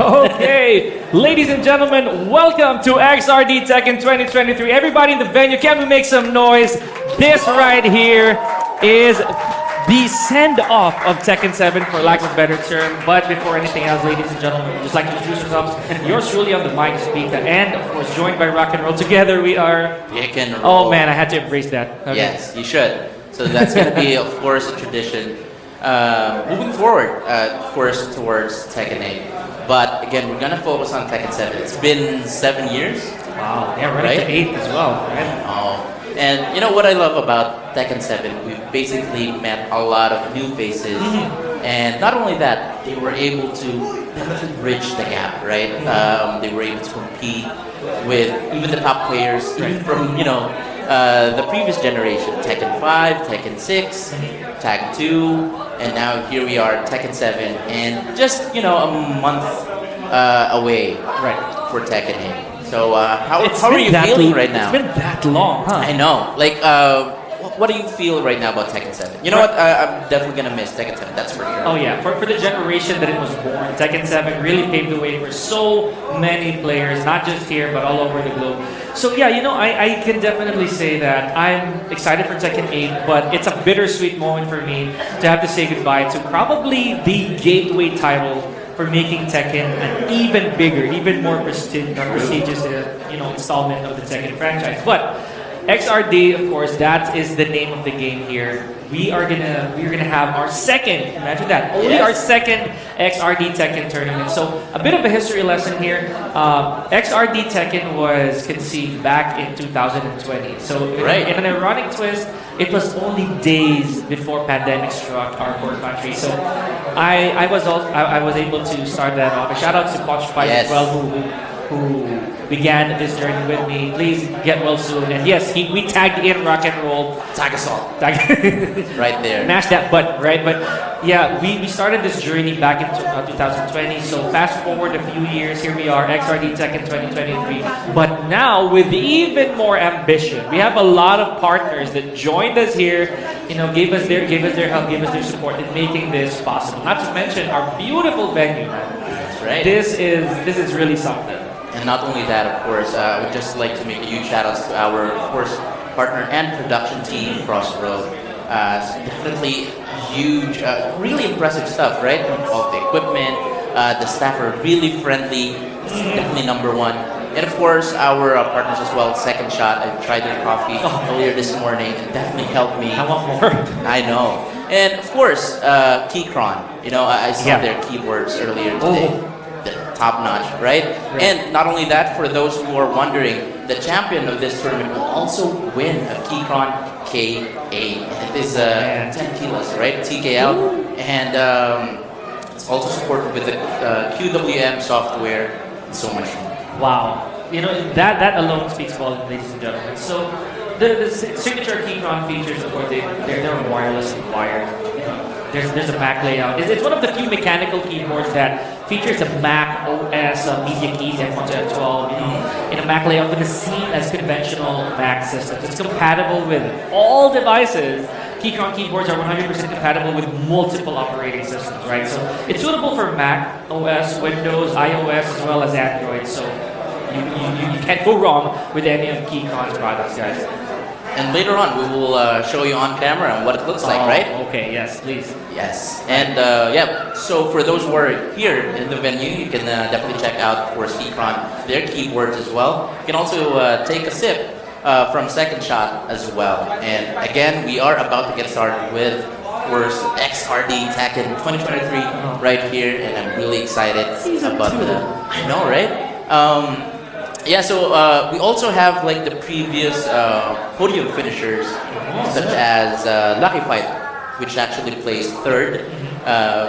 Okay, ladies and gentlemen, welcome to XRD Tekken 2023. Everybody in the venue, can we make some noise? This right here is the send-off of Tekken 7, for lack of a better term. But before anything else, ladies and gentlemen, just like to introduce yourselves. Yours truly on the mic, Speaker, and of course, joined by Rock and Roll. Together we are... Tekken Roll. Oh man, I had to embrace that. Okay. Yes, you should. So that's going to be, of course, a tradition. Moving forward, of course, towards Tekken 8. But again, we're going to focus on Tekken 7. It's been 7 years. Wow, yeah, running to 8 as well. Right? Oh. And you know what I love about Tekken 7? We've basically met a lot of new faces. And not only that, they were able to definitely bridge the gap, right? They were able to compete with even the top players, even from, the previous generation, Tekken 5, Tekken 6, Tag 2, and now here we are, Tekken 7, and just, a month away for Tekken 8. So how are you feeling right now? It's been that long, huh? I know. What do you feel right now about Tekken 7? You know what? I'm definitely going to miss Tekken 7, that's for sure. Oh yeah, for the generation that it was born, Tekken 7 really paved the way for so many players, not just here, but all over the globe. So yeah, I can definitely say that I'm excited for Tekken 8, but it's a bittersweet moment for me to have to say goodbye to probably the gateway title for making Tekken an even bigger, even more prestigious, installment of the Tekken franchise. But XRD, of course, that is the name of the game here. We're gonna have our second, imagine that, only our second XRD Tekken tournament. So a bit of a history lesson here. XRD Tekken was conceived back in 2020. So in an ironic twist, it was only days before pandemic struck our poor country. So I was able to start that off. A shout out to Poch Fight as well, who began this journey with me. Please get well soon. And yes, we tagged in Rock and Roll. Tag us all. Right there. Mash that butt, right? But yeah, we started this journey back in 2020. So fast forward a few years, here we are, XRD Tekken 2023. But now with even more ambition, we have a lot of partners that joined us here, gave us their help, gave us their support in making this possible. Not to mention our beautiful venue, man. That's right. This is really something. And not only that, of course, I would just like to make a huge shout out to our, of course, partner and production team, Crossroad. Definitely huge, really impressive stuff, right? All the equipment, the staff are really friendly. It's definitely number one. And of course, our partners as well, Second Shot. I tried their coffee earlier this morning. It definitely helped me. I want more. I know. And of course, Keychron. I saw their keyboards earlier today. Top notch, right? And not only that, for those who are wondering, the champion of this tournament will also win a Keychron K8. It is 10 kilos, right? TKL. And it's also supported with the QWM software and so much more. Wow. That alone speaks volumes, ladies and gentlemen. So the signature Keychron features, of course, they're wireless and wired. There's a Mac layout. It's one of the few mechanical keyboards that features a Mac OS media keys, F1 to F12, in a Mac layout with the same as conventional Mac systems. It's compatible with all devices. Keychron keyboards are 100% compatible with multiple operating systems, right? So it's suitable for Mac OS, Windows, iOS, as well as Android. So you can't go wrong with any of Keychron's products, guys. And later on, we will show you on camera what it looks like, right? Okay, yes, please. Yes. And so for those who are here in the venue, you can definitely check out for Keychron their keyboards as well. You can also take a sip from Second Shot as well. And again, we are about to get started with, of course, XRD Tekken 2023 right here, and I'm really excited about I know, right? So we also have the previous podium finishers, such as Lucky Fight, which actually placed third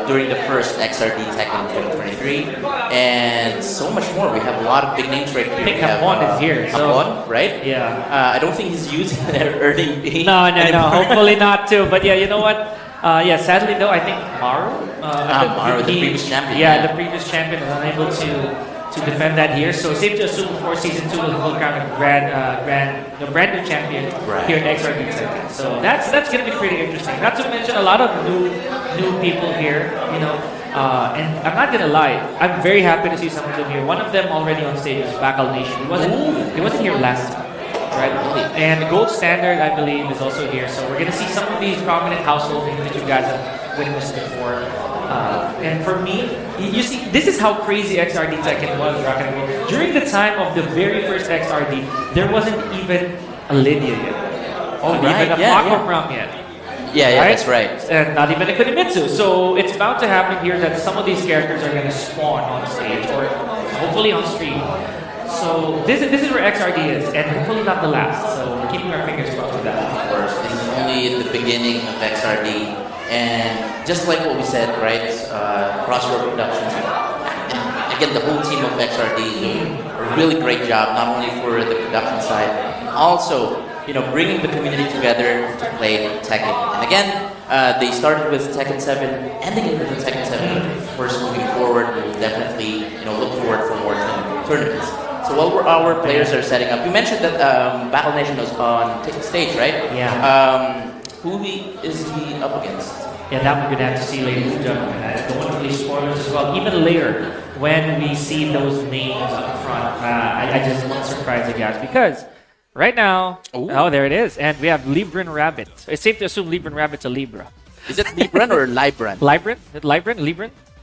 during the first XRD Tekken 2023, and so much more. We have a lot of big names right here. I think Hapon is here. Hapon, right? Yeah. I don't think he's using their earning fee. No. Hopefully not too. But yeah, you know what? Sadly though, I think Maru, Maru, the previous champion. Yeah, the previous champion was unable to defend that here. So safe to assume before season 2 we'll crown a brand new champion here in XRD Tekken. So that's gonna be pretty interesting. Not to mention a lot of new people here. And I'm not gonna lie, I'm very happy to see some of them here. One of them already on stage is Bacal Nation. He wasn't here last time, right? And Gold Standard, I believe, is also here. So we're gonna see some of these prominent household names that you guys have witnessed before. And for me, you see, this is how crazy XRD Tekken was, Rock and Roll. During the time of the very first XRD, there wasn't even a Lydia yet. Not even a Fakopram yet. Yeah, that's right. And not even a Kunimitsu. So it's bound to happen here that some of these characters are going to spawn on stage or hopefully on stream. So this is where XRD is, and hopefully not the last. So we're keeping our fingers crossed for that. Of course, this is only the beginning of XRD. And just like what we said, right, Crossroad Productions, and again, the whole team of XRD doing a really great job, not only for the production side, also, bringing the community together to play Tekken. And again, they started with Tekken 7, ending it with the Tekken 7. Of course, moving forward, we'll definitely, look forward for more tournaments. So while our players are setting up, you mentioned that Battle Nation was on stage, right? Yeah. Who is he up against? Yeah, that we're gonna have to see, ladies and gentlemen. I don't want to play spoilers as well. Even later, when we see those names up front, I just want to surprise you guys because right now, there it is, and we have Libran Rabbit. It's safe to assume Libran Rabbit's a Libra. Is it Libran or Libran?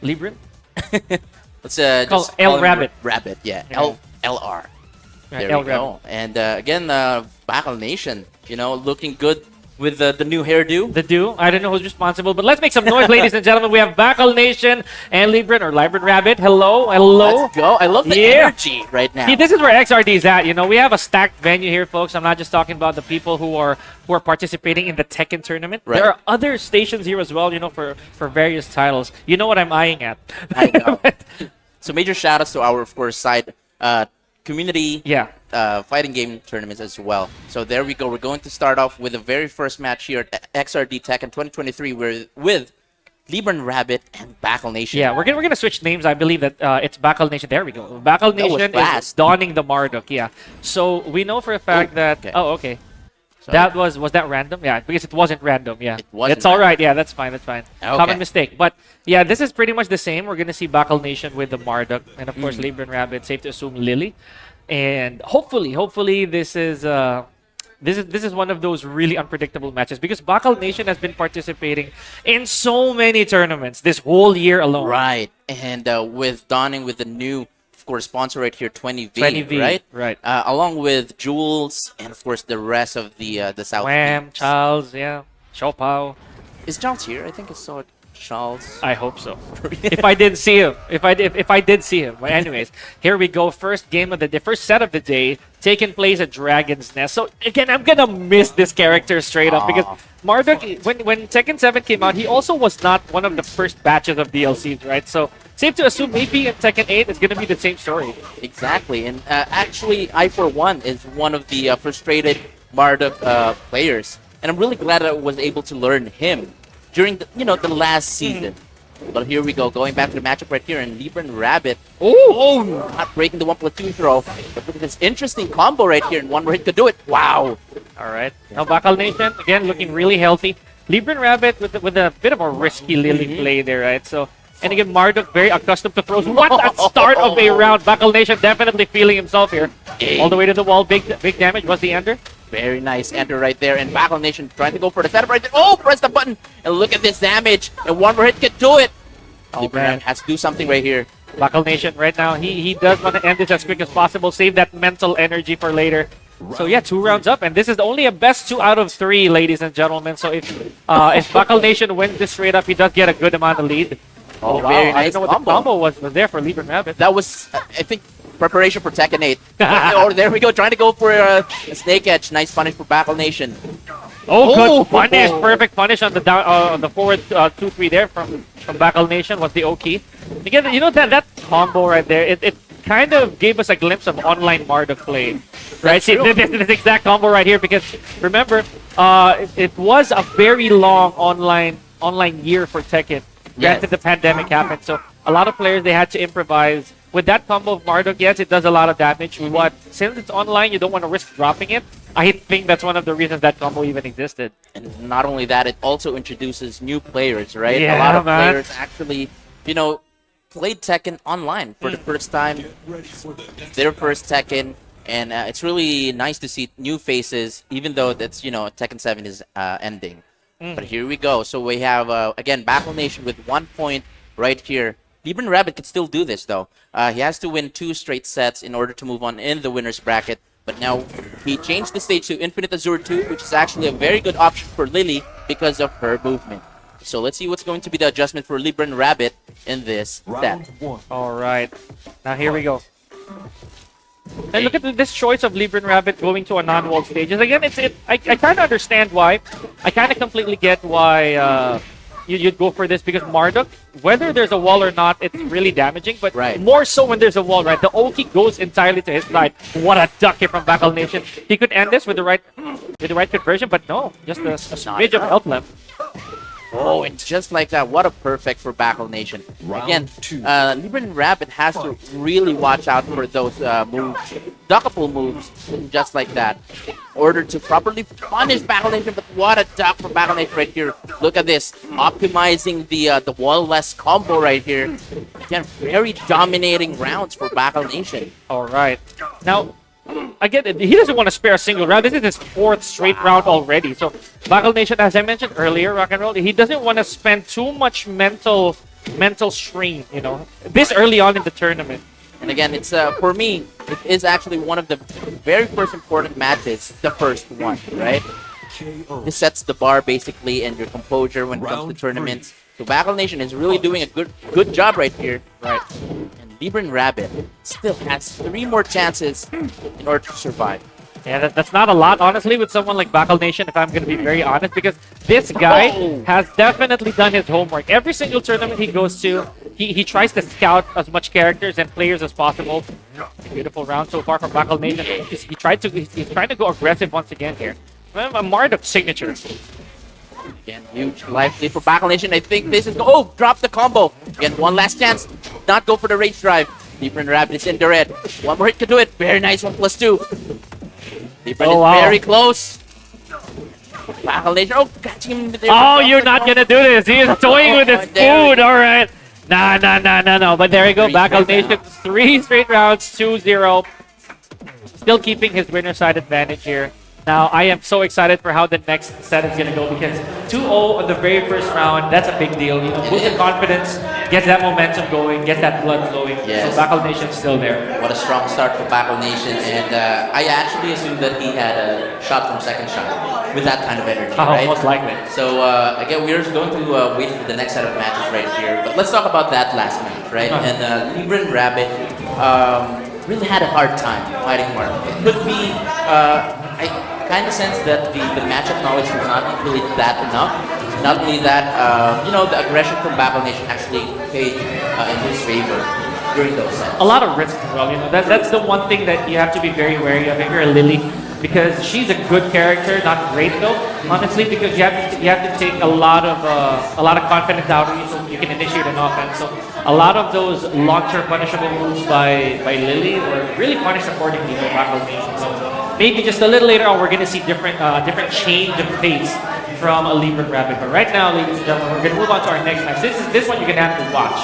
Libran. Let's just call L Rabbit. Rabbit, yeah. LR. There L we go. And again, Bacal Nation, looking good with the new hairdo. The do. I don't know who's responsible, but let's make some noise, ladies and gentlemen. We have Bacal Nation and Libran Rabbit. Hello. Let's go. I love the energy right now. See, this is where XRD is at. We have a stacked venue here, folks. I'm not just talking about the people who are participating in the Tekken tournament. Right. There are other stations here as well, for various titles. You know what I'm eyeing at. I know. So major shout-outs to our, of course, side community fighting game tournaments as well. So there we go. We're going to start off with the very first match here at XRD Tekken 2023 with Libran Rabbit and Bacal Nation. Yeah, we're gonna switch names. I believe that it's Bacal Nation. There we go. Bacal Nation is donning the Marduk. Yeah. So we know for a fact that. Okay. Oh, okay. Sorry. That was that random? Yeah, because it wasn't random. Yeah, it's all right. Yeah, that's fine. Okay. Common mistake. But yeah, this is pretty much the same. We're gonna see Bacal Nation with the Marduk, and of course Libran Rabbit. Safe to assume Lily, and hopefully this is one of those really unpredictable matches because Bacal Nation has been participating in so many tournaments this whole year alone. Right, and with the new, of course, sponsor right here, 20V, right? Right. Along with Jules and of course the rest of the South. Wham, Charles, yeah, Shoutout. Is Charles here? I think I saw Charles. I hope so. If I didn't see him, if I did see him. But anyways, here we go. First game of the first set of the day, taking place at Dragon's Nest. So again, I'm gonna miss this character straight up because Marduk, when Tekken 7 came out, he also was not one of the first batches of DLCs, right? So safe to assume maybe in Tekken 8 it's gonna be the same story. Exactly, and actually, I for one is one of the frustrated Marduk players, and I'm really glad I was able to learn him during the last season. But here we go, going back to the matchup right here, and Libran Rabbit. Oh, not breaking the 1+2 throw. But look at this interesting combo right here, and one more hit could do it. Wow. All right. Now Bacal Nation, again, looking really healthy. Libran Rabbit with a bit of a risky Lily play there, right? So, and again, Marduk very accustomed to throws. What a start of a round. Bacal Nation definitely feeling himself here. All the way to the wall. Big damage. Was the ender? Very nice enter right there, and Bacal Nation trying to go for the setup right there. Oh, press the button, and look at this damage, and one more hit could do it. Libran has to do something right here. Bacal Nation right now, he does want to end this as quick as possible, save that mental energy for later. So yeah, 2 rounds up, and this is only a best 2 out of 3, ladies and gentlemen. So if Bacal Nation wins this straight up, he does get a good amount of lead. Oh, wow. Very nice. I don't know what the combo was there for Libran Rabbit. That was, I think, preparation for Tekken 8. Oh, there we go, trying to go for a snake edge. Nice punish for Bacal Nation. Good punish, perfect punish on the down, on the forward 2-3 there from Bacal Nation was the O-key. Again, that combo right there, it kind of gave us a glimpse of online Marduk play, right? See, this exact combo right here because remember, it was a very long online year for Tekken. Granted, the pandemic happened, so a lot of players they had to improvise. With that combo of Marduk, yes, it does a lot of damage, but since it's online, you don't want to risk dropping it. I think that's one of the reasons that combo even existed. And not only that, it also introduces new players, right? Yeah, a lot of players actually, you know, played Tekken online for the first time, their first Tekken, and it's really nice to see new faces, even though that's, you know, Tekken 7 is ending. But here we go. So we have, again, Battle Nation with 1 point right here. Libran Rabbit could still do this, though. He has to win 2 straight sets in order to move on in the winner's bracket. But now he changed the stage to Infinite Azure 2, which is actually a very good option for Lily because of her movement. So let's see what's going to be the adjustment for Libran Rabbit in this set. All right. Now here we go. And look at this choice of Libran Rabbit going to a non-wall stages. Again, I kind of understand why. I kind of completely get why you'd go for this, because Marduk, whether there's a wall or not, it's really damaging. But more so when there's a wall, right? The Oki goes entirely to his side. What a duck here from Battle Nation. He could end this with the right conversion, but no, just a smidge of health left. Oh, and just like that, what a perfect for Battle Nation. Again, Libran Rabbit has to really watch out for those moves, duckable moves, just like that, in order to properly punish Battle Nation. But what a duck for Battle Nation right here. Look at this, optimizing the wall-less combo right here. Again, very dominating rounds for Battle Nation. All right. Now, again, he doesn't want to spare a single round. This is his 4th straight round already. So, Battle Nation, as I mentioned earlier, Rock and Roll, he doesn't want to spend too much mental strain, you know, this early on in the tournament. And again, it's for me, it is actually one of the very first important matches, the first one, right? This sets the bar basically and your composure when it comes to tournaments. So Battle Nation is really doing a good job right here, right? And Libran Rabbit still has 3 more chances in order to survive. Yeah, that's not a lot, honestly, with someone like Battle Nation, if I'm going to be very honest, because this guy has definitely done his homework. Every single tournament he goes to, he tries to scout as much characters and players as possible. Beautiful round so far from Battle Nation. He's trying to go aggressive once again here. A Marduk signature. Again, huge life lead for Battle Nation. I think this is... Oh, drop the combo. Again, one last chance. Not go for the rage drive. Libran Rabbit is in the red. One more hit to do it. Very nice, 1+2. Libran is very close. Battle Nation. Oh, catching him. Oh, you're not going to do this. He is toying with his food. All right. No. But there you go. Battle Nation, 3 straight rounds, 2-0. Still keeping his winner side advantage here. Now, I am so excited for how the next set is going to go, because 2-0 on the very first round, that's a big deal. You know, boost the confidence, get that momentum going, get that blood flowing. Yes. So Battle Nation's still there. What a strong start for Battle Nation. And I actually assumed that he had a shot from second shot with that kind of energy, right? Most likely. So, again, we're going to wait for the next set of matches right here. But let's talk about that last match, right? And Libran Rabbit really had a hard time fighting Mark. It could be... I kind of sense that the matchup knowledge was not really that enough. Not only that, you know, the aggression from Battle Nation actually played in his favor during those sets. A lot of risk as well. You know, that's the one thing that you have to be very wary of if you're a Lily, because she's a good character, not great though, honestly, because you have to take a lot of confidence out of you so you can initiate an offense. So a lot of those long-term punishable moves by Lily were really punished accordingly by Battle Nation. So maybe just a little later on, we're going to see different change of pace from a Libran Rabbit. But right now, ladies and gentlemen, we're going to move on to our next match. This one you're going to have to watch,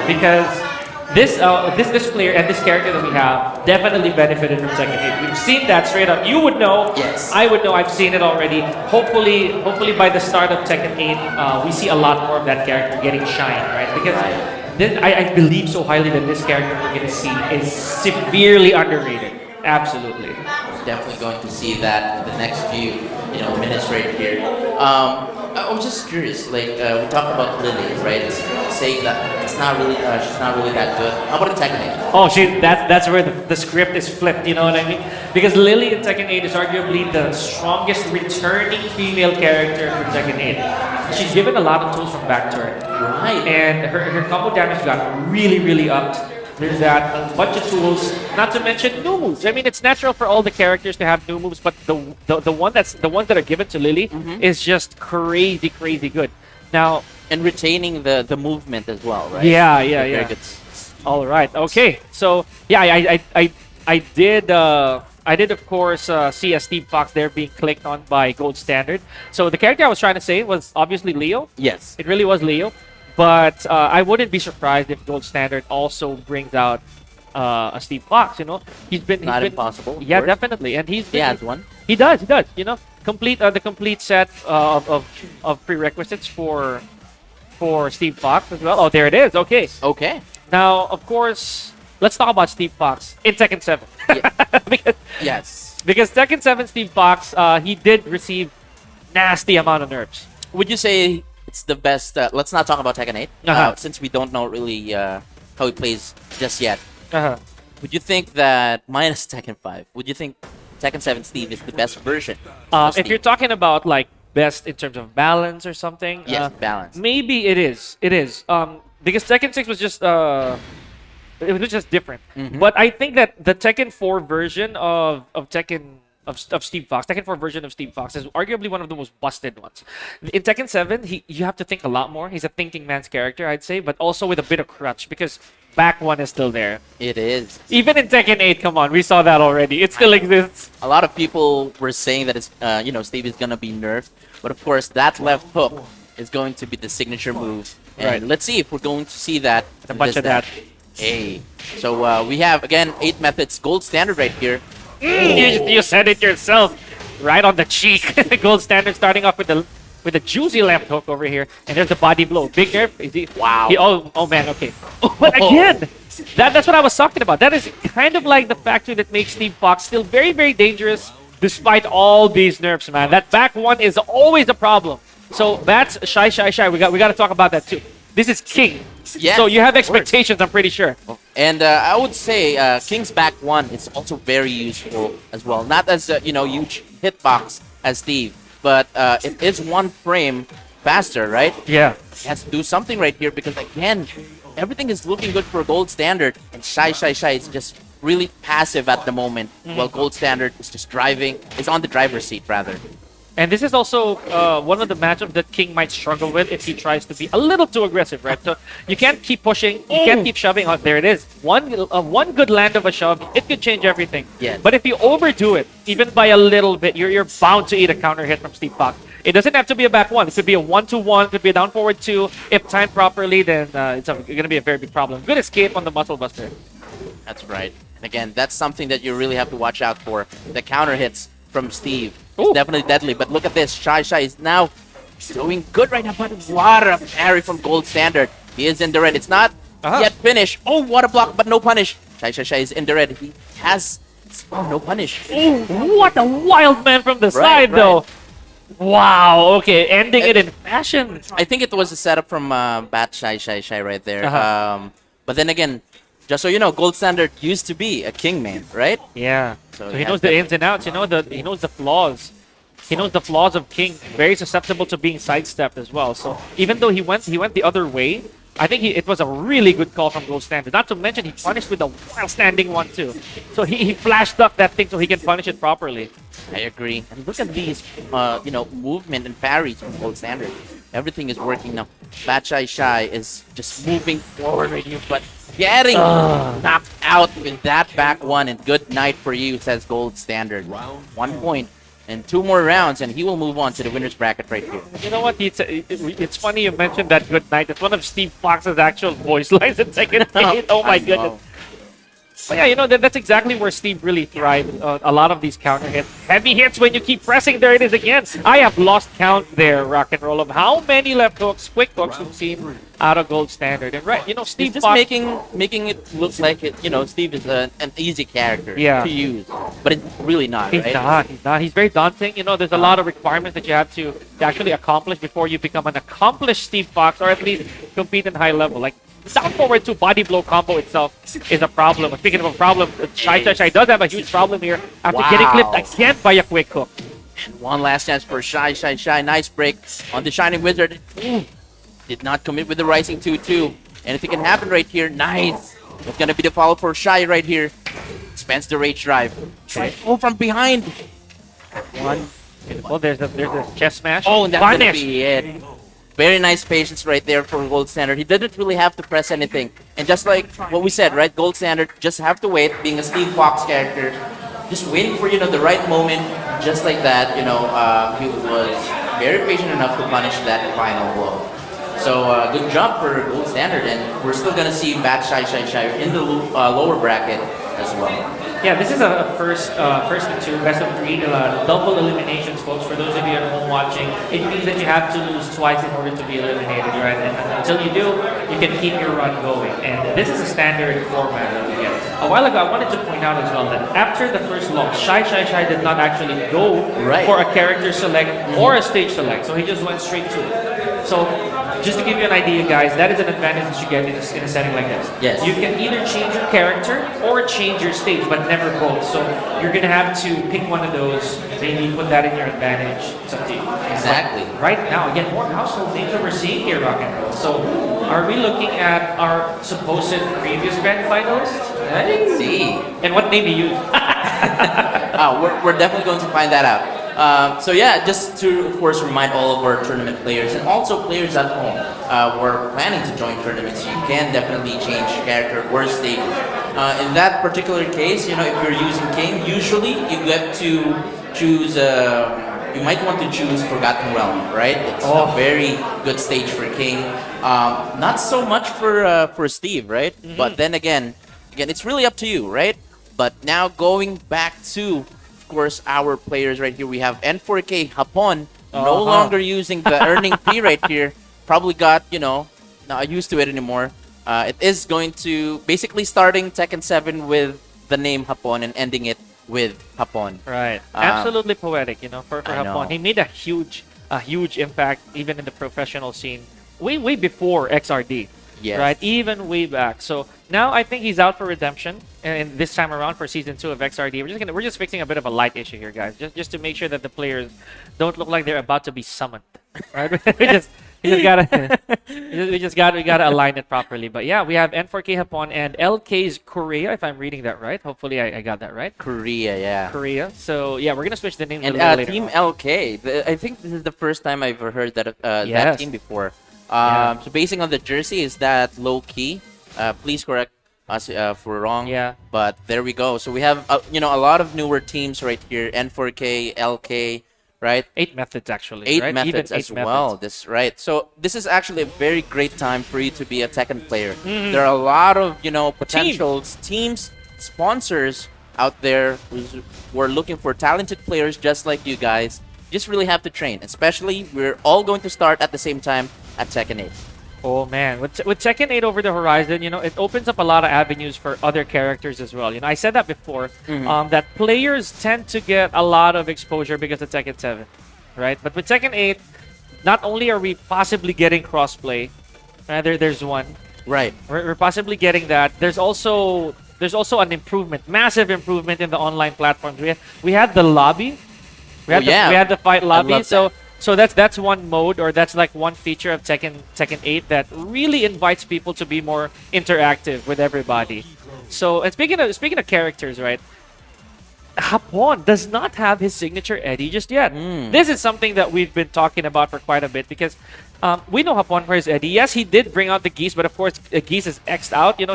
because this player and this character that we have definitely benefited from Tekken 8. We've seen that straight up. You would know. Yes. I would know. I've seen it already. Hopefully by the start of Tekken 8, we see a lot more of that character getting shine, right? Because I believe so highly that this character we're going to see is severely underrated. Absolutely. Definitely going to see that in the next few, you know, minutes right here. I was just curious, like we talked about Lily, right? Saying that it's not really, she's not really that good. How about in Tekken 8? Oh, that's where the script is flipped. You know what I mean? Because Lily in Tekken 8 is arguably the strongest returning female character for Tekken 8. She's given a lot of tools from back turn, Right. and her combo damage got really upped. There's that, a bunch of tools, not to mention new moves. I mean, it's natural for all the characters to have new moves, but the ones that are given to Lily is just crazy good. Now, And retaining the movement as well, right? Yeah. Very good. All right. Okay. So yeah, I did of course see a Steve Fox there being clicked on by Gold Standard. So the character I was trying to say was obviously Leo. Yes. It really was Leo. But I wouldn't be surprised if Gold Standard also brings out a Steve Fox. You know, Not impossible. of Yeah, course. definitely, and He has one. He does. He does. You know, complete the complete set of prerequisites for Steve Fox as well. Oh, there it is. Okay. Okay. Now, of course, let's talk about Steve Fox in Tekken 7. Yeah. because, Yes. because Tekken 7 Steve Fox, he did receive nasty amount of nerfs. Would you say it's the best? Let's not talk about Tekken 8, Uh-huh. since we don't know really how he plays just yet. Uh-huh. Would you think that minus Tekken 5? Would you think Tekken 7 Steve is the best version? If Steve? you're talking about like best in terms of balance or something, Yes, balance. maybe it is. It is. Because Tekken 6 was just it was just different. Mhm. But I think that the Tekken 4 version of Tekken of Steve Fox, Tekken 4 version of Steve Fox is arguably one of the most busted ones. In Tekken 7, you have to think a lot more. He's a thinking man's character, I'd say, but also with a bit of crutch because back one is still there. It is. Even in Tekken 8, come on, we saw that already. It still exists. A lot of people were saying that it's, Steve is gonna be nerfed, but of course that left hook is going to be the signature move. And Right. let's see if we're going to see that. A bunch of that. Hey. So we have again 8 methods, gold standard right here. You said it yourself, right on the cheek. Gold Standard starting off with a juicy left hook over here, and there's the body blow. Big nerf. Is he? Wow. Oh man. Okay. But again, that's what I was talking about. That is kind of like the factor that makes Steve Fox still very very dangerous despite all these nerfs, man. That back one is always a problem. So that's shy. We got to talk about that too. This is King. Yes, So you have of course. expectations, I'm pretty sure. And I would say King's back one is also very useful as well. Not as a huge hitbox as Steve, but it is 1 frame faster, right? Yeah. He has to do something right here because again, everything is looking good for Gold Standard, and Shy is just really passive at the moment. While Gold Standard is just is on the driver's seat rather. And this is also one of the matchups that King might struggle with if he tries to be a little too aggressive, right? So you can't keep pushing, you can't keep shoving. Oh, there it is. One good land of a shove, it could change everything. Yes. But if you overdo it, even by a little bit, you're bound to eat a counter hit from Steve Fox. It doesn't have to be a back one. It could be a 1-2-1, could be a down forward 2. If timed properly, then it's going to be a very big problem. Good escape on the Muscle Buster. That's right. And again, that's something that you really have to watch out for. The counter hits from Steve. Ooh. It's definitely deadly. But look at this. Shy is now doing good right now, but a lot of parry from Gold Standard. He is in the red. It's not yet finished. Oh, what a block, but no punish. Shy is in the red. He has no punish. Ooh, what a wild man from the side, though. Wow, okay, ending it in fashion. I think it was a setup from Bat Shy right there. Uh-huh. But then again, just so you know, Gold Standard used to be a king main, right? Yeah. So So he yeah, knows the ins and outs. He knows the flaws. He knows the flaws of King. Very susceptible to being sidestepped as well. So even though he went the other way, I think it was a really good call from Gold Standard. Not to mention he punished with a while standing one too. So he flash ducked that thing so he can punish it properly. I agree. And look at these, movement and parries from Gold Standard. Everything is working now. Bat Shy is just moving forward right here, but getting knocked out with that back one. And good night for you, says Gold Standard. 1 point and 2 more rounds, and he will move on to the winner's bracket right here. You know what? It's funny you mentioned that good night. It's one of Steve Fox's actual voice lines in Tekken 8. Oh my I goodness. know. But yeah, that's exactly where Steve really thrived. A lot of these counter hits. Heavy hits when you keep pressing. There it is again. I have lost count there, Rock and Roll, of how many left hooks, quick hooks we've seen out of Gold Standard. And right, Steve He's just Fox... making it look like Steve is an easy character Yeah. to use, but it's really not, He's right? not. He's very daunting. There's a lot of requirements that you have to actually accomplish before you become an accomplished Steve Fox, or at least compete in high level. Like, down forward to body blow combo itself is a problem. Speaking of a problem, Shy does have a huge problem here after getting clipped again by a quick hook. One last chance for Shy. Nice break on the Shining Wizard. Ooh, did not commit with the Rising 2-2. Anything can happen right here. Nice. It's gonna be the follow for Shy right here. Spends the Rage Drive. Oh, from behind. One. Well, there's a chest smash. Oh, and that's gonna Punish. be it. Very nice patience right there for Gold Standard. He didn't really have to press anything. And just like what we said, right? Gold Standard just have to wait, being a Steve Fox character. Just wait for, the right moment. Just like that, he was very patient enough to punish that final blow. So good job for Gold Standard, and we're still gonna see Bat Shy in the lower bracket as well. Yeah, this is a first and two, best of three, double eliminations, folks. For those of you at home watching, it means that you have to lose twice in order to be eliminated, right? And until you do, you can keep your run going. And this is a standard format that we get. A while ago, I wanted to point out as well that after the first launch, Shy did not actually go for a character select or a stage select, so he just went straight to it. So just to give you an idea, guys, that is an advantage that you get in a setting like this. Yes. You can either change your character or change your stage, but never both. So you're going to have to pick one of those, maybe put that in your advantage. It's up to you. Exactly. But right now, again, more household names that we're seeing here, Rock and Roll. So are we looking at our supposed previous grand finalists? Let's see. And what name you use? We're definitely going to find that out. So yeah, just to of course remind all of our tournament players and also players at home who are planning to join tournaments, you can definitely change character or stage. In that particular case, you know, if you're using King, usually you get to choose. You might want to choose Forgotten Realm, right? It's a very good stage for King. Not so much for Steve, right? But then again, it's really up to you, right? But now going back to, of course, our players right here, we have N4K Hapon, no longer using the earning P right here. Probably got, you know, not used to it anymore. It is going to basically starting Tekken 7 with the name Hapon and ending it with Hapon. Right. Absolutely poetic, you know, for Hapon. know. He made a huge impact even in the professional scene way before XRD. Yes. Right, even way back. So now I think he's out for redemption, and this time around for season 2 of XRD, we're just fixing a bit of a light issue here, guys, just to make sure that the players don't look like they're about to be summoned. Right, we gotta align it properly. But yeah, we have N4K Hapon and LK's Korea, if I'm reading that right. Hopefully I got that right. Korea, yeah. Korea. So yeah, we're gonna switch the name And a little later Team on. LK, I think this is the first time I've ever heard that that Yes. team before. Yeah. So basing on the jersey, is that low key? Please correct us if we're wrong. Yeah. But there we go. So we have you know, a lot of newer teams right here. N4K, LK, right? 8 methods actually. 8 right? methods Even as 8 well. methods. This right. So this is actually a very great time for you to be a Tekken player. There are a lot of, you know, potentials, teams, sponsors out there who are looking for talented players just like you guys. You just really have to train. Especially, we're all going to start at the same time at Tekken 8. Oh man, with Tekken 8 over the horizon, you know, it opens up a lot of avenues for other characters as well. You know, I said that before, that players tend to get a lot of exposure because of Tekken 7, right? But with Tekken 8, not only are we possibly getting crossplay, there's one. Right. We're possibly getting that. There's also an improvement, massive improvement in the online platforms. We had the lobby. We had the fight lobby. So that's one mode, or that's like one feature of Tekken 8 that really invites people to be more interactive with everybody. So, and speaking of characters, right? Hapon does not have his signature Eddie just yet. This is something that we've been talking about for quite a bit because we know Hapon for his Eddie. Yes, he did bring out the Geese, but of course Geese is X'd out. You know,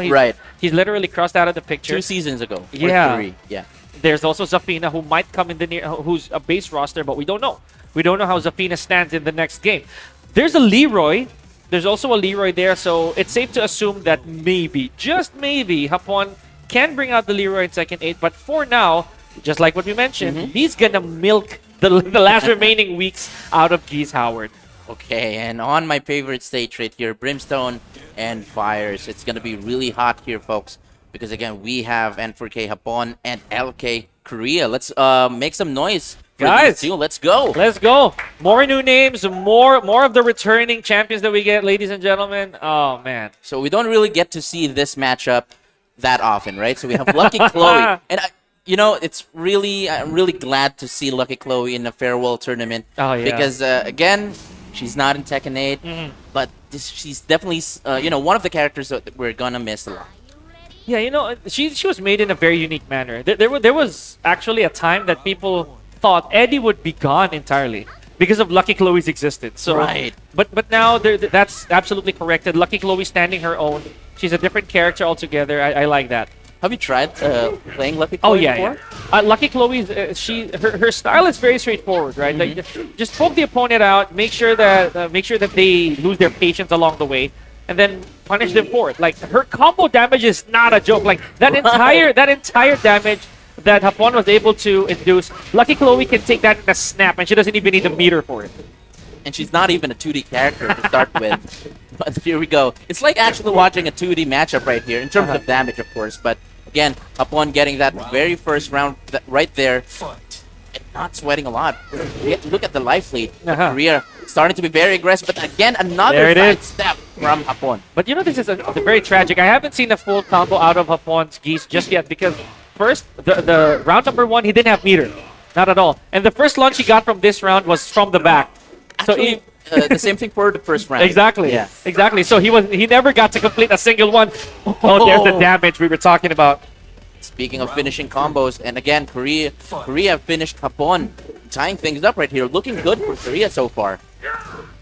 he's literally crossed out of the picture 2 seasons ago. Yeah. Or 3. Yeah. There's also Zafina, who might come in the near, who's a base roster, but we don't know. We don't know how Zafina stands in the next game. There's a Leroy. There's also a Leroy there, so it's safe to assume that maybe, just maybe, Hapon can bring out the Leroy in Tekken 8. But for now, just like what we mentioned, he's gonna milk the last remaining weeks out of Geese Howard. Okay, and on my favorite stage right here, Brimstone and Fires. It's gonna be really hot here, folks, because again, we have N4K Hapon and LK Korea. Let's make some noise. Guys, let's go. Let's go. More new names, more of the returning champions that we get, ladies and gentlemen. Oh, man. So we don't really get to see this matchup that often, right? So we have Lucky Chloe. And, you know, I'm really glad to see Lucky Chloe in a farewell tournament. Oh, yeah. Because, again, she's not in Tekken 8, but she's definitely, you know, one of the characters that we're going to miss a lot. Yeah, you know, she was made in a very unique manner. There was actually a time that people thought Eddie would be gone entirely because of Lucky Chloe's existence. So, right. But now that's absolutely corrected. Lucky Chloe standing her own. She's a different character altogether. I like that. Have you tried playing Lucky Oh Chloe yeah, before? yeah. Lucky Chloe's her style is very straightforward, right? Like just poke the opponent out, make sure that they lose their patience along the way, and then punish them for it. Like her combo damage is not a joke. Like that entire damage that Hapon was able to induce, Lucky Chloe can take that in a snap, and she doesn't even need a meter for it. And she's not even a 2D character to start with. But here we go. It's like actually watching a 2D matchup right here, in terms of damage, of course. But again, upon getting that very first round right there, and not sweating a lot. Look at the life lead. Korea starting to be very aggressive, but again, another side step from Hapon. But you know, this is very tragic. I haven't seen a full combo out of Hapon's Geese just yet because first, the round number 1, he didn't have meter. Not at all. And the first launch he got from this round was from the back. Actually, so the same thing for the first round. Exactly. Yeah. Exactly. So he never got to complete a single one. Oh, there's the damage we were talking about. Speaking of finishing combos, and again, Korea finished Hapon, tying things up right here. Looking good for Korea so far.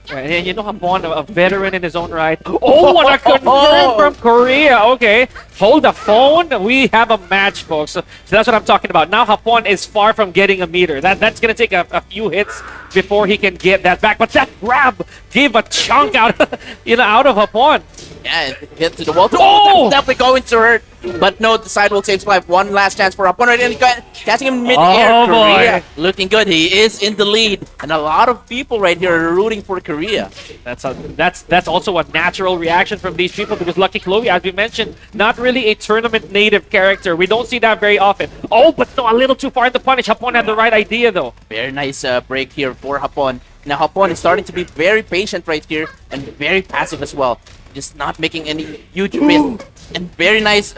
And you know, Hapon, a veteran in his own right. Oh, what a confirm from Korea. Okay, hold the phone. We have a match, folks. So that's what I'm talking about. Now Hapon is far from getting a meter. That's going to take a few hits before he can get that back. But that grab gave a chunk out, out of Hapon. Yeah, hit to the wall. Oh, that's definitely going to hurt. But no, the sidewall saves life. One last chance for Hapon. Right in, catching him mid-air. Oh, Korea boy. looking good. He is in the lead. And a lot of people right here are rooting for Korea. That's also a natural reaction from these people because Lucky Chloe, as we mentioned, not really a tournament native character. We don't see that very often. Oh, but no, a little too far in the punish. Hapon had the right idea, though. Very nice break here for Hapon. Now Hapon is starting to be very patient right here and very passive as well. Just not making any huge risk. And very nice,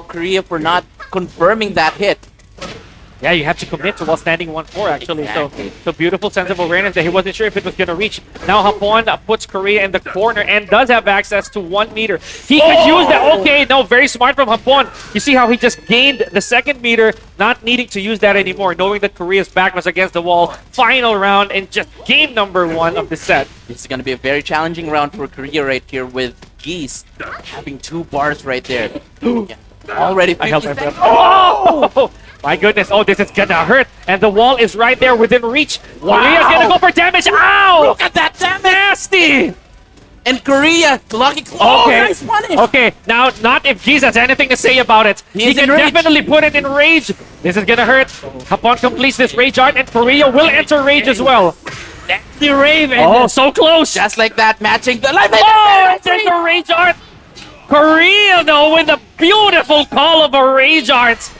Korea for not confirming that hit. Yeah, you have to commit to while standing 1-4 actually. Exactly. So beautiful sense of awareness that he wasn't sure if it was going to reach. Now Hapon puts Korea in the corner and does have access to 1 meter. He could use that. Okay, no, very smart from Hapon. You see how he just gained the 2nd meter, not needing to use that anymore, knowing that Korea's back was against the wall. Final round and just game number 1 of the set. This is going to be a very challenging round for Korea right here with Geese having 2 bars right there. Yeah. Already 50 seconds. Oh! My goodness, oh, this is gonna hurt. And the wall is right there within reach. Wow. Korea's gonna go for damage. Ow! Look at that damage! Nasty! And Korea, lucky. Oh, Okay. nice punish! Okay, now not if Geese has anything to say about it. He He's can in rage. definitely put it in rage. This is gonna hurt. Hapon completes this rage art and Korea will enter rage as well. The Raven! Oh, so close! Just like that, matching the life. Oh, enters the rage art! Korea, though, with a beautiful call of a rage art,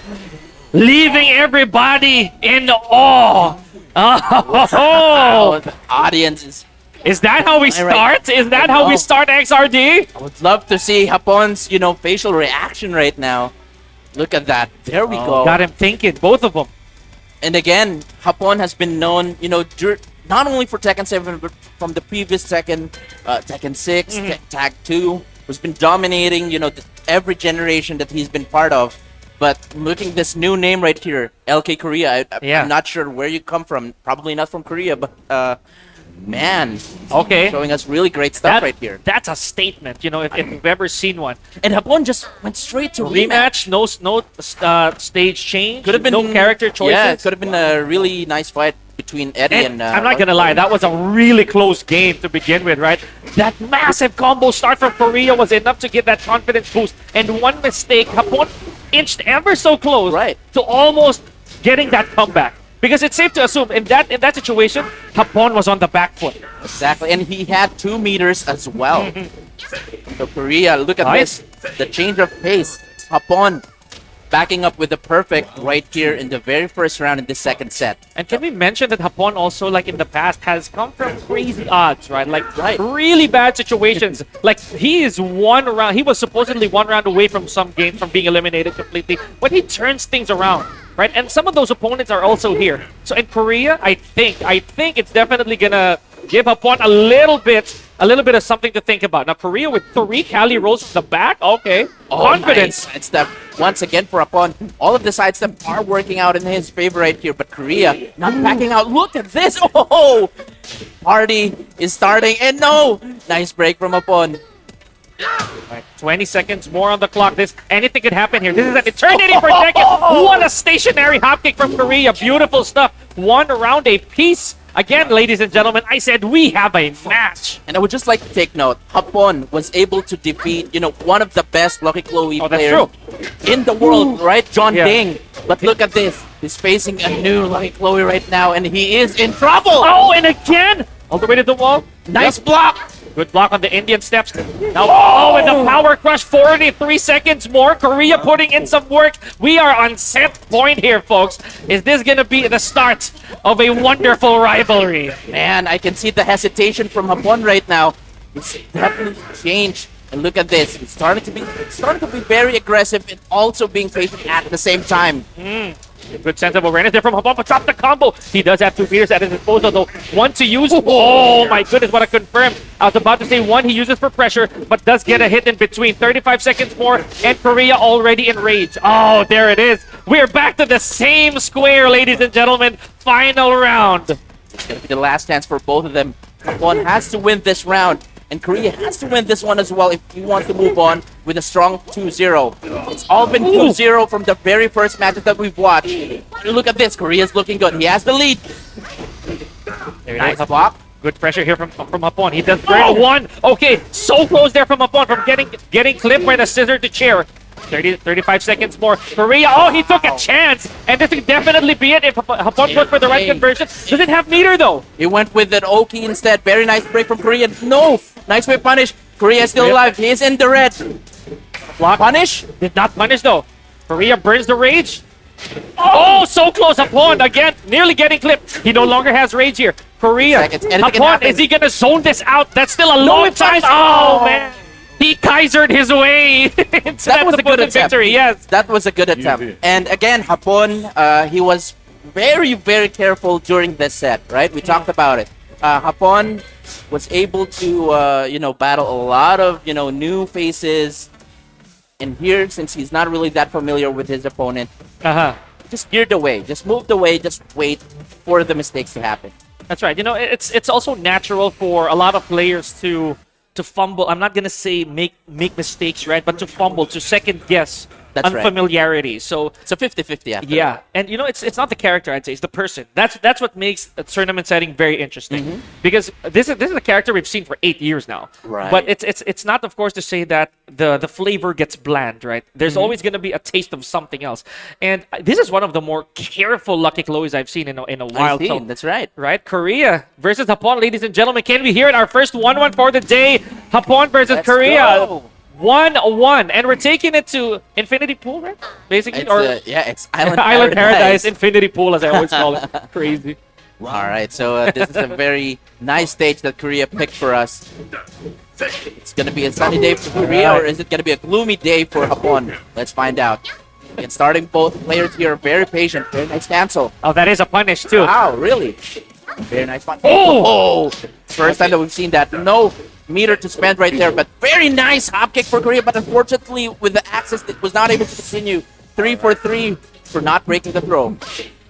leaving everybody in awe. Oh, Oh, the audience is that how we start? Is that how we start XRD? I would love to see Hapon's, facial reaction right now. Look at that. There we go. Got him thinking, both of them. And again, Hapon has been known, not only for Tekken 7, but from the previous Tekken, Tekken 6, Tag 2, who's been dominating, every generation that he's been part of. But looking at this new name right here, LK Korea, I'm not sure where you come from. Probably not from Korea, but man, Okay. showing us really great stuff right here. That's a statement, if you've ever seen one. And Hapon just went straight to rematch. Rematch, no stage change, Could have been no character choices. Yeah, it could have been a really nice fight between Eddie and. I'm not gonna lie, that was a really close game to begin with, right? That massive combo start from Korea was enough to get that confidence boost. And one mistake, Hapon inched ever so close to almost getting that comeback. Because it's safe to assume in that situation, Hapon was on the back foot. Exactly, and he had 2 meters as well. So Korea, look at this, the change of pace. Hapon backing up with the perfect right here in the very first round in the 2nd set. And can we mention that Hapon also, like in the past, has come from crazy odds, right? Like really bad situations. Like he was supposedly 1 round away from some games from being eliminated completely, but he turns things around, right? And some of those opponents are also here. So in Korea, I think it's definitely gonna give Hapon a little bit of something to think about. Now Korea with 3 Cali rolls from the back, okay. Confidence. Nice sidestep once again for Hapon. All of the sidesteps are working out in his favor right here, but Korea not backing out. Look at this! Oh! Party is starting, and no! Nice break from Hapon. Right, 20 seconds more on the clock. Anything could happen here. This is an eternity for Tekken. What a stationary hop kick from Korea. Beautiful stuff. 1 round a piece. Again, ladies and gentlemen, I said we have a match. And I would just like to take note, Hapon was able to defeat, one of the best Lucky Chloe Oh, that's players in the world, right? John Yeah. Ding. But look at this. He's facing a new Lucky Chloe right now, and he is in trouble. Oh, and again! All the way to the wall. Nice block. Good block on the Indian steps. Now, oh, and the power crush, 43 seconds more. Korea putting in some work. We are on set point here, folks. Is this going to be the start of a wonderful rivalry? Man, I can see the hesitation from Hapon right now. It's definitely changed. And look at this. It's starting to be very aggressive and also being patient at the same time. Good sense of awareness there from Habon, but drop the combo. He does have 2 meters at his disposal, though. 1 to use. Oh my goodness, what a confirm. I was about to say 1 he uses for pressure, but does get a hit in between. 35 seconds more, and Korea already enraged. Oh, there it is. We're back to the same square, ladies and gentlemen. Final round. It's going to be the last chance for both of them. Hapon has to win this round. And Korea has to win this one as well if he wants to move on with a strong 2-0. It's all been 2-0 from the very first matches that we've watched. Look at this. Korea's looking good. He has the lead. There it Nice is. block. Good pressure here from Hapon. He does great. 1. Okay, so close there from Hapon from getting clipped by the scissor to chair. 35 seconds more. Korea, oh, he took a chance. And this could definitely be it if Hapon goes for the right conversion. Doesn't have meter, though. He went with an Oki instead. Very nice break from Korea. No! Nice way punish. Korea is still alive. He is in the red. Block. Punish? Did not punish, though. Korea burns the rage. Oh, so close. Hapon again, nearly getting clipped. He no longer has rage here. Korea. Seconds. Anything can Hapon, happen. is he going to zone this out? That's still a long time. it's- Oh, Oh. man. He Kaisered his way into That was a good attempt. victory. Yes. That was a good attempt. And again, Hapon, he was very, very careful during this set, right? We talked about it. Hapon was able to, battle a lot of, new faces. And here, since he's not really that familiar with his opponent, Uh-huh. just geared away, just moved away, just wait for the mistakes to happen. That's right. It's also natural for a lot of players to fumble. I'm not gonna say make mistakes, right? But to fumble, to second guess That's right. unfamiliarity. So It's a 50-50 after. yeah, and it's not the character, I'd say, it's the person. That's what makes a tournament setting very interesting. Because this is a character we've seen for 8 years now. Right. But it's not, of course, to say that the flavor gets bland, right? There's always going to be a taste of something else. And this is one of the more careful Lucky Chloes I've seen in a while. I've So- seen, that's right. Right, Korea versus Hapon, ladies and gentlemen. Can we hear it? Our first 1-1 for the day. Hapon versus Let's Korea. go. 1-1, and we're taking it to Infinity Pool, right? Basically, It's Island Island Paradise, Infinity Pool, as I always call it. Crazy. All right, so this is a very nice stage that Korea picked for us. It's going to be a sunny day for Korea, or is it going to be a gloomy day for Hapon? Let's find out. And starting both players here, very patient. Very nice cancel. Oh, that is a punish, too. Wow, really? Very nice one. Oh! First time that we've seen that. No meter to spend right there, but very nice hop kick for Korea, but unfortunately with the access it was not able to continue. 3 for 3 for not breaking the throw. All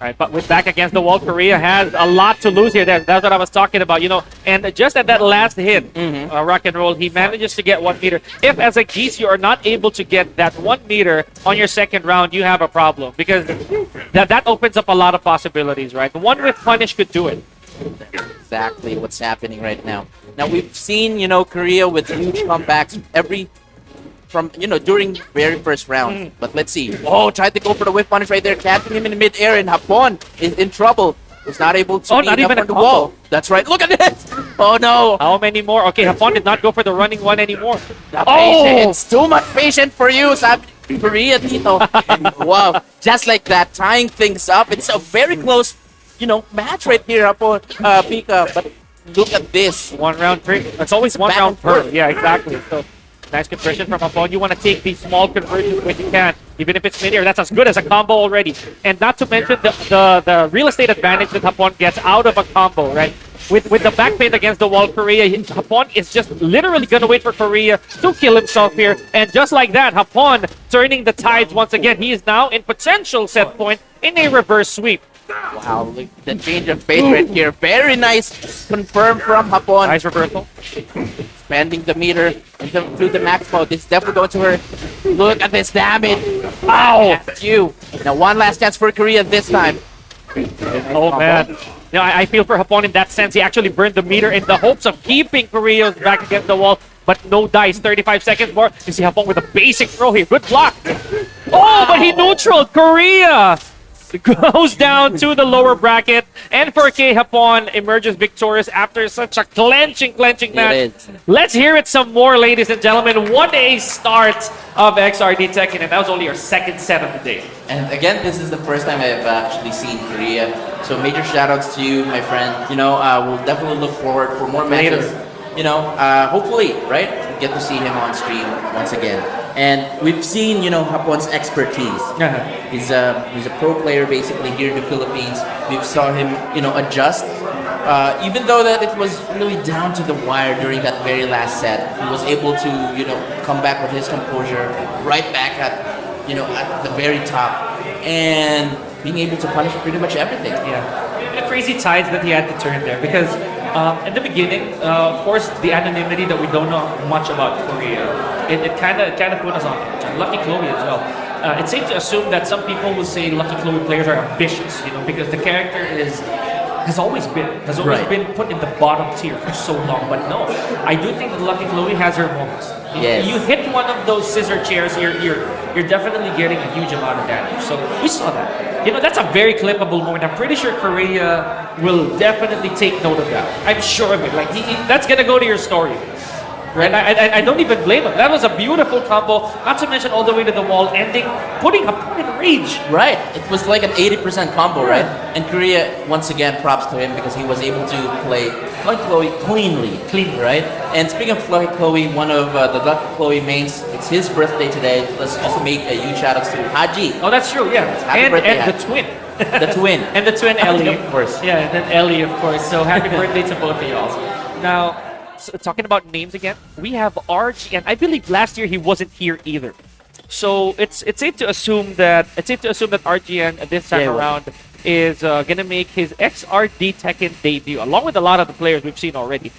right, but with back against the wall, Korea has a lot to lose here. That's what I was talking about, And just at that last hit, rock and roll, he manages to get 1 meter. If, as a geese, you are not able to get that 1 meter on your second round, you have a problem. Because that opens up a lot of possibilities, right? The one with punish could do it. Exactly what's happening right now. Now we've seen, Korea with huge comebacks during very first round. But let's see. Oh, tried to go for the whip punish right there, catching him in midair, and Hapon is in trouble. Is not able to not beat even up a on the combo. wall. That's right. Look at this. Oh no. How many more? Okay, Hapon did not go for the running one anymore. The patience. Too much patience for you, sabi ni Korea dito. Wow. Just like that, tying things up. It's a very close, match right here, Hapon, Pika. But look at this. 1 round trick. It's always 1 back round and forth. per. Yeah, exactly. So nice conversion from Hapon. You want to take these small conversions when you can, even if it's mid-air. That's as good as a combo already. And not to mention the real estate advantage that Hapon gets out of a combo, right? With the back paint against the wall, Korea, Hapon is just literally going to wait for Korea to kill himself here. And just like that, Hapon turning the tides once again. He is now in potential set point in a reverse sweep. Wow, look, the change of pace right here. Very nice. Confirmed from Hapon. Nice reversal. Bending the meter through the max mode. This is definitely going to hurt. Look at this damage. Ow! You. Now one last chance for Korea this time. Oh man. You know, I feel for Hapon in that sense. He actually burned the meter in the hopes of keeping Korea's back against the wall, but no dice. 35 seconds more. You see Hapon with a basic throw here. Good block. Oh, but he neutraled Korea. Goes down to the lower bracket, and 4K Hapon emerges victorious after such a clenching match. Let's hear it some more, ladies and gentlemen. What a start of XRD Tekken, and that was only our second set of the day. And again, this is the first time I've actually seen Korea. So major shoutouts to you, my friend. You know, we'll definitely look forward for more matches. You know, hopefully, right? Get to see him on stream once again. And we've seen, you know, Hapon's expertise. He's a pro player basically here in the Philippines. We've saw him, you know, adjust. Even though that it was really down to the wire during that very last set, he was able to, you know, come back with his composure, right back at, you know, at the very top, and being able to punish pretty much everything. Yeah, the crazy tides that he had to turn there because in the beginning, of course, the anonymity that we don't know much about Korea, it kind of put us on Lucky Chloe as well. It's safe to assume that some people will say Lucky Chloe players are ambitious, you know, because the character has always been put in the bottom tier for so long. But no, I do think that Lucky Chloe has her moments. Yes. You hit one of those scissor chairs, you're definitely getting a huge amount of damage. So we saw that. You know, that's a very clippable moment. I'm pretty sure Korea will definitely take note of that. I'm sure of it. Like that's gonna go to your story. Right? I don't even blame him. That was a beautiful combo. Not to mention all the way to the wall, putting Hapon in rage. Right. It was like an 80% combo, right? And Korea, once again, props to him because he was able to play Lucky Chloe cleanly, right? And speaking of Lucky Chloe, one of the Lucky Chloe mains, it's his birthday today. Let's also make a huge shout out to Haji. Oh, that's true, yeah. Happy birthday, and the twin. The twin. And the twin Ellie. Of course. Yeah, and then Ellie, of course. So happy birthday to both of y'all. Now, so talking about names again, we have RG, and I believe last year he wasn't here either. So it's safe to assume that RGN this time around is gonna make his XRD Tekken debut, along with a lot of the players we've seen already.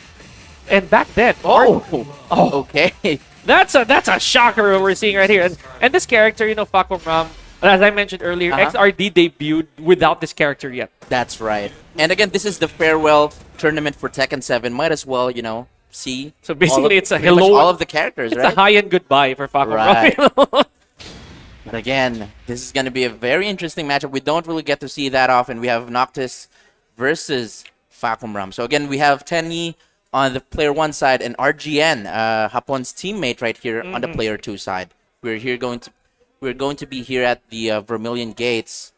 And back then, okay, that's a shocker what we're seeing right here. And this character, you know, Fakum Ram, as I mentioned earlier, XRD debuted without this character yet. That's right. And again, this is the farewell tournament for Tekken 7. Might as well, you know, see. So basically, it's a pretty much hello. all of the characters, It's right? a high-end goodbye for Fakum Right. Ram. But again, this is going to be a very interesting matchup. We don't really get to see that often. We have Noctis versus Fakum Ram. So again, we have Tenyi on the player 1 side and RGN, Hapon's teammate right here on the player 2 side. We're going to be here at the Vermilion Gates.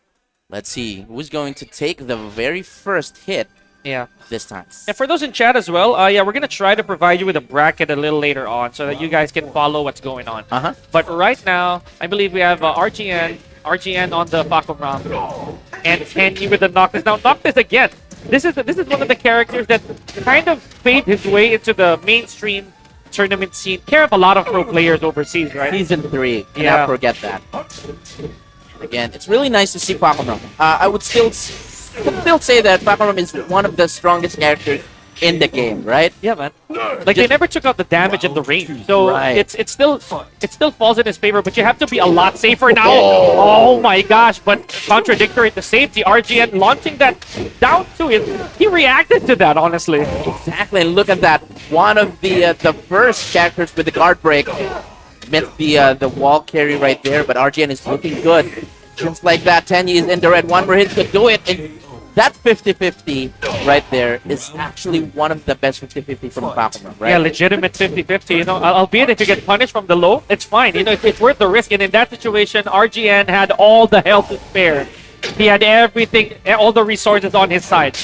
Let's see who's going to take the very first hit. Yeah. This time. And for those in chat as well, we're going to try to provide you with a bracket a little later on so that you guys can follow what's going on. But right now, I believe we have RGN on the Fakum Ram, and Tenyi with the Noctis. Now, Noctis again. This is one of the characters that kind of paved his way into the mainstream tournament scene. Care of a lot of pro players overseas, right? Season 3. Cannot forget that. Again, it's really nice to see Fakum Ram. I would still say that Fakum Ram is one of the strongest characters in the game, right? Yeah, man. Like they never took out the damage and the range, so it still falls in his favor. But you have to be a lot safer now. Oh my gosh! But contradictory to safety, RGN launching that down to him. He reacted to that, honestly. Exactly. And look at that. One of the first characters with the guard break missed the wall carry right there. But RGN is looking good. Just like that, Tenyi is in the red. One more hit could do it. And that 50-50 right there is actually one of the best 50-50 from Fakum Ram, right? Yeah, legitimate 50-50. You know, albeit if you get punished from the low, it's fine. You know, it's worth the risk. And in that situation, RGN had all the health to spare. He had everything, all the resources on his side.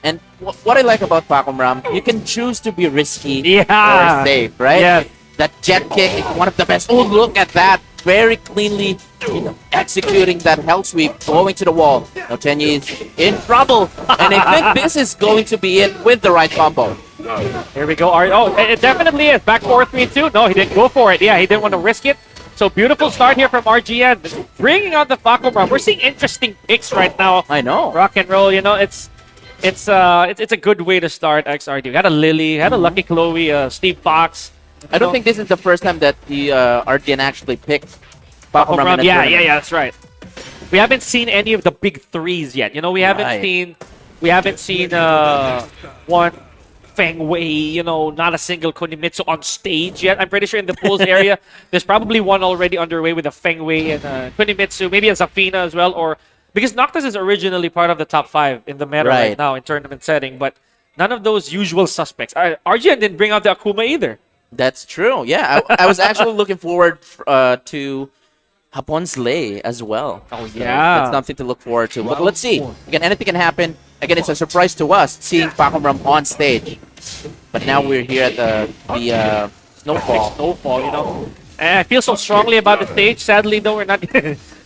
And what I like about Fakum Ram, you can choose to be risky or safe, right? Yeah. That jet kick is one of the best. Oh, look at that. Very cleanly, you know, executing that hell sweep, going to the wall. Now Tenyi is in trouble. And I think this is going to be it with the right combo. Here we go. Oh, it definitely is. Back 4-3-2. No, he didn't go for it. Yeah, he didn't want to risk it. So beautiful start here from RGN. Bringing on the Fakum Ram. We're seeing interesting picks right now. I know. Rock and roll, you know, it's it's a good way to start XRD. Had a Lily, had a Lucky Chloe, Steve Fox. I don't think this is the first time that the RDN actually picked Paco Paco Ram in a Yeah, tournament. that's right. We haven't seen any of the big threes yet. You know, we haven't seen one Feng Wei, you know, not a single Kunimitsu on stage yet. I'm pretty sure in the pools area, there's probably one already underway with a Feng Wei and Kunimitsu, maybe a Zafina as well, or because Noctis is originally part of the top 5 in the meta right now in tournament setting, but none of those usual suspects. RGN didn't bring out the Akuma either. That's true. Yeah, I was actually looking forward to Hapon's Lei as well. Oh, So yeah. that's something to look forward to. But let's see. Again, anything can happen. Again, it's a surprise to us seeing Paco Ram on stage. But now we're here at the Snowfall, you know. And I feel so strongly about the stage. Sadly, though, we're not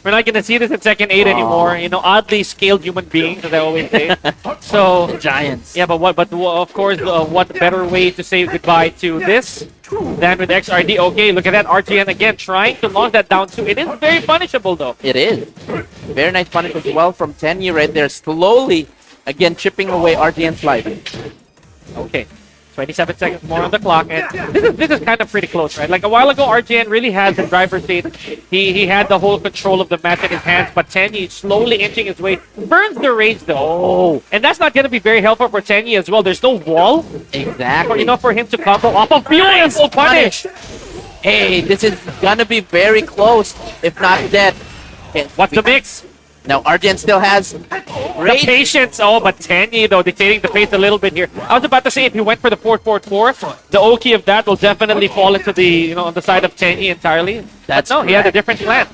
we're not gonna see this in Tekken 8 anymore. You know, oddly scaled human beings, as I always say. So Giants. yeah, but of course, what better way to say goodbye to this than with XRD? Okay, look at that RGN again trying to launch that down 2. It is very punishable though. It is. Very nice punish as well from Tenyi right there. Slowly, again, chipping away RDN's life. Okay. 27 seconds more on the clock, and this is kind of pretty close, right? Like a while ago, RGN really had the driver's seat. He had the whole control of the match in his hands, but Tenyi slowly inching his way. Burns the rage though. Oh. And that's not going to be very helpful for Tenyi as well. There's no wall. Exactly. You know, for him to combo off of beautiful punish. Hey, this is gonna be very close, if not dead. Okay, What's the mix? Now, RGN still has The rage. patience. Oh, but Tenyi though dictating the pace a little bit here. I was about to say if he went for the 4-4-4, the Oki of that will definitely fall into the on the side of Tenyi entirely. That's but no, he had a different plan.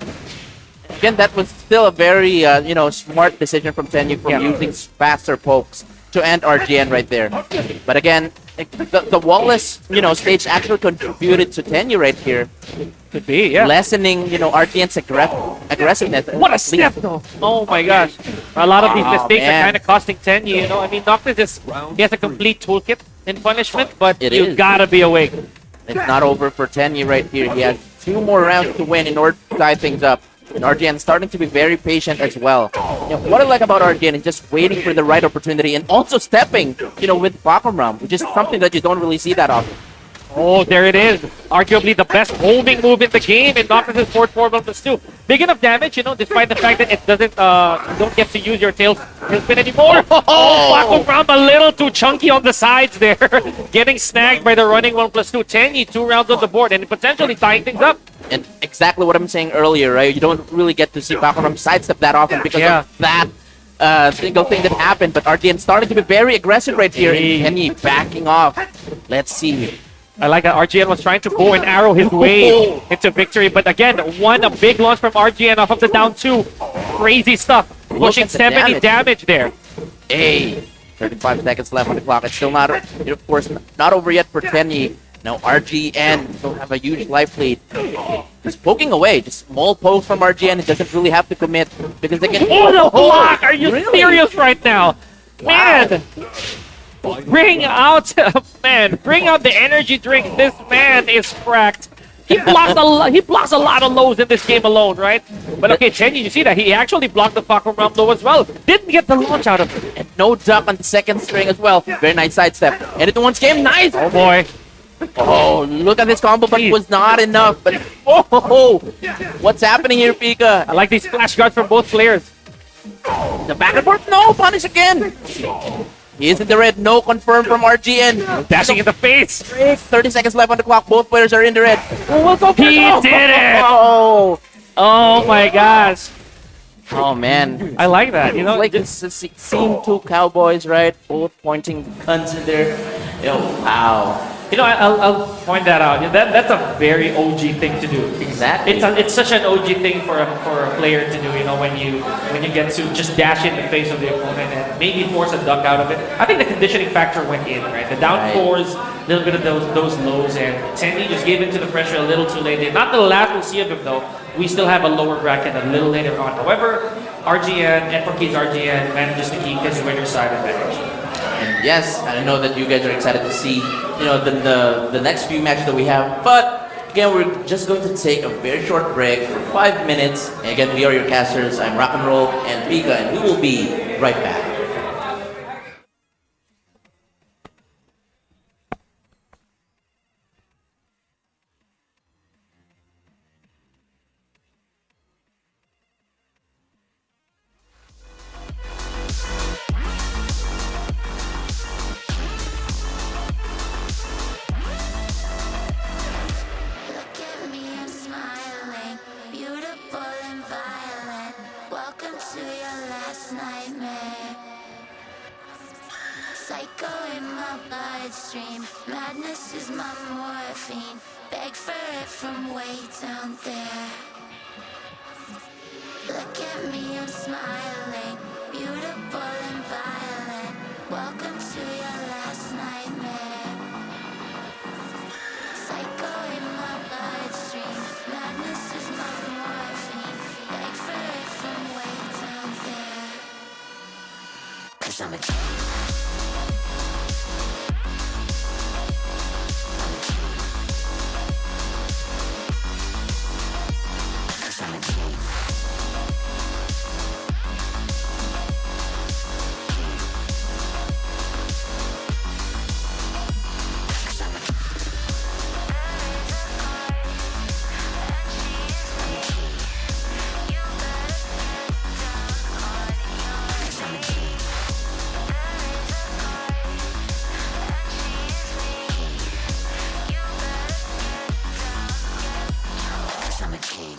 Again, that was still a very smart decision from Tenyi from using faster pokes to end RGN right there. But again, the wallless stage actually contributed to Tenyi right here, Could be, yeah. lessening RGN's aggressiveness. What a step, though! Oh my gosh, a lot of these mistakes are man. kind of costing Tenyi. You know, I mean, Noctis he has a complete toolkit in punishment, but It you is. gotta be awake. It's not over for Tenyi right here. He has 2 more rounds to win in order to tie things up. And RGN starting to be very patient as well. What I like about RGN is just waiting for the right opportunity and also stepping, with Paco Ram, which is something that you don't really see that often. Oh, there it is. Arguably the best holding move in the game in Noctis' 4-4-1+2. Big enough damage, despite the fact that it doesn't, you don't get to use your tail spin anymore. Oh, Paco Ram a little too chunky on the sides there. Getting snagged by the running 1+2. Tenyi, 2 rounds on the board and potentially tying things up. And exactly what I'm saying earlier, right? You don't really get to see Paco Ram sidestep that often because of that single thing that happened. But RGN starting to be very aggressive right here. And Tenyi backing off. Let's see. I like that RGN was trying to bow and arrow his way into victory, but again, a big launch from RGN off of the down 2. Crazy stuff. Pushing at the 70 damage there. Hey, 35 seconds left on the clock. It's still not, of course, not over yet for Tenyi. Now RGN still have a huge life lead. Just poking away, just small pokes from RGN. It doesn't really have to commit because they can. Oh, the block! Are you serious right now? Man! Bring out the energy drink. This man is cracked. He blocks a lot of lows in this game alone, right? But okay, Tenyi, you see that he actually blocked the Paco Ram low as well. Didn't get the launch out of it. And no duck on the second string as well. Very nice sidestep. And it one's game, nice. Oh boy. Oh, look at this combo, but it was not enough. But what's happening here, Pika? I like these flash guards from both players. The back and forth, no punish again. He is in the red, no confirm from RGN. Dashing in the face. 30 seconds left on the clock. Both players are in the red. He did it. Oh, Oh my gosh. oh man. I like that. You know, Like it's seeing 2 cowboys, right? Both pointing guns in there. Wow. You know, I'll point that out. That's a very OG thing to do. Exactly. It's such an OG thing for a player to do. You know, when you get to just dash in the face of the opponent and maybe force a duck out of it. I think the conditioning factor went in, right? The down 4s, a little bit of those lows, and Tenyi just gave into the pressure a little too late. Not the last we'll see of him though. We still have a lower bracket a little later on. However, RGN, F4K's RGN manages to keep his winner's side advantage. And yes, I know that you guys are excited to see, the next few matches that we have. But again, we're just going to take a very short break for 5 minutes. And again, we are your casters. I'm Rock and Roll and Pika, and we will be right back. Like fur from way down there. Look at me, I'm smiling, beautiful and violent. Welcome to your last nightmare. Psycho in my bloodstream, madness is my morphine. Like fur from way down there. 'Cause I'm a king. I'm a king. I'm a king.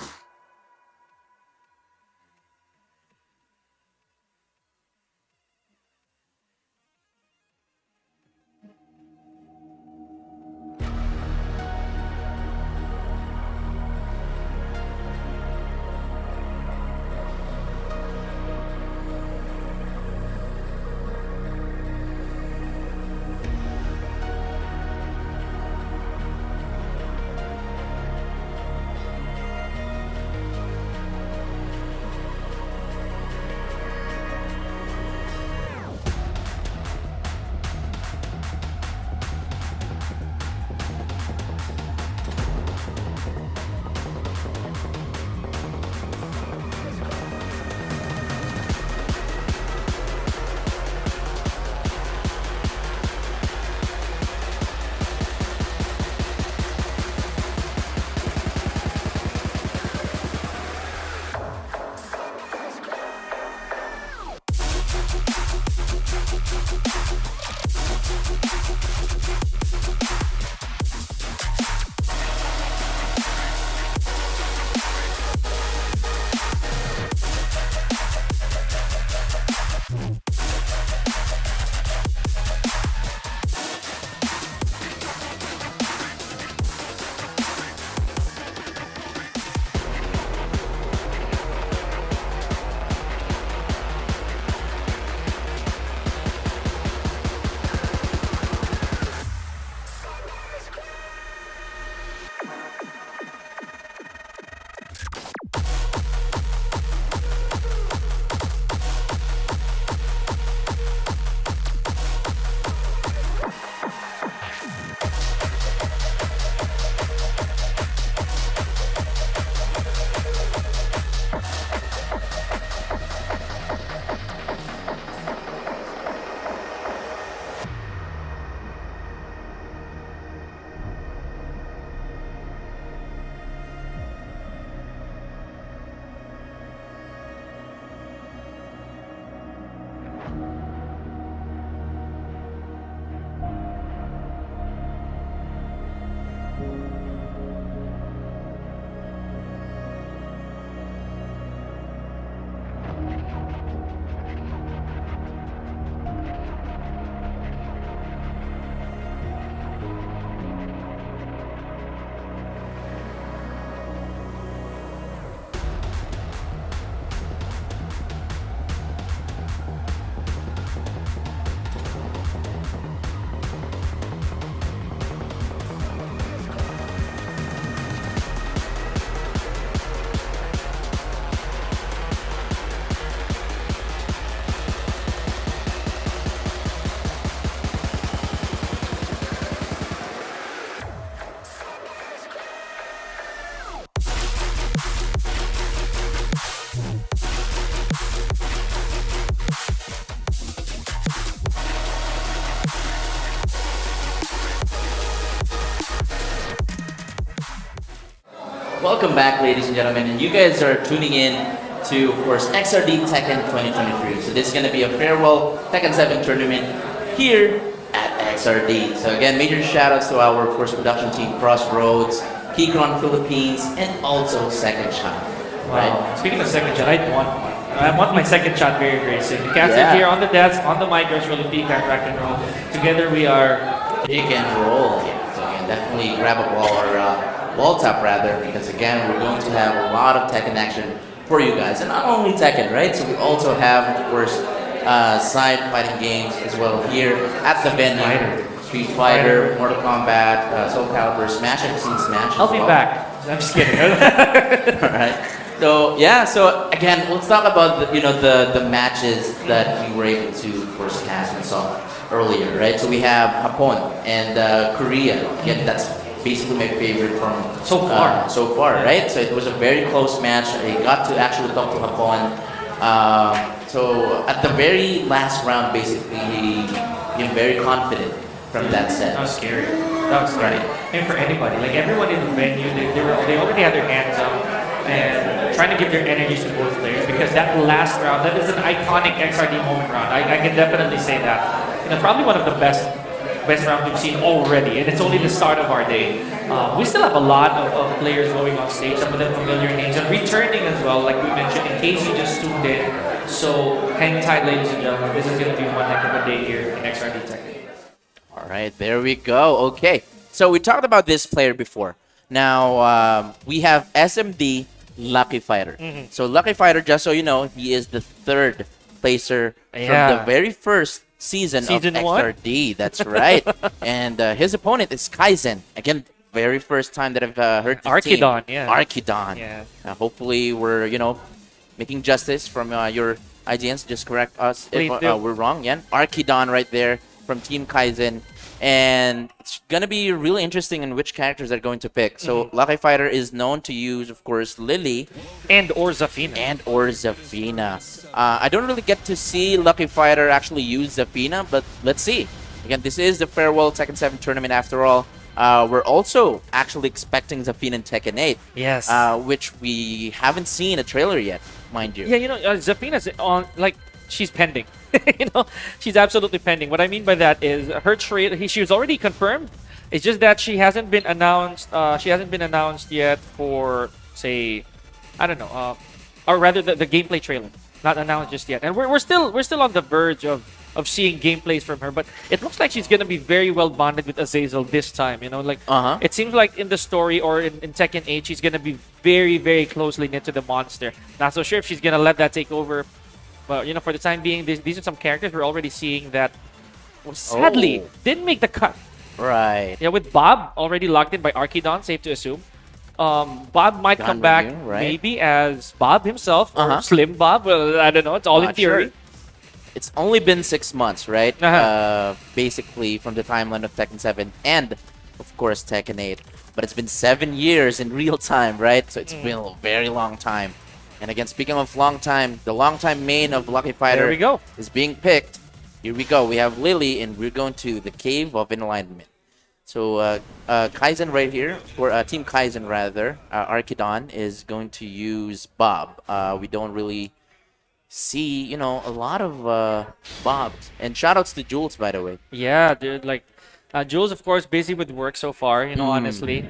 Welcome back, ladies and gentlemen, and you guys are tuning in to, of course, XRD Tekken 2023. So this is going to be a farewell Tekken 7 tournament here at XRD. So again, major shoutouts to our, of course, production team, Crossroads, Keychron Philippines, and also Second Shot. Right? Wow. Speaking of second shot, I want my second shot very, very soon. You can't Yeah. sit here on the desk, on the mic, just really peak and rock and roll. Together we are Pick and roll. Yeah. So again, definitely grab a ball or wall tap rather, because again, we're going to have a lot of Tekken action for you guys. And not only Tekken, right? So we also have, of course, side fighting games as well here at the venue. Street Fighter, Mortal Kombat, Soul Calibur, Smash. I've seen Smash. I'll be back. I'm just kidding. All right. So yeah. So again, let's talk about the matches that we were able to, of course, cast and saw earlier, right? So we have Japón and Korea. Again, that's basically my favorite from so far, right? So it was a very close match. I got to actually talk to Japón. So at the very last round, basically, he became very confident from that set. That was scary. That was scary. And for anybody, like everyone in the venue, they already had their hands up and trying to give their energies to both players, because that last round, that is an iconic XRD moment round. I can definitely say that. Probably one of the best rounds we've seen already, and it's only the start of our day. We still have a lot of players going off stage, some of them familiar names, and returning as well, like we mentioned, in case you just tuned in. So hang tight, ladies and gentlemen. This is going to be one heck of a day here in XRD Tekken. All right, there we go. Okay, so we talked about this player before. Now, we have SMD Lucky Fighter. So Lucky Fighter, just so you know, he is the third placer from the very first season of XRD. That's right. And his opponent is Kaizen. Again, very first time that I've heard this Arkidon, team. Arkidon. Yeah. Hopefully, we're making justice from your IGNs. Just correct us if we're wrong. Yeah, Arkidon right there from Team Kaizen. And it's going to be really interesting in which characters they're going to pick. So Lucky Fighter is known to use, of course, Lily. And/or Zafina. I don't really get to see Lucky Fighter actually use Zafina, but let's see. Again, this is the farewell Tekken 7 tournament after all. We're also actually expecting Zafina in Tekken 8. Yes. Which we haven't seen a trailer yet, mind you. Yeah, Zafina's on, like, she's pending. She's absolutely pending. What I mean by that is her trailer. She was already confirmed. It's just that she hasn't been announced. She hasn't been announced yet for, say, I don't know, or rather the gameplay trailer, not announced just yet. And we're still on the verge of seeing gameplays from her. But it looks like she's gonna be very well bonded with Azazel this time. It seems like in the story or in Tekken 8, she's gonna be very, very closely knit to the monster. Not so sure if she's gonna let that take over. But for the time being, these are some characters we're already seeing that, sadly, didn't make the cut. Right. Yeah, with Bob already locked in by Arkidon, safe to assume. Bob might come back maybe as Bob himself or Slim Bob. Well, I don't know. It's all in theory. Sure. It's only been 6 months, right? Basically, from the timeline of Tekken 7 and, of course, Tekken 8. But it's been 7 years in real time, right? So it's been a very long time. And again, speaking of long time, the long-time main of Lucky Fighter is being picked. Here we go. We have Lily, and we're going to the Cave of Enlightenment. So Kaizen right here, or Team Kaizen rather, Arkidon is going to use Bob. We don't really see, a lot of Bobs. And shoutouts to Jules, by the way. Yeah, dude. Like, Jules, of course, busy with work so far, honestly.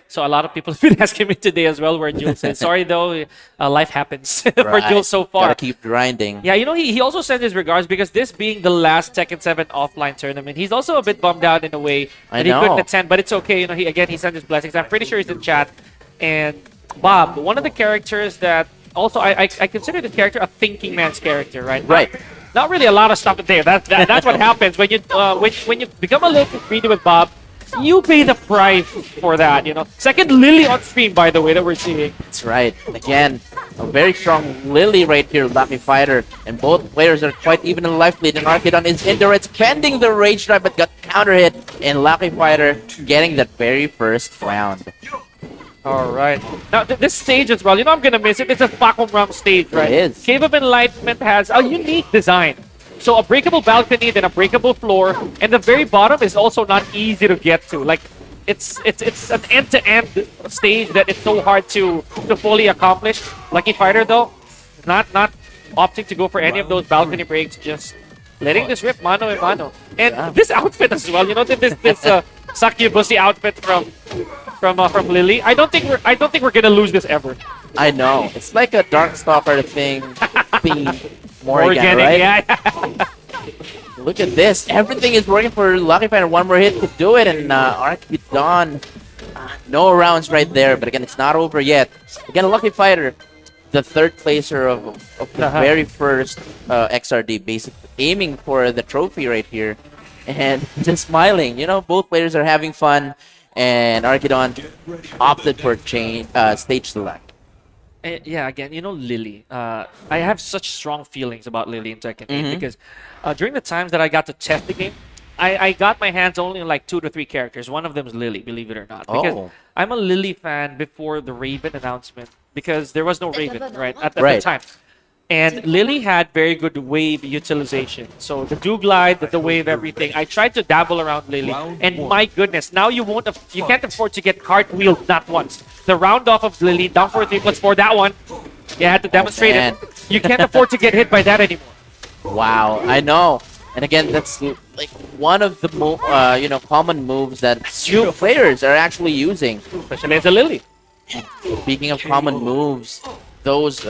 So a lot of people have been asking me today as well where Jules is. Sorry, though, life happens for Jules so far. Gotta keep grinding. Yeah, he also sent his regards because this being the last Tekken 7 offline tournament, he's also a bit bummed out in a way that he couldn't attend. But it's okay. He sent his blessings. I'm pretty sure he's in chat. And Bob, one of the characters that also I consider this character a thinking man's character, right? Right. Not really a lot of stuff there. That's what happens when you when you become a little greedy with Bob. You pay the price for that, Second Lily on stream, by the way, that we're seeing. That's right. Again, a very strong Lily right here, Lucky Fighter. And both players are quite even in life lead. And Arkidon is in there. It's pending the Rage Drive, but got counter hit. And Lucky Fighter getting that very first round. All right. Now, this stage as well, I'm going to miss it. It's a vacuum round stage, right? It is. Cave of Enlightenment has a unique design. So a breakable balcony, then a breakable floor, and the very bottom is also not easy to get to. Like, it's an end-to-end stage that it's so hard to fully accomplish. Lucky Fighter, though, not opting to go for any of those balcony breaks, just letting this rip mano a mano. And this outfit as well, this succubusy outfit from Lily. I don't think we're gonna lose this ever. I know. It's like a Darkstalker thing. Morgan, right? Yeah. Look at this. Everything is working for Lucky Fighter. One more hit to do it, and Arkidon No rounds right there, but again, it's not over yet. Again, a lucky fighter, the third placer of the very first XRD, basically aiming for the trophy right here, and just smiling. You know, both players are having fun, and Archidon opted for stage select. Yeah, again, Lily. I have such strong feelings about Lily in Tekken 8 because during the times that I got to test the game, I got my hands only on like 2 to 3 characters. One of them is Lily, believe it or not. Because Oh. I'm a Lily fan before the Raven announcement because there was no Raven, right, at the Right. time. And Lily had very good wave utilization. So the do glide, the wave, everything. I tried to dabble around Lily, and my goodness, now you can't afford to get cartwheeled not once. The round off of Lily, down for 3+4, that one, you had to demonstrate man. it. You can't afford to get hit by that anymore. Wow, I know. And again, that's like one of the common moves that few players are actually using. Especially as a Lily. Speaking of common moves, those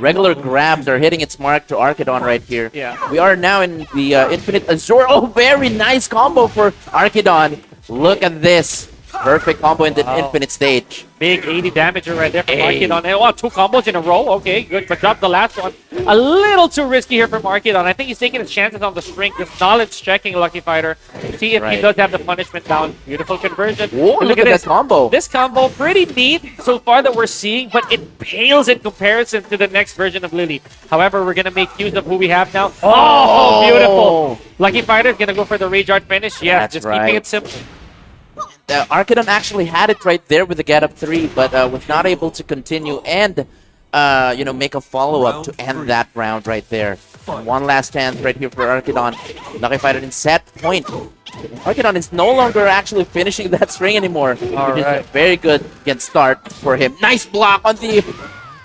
regular grabs are hitting its mark to Archidon right here. Yeah. We are now in the Infinite Azure. Oh, very nice combo for Archidon. Look at this. Perfect combo in the Infinite stage. Big 80 damager right there from Hey. Archidon. And, wow, 2 combos in a row. Okay, good. But drop the last one. A little too risky here from Archidon. I think he's taking his chances on the string. Just knowledge checking Lucky Fighter. See if he Right. does have the punishment down. Beautiful conversion. Whoa, And look at this that combo. This combo, pretty neat so far that we're seeing, but it pales in comparison to the next version of Lily. However, we're going to make use of who we have now. Oh, beautiful. Lucky Fighter's going to go for the Rage Art finish. Yes, That's just right. keeping it simple. Archidon actually had it right there with the get up 3, but was not able to continue and make a follow-up to end that round right there. And one last chance right here for Archidon. Lucky Fighter in set point. Archidon is no longer actually finishing that string anymore. All It is a right. very good start for him. Nice block on the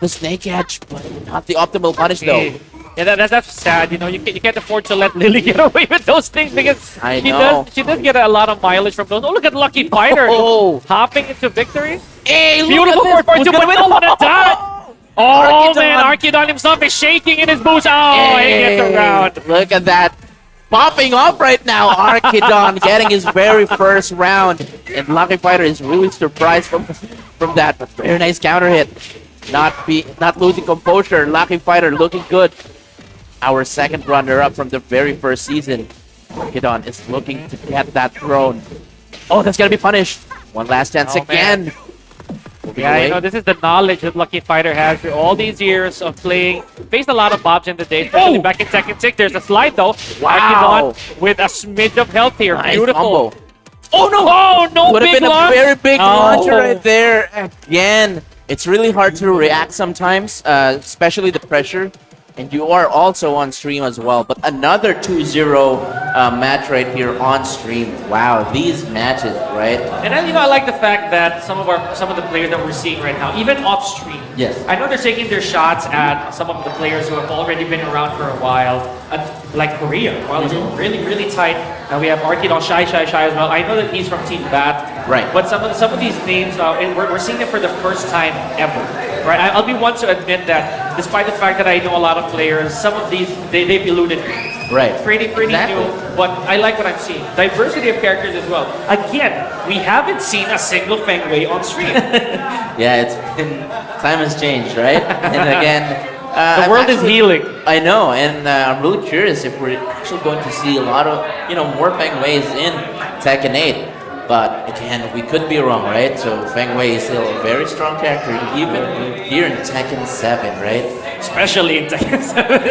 snake edge, but not the optimal punish though. Yeah, that's sad. You can't afford to let Lily get away with those things because I she know. does get a lot of mileage from those. Oh, look at Lucky Fighter Oh. hopping into victory. Hey, look Beautiful at this. 4-4-2, Who's but gonna win? no one attack. Oh Archidon. man, Archidon himself is shaking in his boots. Oh, he gets around. Look at that. Popping up right now, Archidon getting his very first round. And Lucky Fighter is really surprised from that. But very nice counter hit. Not losing composure. Lucky Fighter looking good. Our second runner-up from the very first season. Archidon is looking to get that throne. Oh, that's gonna be punished. One last chance Oh, again. Moving Yeah, away. this is the knowledge that Lucky Fighter has through all these years of playing. Faced a lot of bobs in the day, especially Oh! back in Tekken 6. There's a slide though. Wow. Archidon with a smidge of health here. Nice Beautiful. combo. Oh no! Oh, no Would have big been launch. a very big Oh. launcher right there. Again, it's really hard to react sometimes, especially the pressure. And you are also on stream as well. But another 2-0 match right here on stream. Wow, these matches, right? And then, I like the fact that some of the players that we're seeing right now, even off stream, Yes. I know they're taking their shots at some of the players who have already been around for a while, like Korea. Well, it's really, really tight. And we have Archidon Shy as well. I know that he's from Team Bat. Right. But some of these names, we're seeing them for the first time ever. Right? I'll be one to admit that, despite the fact that I know a lot of players, some of these they've eluded me. Right. Pretty Exactly. new, but I like what I'm seeing. Diversity of characters as well. Again, we haven't seen a single Feng Wei on stream. Yeah, it's been... Time has changed, right? And again... The world is healing. I know, and I'm really curious if we're actually going to see a lot of, more Feng Weis in Tekken 8. But again, we could be wrong, right? So Feng Wei is still a very strong character, even here in Tekken 7, right? Especially in Tekken 7.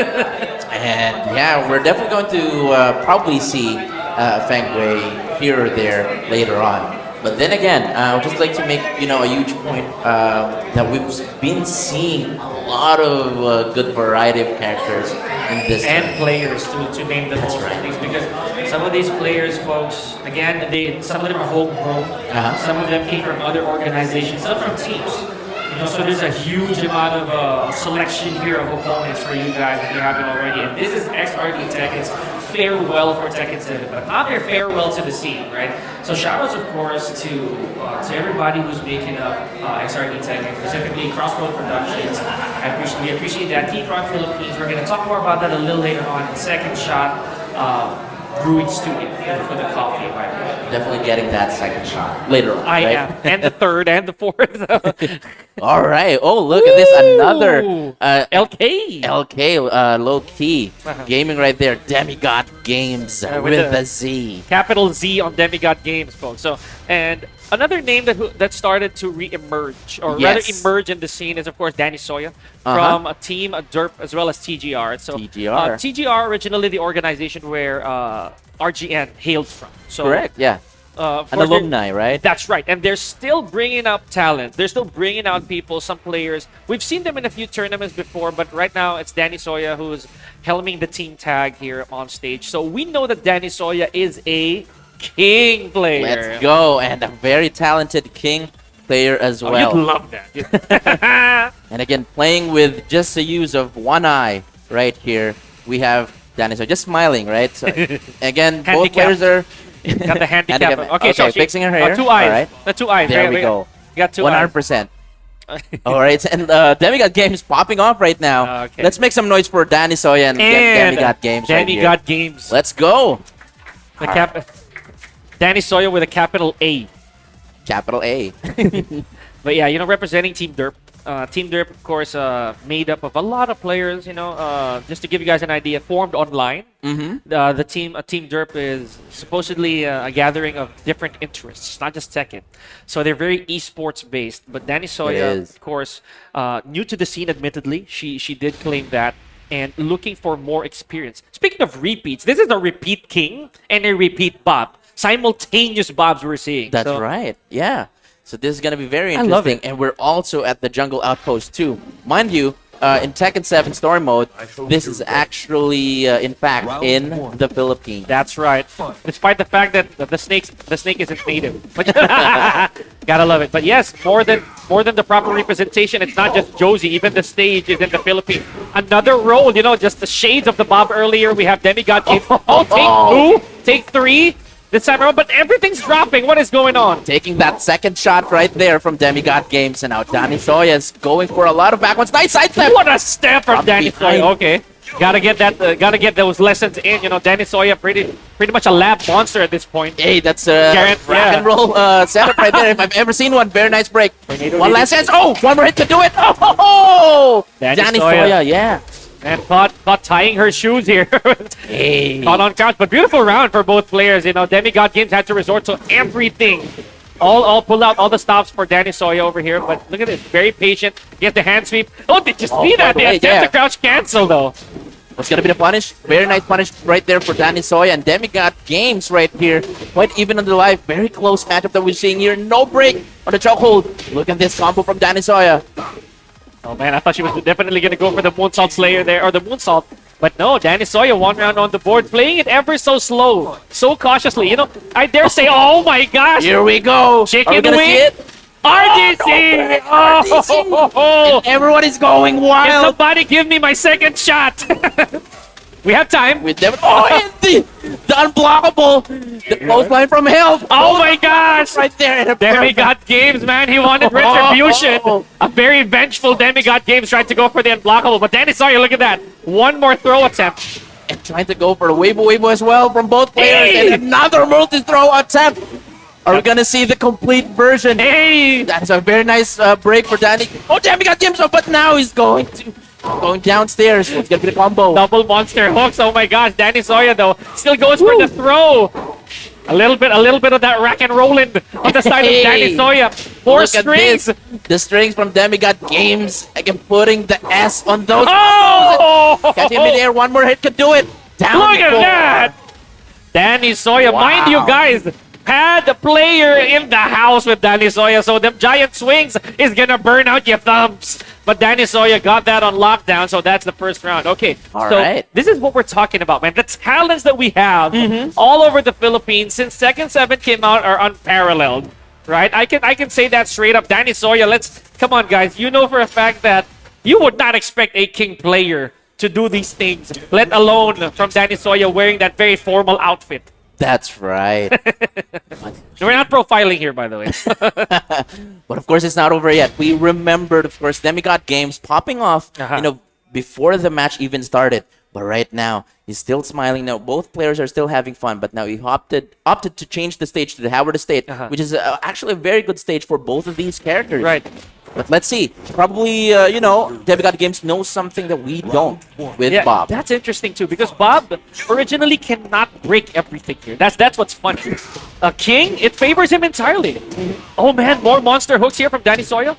And yeah, we're definitely going to probably see Feng Wei here or there later on. But then again, I would just like to make a huge point that we've been seeing a lot of good variety of characters in this And tournament. players, to name them all. right. Things, because some of these players, folks, again, some of them are homegrown. Some of them came from other organizations, some from teams. So there's a huge amount of selection here of opponents for you guys if you haven't already. And this is XRD Tekken's farewell for Tekken 7, but not their farewell to the scene, right? So shoutouts, of course, to everybody who's making up XRD Tekken, specifically Crossroad Productions. We appreciate that. T-Tron Philippines. We're going to talk more about that a little later on in second shot. brewing studio for the coffee right now. Definitely getting that second shot later on. I right? am. And the third and the fourth. All right. Oh, look at this. Another LK. LK, low key gaming right there. Demigod Games with with the- the Z. Capital Z on Demigod Games, folks. So, and another name that started to re-emerge, or rather Yes. emerge in the scene, is of course Danny Soya Uh-huh. from a team, Derp, as well as TGR. So, TGR. TGR originally the organization where RGN hailed from. So, Correct. Yeah. of An course, they're- alumni, right? That's right. And they're still bringing up talent. They're still bringing out people, some players. We've seen them in a few tournaments before, but right now it's Danny Soya who's helming the team tag here on stage. So we know that Danny Soya is a king player. Let's go. And a very talented King player as Oh, well. you'd love that. And again, playing with just the use of one eye right here, we have Danny. So just smiling, right? So again, both Handicap. players are Got the handicap. Handicap. Okay, so she- fixing her hair. two eyes. All right. The two eyes. There we Right, go. You got two eyes. 100%. All right, and Demigod Games popping off right now. Okay. Let's make some noise for Danny Soya and, And Demigod Games right here. Demigod Games. Let's go. The Danny Soya with a capital A. Capital A. But yeah, representing Team Derp. Team Derp, of course, made up of a lot of players. Just to give you guys an idea, formed online. Mm-hmm. The Team Derp is supposedly a gathering of different interests, not just Tekken. So they're very esports based. But Danny Soya, is. of course, new to the scene, admittedly, she did claim that, and looking for more experience. Speaking of repeats, this is a repeat king and a repeat Bob. Simultaneous Bobs we're seeing. That's So- right. Yeah. So this is going to be very I love interesting. And we're also at the Jungle Outpost too. Mind you, in Tekken 7 story mode, this is actually, in fact, in the Philippines. That's right. Despite the fact that the snake isn't native, but gotta love it. But yes, more than the proper representation. It's not just Josie. Even the stage is in the Philippines. Another role, just the shades of the Bob earlier. We have Demigod Games. Oh, take 3 this time around. But everything's dropping. What is going on? Taking that second shot right there from Demigod Games. And now Danny Soya is going for a lot of back ones. Nice sidestep. What a step from From Danny behind. Soya. Okay. Gotta get that. Gotta get those lessons in. Danny Soya pretty much a lab monster at this point. Hey, that's Garrett, rock yeah. and roll setup right there. If I've ever seen one, very nice break. Tornado One needed- last chance. Oh, one more hit to do it. Oh, Danny Soya. Soya. Yeah. And caught tying her shoes here. Hey. Caught on couch, but beautiful round for both players. Demigod Games had to resort to everything. All pull out all the stops for Danny Soya over here. But look at this, very patient. Get the hand sweep. Oh, did you see that? by the They way, attempt yeah. to crouch cancel though. What's gonna be the punish? Very nice punish right there for Danny Soya and Demigod Games right here. Quite even on the live. Very close matchup that we're seeing here. No break on the chokehold. Look at this combo from Danny Soya. Oh man, I thought she was definitely gonna go for the moonsault slayer there, or the moonsault. But no, Danny Soya 1 round on the board, playing it ever so slow, so cautiously. I dare say, oh my gosh, Here we go. Chicken Are we gonna wing. see it? RDC! Oh, Everyone is going Can wild. somebody give me my second shot? We have time. With them. Oh, and the unblockable. The clothesline from hell. Oh my gosh! Right there. And a Demigod Games, man, he wanted retribution. A very vengeful Demigod Games tried to go for the unblockable, but Danny Sawyer, look at that. One more throw attempt. And trying to go for a Weibo as well from both players. Hey! And another multi-throw attempt. Are we going to see the complete version? Hey! That's a very nice break for Danny. Oh, damn, he got James up, but now he's going downstairs. It's going to be the combo. Double monster hooks. Oh my gosh, Danny Sawyer though still goes for the throw. A little bit of that rack and rolling on the side Hey! of Danny Sawyer. 4 Look at strings. this. The strings from Demigod Games. Again, putting the S on those. Oh! Catch him in there. One more hit could do it. Down Look at four. that! Danny Sawyer, Wow. mind you guys, had a player in the house with Danny Sawyer, so them giant swings is gonna burn out your thumbs. But Danny Sawyer got that on lockdown, so that's the first round. Okay, All so right. this is what we're talking about, man. The talents that we have all over the Philippines since Tekken 7 came out are unparalleled, right? I can say that straight up. Danny Sawyer, come on, guys. You know for a fact that you would not expect a king player to do these things, let alone from Danny Sawyer wearing that very formal outfit. That's right. We're not profiling here, by the way. But of course, it's not over yet. We remembered, of course, Demigod Games popping off, Uh-huh. before the match even started. But right now, he's still smiling. Now, both players are still having fun, but now he opted to change the stage to the Howard Estate, which is actually a very good stage for both of these characters. Right. But let's see. Probably, Demigod Games knows something that we don't with Bob. That's interesting too, because Bob originally cannot break everything here. That's what's funny. King, it favors him entirely. Oh man, more monster hooks here from Danny Soya.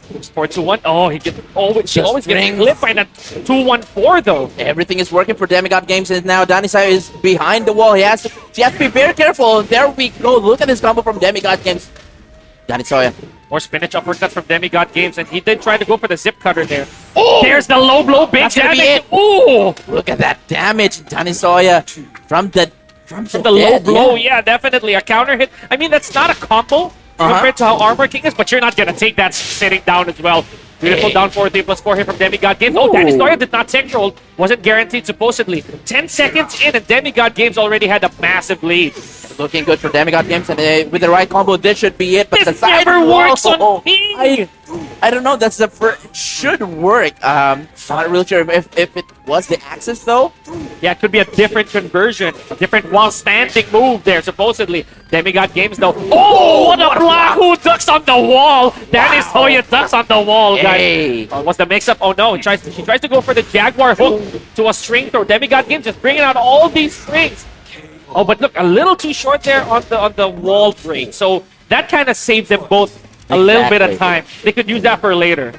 4-2-1. Oh, she always gets clipped by that 2-1-4 though. Everything is working for Demigod Games, and now Danny Soya is behind the wall. She has to be very careful. There we go. Look at this combo from Demigod Games. Danny Soya. More spinach uppercuts from Demigod Games, and he did try to go for the zip cutter there. Oh! There's the low blow, big That's gonna be damage. it. Oh! Look at that damage, Danny Soya, from the Low blow. Yeah, definitely a counter hit. I mean, that's not a combo compared to how Armor King is, but you're not gonna take that sitting down as well. Beautiful down 4-3+4 hit from Demigod Games. Oh, Danny Soya did not tech roll. Wasn't guaranteed supposedly. 10 seconds in, and Demigod Games already had a massive lead. Looking good for Demigod Games, and with the right combo, this should be it. But This the side never works roll, on me. I don't know. That's the first. It should work. Not really sure if it was the axis though. Yeah, it could be a different conversion. A different while standing move there, supposedly. Demigod Games though. Oh, what a block! Who ducks on the wall? Danny Soya ducks on the wall, guys. Hey. What's the mix-up? Oh no, she tries to go for the Jaguar hook to a string throw. Demigod Games just bringing out all these strings. Oh, but look, a little too short there on the wall break. So that kind of saved them both a little bit of time. They could use that for later.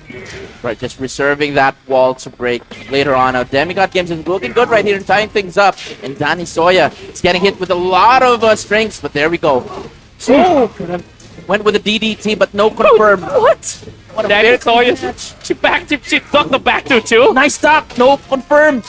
Right, just reserving that wall to break later on. Now, Demigod Games is looking good right here and tying things up. And Danny Soya is getting hit with a lot of strings, but there we go. So, went with a DDT, but no confirm. What? What a Danny very Soya, she ducked the back two too. Nice stop, no confirmed.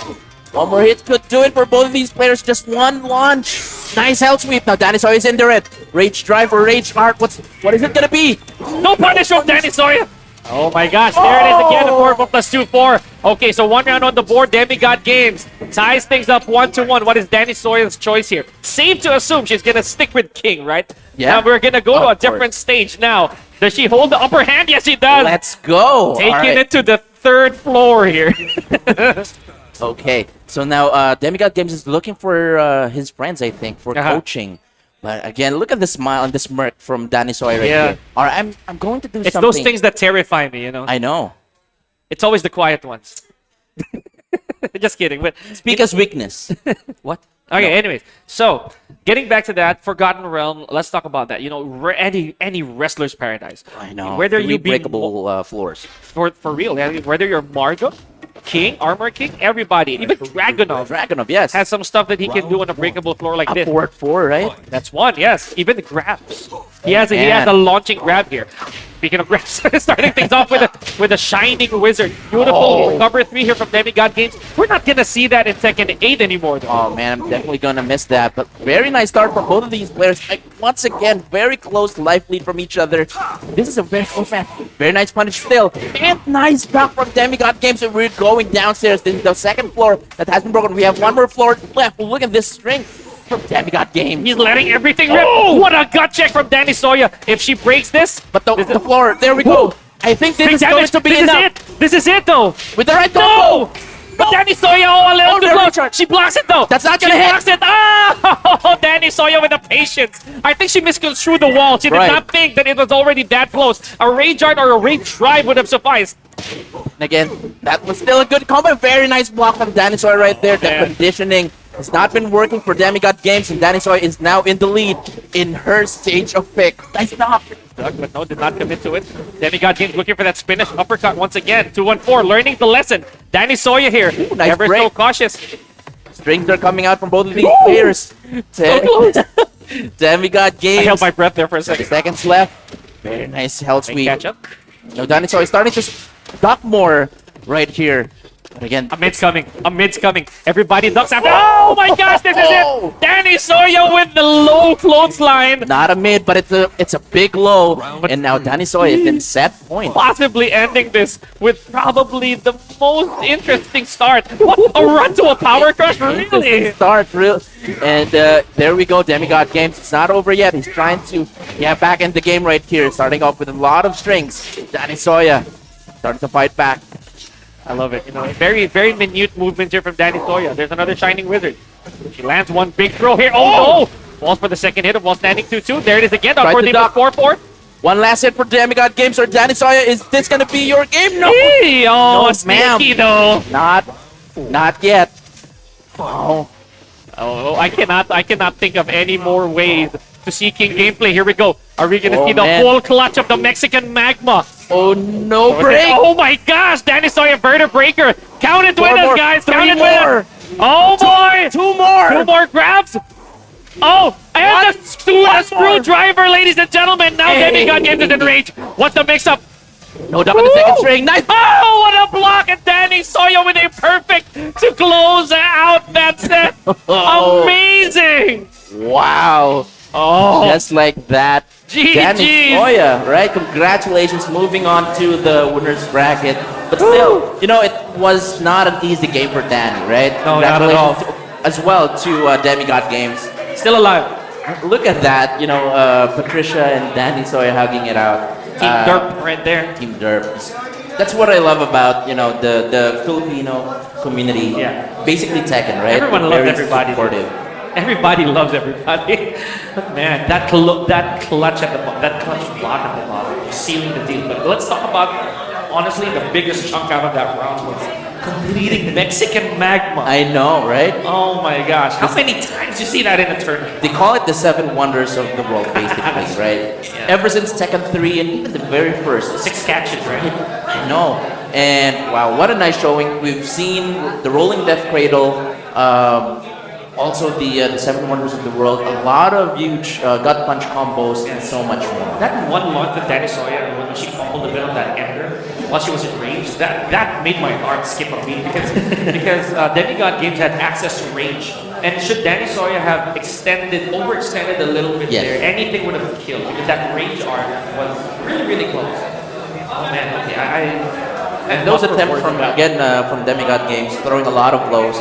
One more hit could do it for both of these players. Just one launch. Nice hell sweep. Now Danny Soya is in the red. Rage drive or rage art. What is it gonna be? No punish from Danny Soya. Oh my gosh, there it is again. 4+2-4. Okay, so one round on the board. Demigod Games ties things up 1-1. What is Danny Soya's choice here? Safe to assume she's gonna stick with King, right? Yeah. Now we're gonna go to a different stage now. Does she hold the upper hand? Yes, she does. Let's go. Taking it to the 3rd floor here. Okay, so now Demigod Games is looking for his friends, I think, for coaching. But again, look at the smile and the smirk from Danny Soya right here. All right, I'm going to do It's something. those things that terrify me, you know. I know. It's always the quiet ones. Just kidding. But Speak as weakness. what? Okay, anyways. So, getting back to that, Forgotten Realm, let's talk about that. You know, any wrestler's paradise. I know. Whether you be breakable floors. for real, yeah, whether you're Margo, King, Armor King, everybody, even Dragunov Dragunov, yes. has some stuff that he can do on a breakable floor like this. Forward 4, right? That's one, yes. Even the grabs. He has a launching grab here. Speaking of grabs, starting things off with a shining wizard. Beautiful recover 3 here from Demigod Games. We're not gonna see that in Tekken 8 anymore, though. Oh man, I'm definitely gonna miss that. But very nice start for both of these players. Like, once again, very close life lead from each other. This is a very close match. Very nice punish still. And nice block from Demigod Games. And we're going downstairs to the 2nd floor that has been broken. We have one more floor left. Look at this strength from Demigod Games. He's letting everything rip. What a gut check from Danny Soya. If she breaks this, But the floor, there we go. I think this big is going damage. to be This enough. is it. This is it, though. With the right No! combo. But Danny Soya, a little too there we close. go. She blocks it, though. That's not She gonna hit. blocks it. Ah! Danny Soya with the patience. I think she misconstrued the wall. She did Right. not think that it was already that close. A rage art or a rage drive would have sufficed. And again, that was still a good combo. Very nice block from Danny Soya right there. The conditioning has not been working for Demigod Games, and Danny Soya is now in the lead in her stage of pick. Nice knock. But no, did not commit to it. Demigod Games looking for that spinach uppercut once again. 2-1-4, learning the lesson. Danny Soya here. nice Ever so break. cautious. Strings are coming out from both of these players. Demigod I Games. held my breath there for a 30 second. seconds left. Very nice hell sweep. Catch up. No, Danny Soya is starting to duck more right here. But again, A mid's coming. A mid's coming. Everybody ducks after. Oh my gosh, this is it! Danny Soya with the low clothesline. not a mid, but it's a big low. And now Danny Soya in set point. Possibly ending this with probably the most interesting start. What? A run to a power crush? Really? Start real, and there we go. Demigod Games. It's not over yet. He's trying to get back in the game right here. Starting off with a lot of strings. Danny Soya starting to fight back. I love it. You know, very, very minute movements here from Danny Soya. There's another Shining Wizard. She lands one big throw here. Oh, no! Falls for the second hit while standing 2-2. There it is again. Try For to the duck. 4-4. One last hit for Demigod Games or Danny Soya. Is this gonna be your game? No, Hey, oh, No, sneaky ma'am. though. not yet. Oh, Oh, I cannot think of any more ways to see King gameplay. Here we go. Are we gonna Oh, see the man. full clutch of the Mexican magma? oh no break. Oh my gosh, Danny Soya Verta Breaker. Count it Four with more. us, guys. Three Count it more. with us. Oh boy. Two more. Two more grabs. Oh, and the screwdriver, ladies and gentlemen. Now Demigod Games is in range. What's the mix-up? No double the second string. Nice. Oh, what a block! And Danny Soya with a perfect to close out that set. Oh. Amazing. Wow. Oh, Just like that. Danny GG. Soya, right? Congratulations. Moving on to the winner's bracket. But still, you know, it was not an easy game for Danny, right? No, not at all. Congratulations as well to Demigod Games. Still alive. Look at that, you know, Patricia and Danny Soya hugging it out. Team Derp right there. Team Derp. That's what I love about, you know, the Filipino community. Yeah. Basically Tekken, right? Everyone loves Very everybody. supportive. Everybody loves everybody. But man, that clutch at the that clutch block at the bottom, sealing the deal. But let's talk about honestly the biggest chunk out of that round was completing Mexican magma. I know, right? Oh my gosh! How many times you see that in a tournament? They call it the 7 wonders of the world, basically, right? Yeah. Ever since Tekken 3 and even the very first. 6 catches, right? I know. And wow, what a nice showing. We've seen the Rolling Death Cradle, also the 7 wonders of the world, a lot of huge gut punch combos, and so much more. That one month that Danny Soya, when she fumbled a bit on that ender while she was in range, that made my heart skip a beat because Demigod Games had access to range. And should Danny Soya have overextended a little bit Yes. there, anything would have killed because that range arc was really, really close. Oh man, okay, And those attempts from Demigod Games, throwing a lot of blows,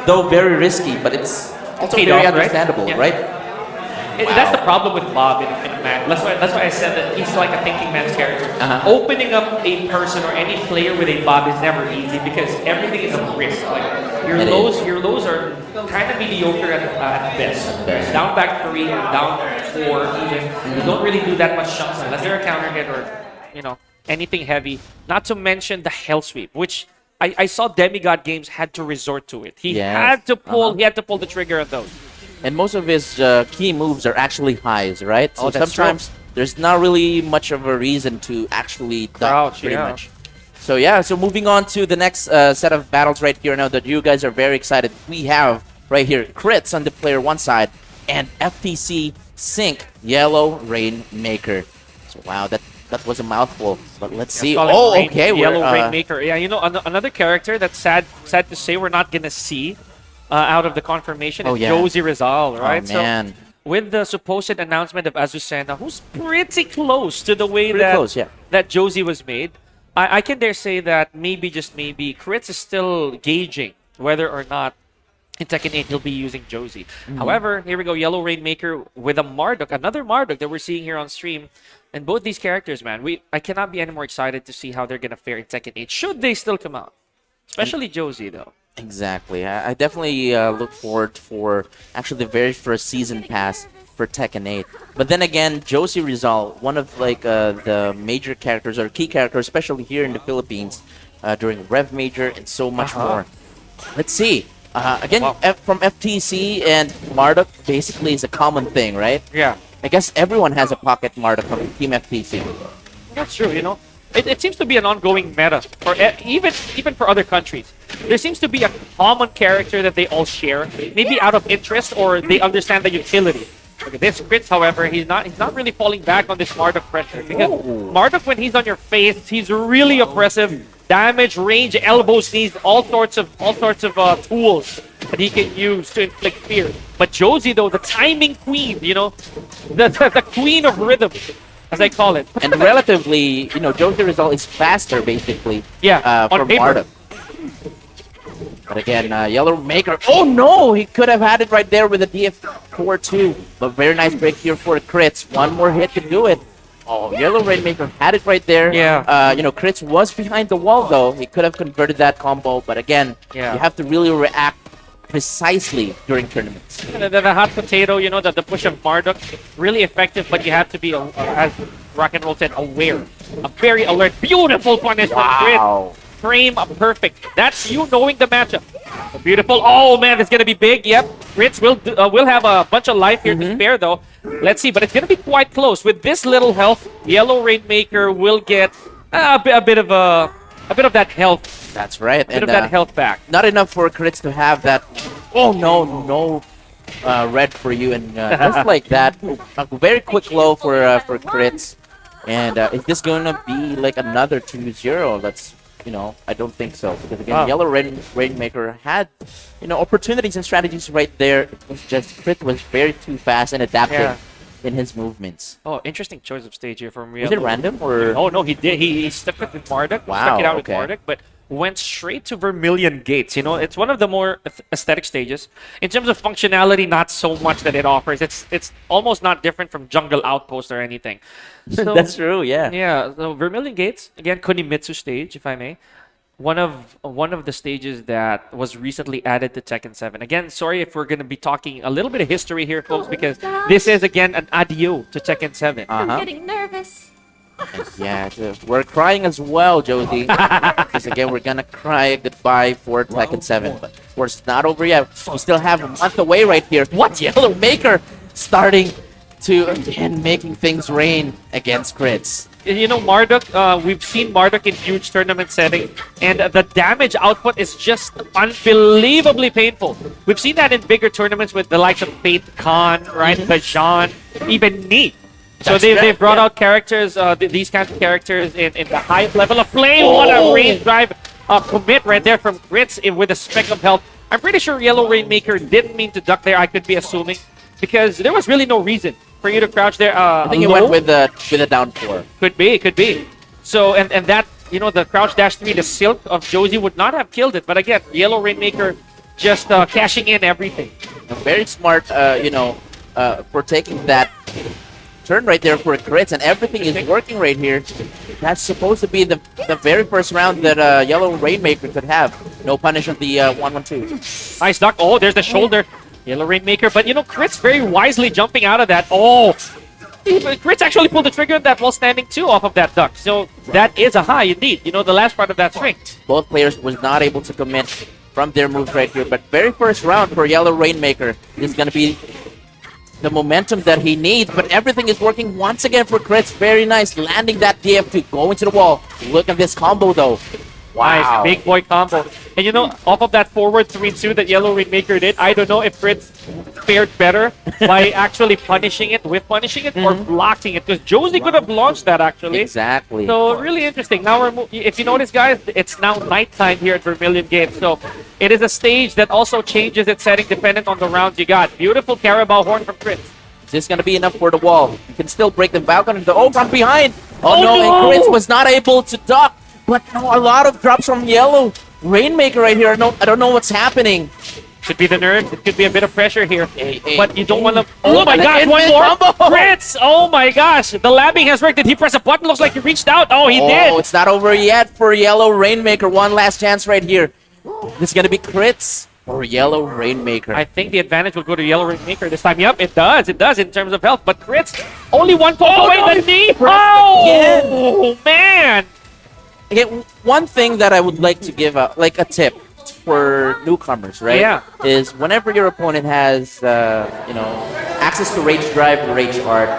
though very risky, but it's also Paid very off, right? understandable, Yeah. right? That's the problem with Bob in Man. That's why I said that he's like a thinking man's character. Uh-huh. Opening up a person or any player with a Bob is never easy because everything is a risk. Like It your lows are kind of mediocre at best. Down back 3, down 4 even. You don't really do that much chunks unless they're a counter hit or anything heavy. Not to mention the hell sweep, which I saw Demigod Games had to resort to it. He Yes. had to pull the trigger on those. And most of his key moves are actually highs, right? So Oh, that's sometimes there's not really much of a reason to actually duck, Crouch, pretty yeah. much. So yeah, so moving on to the next set of battles right here now that you guys are very excited. We have right here Crits on the player 1 side and FTC Sync Yellow Rainmaker. So wow, that was a mouthful, but let's see. Call it Oh, Rain- okay, Yellow we're, Rainmaker. Yeah, another character that's sad to say we're not gonna see out of the confirmation Oh, is yeah. Josie Rizal, right? Oh, man. So with the supposed announcement of Azucena, who's pretty close to the way Pretty close, yeah. that Josie was made, I can dare say that maybe, just maybe, Crits is still gauging whether or not in Tekken 8 he'll be using Josie. Mm-hmm. However, here we go, Yellow Rainmaker with a Marduk, another Marduk that we're seeing here on stream. And both these characters, man, I cannot be any more excited to see how they're gonna fare in Tekken 8. Should they still come out? Especially Josie, though. Exactly. I definitely look forward for actually the very first season pass for Tekken 8. But then again, Josie Rizal, one of like the major characters or key characters, especially here in the Philippines, during Rev Major and so much more. Let's see. Again, Wow. from FTC and Marduk basically is a common thing, right? Yeah, I guess everyone has a pocket Marduk from Team FTC. that's true. It seems to be an ongoing meta for even for other countries. There seems to be a common character that they all share, maybe out of interest or they understand the utility. Look at this Crits, however, he's not really falling back on this Marduk pressure because Marduk, when he's on your face, he's really oppressive. Damage, range, elbows, knees, all sorts of tools that he can use to inflict fear. But Josie, though, the timing queen, the queen of rhythm, as I call it. And relatively, Josie Rizal is faster basically. Yeah, on from paper. Marduk. But again, Yellow Maker. Oh no! He could have had it right there with a DF4 too. But very nice break here for Crits. One more hit to do it. Oh, Yellow Rainmaker had it right there. Yeah. Crits was behind the wall though. He could have converted that combo, but again, Yeah. you have to really react precisely during tournaments. The hot potato, the push of Marduk, really effective, but you have to be, as Rock and Roll said, aware. A very alert, beautiful punish from Chris. Wow. Frame perfect. That's you knowing the matchup. Beautiful. Oh man, it's gonna be big. Yep. Grits will have a bunch of life here to spare though. Let's see, but it's gonna be quite close. With this little health, Yellow Rainmaker will get a bit of that health. That's right. A bit of that health back. Not enough for Crits to have that. Oh no, red for you, and just like that, a very quick low for Crits. And is this gonna be like another 2-0? That's I don't think so, because again, Yellow Rainmaker had opportunities and strategies right there. It was just Crit was very too fast and adaptive in his movements. Oh, interesting choice of stage here from Yellow. Was it random or? Oh no, he did. He stuck it with Marduk. Wow, Stuck it out okay. with Marduk, but went straight to Vermilion Gates. It's one of the more aesthetic stages. In terms of functionality, not so much that it offers. It's almost not different from Jungle Outpost or anything. So, That's true. Yeah. yeah. So Vermilion Gates again, Kunimitsu stage, if I may. One of the stages that was recently added to Tekken 7. Again, sorry if we're going to be talking a little bit of history here, folks, because this is again an adieu to Tekken 7. Uh-huh. I'm getting nervous. Yeah, we're crying as well, Josie. Because again, we're gonna cry goodbye for Tekken 7. But of course, it's not over yet. We still have a month away right here. What? Yellow Maker starting to again making things rain against Crits. Marduk, we've seen Marduk in huge tournament settings, and the damage output is just unbelievably painful. We've seen that in bigger tournaments with the likes of Fate Khan, right? Bajan, even Neat. So they've brought out characters, these kinds of characters in the high level of play. What a range drive commit right there from Grits with a speck of health. I'm pretty sure Yellow Rainmaker didn't mean to duck there, I could be assuming, because there was really no reason for you to crouch there. I think he went with a down 4. Could be. So, and that, the crouch dash 3, the silk of Josie would not have killed it. But again, Yellow Rainmaker just cashing in everything. Very smart, for taking that turn right there for Crits, and everything is working right here. That's supposed to be the very first round that Yellow Rainmaker could have. No punish of the 1-1-2. Nice duck. Oh, there's the shoulder. Yellow Rainmaker. But, Crits very wisely jumping out of that. Oh, Crits actually pulled the trigger on that while standing 2 off of that duck. So that is a high indeed. The last part of that string. Both players was not able to commit from their moves right here. But very first round for Yellow Rainmaker is going to be the momentum that he needs, but everything is working once again for Crits. Very nice, landing that DF2, going to the wall. Look at this combo though. Wow. Nice, big boy combo. And off of that forward 3-2 that Yellow Rainmaker did, I don't know if Crits fared better by actually punishing it or blocking it, because Josie could have launched that actually. Exactly. So really interesting. Now if you notice, guys, it's now nighttime here at Vermilion Gates. So it is a stage that also changes its setting dependent on the rounds you got. Beautiful Carabao horn from Crits. Is this going to be enough for the wall? You can still break the balcony. From behind. Oh no, no! and Crits was not able to duck. But no, a lot of drops from Yellow Rainmaker right here. I don't know what's happening. Could be the nerves. It could be a bit of pressure here. Hey, but you don't want to... Oh my gosh, one more! Crits! Oh my gosh! The labbing has worked. Did he press a button? Looks like he reached out. Oh, he did! Oh, it's not over yet for Yellow Rainmaker. One last chance right here. This is going to be Crits or Yellow Rainmaker. I think the advantage will go to Yellow Rainmaker this time. Yep, it does. It does in terms of health. But Crits, only one poke away. The knee! Oh, man! Again, one thing that I would like to give a tip for newcomers, right? Yeah. Is whenever your opponent has, access to Rage Drive or Rage Art,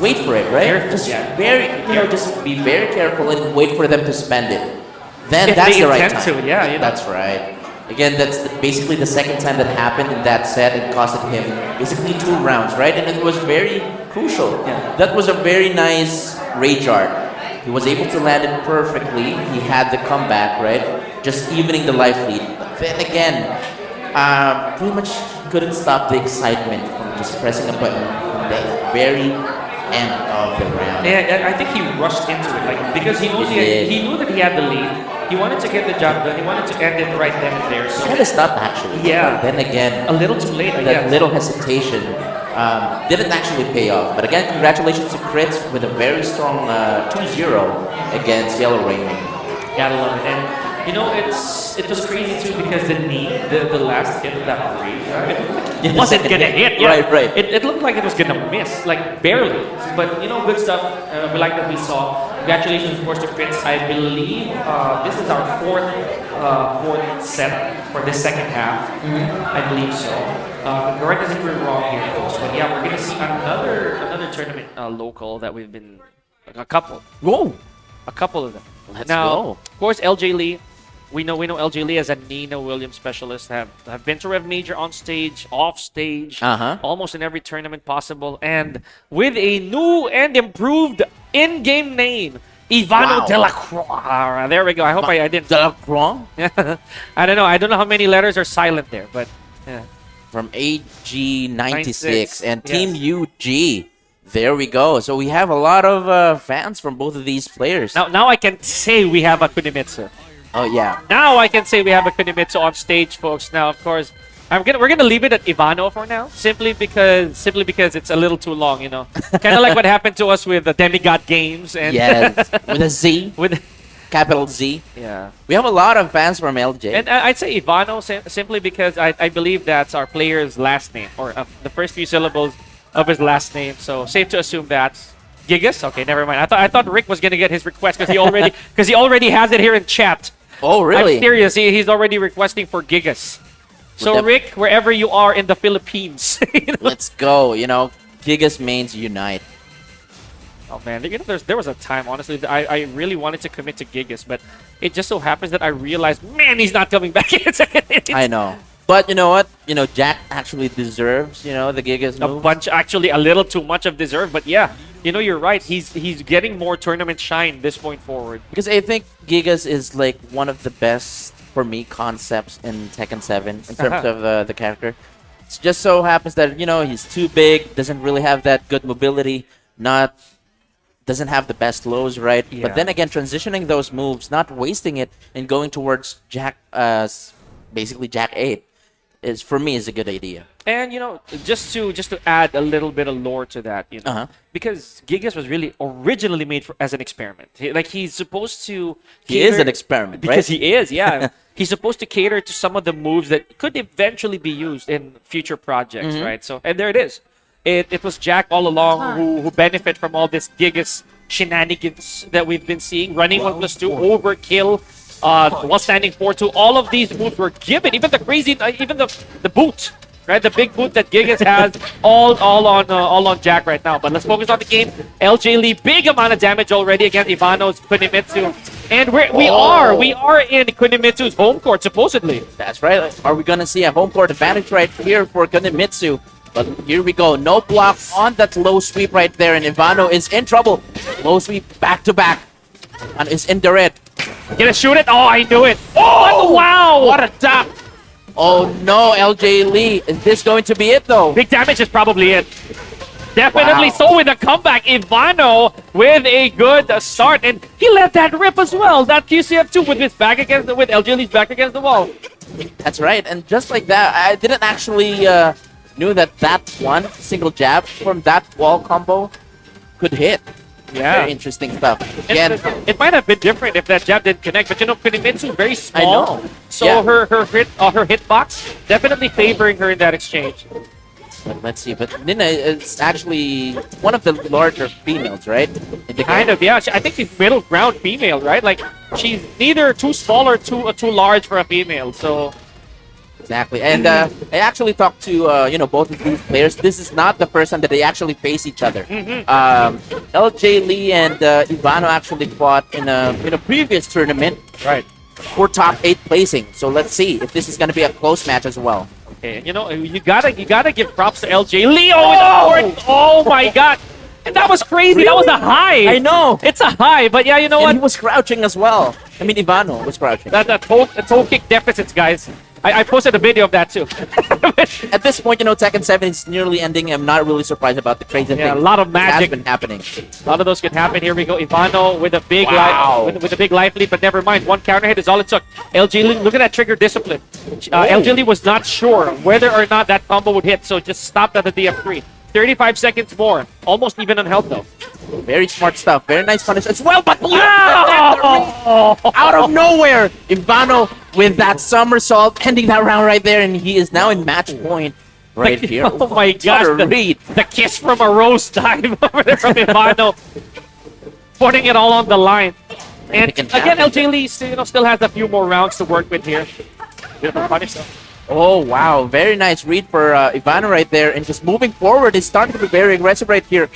wait for it, right? Just be very careful and wait for them to spend it. Then that's the right time. That's right. Again, that's basically the second time that happened in that set. It costed him basically 2 rounds, right? And it was very crucial. Yeah. That was a very nice Rage Art. He was able to land it perfectly. He had the comeback, right? Just evening the life lead. But then again, pretty much couldn't stop the excitement from just pressing a button from the very end of the round. Yeah, I think he rushed into it, because he knew that he had the lead. He wanted to get the job done. He wanted to end it right then and there. So He had to stop actually. Yeah. But then again, a little too late, I that guess. little hesitation didn't actually pay off. But again, congratulations to Crits with a very strong 2-0 against Yellow Rainmaker. Gotta love it. And you know, it was crazy too because the last hit of that rage, it wasn't gonna hit. Yeah. Right. It looked like it was gonna miss, like barely. But you know, good stuff. We like that we saw. Congratulations, of course, to Prince. I believe this is our fourth set for this second half. I believe so. Correct us if we're wrong here, folks. But yeah, we're gonna see another tournament local that we've been a couple. Whoa! A couple of them. Let's now, go. of course, LJ Lee. We know LJ Lee as a Nina Williams specialist. Have been to Rev Major on stage, off stage, almost in every tournament possible, and with a new and improved in-game name, Ivano Delacroix. There we go. I hope I didn't. Delacroix? I don't know. I don't know how many letters are silent there, but yeah. From AG96 96, and yes. Team UG. There we go. So we have a lot of fans from both of these players. Now I can say we have a Kunimitsu. Oh yeah. Now I can say we have a Kunimitsu on stage, folks. Now, of course, we're gonna leave it at Ivano for now, simply because it's a little too long, you know. Kind of like what happened to us with the Demigod Games and Yes. With a Z. with Capital Z. yeah. We have a lot of fans from LJ. And I'd say Ivano simply because I believe that's our player's last name or the first few syllables of his last name. So safe to assume that's Gigas. Okay, never mind. I thought Rick was gonna get his request because he already has it here in chat. Oh, really? I'm serious. He's already requesting for Gigas. So Rick, wherever you are in the Philippines, you know? Let's go. You know, Gigas mains unite. Oh man, you know, there was a time, honestly, that I really wanted to commit to Gigas, but it just so happens that I realized, man, he's not coming back. I know. But you know what? You know, Jack actually deserves, you know, the Gigas A move. bunch, actually, a little too much of deserve, but yeah, you know, you're right. He's getting more tournament shine this point forward. Because I think Gigas is like one of the best, for me, concepts in Tekken 7 in terms of the character. It just so happens that, you know, he's too big, doesn't really have that good mobility, doesn't have the best lows, right? Yeah. But then again, transitioning those moves, not wasting it and going towards Jack, basically Jack 8, is for me is a good idea. And you know, just to add a little bit of lore to that, you know, because Gigas was really originally made as an experiment. He's supposed to. He is an experiment, because right? he is, yeah. He's supposed to cater to some of the moves that could eventually be used in future projects, right? So, and there it is. It was Jack all along who benefit from all this Gigas shenanigans that we've been seeing, running 1+2, overkill. While standing 4-2, all of these moves were given. Even the crazy, even the boot, right? The big boot that Gigas has, all on Jack right now. But let's focus on the game. LJ Lee, big amount of damage already against Ivano's Kunimitsu, and we are in Kunimitsu's home court supposedly. That's right. Are we gonna see a home court advantage right here for Kunimitsu? But here we go. No block on that low sweep right there, and Ivano is in trouble. Low sweep back to back, and is in the red. Gonna shoot it? Oh, I knew it. Oh, wow! What a tap! Oh no, LJ Lee. Is this going to be it though? Big damage is probably it. Definitely so with a comeback. Ivano with a good start, and he let that rip as well. That QCF2 with LJ Lee's back against the wall. That's right. And just like that, I didn't actually knew that one single jab from that wall combo could hit. Yeah. Very interesting stuff. And Again, it might have been different if that jab didn't connect, but you know, Kunimitsu very small. I know. So Yeah. her hitbox definitely favoring her in that exchange. but let's see. But Nina is actually one of the larger females, right? In the Kind game. of, yeah. I think she's middle ground female, right? Like she's neither too small or too large for a female. So Exactly. And I actually talked to both of these players. This is not the first time that they actually face each other. LJ Lee and Ivano actually fought in a previous tournament. right. For top 8 placing. So let's see if this is going to be a close match as well. Okay, you know, you gotta give props to LJ Lee. Oh my god. And that was crazy. That was a high. I know. It's a high, but yeah, you know And what? he was crouching as well. I mean, Ivano was crouching. The toe kick deficits, guys. I posted a video of that too. At this point, Tekken 7 is nearly ending. I'm not really surprised about the crazy Yeah, things a lot of that has magic. been happening. A lot of those can happen. Here we go. Ivano with a big Wow. with a big life lead, but never mind. One counter hit is all it took. LG Lee, look at that trigger discipline. LG Lee was not sure whether or not that combo would hit, so just stopped at the DF3. 35 seconds more. Almost even on health though. Very smart stuff. Very nice punish as well. But Oh! out of nowhere, Ivano with that somersault, ending that round right there, and he is now in match point right here. Oh my What gosh. a read. The kiss from a rose dive over there from Ivano. Putting it all on the line. And Taking again, damage. LJ Lee still has a few more rounds to work with here. Bit of a punish though. Oh, wow. Very nice read for Ivano right there. And just moving forward, he's starting to be very aggressive right here.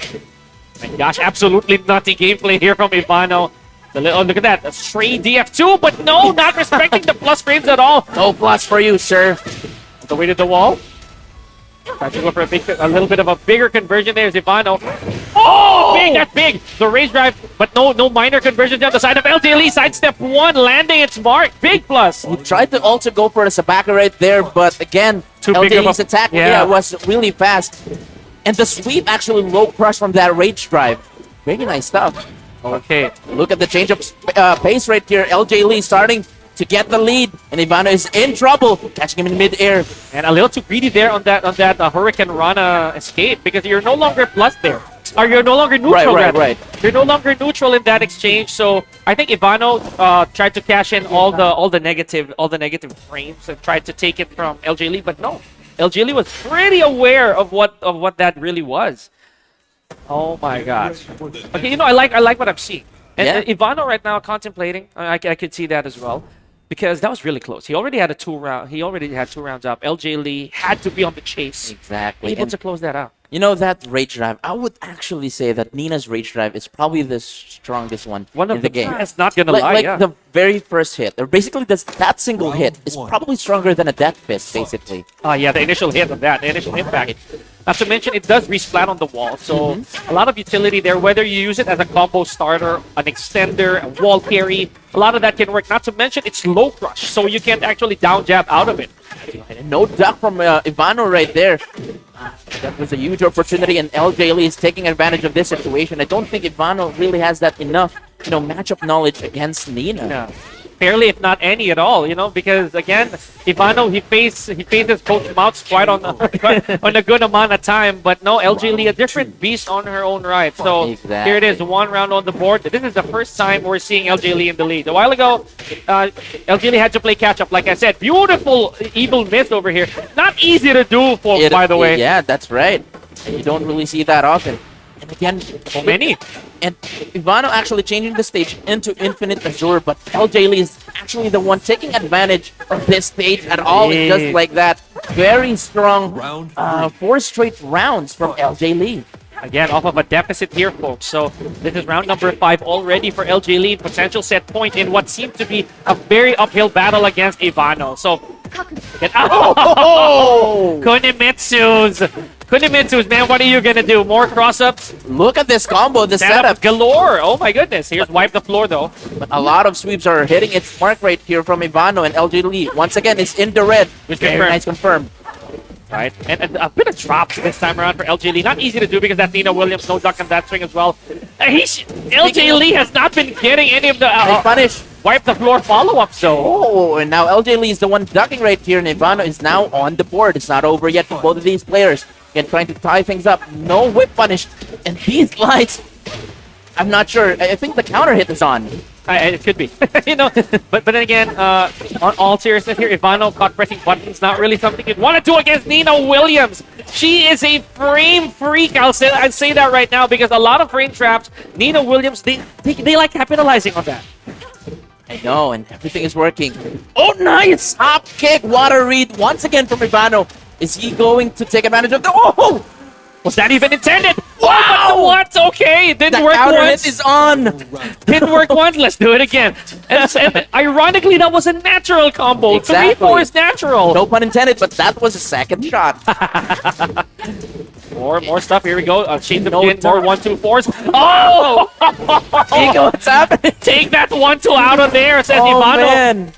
My gosh, absolutely nutty gameplay here from Ivano. Oh, look at that. A stray DF2, but no, not respecting the plus frames at all. No plus for you, sir. The way to the wall. Trying to go for a little bit of a bigger conversion there is Ivano. Oh, big, that's big. The rage drive, but no minor conversion down the side of LJ Lee. Sidestep 1, landing its mark. Big plus. He tried to also go for the Sabaka right there, but again, Too big of LJ's a- attack yeah. was really fast. And the sweep actually low crush from that rage drive. Very nice stuff. Okay. Look at the change of pace right here. LJ Lee starting to get the lead, and Ivano is in trouble, catching him in mid-air. And a little too greedy there on that Hurricane Rana escape because you're no longer plus there. Or you're no longer neutral. Right, rather. right. You're no longer neutral in that exchange. So I think Ivano tried to cash in all the negative frames and tried to take it from LJ Lee, but no. LJ Lee was pretty aware of what that really was. Oh my gosh. Okay, I like what I'm seeing. And Yeah. Ivano right now contemplating. I could see that as well. Because that was really close. He already had 2 rounds up. LJ Lee had to be on the chase. Exactly. Able And to close that out. you know that rage drive, I would actually say that Nina's rage drive is probably the strongest one, One of in the game. best, not gonna Like, lie, like yeah. the very first hit, or basically that single hit is probably stronger than a death fist, basically. Yeah, the initial hit of that, the initial impact. Not to mention, it does resplat on the wall, so a lot of utility there, whether you use it as a combo starter, an extender, a wall carry, a lot of that can work. Not to mention, it's low crush, so you can actually down jab out of it. And no duck from Ivano right there. That was a huge opportunity, and LJ Lee is taking advantage of this situation. I don't think Ivano really has that enough, matchup knowledge against Nina. Yeah. Barely, if not any at all, because again, Ivano, he faces Coach Mouts quite on a good amount of time, but no, LJ Lee, a different beast on her own right. So Exactly. here it is, 1 round on the board. This is the first time we're seeing LJ Lee in the lead. A while ago, LJ Lee had to play catch up, like I said. Beautiful evil miss over here. Not easy to do, folks, by the way. Yeah, that's right. And you don't really see that often. And again, So many. And Ivano actually changing the stage into Infinite Azure, but LJ Lee is actually the one taking advantage of this stage at all. Yeah. Just like that. Very strong 4 straight rounds from LJ Lee. Again, off of a deficit here, folks. So this is round number 5 already for LJ Lee. Potential set point in what seemed to be a very uphill battle against Ivano. So, get out. Oh! Kunimitsu's, man, what are you going to do? More cross-ups? Look at this combo, the Setup setup. galore. Oh my goodness. Here's wipe the floor, though. A lot of sweeps are hitting its mark right here from Ivano, and LJ Lee, once again, is in the red. Which Very confirmed. nice confirmed. Right? And a bit of drops this time around for LJ Lee. Not easy to do because that Nina Williams, no duck on that swing as well. LJ Lee has not been getting any of the Nice punish. wipe the floor follow-ups, though. Oh, and now LJ Lee is the one ducking right here, and Ivano is now on the board. It's not over yet for both of these players. Again, trying to tie things up. No whip punish. And these lights, I'm not sure. I think the counter hit is on. It could be, But then again, on all seriousness here, Ivano caught pressing buttons. Not really something you'd want to do against Nina Williams. She is a frame freak. I'd say that right now because a lot of frame traps, Nina Williams, they like capitalizing on that. I know, and everything is working. Oh, nice! Hop kick, water read once again from Ivano. Is he going to take advantage of the... Oh! Was that even intended? Wow! Oh, but the what? Okay, it didn't The work counter once. hit is on! Didn't work once. Let's do it again. And ironically, that was a natural combo. Exactly. 3-4 is natural. No pun intended, but that was a second shot. More stuff. Here we go. Chain them No in. More turn. 1-2-4s. Oh! Eagle, what's happening? Take that 1-2 out of there, says Oh, Ivano. man.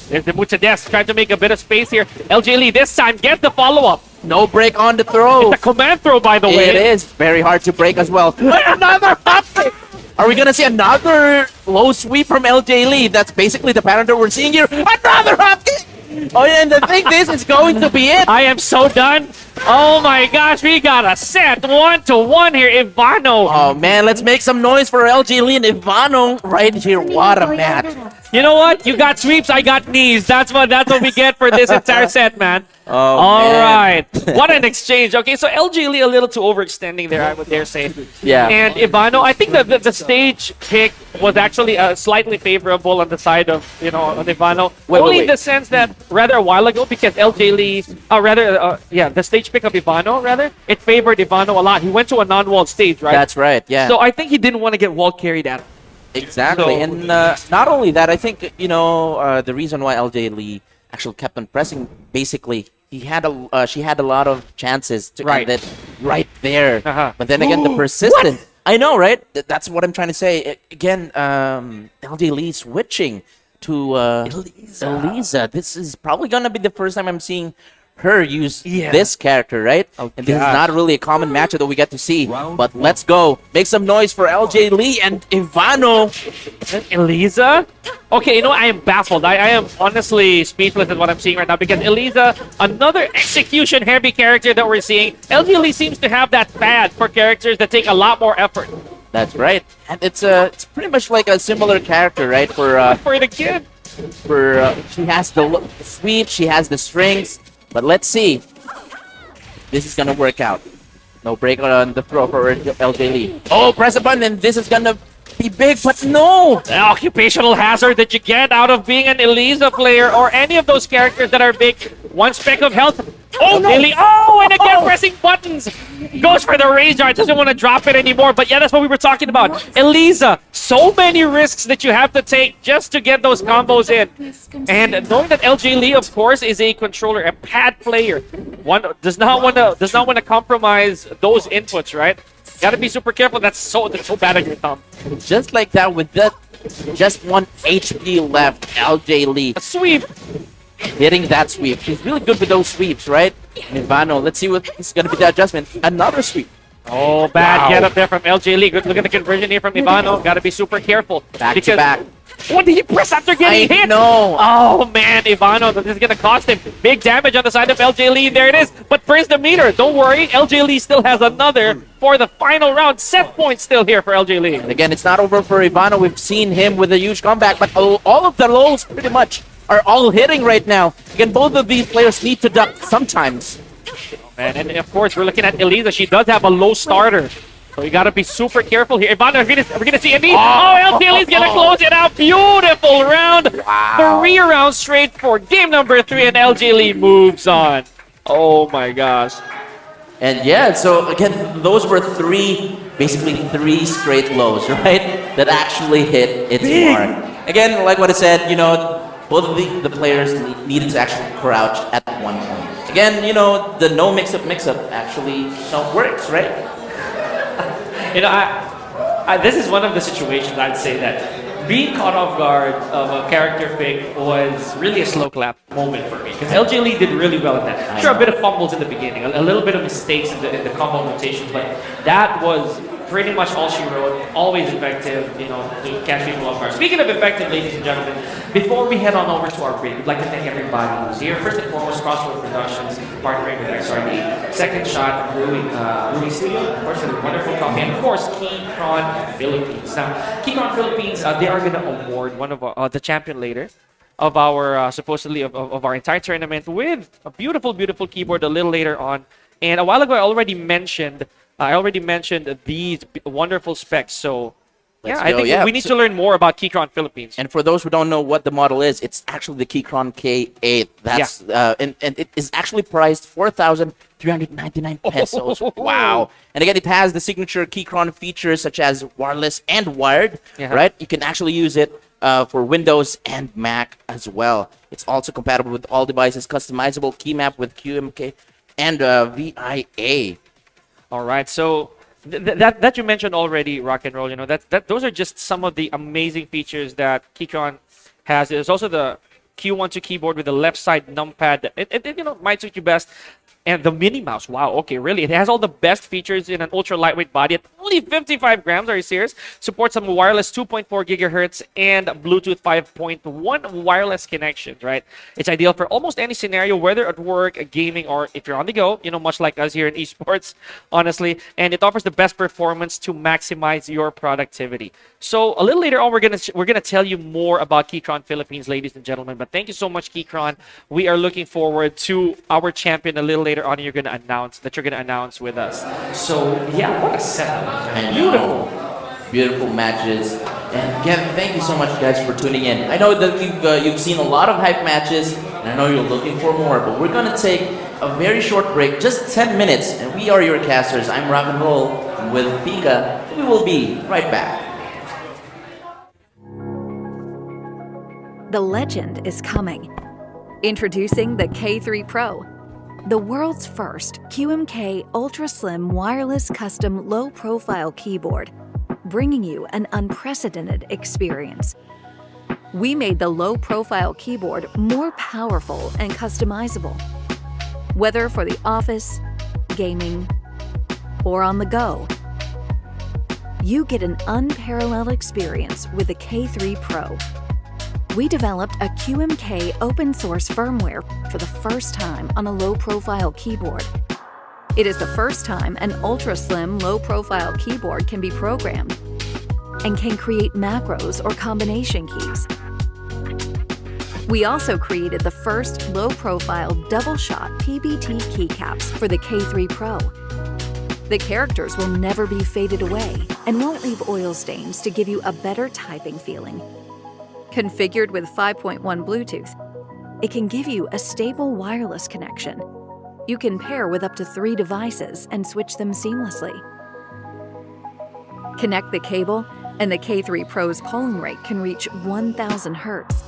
There's the Muchades trying to make a bit of space here. LJ Lee this time get the follow-up. No break on the throw. The command throw, by the way. It is very hard to break as well. Another hop kick. Are we gonna see another low sweep from LJ Lee? That's basically the pattern that we're seeing here. Another hop kick. Oh, yeah, and I think this is going to be it. I am so done. Oh my gosh, we got a set 1-to-1 here. Ivano. Oh man, let's make some noise for LJ Lee and Ivano right here. What a match. You know what? You got sweeps, I got knees. That's what we get for this entire set, man. Oh, All man. right. What an exchange. Okay, so LG Lee a little too overextending there, I would dare say. Yeah. And Ivano, I think that the stage pick was actually slightly favorable on the side of, on Ivano. Only in the sense that, rather a while ago, because LJ Lee, the stage pick of Ivano, rather, it favored Ivano a lot. He went to a non-wall stage, right? That's right, yeah. So I think he didn't want to get wall carried out. Exactly, So- and not only that, I think the reason why LJ Lee actually kept on pressing, basically, she had a lot of chances to Right. end it right there. Uh-huh. But then again, the persistence. I know, right? That's what I'm trying to say. Again, LJ Lee switching to Eliza. This is probably gonna be the first time I'm seeing her use Yeah. this character, right? Oh, And this is gosh. not really a common matchup that we get to see. But let's go. Make some noise for LJ Lee and Ivano. Eliza? Okay, I am baffled. I am honestly speechless at what I'm seeing right now because Eliza, another execution-heavy character that we're seeing. LG Lee seems to have that fad for characters that take a lot more effort. That's right. And it's pretty much like a similar character, right? For the kid. She has the sweep, she has the strings. But let's see. This is gonna work out. No break on the throw for LJ Lee. Oh, press a button and this is gonna be big, but no! The occupational hazard that you get out of being an Eliza player or any of those characters that are big. One speck of health. Oh, no! Oh, and again, pressing buttons. Goes for the razor. Doesn't want to drop it anymore. But yeah, that's what we were talking about. Eliza, so many risks that you have to take just to get those combos in. And knowing that LJ Lee, of course, is a controller, a pad player, one does not want to compromise those inputs, right? Got to be super careful. That's so bad on your thumb. Just like that, with that, just 1 HP left, LJ Lee A sweep. hitting that sweep. She's really good with those sweeps, right? And Ivano, let's see what is gonna be the adjustment. Another sweep. Oh, bad Wow. get up there from LJ Lee. Good look at the conversion here from Ivano. Got to be super careful. Back because to back. What did he press after getting I hit? know. Oh, man, Ivano. This is going to cost him big damage on the side of LJ Lee. There it is. But first the meter. Don't worry. LJ Lee still has another for the final round. Set point still here for LJ Lee. And again, it's not over for Ivano. We've seen him with a huge comeback, but all of the lows pretty much are all hitting right now. Again, both of these players need to duck sometimes. Man, and of course, we're looking at Eliza. She does have a low starter. So you got to be super careful here. Ivano, we're gonna see Andy. Oh, LJ Lee's going to close it out. Beautiful round. Wow. 3 rounds straight for game number 3, and LJ Lee moves on. Oh my gosh. And yeah, so again, those were basically three straight lows, right? That actually hit its mark. Again, like what I said, both of the players needed to actually crouch at one point. Again, the no mix-up actually works, right? This is one of the situations I'd say that being caught off guard of a character pick was really a slow clap moment for me because LJ Lee did really well in that. Sure, a bit of fumbles in the beginning, a little bit of mistakes in the combo rotation, but that was pretty much all she wrote. Always effective, to catch people off guard. Speaking of effective, ladies and gentlemen, before we head on over to our break, we'd like to thank everybody who's here. First and foremost, Crossroad Productions, partnering with XRD, Second Shot, Brewing Studio, of course, with a wonderful coffee, and of course, Keychron Philippines. Now, Keychron Philippines, they are going to award one of the champion later of our supposedly of our entire tournament with a beautiful, beautiful keyboard a little later on. And a while ago, I already mentioned these wonderful specs. So, Let's I go. think Yeah, we need so- to learn more about Keychron Philippines. And for those who don't know what the model is, it's actually the Keychron K8. That's and it is actually priced 4,399 pesos. Wow! And again, it has the signature Keychron features such as wireless and wired. Yeah. Right? You can actually use it for Windows and Mac as well. It's also compatible with all devices, customizable key map with QMK and VIA. All right, so that you mentioned already, rock and roll. Those are just some of the amazing features that Keychron has. There's also the Q12 keyboard with the left side numpad. It might suit you best. And the Mini Mouse, wow, okay, really? It has all the best features in an ultra lightweight body at only 55 grams. Are you serious? Supports some wireless 2.4 gigahertz and Bluetooth 5.1 wireless connections, right? It's ideal for almost any scenario, whether at work, gaming, or if you're on the go, much like us here in esports, honestly. And it offers the best performance to maximize your productivity. So a little later on, we're gonna tell you more about Keychron Philippines, ladies and gentlemen. But thank you so much, Keychron. We are looking forward to our champion a little later on. You're gonna announce with us. So yeah, what a setup. I know. Beautiful matches. And again, thank you so much, guys, for tuning in. I know that you've seen a lot of hype matches, and I know you're looking for more, but we're going to take a very short break, just 10 minutes, and we are your casters. I'm Rock and Roll with Pika. We will be right back. The legend is coming. Introducing the K3 Pro, the world's first QMK Ultra Slim Wireless Custom Low Profile Keyboard, bringing you an unprecedented experience. We made the low profile keyboard more powerful and customizable. Whether for the office, gaming, or on the go, you get an unparalleled experience with the K3 Pro. We developed a QMK open source firmware for the first time on a low profile keyboard. It is the first time an ultra slim low profile keyboard can be programmed and can create macros or combination keys. We also created the first low profile double shot PBT keycaps for the K3 Pro. The characters will never be faded away and won't leave oil stains to give you a better typing feeling. Configured with 5.1 Bluetooth, it can give you a stable wireless connection. You can pair with up to 3 devices and switch them seamlessly. Connect the cable, and the K3 Pro's polling rate can reach 1000 Hz,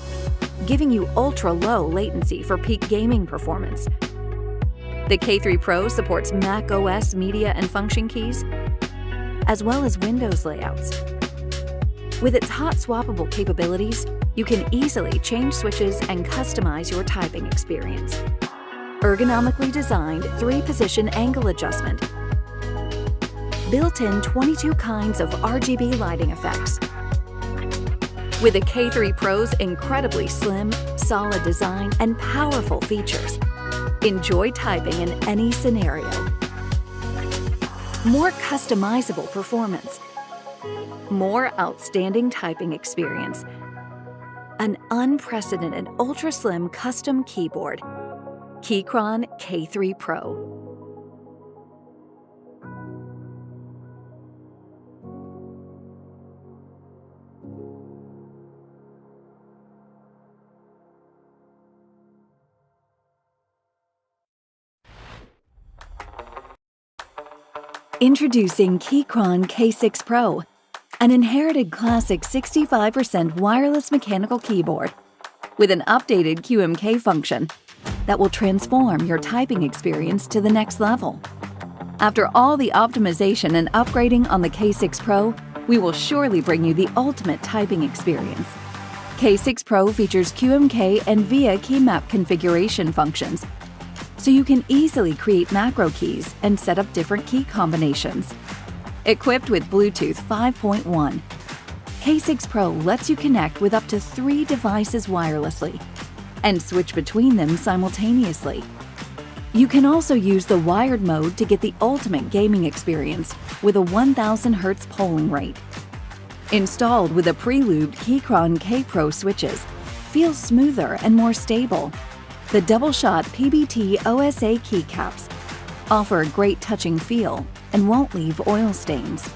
giving you ultra-low latency for peak gaming performance. The K3 Pro supports Mac OS media and function keys, as well as Windows layouts. With its hot swappable capabilities, you can easily change switches and customize your typing experience. Ergonomically designed 3-position angle adjustment, built-in 22 kinds of RGB lighting effects. With the K3 Pro's incredibly slim, solid design and powerful features, enjoy typing in any scenario. More customizable performance, more outstanding typing experience, an unprecedented ultra-slim custom keyboard, Keychron K3 Pro. Introducing Keychron K6 Pro, an inherited classic 65% wireless mechanical keyboard with an updated QMK function that will transform your typing experience to the next level. After all the optimization and upgrading on the K6 Pro, we will surely bring you the ultimate typing experience. K6 Pro features QMK and VIA key map configuration functions, so you can easily create macro keys and set up different key combinations. Equipped with Bluetooth 5.1, K6 Pro lets you connect with up to 3 devices wirelessly and switch between them simultaneously. You can also use the wired mode to get the ultimate gaming experience with a 1000 Hz polling rate. Installed with a pre-lubed Keychron K Pro switches, feels smoother and more stable. The double-shot PBT OSA keycaps offer a great touching feel and won't leave oil stains.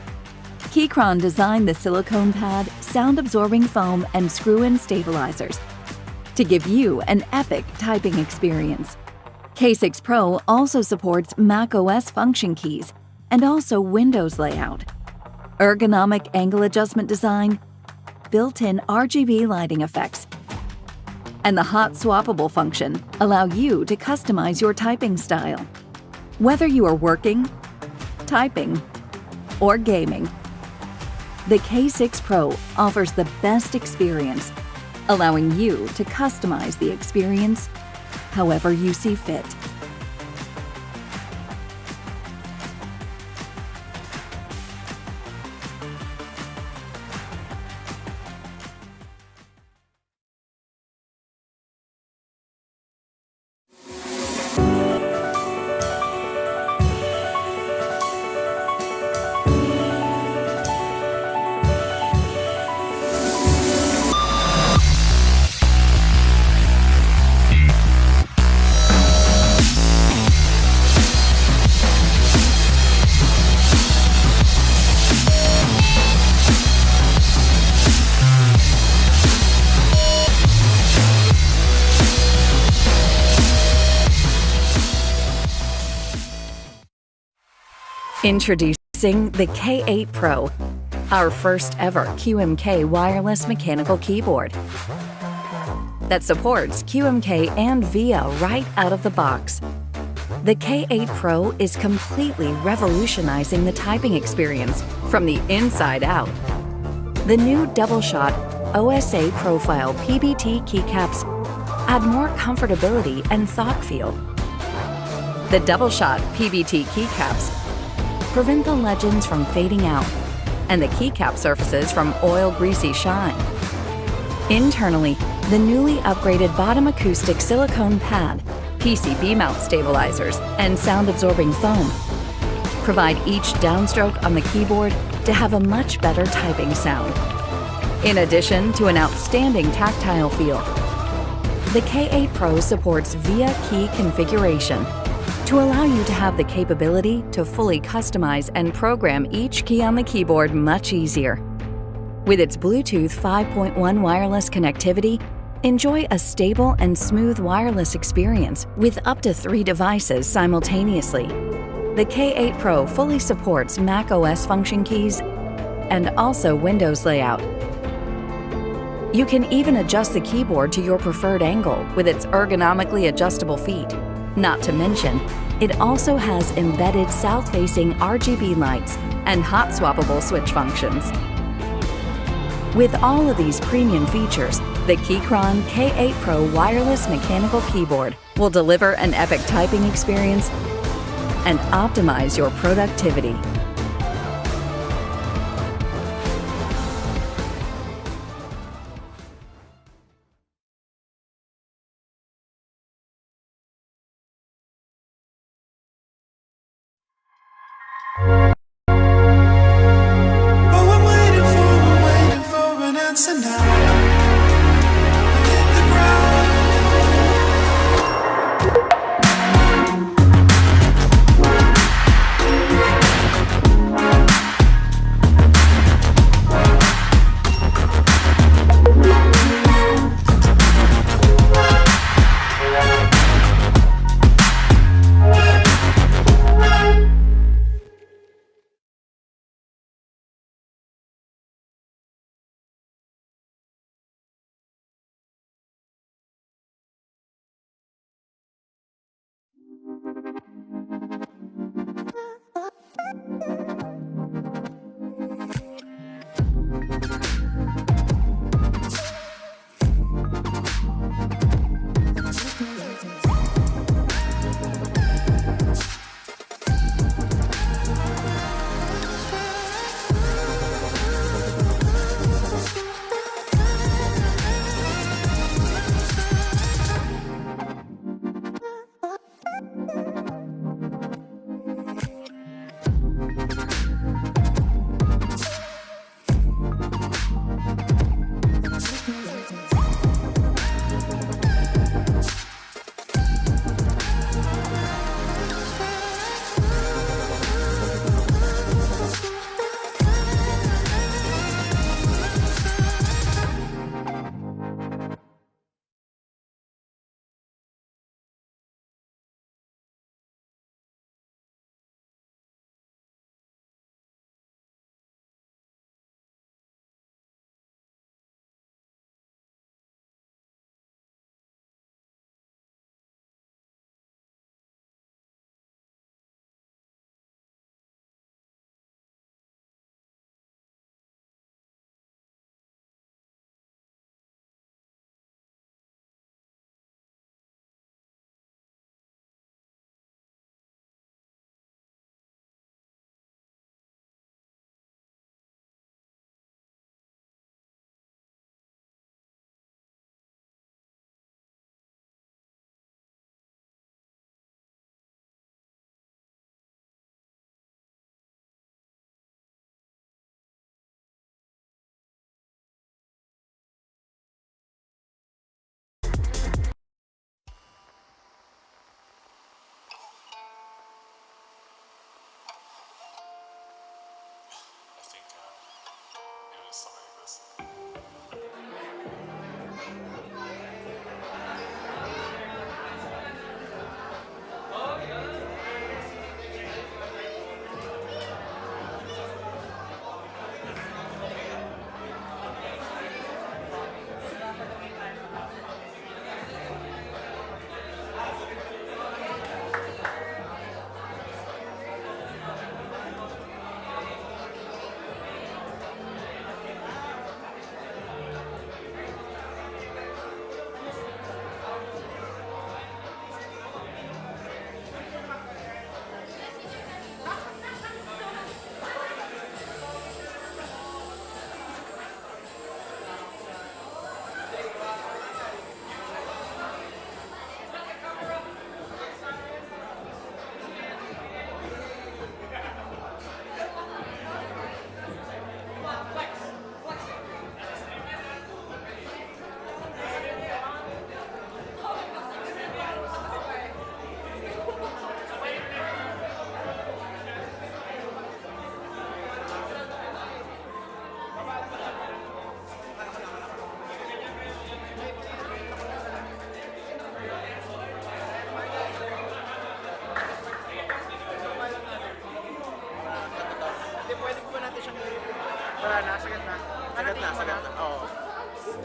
Keychron designed the silicone pad, sound-absorbing foam, and screw-in stabilizers to give you an epic typing experience. K6 Pro also supports Mac OS function keys and also Windows layout. Ergonomic angle adjustment design, built-in RGB lighting effects, and the hot swappable function allow you to customize your typing style. Whether you are working, typing, or gaming, the K6 Pro offers the best experience, allowing you to customize the experience however you see fit. Introducing the K8 Pro, our first ever QMK wireless mechanical keyboard that supports QMK and VIA right out of the box. The K8 Pro is completely revolutionizing the typing experience from the inside out. The new double-shot OSA profile PBT keycaps add more comfortability and thought feel. The double-shot PBT keycaps prevent the legends from fading out and the keycap surfaces from oil-greasy shine. Internally, the newly upgraded bottom acoustic silicone pad, PCB mount stabilizers, and sound-absorbing foam provide each downstroke on the keyboard to have a much better typing sound. In addition to an outstanding tactile feel, the K8 Pro supports VIA key configuration to allow you to have the capability to fully customize and program each key on the keyboard much easier. With its Bluetooth 5.1 wireless connectivity, enjoy a stable and smooth wireless experience with up to 3 devices simultaneously. The K8 Pro fully supports Mac OS function keys and also Windows layout. You can even adjust the keyboard to your preferred angle with its ergonomically adjustable feet. Not to mention, it also has embedded south-facing RGB lights and hot swappable switch functions. With all of these premium features, the Keychron K8 Pro wireless mechanical keyboard will deliver an epic typing experience and optimize your productivity. Oh, I'm waiting for an answer now. I hit the ground.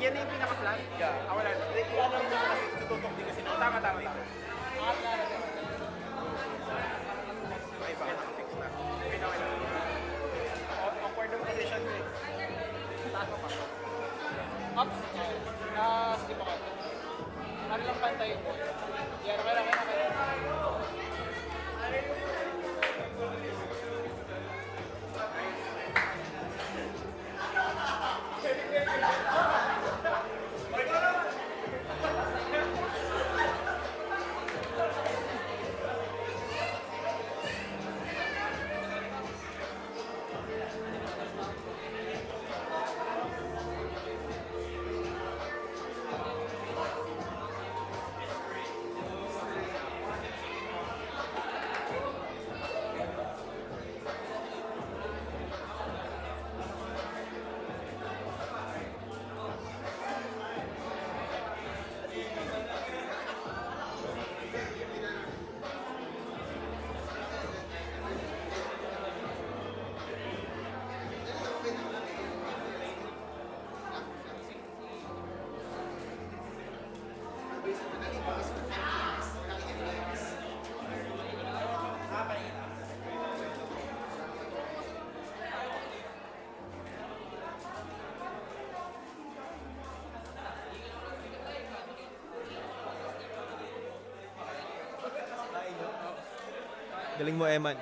yan na yung pinaka-flat? Yeah. Wala na. Yung ano na kasi, tututok din kasi. Tama. Angat na natin. Okay ba? Fix na. Okay na. Awkward yung position ko eh. Taas mo pa. Ups. Skip ako. Ano lang pantayin mo? Yan, okay. Galing mo, Eman.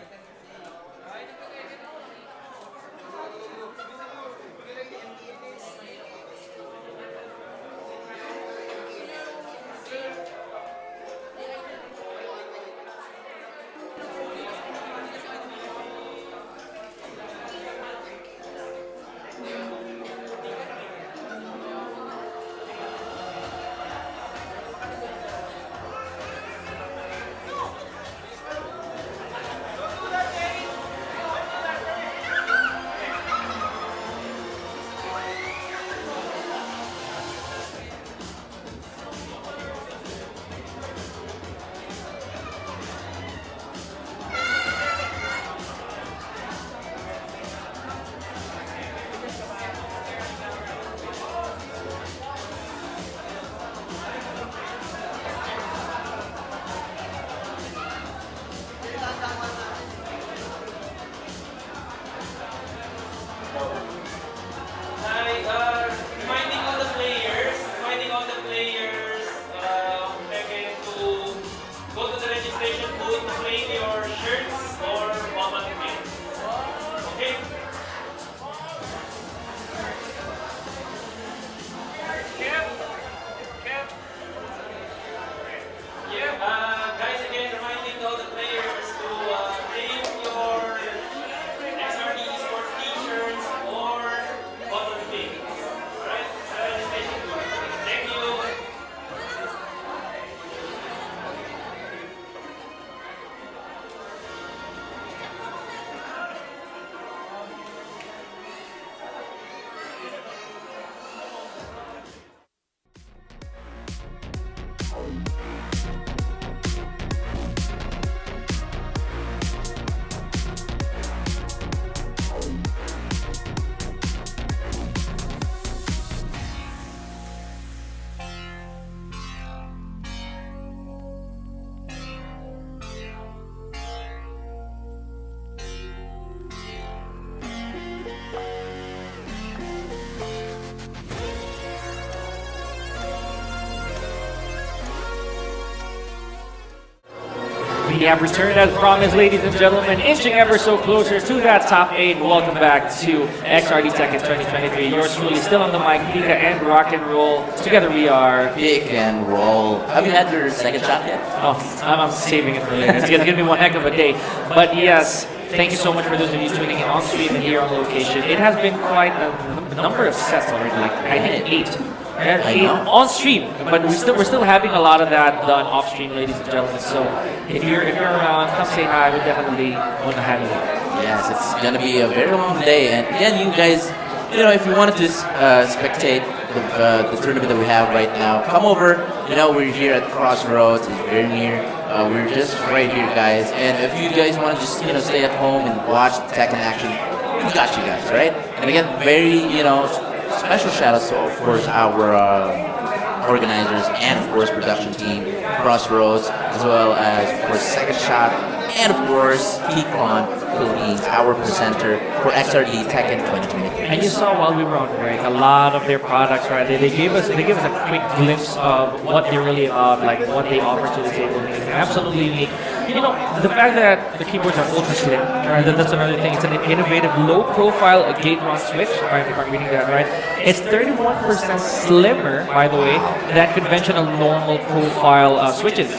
Reminding all the players, again to go to the registration booth to claim your shirts or bubble pins. Okay? Yeah, guys, again, reminding all the players to claim your XRD Esports t-shirts or bubble pins. Alright? Registration booth. Thank you. We have returned as promised, ladies and gentlemen, inching ever so closer to that top 8. Welcome back to XRD Tekken 2023. Yours truly still on the mic, Pika and Rock and Roll. Together we are... Pick and roll. Have you had your second shot yet? Oh, I'm saving it for later. It's going to be one heck of a day. But yes, thank you so much for those of you tuning in on stream and here on location. It has been quite a number of sets already. Like, I hit 8. On stream, but we're still having a lot of that done off stream, ladies and gentlemen. So if you're around, come say hi. We definitely want to have you. Yes, it's gonna be a very long day, and again, you guys, if you wanted to spectate the tournament that we have right now, come over. We're here at Crossroads. It's very near. We're just right here, guys. And if you guys want to just stay at home and watch Tekken action, we got you guys, right? And again, very special shout outs to, of course, our organizers and, of course, production team, Crossroads, as well as, of course, Second Shot, and, of course, Keycon Philippines, our presenter for XRD Tekken 2023. And you saw while we were on break, a lot of their products, right? They gave us a quick glimpse of what they're really about, like what they offer to the table. It's absolutely unique. You know, the fact that the keyboards are ultra slim, right? That's another thing. It's an innovative, low-profile gate-run switch. If I'm reading that right, it's 31% slimmer, by the way, than conventional normal profile switches.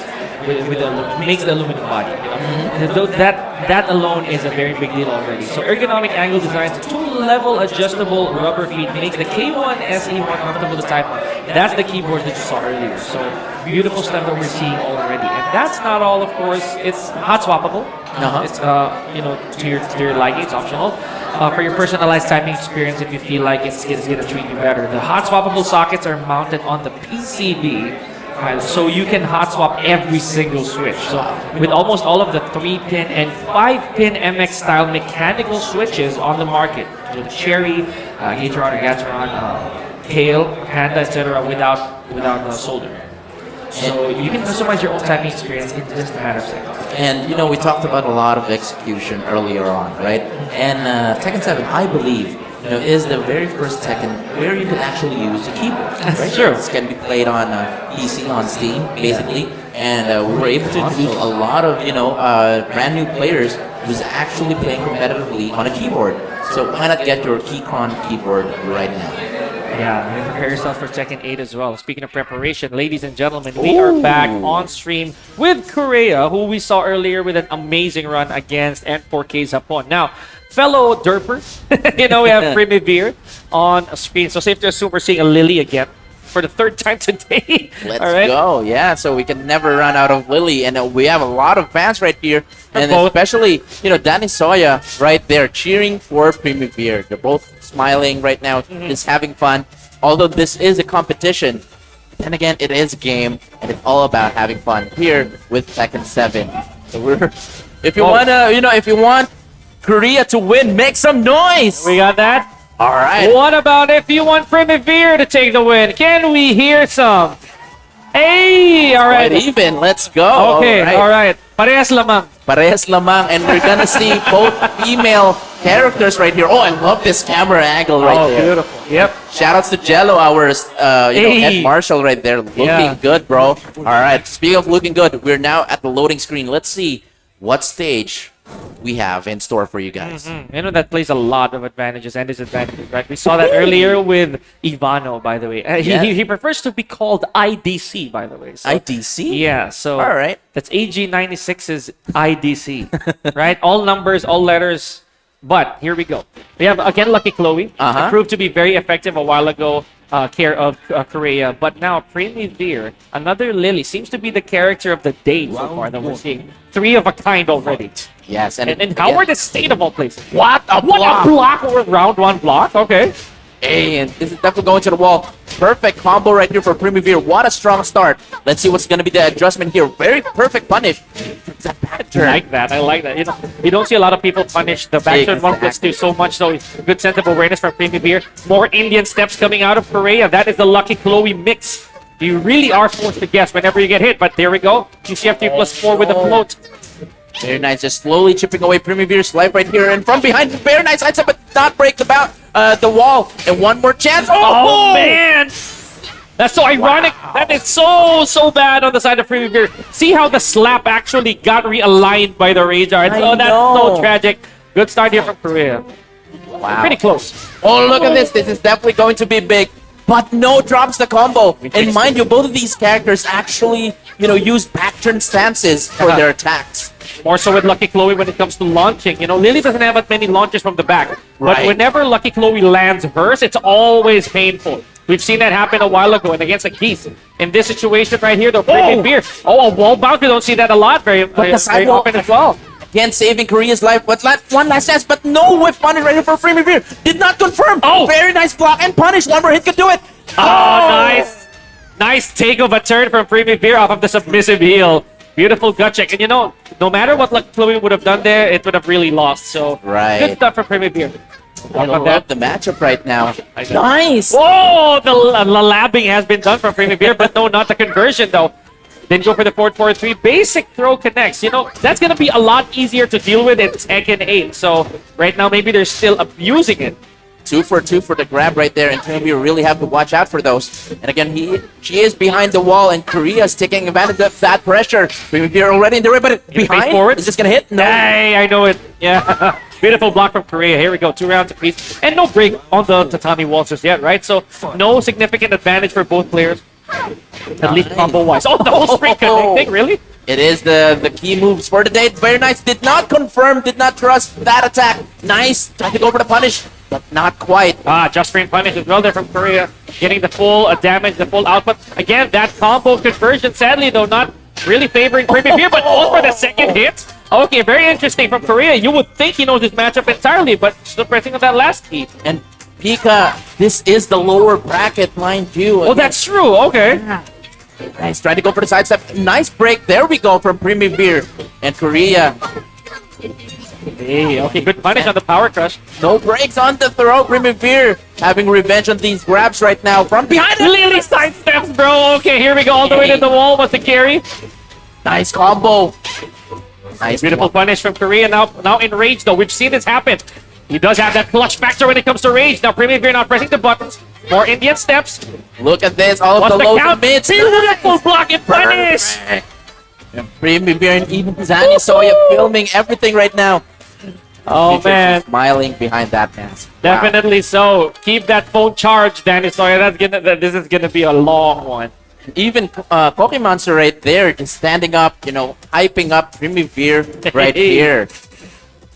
Makes the aluminum body. You know? That alone is a very big deal already. So ergonomic angle designs, two-level adjustable rubber feet makes the K1 SE more comfortable to type on. That's the keyboard that you saw earlier. So beautiful stuff that we're seeing already. And that's not all, of course. It's hot swappable. It's to your liking. It's optional. For your personalized typing experience, if you feel like it's going to treat you better, the hot swappable sockets are mounted on the PCB. Right, so you can hot swap every single switch. So with almost all of the 3-pin and 5-pin MX style mechanical switches on the market, with Cherry, Gateron or Gatron, Kale, Panda, etc., without solder. So you can customize your own typing experience in just a matter of seconds. And you know, we talked about a lot of execution earlier on, right? And Tekken 7, I believe, is the very first Tekken where you can actually use a keyboard. That's true. This can be played on PC, on Steam, basically. And we were able to introduce a lot of, brand new players who's actually playing competitively on a keyboard. So why not get your Keychron keyboard right now? Yeah, and prepare yourself for Tekken 8 as well. Speaking of preparation, ladies and gentlemen, we are back on stream with Korea, who we saw earlier with an amazing run against N4K's Japon. Now, fellow derpers, we have Primavere on a screen. So safe to assume we're seeing a Lily again for the third time today. Let's go. Yeah, so we can never run out of Lily. And we have a lot of fans right here. And especially, Danny Soya right there cheering for Primavere. They're both smiling right now, just having fun. Although this is a competition, then again, it is a game. And it's all about having fun here with Tekken 7. So if you want Korea to win, make some noise. We got that. All right. What about if you want Primavere to take the win? Can we hear some? Hey, all right. Quite even. Let's go. Okay, all right. Parehas lamang. Parehas lamang. And we're gonna see both female characters right here. Oh, I love this camera angle right there. Oh, beautiful. Yep. Shoutouts to Jello, our head marshal right there. Looking good, bro. All right. Speaking of looking good, we're now at the loading screen. Let's see what stage we have in store for you guys. That plays a lot of advantages and disadvantages, right? We saw that earlier with Ivano, by the way. He prefers to be called IDC, by the way. So, IDC? Yeah, so all right. That's AG96's IDC, right? All numbers, all letters. But here we go. We have, again, Lucky Chloe. It proved to be very effective a while ago, care of Korea. But now, Primavere, another Lily, seems to be the character of the day so far that we're seeing. 3 of a kind already. Yes. And Howard is state of all places. What a block! What a block or round 1 block. Okay. Hey, and this is definitely going to the wall. Perfect combo right here for Primavere. What a strong start. Let's see what's going to be the adjustment here. Very perfect punish. That back turn. I like that. You don't see a lot of people punish the back turn 1+2 so much. So good sense of awareness from Primavere. More Indian steps coming out of Korea. That is the Lucky Chloe mix. You really are forced to guess whenever you get hit. But there we go. QCF 3+4 with the float. Very nice, just slowly chipping away Primavere's life right here, and from behind, very nice side but not break the wall, and one more chance. Oh man, that's so ironic. That is so bad on the side of Primavere. See how the slap actually got realigned by the Rage Arts. Oh, that's so tragic. Good start here from Korea. Wow, pretty close. Oh, look at this. This is definitely going to be big. But no drops the combo. And mind you, both of these characters actually, use back turn stances for their attacks. More so with Lucky Chloe when it comes to launching. Lily doesn't have that many launches from the back. But whenever Lucky Chloe lands hers, it's always painful. We've seen that happen a while ago and against the Geese. In this situation right here, they're pretty fierce. Oh, a wall bounce. We don't see that a lot very often as well. Again, saving Korea's life, but one last chance, but no whiff punish right here for Primavere. Did not confirm. Oh, very nice block and punish. One more hit could do it. Oh, nice. Nice take of a turn from Primavere off of the submissive heel. Beautiful gut check. And no matter what Lucky Chloe would have done there, it would have really lost. So good stuff from Primavere. I love the matchup right now. Nice! Whoa! The labbing has been done from Premier Beer, but no, not the conversion though. Then go for the 4-4-3. Basic throw connects. You know, that's going to be a lot easier to deal with in Tekken 8. So right now, maybe they're still abusing it. 2 for 2 for the grab right there, and Premier really have to watch out for those. And again, she is behind the wall, and Korea is taking advantage of that pressure. Premier already in the right, but behind. Forward. Is this gonna hit? No. Hey, I know it. Yeah. Beautiful block from Korea. Here we go. 2 rounds apiece. And no break on the tatami walls just yet, right? So no significant advantage for both players. At least combo-wise. Oh, the whole spring connecting, really? It is the key moves for the day. Very nice. Did not confirm, did not trust that attack. Nice. Tried to go for the punish, but not quite. Just frame punish as well there from Korea. Getting the full damage, the full output. Again, that combo conversion, sadly though, not really favoring Premier Beer, but all for the second hit. Okay, very interesting from Korea. You would think he knows his matchup entirely, but still pressing on that last key. And Pika, this is the lower bracket, mind you. Oh, that's true. Okay. Nice. Trying to go for the sidestep. Nice break. There we go from Premier Beer. And Korea. Hey, okay, good punish on the power crush. No breaks on the throw. Premier Beer having revenge on these grabs right now from behind. Lily sidesteps, bro. Okay, here we go. All the way to the wall. What's the carry? Nice combo. Nice. Beautiful punish from Korea. Now in rage, though. We've seen this happen. He does have that clutch factor when it comes to rage. Now Premier Beer not pressing the buttons. More Indian steps. Look at this. All of the lows and mids. Beautiful block and punish. And Premier Beer and even Zani Soya filming everything right now. Oh, man. Smiling behind that mask. Definitely so. Keep that phone charged, Danny Soya. This is gonna be a long one. Even Cookie Monster right there, just standing up, you know, hyping up Premier Beer right here.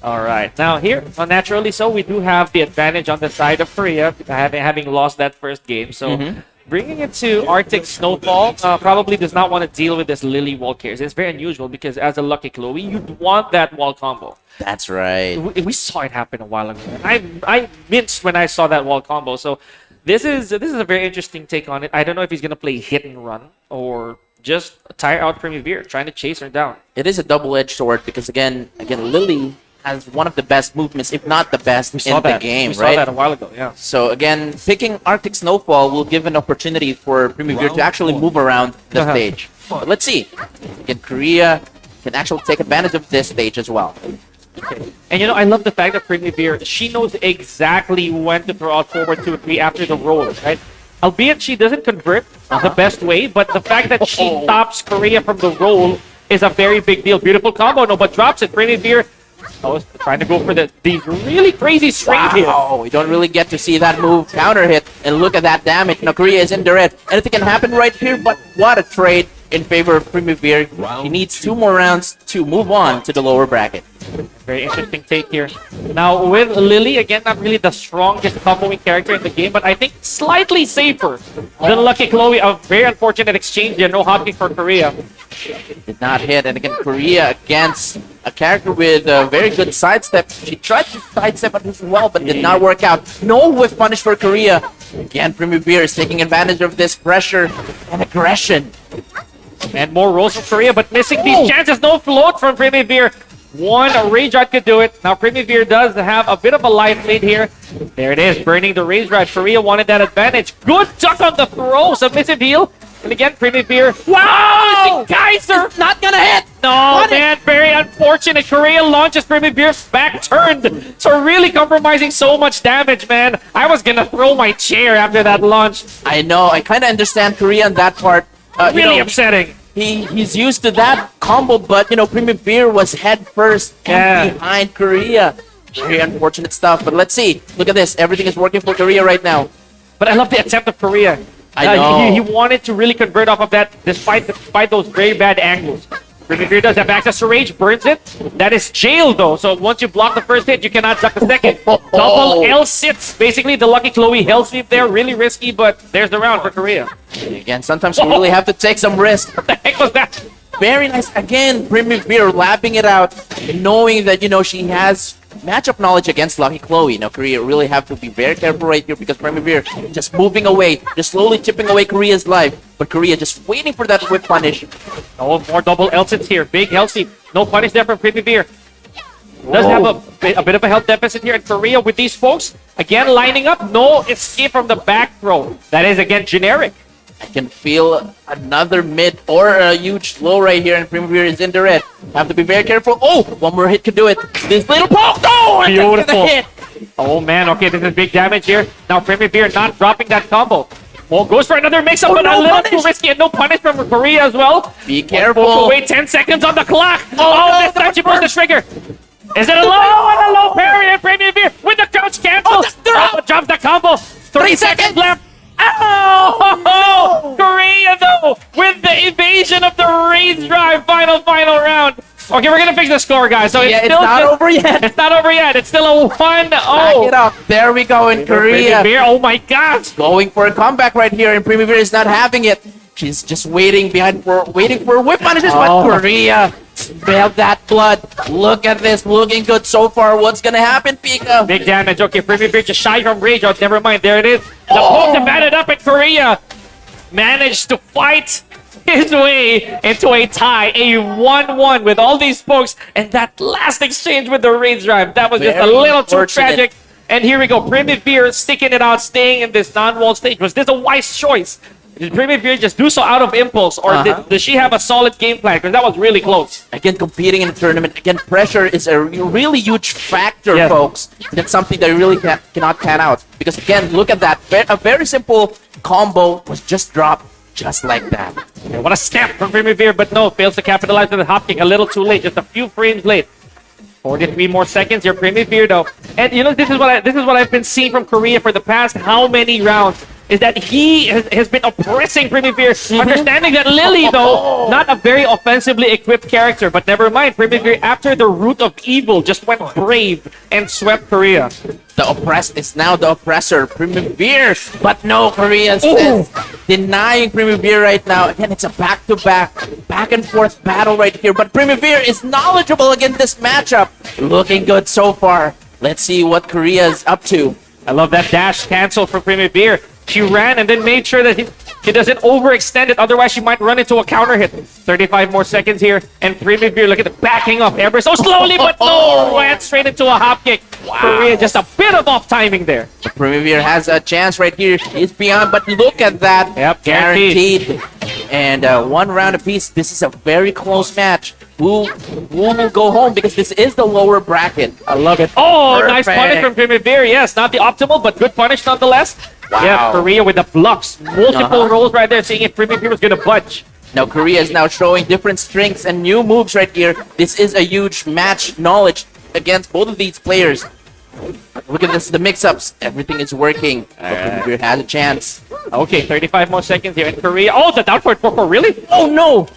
All right. Now here, naturally so, we do have the advantage on the side of Korea, having lost that first game. So bringing it to Arctic Snowfall probably does not want to deal with this Lily wall carries. It's very unusual because as a Lucky Chloe, you'd want that wall combo. That's right. We saw it happen a while ago. I minced when I saw that wall combo. So this is a very interesting take on it. I don't know if he's gonna play hit and run or just tire out Premier Beer, trying to chase her down. It is a double-edged sword because again, Lily has one of the best movements, if not the best, in the game, right? We right? saw that a while ago, yeah. So again, picking Arctic Snowfall will give an opportunity for Premier Beer to actually move around the stage. But let's see. Again, Korea can actually take advantage of this stage as well. And you know, I love the fact that Premier Beer, she knows exactly when to throw out forward 2-3 after the roll, right? Albeit she doesn't convert the best way, but the fact that she stops Korea from the roll is a very big deal. Beautiful combo, no, but drops it. Premier Beer trying to go for these really crazy straight hits. Wow, we don't really get to see that move counter hit, and look at that damage. Now Korea is in the red. Anything can happen right here, but what a trade in favor of Premier Beer. He needs 2 more rounds to move on to the lower bracket. Very interesting take here. Now with Lily, again, not really the strongest comboing character in the game, but I think slightly safer than Lucky Chloe. A very unfortunate exchange there. No hotkey for Korea. Did not hit, and again, Korea against a character with a very good sidestep. She tried to sidestep it as well, but did not work out. No whiff punish for Korea. Again, Premier Beer is taking advantage of this pressure and aggression. And more rolls from Korea, but missing these chances. No float from Premier Beer. One Rage Rod could do it. Now Premier Beer does have a bit of a life lead here. There it is, burning the Rage Rod. Korea wanted that advantage. Good duck on the throw. Submissive heal. And again, Premier Beer. Wow! Kaiser! Not gonna hit! No, man, very unfortunate. Korea launches Premier Beer back turned. So really compromising so much damage, man. I was gonna throw my chair after that launch. I know, I kind of understand Korea on that part. Really upsetting. He's used to that combo, but Premier Beer was head first and behind Korea. Very unfortunate stuff, but let's see. Look at this. Everything is working for Korea right now. But I love the attempt of Korea. I know. He wanted to really convert off of that despite those very bad angles. Premier Beer does have access to rage, burns it. That is jail though, so once you block the first hit, you cannot duck the second. Double L sits. Basically, the Lucky Chloe hell sweep there. Really risky, but there's the round for Korea. Again, sometimes you really have to take some risk. What the heck was that? Very nice. Again, Premier Beer lapping it out, knowing that, she has matchup knowledge against Lucky Chloe. Now, Korea really have to be very careful right here because Premier Beer just moving away, just slowly chipping away Korea's life. But Korea just waiting for that whip punish. Oh, more double L sits here. Big healthy. No punish there from Premier Beer. Does have a bit of a health deficit here in Korea with these folks. Again, lining up. No escape from the back throw. That is, again, generic. I can feel another mid or a huge low right here, and Primavera is in the red. Have to be very careful. Oh, one more hit could do it. This little poke, no! And that's Beautiful. gonna hit. Oh man, okay, this is big damage here. Now Primavera not dropping that combo. Well, goes for another mix-up, but no a little punish. too risky, and no punish from Korea as well. Be Poke careful. away, 10 seconds on the clock. Oh, no, this time she pulls the trigger. Is it a low? And a low parry, and Primavera with the crouch cancel. Drops the combo. 3 seconds left. Oh! Korea, though, with the evasion of the rage drive final round. Okay, we're gonna fix the score, guys. So Yeah, it's it's still not over yet. It's not over yet. It's still a 1-0. Back it up. There we go in Korea. Primavera, oh my gosh. Going for a comeback right here, and Primavera is not having it. She's just waiting for whip punishes, Oh. but Korea spilled that blood. Look at this, looking good so far. What's gonna happen, Pika? Big damage. Okay, Primavera just shy from rage. Oh, never mind. There it is. The poke have added up, and Korea managed to fight his way into a tie, a 1-1 with all these pokes, and that last exchange with the rage drive. That was just a Very little too unfortunate. tragic. And here we go. Primavera sticking it out, staying in this non-wall stage. Was this a wise choice? Did Primavera just do so out of impulse, or does she have a solid game plan? Because that was really close. Again, competing in a tournament, again, pressure is a really huge factor, Yes. folks. That's something that you really cannot pan out. Because again, look at that. A very simple combo was just dropped just like that. Yeah, what a step from Primavera, but no, fails to capitalize on the hop kick a little too late, just a few frames late. 43 more seconds here, Primavera though. And you know, this is what I've been seeing from Korea for the past how many rounds, is that he has been oppressing Primavera, understanding that Lily, though, not a very offensively equipped character, but never mind, Primavera, after the root of evil, just went brave and swept Korea. The oppressed is now the oppressor, Primavera. But no, Korea says denying Primavera right now. Again, it's a back-to-back, back-and-forth battle right here. But Primavera is knowledgeable against this matchup. Looking good so far. Let's see what Korea is up to. I love that dash cancel for Primavera. She ran and then made sure that he doesn't overextend it, otherwise she might run into a counter hit. 35 more seconds here, and Primavera, look at the backing up ever so slowly, but no, ran straight into a hop kick. Korea just a bit of off timing there. Primavera has a chance right here. He's beyond, but look at that. Yep, Guaranteed. And 1 round apiece. This is a very close match. Who will go home, because this is the lower bracket. I love it. Oh, nice Perfect. punish from Primavera. Yes, not the optimal, but good punish nonetheless. Wow. Yeah, Korea with the blocks. Multiple rolls right there, seeing if Primavera was going to budge. Now Korea is now showing different strengths and new moves right here. This is a huge match knowledge against both of these players. Look at this, the mix-ups. Everything is working. Primavera has a chance. Okay, 35 more seconds here in Korea. Oh, the down forward 4-4, really? Oh no!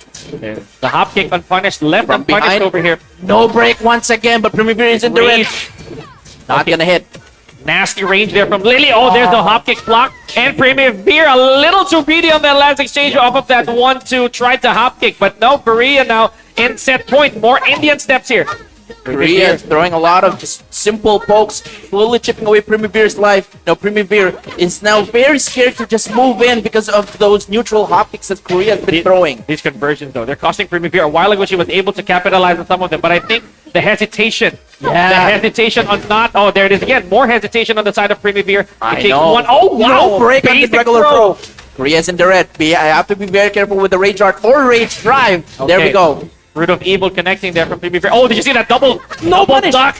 The hop kick unpunished, left From unpunished behind. over here. No break once again, but Primavera is in the red. Rage. Not gonna hit. Nasty range there from Lily. Oh, there's the hop kick block. And Primavera a little too greedy on that last exchange off of that 1-2. Tried to hop kick, but no, Korea now in set point. More Indian steps here. Korea is throwing a lot of just simple pokes, slowly chipping away Primavera's life. Now Primavera is now very scared to just move in because of those neutral hop kicks that Korea has been throwing. These conversions, though, they're costing Primavera. A while ago, she was able to capitalize on some of them, but I think the hesitation, the hesitation on not. Oh, there it is again. More hesitation on the side of Primavera. I know. Oh, wow. No break on the Basic regular throw. throw. Korea's in the red. I have to be very careful with the rage art or rage drive. There we Okay. go. Root of evil connecting there from Primavera. Oh, did you see that double punish. duck?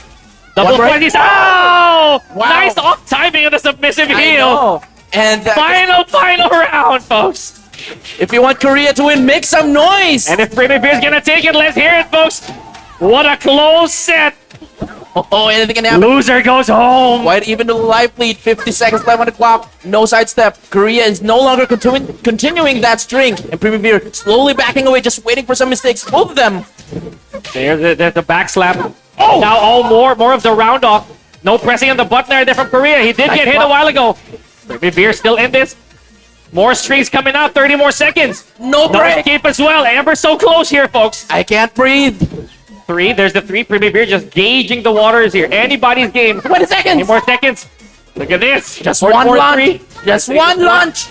Double One break. twenties. Oh! Wow. Nice off timing on the submissive I heel. know. And Final round, folks. if you want Korea to win, make some noise. And if Primavera's gonna take it, let's hear it, folks. What a close set. Oh, anything can happen. Loser goes home. Quite even to the life lead. 50 seconds left on the clock. No sidestep. Korea is no longer continuing that string. And Primavera slowly backing away, just waiting for some mistakes. Both of them. There's the back slap. Oh! Now, more of the round off. No pressing on the button there from Korea. He did get hit a while ago. Primavera still in this. More strings coming out. 30 more seconds. No No break. escape as well. Ever so close here, folks. I can't breathe. 3. There's the 3. Primavera just gauging the waters here. Anybody's game. 20 seconds. 8 more seconds. Look at this. Just Four, one four, lunge. three. Just one lunge.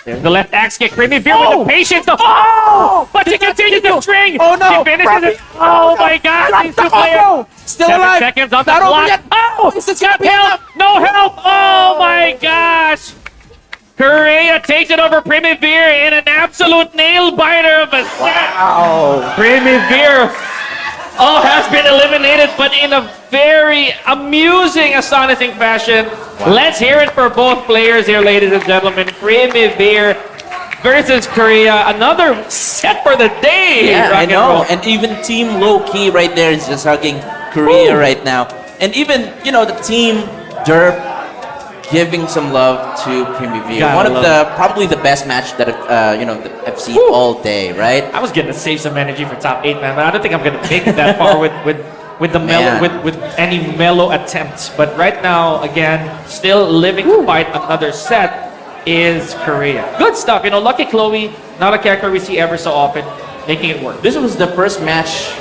There's the left axe kick. Primavera with the patience. But she continues to string. Oh, no. She finishes it. Oh my God. These two players. still 7 alive. seconds on the Not over clock. yet. Oh, Is this got gonna be help. enough? No help. Oh my gosh. Korea takes it over Primavera in an absolute nail biter of a set. Wow. Primavera has been eliminated, but in a very amusing, astonishing fashion. Let's hear it for both players here, ladies and gentlemen. Primavera versus Korea. Another set for the day. Yeah, Rock I and know. roll. And even Team Low Key right there is just hugging Korea right now. And even, you know, the Team Derp giving some love to Primavera. Gotta One of love the, probably the best match that I've seen all day, right? I was gonna save some energy for top 8, man, but I don't think I'm gonna make it that far with the mellow Man. with any mellow attempts. But right now, again, still living to fight another set is Korea. Good stuff, you know. Lucky Chloe, not a character we see ever so often, making it work. This was the first match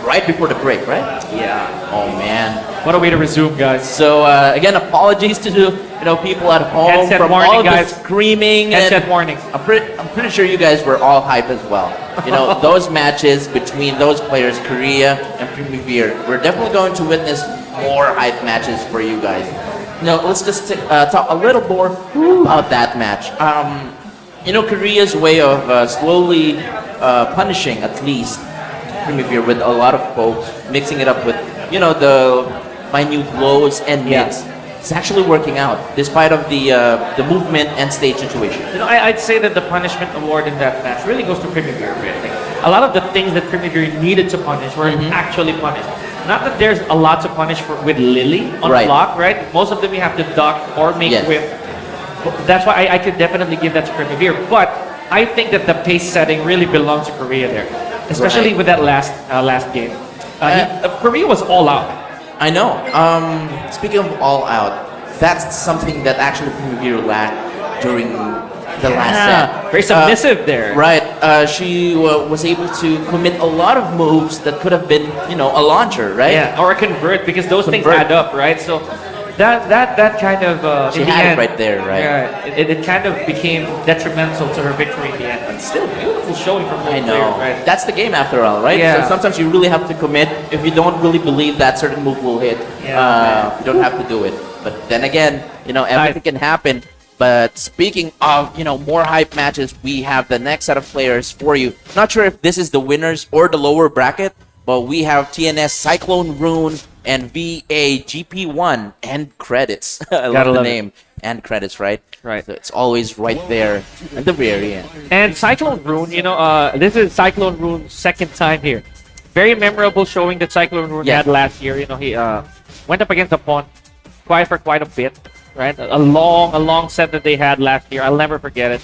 right before the break, right? Yeah. Oh man. What a way to resume, guys. So again, apologies to people at home Headset from warning, all of guys. the screaming. Headset and warning. I'm pretty sure you guys were all hype as well. You know, those matches between those players, Korea and Primavera, we're definitely going to witness more hype matches for you guys. You know, let's just talk a little more about that match. You know, Korea's way of slowly punishing at least Primavera with a lot of folks, mixing it up with, you know, the minute lows and mids. It's actually working out, despite of the movement and stage situation. You know, I'd say that the punishment award in that match really goes to Primavera. Really. A lot of the things that Primavera needed to punish were actually punished. Not that there's a lot to punish with Lily on Right. block, right? Most of them you have to duck or make Yes. whip. That's why I could definitely give that to Primavera. But I think that the pace setting really belongs to Korea there, especially Right. with that last game. Korea was all out. I know. Speaking of all out, that's something that actually Primavera lacked during the last set. Very submissive there. Right. She was able to commit a lot of moves that could have been, you know, a launcher, right? Yeah, or a convert, because those things Convert. add up, right? So that kind of She in the had it end, right there, right? Yeah, it kind of became detrimental to her victory in the end. But still, beautiful showing from both I know. players, right? That's the game after all, right? Yeah. So sometimes you really have to commit. If you don't really believe that certain move will hit, Yeah, you don't have to do it. But then again, you know, everything can happen. But speaking of, you know, more hype matches, we have the next set of players for you. Not sure if this is the winners or the lower bracket, but we have TNS Cyclone Rune and VA GP1 and credits. I love the love name. And credits, right? Right. So it's always right there at the very end. And Cyclone Rune, you know, this is Cyclone Rune's second time here. Very memorable showing that Cyclone Rune Yeah. had last year. You know, he went up against Upon for quite a bit, right? A long set that they had last year. I'll never forget it.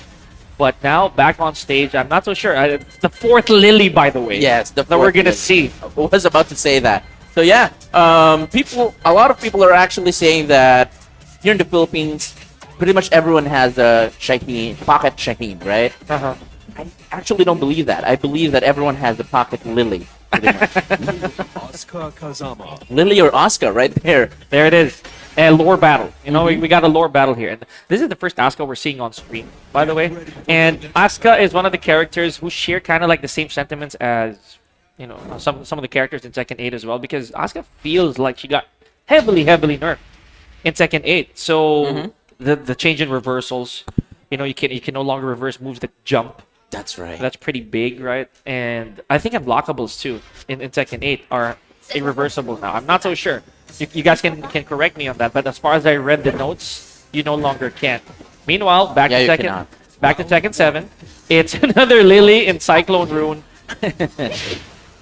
But now back on stage, I'm not so sure. It's the fourth Lily, by the way. Yes, the that we're fourth gonna Lily. see. I was about to say that. So yeah, a lot of people are actually saying that here in the Philippines, pretty much everyone has a Shaheen, pocket Shaheen, right? Uh-huh. I actually don't believe that. I believe that everyone has a pocket Lily. pretty much. Oscar Kazama. Lily or Oscar, right there. There it is. A lore battle. You know, we got a lore battle here. And this is the first Asuka we're seeing on screen, by the way. And Asuka is one of the characters who share kind of like the same sentiments as, you know, some of the characters in Tekken 8 as well. Because Asuka feels like she got heavily nerfed in Tekken 8. So the change in reversals, you know, you can no longer reverse moves that jump. That's right. That's pretty big, right? And I think unblockables too in Tekken 8 are irreversible now. I'm not so sure. You guys can correct me on that, but as far as I read the notes, you no longer can. Meanwhile, back Yeah, you to cannot. Tekken 7, it's another Lily in Cyclone Rune.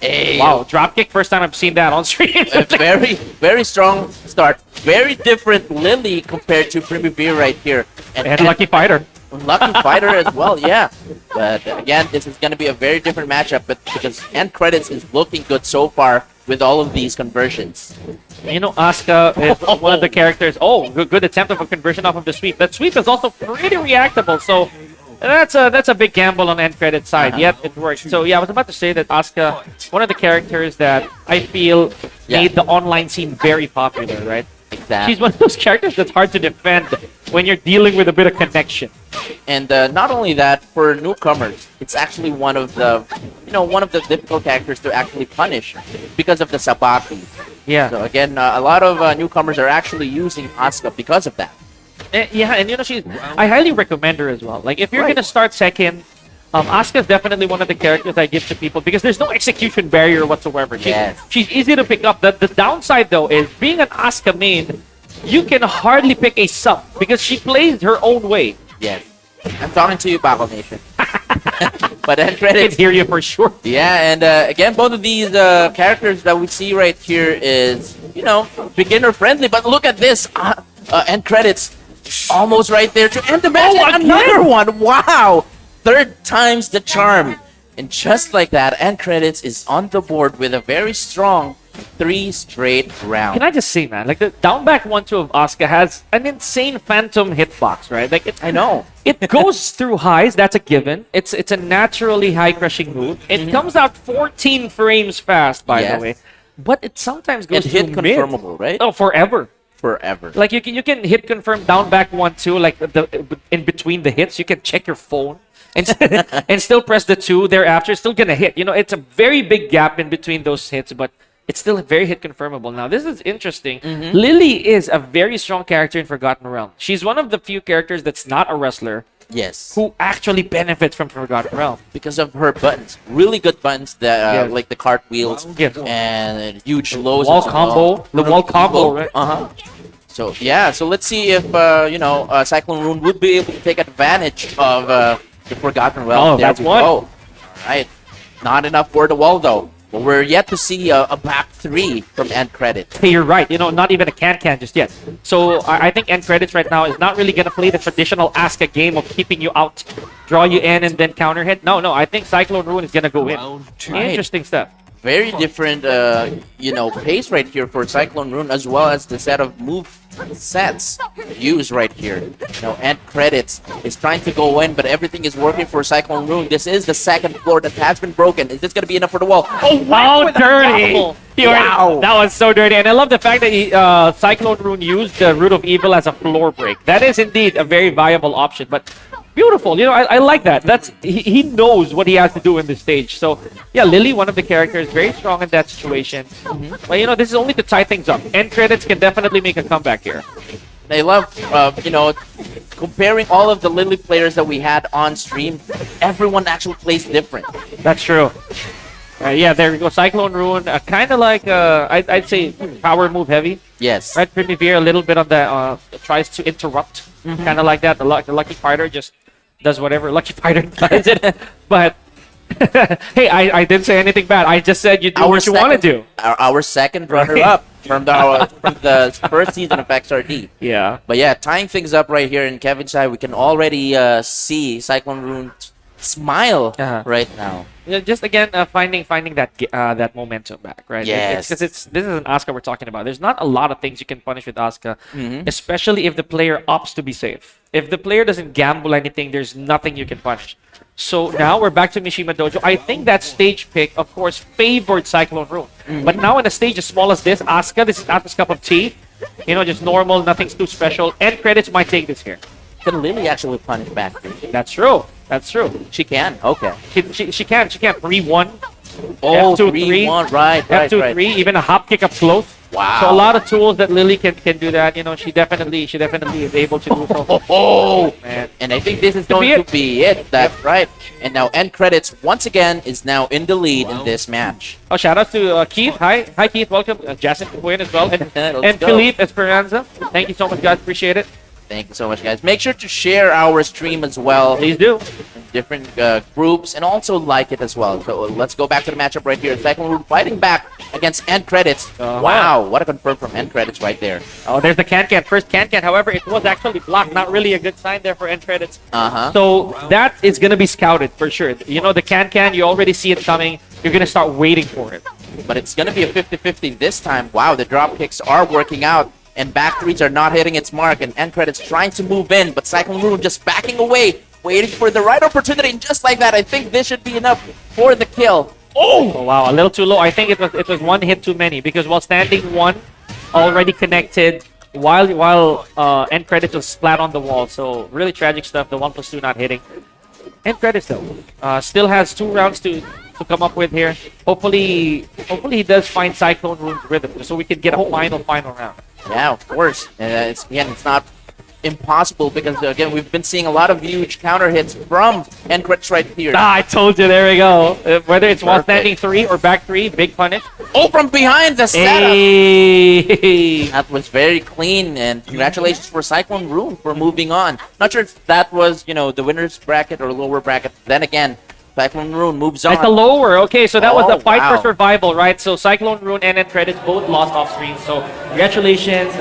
Hey, Wow, dropkick, first time I've seen that on stream. a very strong start. Very different Lily compared to Primavera right here. And lucky fighter. Lucky fighter as well, yeah. But again, this is going to be a very different matchup, but because end credits is looking good so far with all of these conversions. You know, Asuka is one of the characters. Oh, good attempt of a conversion off of the sweep. That sweep is also pretty reactable, so that's a big gamble on end credit side. Yet it worked. So yeah, I was about to say that Asuka, one of the characters that I feel made the online scene very popular, right? Exactly. She's one of those characters that's hard to defend when you're dealing with a bit of connection. And not only that, for newcomers, it's actually one of the difficult characters to actually punish because of the sabaki. Yeah. So again, a lot of newcomers are actually using Asuka because of that. Yeah, and you know I highly recommend her as well. Like if you're Right. gonna start Tekken, Asuka is definitely one of the characters I give to people because there's no execution barrier whatsoever. Yes. She's easy to pick up. The downside though is being an Asuka main, you can hardly pick a sub because she plays her own way. Yes. I'm talking to you, Bako Nation. But end I can credits. hear you for sure. Yeah, and again, both of these characters that we see right here is, beginner friendly. But look at this. End credits. Almost right there to end the match. Oh, And another one. Wow. Third time's the charm. And just like that, end credits is on the board with a very strong 3 straight rounds. Can I just say, man, like the down back 1-2 of Asuka has an insane phantom hitbox, right? Like I know. it goes through highs, that's a given. It's a naturally high crushing move. It comes out 14 frames fast, by Yes. the way. But it sometimes And goes hit through mid. confirmable, right? Oh, forever. Forever. Like you can hit confirm down back 1-2, like in between the hits, you can check your phone and and still press the 2 thereafter. It's still gonna hit. It's a very big gap in between those hits, but it's still very hit confirmable. Now this is interesting. Lily is a very strong character in Forgotten Realm. She's one of the few characters that's not a wrestler Yes. who actually benefits from Forgotten Realm. Because of her buttons. Really good buttons that Yes. like the cartwheels Yes. and huge lows. Wall as well. combo, the wall combo, right? Uh-huh. So yeah, so let's see if Cyclone Rune would be able to take advantage of the Forgotten Realm. Oh, There that's we one. go. All right. Not enough for the wall though. But we're yet to see a back 3 from end credit. Hey, you're right. Not even a can just yet. So I think end credits right now is not really gonna play the traditional Asuka game of keeping you out, draw you in, and then counter hit. No. I think Cyclone Rune is gonna go in. Interesting stuff. Very different, pace right here for Cyclone Rune, as well as the set of move sets used right here. End credits is trying to go in, but everything is working for Cyclone Rune. This is the second floor that has been broken. Is this going to be enough for the wall? Oh, wow, dirty! Wow. That was so dirty. And I love the fact that Cyclone Rune used the Root of Evil as a floor break. That is indeed a very viable option, but beautiful. I like that. He knows what he has to do in this stage. So, yeah, Lily, one of the characters, very strong in that situation. But, this is only to tie things up. End credits can definitely make a comeback here. I love, comparing all of the Lily players that we had on stream, everyone actually plays different. That's true. Yeah, there we go. Cyclone Rune, kind of like, I'd say, power move heavy. Yes. Right, Primavera a little bit on the, tries to interrupt. Kind of like that. The Lucky Fighter just does whatever Lucky Fighter does it. But, hey, I didn't say anything bad. I just said you do what you want to do. Our second runner-up from the first season of XRD. Yeah. But yeah, tying things up right here in Kevin's side, we can already see Cyclone Rune smile right now. Just again, finding that momentum back, right? Yes. Because this is an Asuka we're talking about. There's not a lot of things you can punish with Asuka, especially if the player opts to be safe. If the player doesn't gamble anything, there's nothing you can punish. So now we're back to Mishima Dojo. I think that stage pick, of course, favored Cyclone Rune. But now in a stage as small as this, Asuka, this is Asuka's cup of tea. Just normal, nothing's too special. End credits might take this here. Can Lily actually punish back? That's true. She can. Okay. She can 3-1. Oh, F2, 3-1. Right. F2, 3, even a hop kick up close. Wow. So a lot of tools that Lily can do that. She definitely is able to do so. Oh, Man. and I think this is going to be it. That's right. And now end credits once again is now in the lead in this match. Oh, shout out to Keith. Hi Keith. Welcome. Jason Kuyen as well. And Let's go. Philippe Esperanza. Thank you so much, guys. Appreciate it. Thank you so much, guys. Make sure to share our stream as well. Please do. Different groups, and also like it as well. So let's go back to the matchup right here. Cyclone Rune fighting back against end credits. Wow, what a confirm from end credits right there. Oh, there's the can. First can. However, it was actually blocked. Not really a good sign there for end credits. Uh-huh. So that is going to be scouted for sure. The can, you already see it coming. You're going to start waiting for it. But it's going to be a 50-50 this time. Wow, the drop kicks are working out. And back threes are not hitting its mark. And end credits trying to move in. But Cyclone Rune just backing away. Waiting for the right opportunity. And just like that, I think this should be enough for the kill. Oh, wow, a little too low. I think it was one hit too many. Because while standing one, already connected. While end credits was flat on the wall. So really tragic stuff. The 1+2 not hitting. End credits though. Still has 2 rounds to to come up with here. Hopefully he does find Cyclone Rune's rhythm so we can get a final round. Yeah, of course. And it's not impossible because again we've been seeing a lot of huge counter hits from Encrets right here. I told you, there we go. Whether it's while Perfect. standing 3 or back 3, big punish. Oh, from behind the setup. Hey. That was very clean, and congratulations for Cyclone Rune for moving on. Not sure if that was, the winner's bracket or lower bracket. Then again, Cyclone Rune moves on. At the lower, okay, so that was Oh, the fight wow. for survival, right? So Cyclone Rune and Credits both lost off screen. So congratulations.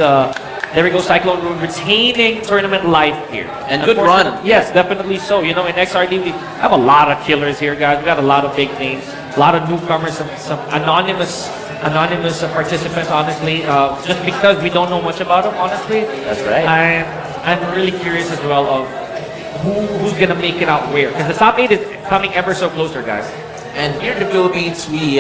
There we go, Cyclone Rune retaining tournament life here. And good run. Yes, definitely so. In XRD, we have a lot of killers here, guys. We got a lot of big names, a lot of newcomers, some anonymous participants, honestly. Just because we don't know much about them, honestly. That's right. I'm really curious as well of who's gonna make it out where, because the top 8 is coming ever so closer, guys. And here in the Philippines, we've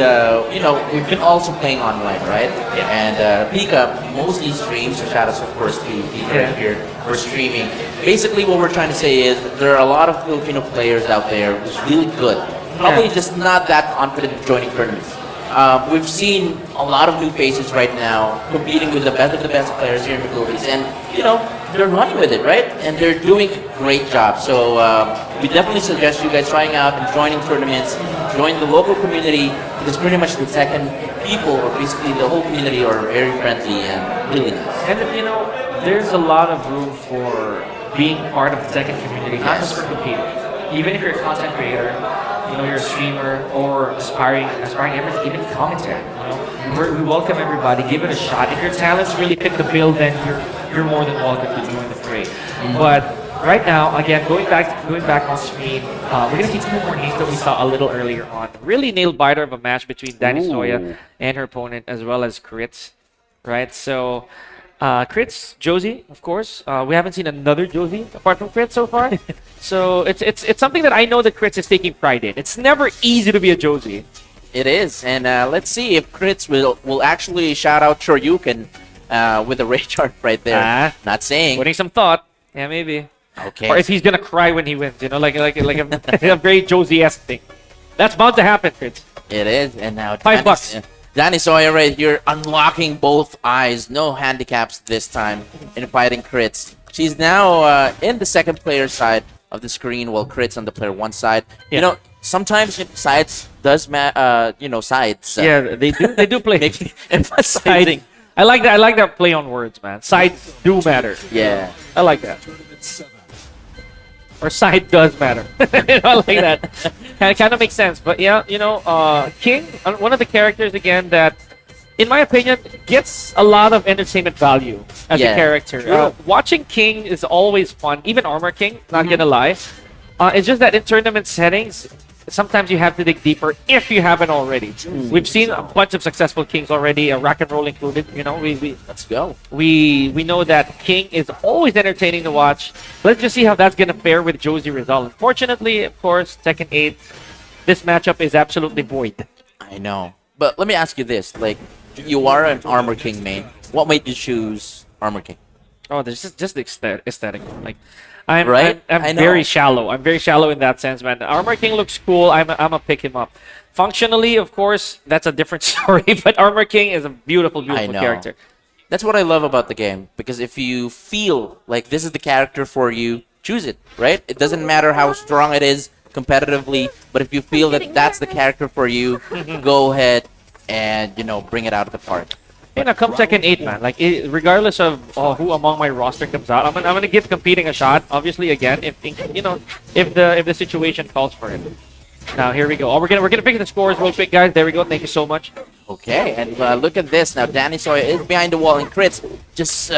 been also playing online, right? Yeah. And Pika mostly streams, so shout outs of course to Pika right here for streaming. Basically, what we're trying to say is there are a lot of Filipino players out there who's really good, probably just not that confident in joining tournaments. We've seen a lot of new faces right now competing with the best of the best players here in the Philippines, and they're running with it, right? And they're doing a great job. So we definitely suggest you guys trying out and joining tournaments, join the local community, because pretty much the second people, or basically the whole community, are very friendly and really nice. And there's a lot of room for being part of the second community, not just for competing. Even if you're a content creator, you're a streamer or aspiring everything, even commentary. We welcome everybody. Give it a shot. If your talents really fit the bill, then you're more than welcome to join the fray. But right now, again, going back on screen, we're gonna see 2 more names that we saw a little earlier on. Really nail biter of a match between Danny Soya and her opponent, as well as Crits. Right, so. Crits, Josie, of course. We haven't seen another Josie apart from Crits so far. So it's something that I know that Crits is taking pride in. It's never easy to be a Josie. It is, and let's see if Crits will actually shout out Shoryuken with a rage art right there. Not saying. Putting some thought. Yeah, maybe. Okay. Or if he's gonna cry when he wins, like a very Josie-esque thing. That's bound to happen, Crits. It is, and now $5. Danny Sawyer right here unlocking both eyes. No handicaps this time in fighting Crits. She's now in the second player side of the screen, while Crits on the player 1 side. Yeah. Sometimes sides does sides. Yeah, they do play. Make emphasizing. I like that play on words, man. Sides do matter. Yeah. I like that. Or side does matter. I like that. Kind of makes sense. But yeah, King, one of the characters again that, in my opinion, gets a lot of entertainment value as a character. Watching King is always fun. Even Armor King, not gonna lie. It's just that in tournament settings, sometimes you have to dig deeper if you haven't already. We've seen a bunch of successful Kings already, Rock and Roll included. Let's go. We know that King is always entertaining to watch. Let's just see how that's gonna fare with Josie Rizal. Unfortunately, of course, Tekken 8, this matchup is absolutely void. I know. But let me ask you this. Like, you are an Armor King main. What made you choose Armor King? Oh, there's just the aesthetic. Like, I'm I know. very shallow. I'm very shallow in that sense, man. Armor King looks cool. I'm gonna pick him up. Functionally, of course, that's a different story. But Armor King is a beautiful character. That's what I love about the game, because if you feel like this is the character for you, choose it, right? It doesn't matter how strong it is competitively, but if you feel that that's the character for you, go ahead and bring it out of the park. Come Tekken 8, man. Like, regardless of who among my roster comes out, I'm gonna give competing a shot. Obviously, again, if the situation calls for it. Now here we go. We're gonna pick the scores real quick, guys. There we go. Thank you so much. Okay, and look at this now. Danny Sawyer is behind the wall, and Crits just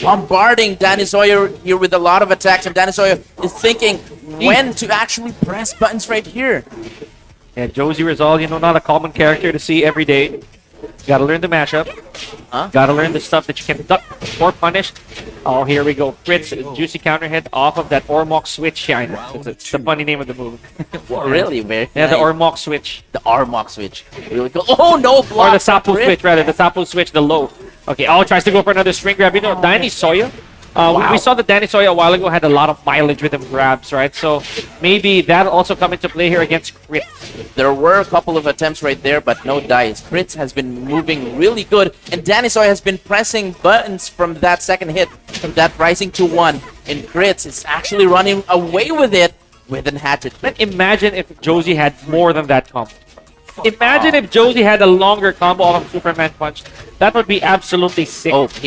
bombarding Danny Sawyer here with a lot of attacks, and Danny Sawyer is thinking when to actually press buttons right here. Yeah, Josie Rizal, not a common character to see every day. Gotta learn the matchup. Gotta learn the stuff that you can duck or punish. Oh, here we go. Crits, juicy counter hit off of that Ormok switch. Yeah, I know. It's the funny name of the move. Really? Very Yeah, nice. the Ormok switch. The Armok switch. Really cool. Oh, no block. Or the Sapu switch, rather. The Sapu switch, the low. Okay, tries to go for another string grab. Danny Sawyer We saw that Danny Soya a while ago had a lot of mileage with them grabs, right? So maybe that'll also come into play here against Crit. There were a couple of attempts right there, but no dice. Crits has been moving really good, and Danny Soy has been pressing buttons from that second hit, from that rising to 1. And Crits is actually running away with it with an hatchet. But imagine if Josie had more than that combo. Imagine if Josie had a longer combo of Superman Punch. That would be absolutely sick. OP.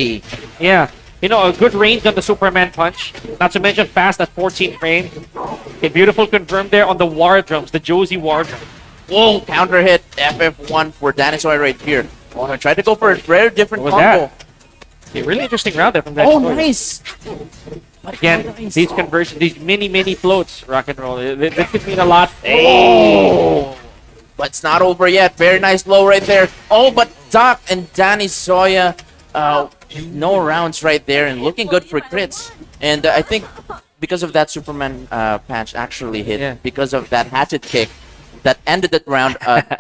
Yeah. You know, a good range on the Superman Punch. Not to mention fast at 14 frames. A beautiful confirm there on the war drums, the Josie war drum. Whoa, counter hit FF1 for Danny Soy right here. Oh, I tried to go for a very different What was combo. A really interesting round there from that. Oh, nice. Again, these conversions, these mini floats, rock and roll. This could mean a lot. Oh. But it's not over yet. Very nice low right there. Oh, but Doc and Danny Soya, no rounds right there and looking good for crits. And I think because of that Superman patch actually hit, because of that hatchet kick that ended that round,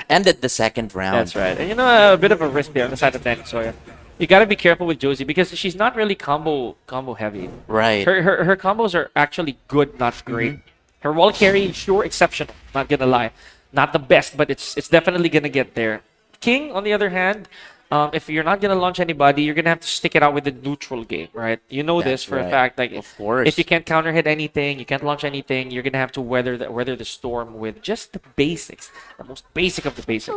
ended the second round. That's right. And you know, a bit of a risk there on the side of Danny Soya. You gotta be careful with Josie because she's not really combo heavy. Right. Her combos are actually good, not great. Her wall carry, sure, exceptional. Not gonna lie. Not the best, but it's definitely gonna get there. King, on the other hand, if you're not gonna launch anybody, you're gonna have to stick it out with the neutral game, right? You know this for a fact. Like, of course. if you can't counter hit anything, you can't launch anything, you're gonna have to weather the storm with just the basics, the most basic of the basics.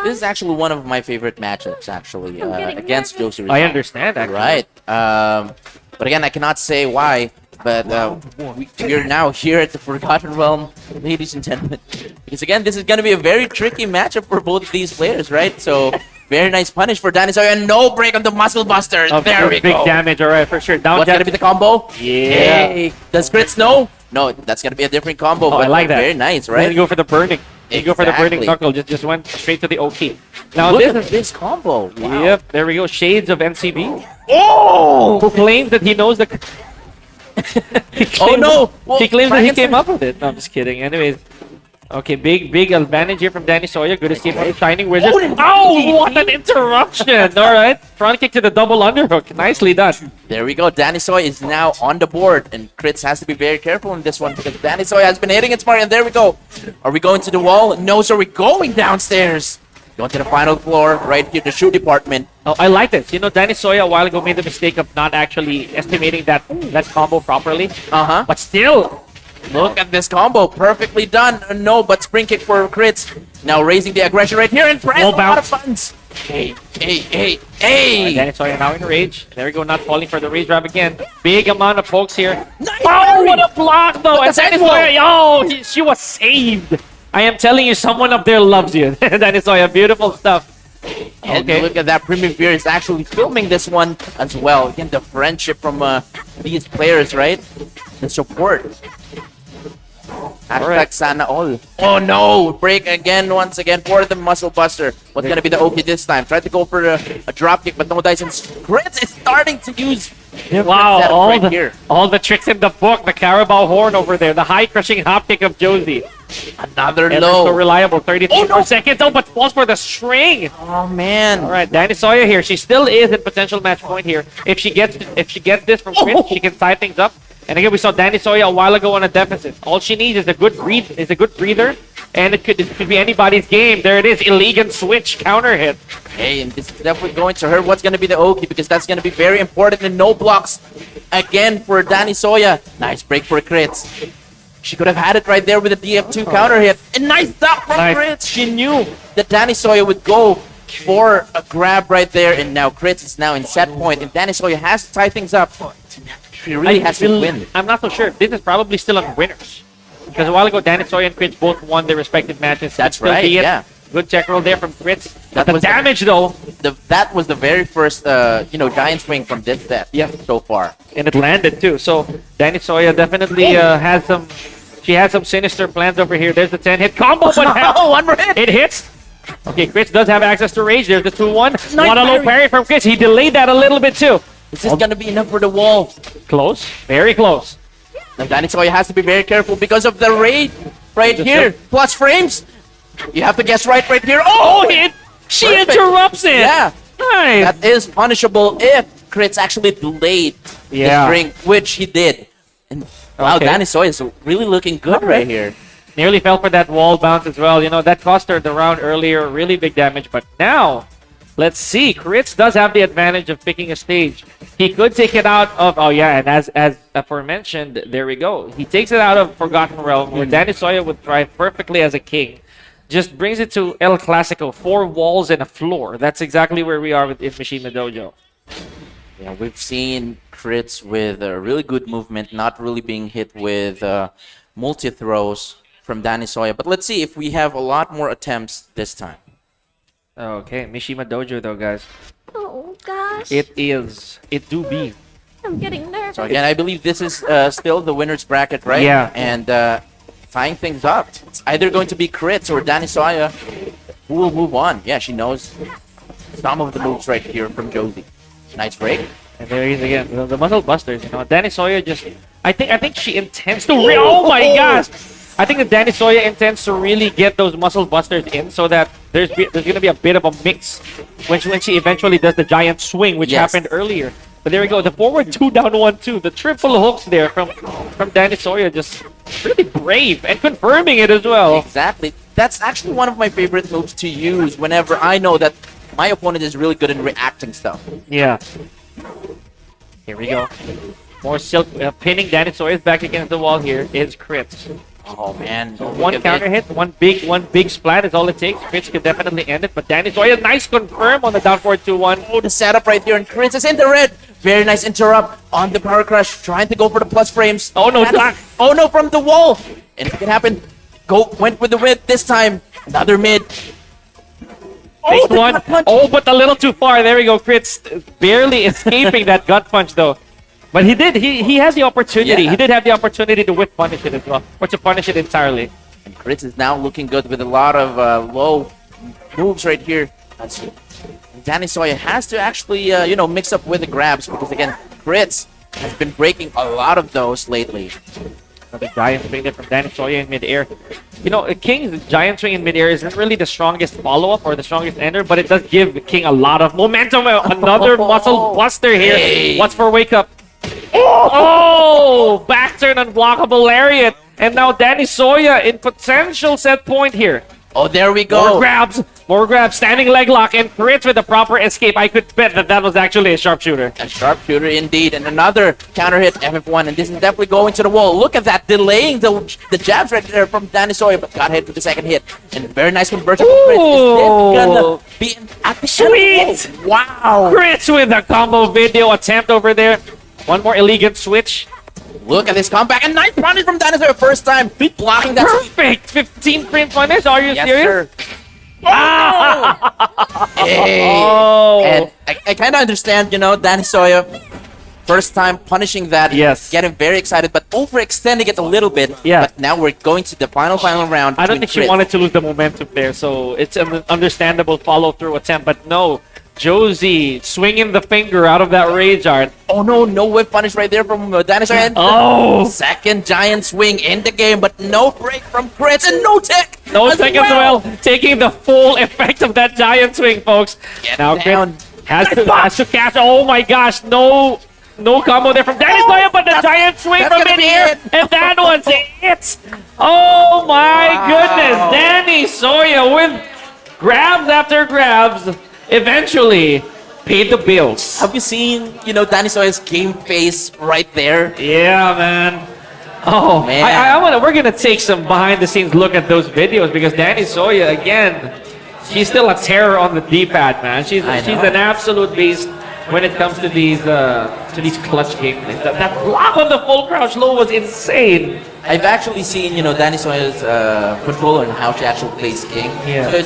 This is actually one of my favorite matchups, actually, against Josie Rizal. I understand, actually. Right. But again, I cannot say why. But we're now here at the Forgotten Realm, ladies and gentlemen. Because again, this is going to be a very tricky matchup for both of these players, right? So, very nice punish for Danny Soya. No break on the Muscle Buster. There we big go. damage, alright, for sure. Down What's going to be the combo? Yeah. Hey, does Crits know? No, that's going to be a different combo. Oh, but I like that. Very nice, Right? right? Go for the burning. You go for the burning Exactly. knuckle. Just went straight to the OK. Now Look this at is this combo. Wow. Yep, there we go. Shades of NCB. Oh! Who claims that he knows the... He Oh claims- no! Well, he claims that he Frankenstein- came up with it. No, I'm just kidding. Anyways. Okay, big advantage here from Danny Soya. Good escape from the Shining Wizard. Oh, what an interruption! Alright. Front kick to the double underhook. Nicely done. There we go. Danny Soy is now on the board, and Crits has to be very careful in this one because Danny Soy has been hitting it smart, and there we go. Are we going to the wall? No, so we're going downstairs. Going to the final floor, right here, the shoe department. Oh, I like this. You know, Danny Soya a while ago made the mistake of not actually estimating that combo properly. Uh-huh. But still, Look at this combo. Perfectly done. No, but spring kick for Crits. Now raising the aggression right here and press a Wall lot of bounce. buttons. Hey. Danny Soya now in rage. There we go, not falling for the rage grab again. Big amount of pokes here. Nice Oh, parry. what a block though! But And the Danny sidewall. Soya, oh, she was saved. I am telling you, someone up there loves you. Danny Soya, beautiful stuff. And Okay. look at that. Premium Fear is actually filming this one as well. Again, the friendship from these players, right? The support. Hashtag Alright. Sana all. Oh no! Break again, once again for the Muscle Buster. What's gonna be the OK this time? Tried to go for a drop kick, but no dice. And Crits is starting to use. Wow, setup all right here. the tricks in the book. The Carabao horn over there. The high crushing hop kick of Josie. Another And low. so reliable. 33 Oh, no. seconds. Oh, but falls for the string. Oh man. All right, Danny Soya here. She still is in potential match point here. If she gets this from Chris, she can tie things up. And again, we saw Danny Soya a while ago on a deficit. All she needs is a good breather, and it could be anybody's game. There it is, elegant switch counter hit. Hey, and this is definitely going to her. What's going to be the OK? Because that's going to be very important. And no blocks again for Danny Soya. Nice break for Crits. She could have had it right there with a DF2 counter hit. And nice stop from Nice. Crits. She knew that Danny Soya would go for a grab right there. And now Crits is now in set point. And Danny Soya has to tie things up. She really has to win. I'm not so sure. This is probably still on winners. Because a while ago, Danny Soya and Chris both won their respective matches. That's Still right, be it. yeah. Good check roll there from Chris. That But the was the- damage, though, That was the very first, giant swing from this set so far. and it landed too. So Danny Soya definitely has some. She has some sinister plans over here. There's the 10-hit combo, but Oh, one more hit. it hits. Okay, Chris does have access to rage. There's the 2-1. Nice What a low parry. parry from Chris. He delayed that a little bit too. Is this going to be enough for the wall? Close, very close. Now Danny Soya has to be very careful because of the raid right Just here. yep. Plus frames. You have to guess right here. Oh, Oh, hit! She Perfect. interrupts it. Yeah, Nice. that is punishable if Crits actually delayed Yeah. the drink, which he did. And wow, Okay. Danny Soy is really looking good right here. Nearly fell for that wall bounce as well. You know, that cost her the round earlier. Really big damage. But now, let's see. Crits does have the advantage of picking a stage. He could take it out of... Oh, yeah. And as aforementioned, there we go. He takes it out of Forgotten Realm, where Danny Soya would thrive perfectly as a king. Just brings it to El Clasico. 4 walls and a floor. That's exactly where we are with Mishima Dojo. Yeah, we've seen Crits with a really good movement, not really being hit with multi-throws from Danny Soya. But let's see if we have a lot more attempts this time. Okay, Mishima Dojo though, guys. Oh gosh. It is. It do be. I'm getting nervous. So again, I believe this is still the winner's bracket, right? Yeah. And tying things up. It's either going to be Crits or Danny Soya who will move on. Yeah, she knows some of the moves right here from Josie. Nice break. And there he is again. The muscle busters, you know. Danny Soya just... I think she intends to... Oh my gosh! I think that Danny Soya intends to really get those muscle busters in so that there's going to be a bit of a mix when she eventually does the giant swing, which Yes. happened earlier. But there we go. The forward 2 down 1-2. The triple hooks there from Danny Soya, just really brave and confirming it as well. Exactly. That's actually one of my favorite moves to use whenever I know that my opponent is really good in reacting stuff. Yeah. Here we go. More silk pinning Danny Soya's back against the wall here is Crits. Oh man. One counter hit, one big splat is all it takes. Crits could definitely end it, but Danny Soya, nice confirm on the down forward 2-1. Oh, the setup right there, and Crits is in the red. Very nice interrupt on the power crush, trying to go for the plus frames. Oh no, That is- Doc. Oh no, from the wall. And if it can happen, went with the mid this time. Another mid. Takes the one. gut punch. Oh, but a little too far. There we go. Crits barely escaping that gut punch though. But he did. He had the opportunity. Yeah. He did have the opportunity to whip punish it as well, or to punish it entirely. And Crits is now looking good with a lot of low moves right here. Danny Soya has to actually, mix up with the grabs because again, Crits has been breaking a lot of those lately. Another giant swing there from Danny Soya in midair. You know, King's giant swing in midair isn't really the strongest follow-up or the strongest ender, but it does give King a lot of momentum. Another muscle buster here. Hey. What's for wake up? Oh! Back turn unblockable lariat. And now Danny Soya in potential set point here. Oh, there we go. More grabs, standing leg lock, and Crits with a proper escape. I could bet that was actually a sharpshooter. A sharpshooter indeed, and another counter hit FF1, and this is definitely going to the wall. Look at that, delaying the jabs right there from Danny Soya, but got hit with the second hit. And very nice conversion from Crits. Is this gonna be at the Sweet! end? Wow! Crits with a combo video attempt over there. One more elegant switch. Look at this comeback, and nice punish from Danny Soya, first time blocking that. Perfect! 15 frame punish, are you Yes, serious? sir. Hey. Oh! And I kind of understand, Danny Soya, first time punishing that, Yes. getting very excited, but overextending it a little bit. Yeah. But now we're going to the final round. I don't between think she Crits. wanted to lose the momentum there, so it's an understandable follow-through attempt, but no. Josie swinging the finger out of that rage art. Oh no whip punish right there from Danny Soya. And Oh! second giant swing in the game, but no break from Crits and no tech. No as second well, taking the full effect of that giant swing, folks. Get Now down. Crits has to catch. Oh my gosh, no combo there from Danny Soya, but the giant swing that's from gonna be mid-air, it. and that one's it. Oh my Wow. goodness, Danny Soya with grabs after grabs, eventually paid the bills. Have you seen, Danny Soya's game face right there? Yeah, man. Oh Man. we're gonna take some behind-the-scenes look at those videos because Danny Soya again, she's still a terror on the D-pad, man. She's I know. an absolute beast when it comes to these clutch game plays. That block on the full crouch low was insane. I've actually seen, Danny Soya's controller and how she actually plays King. Yeah. So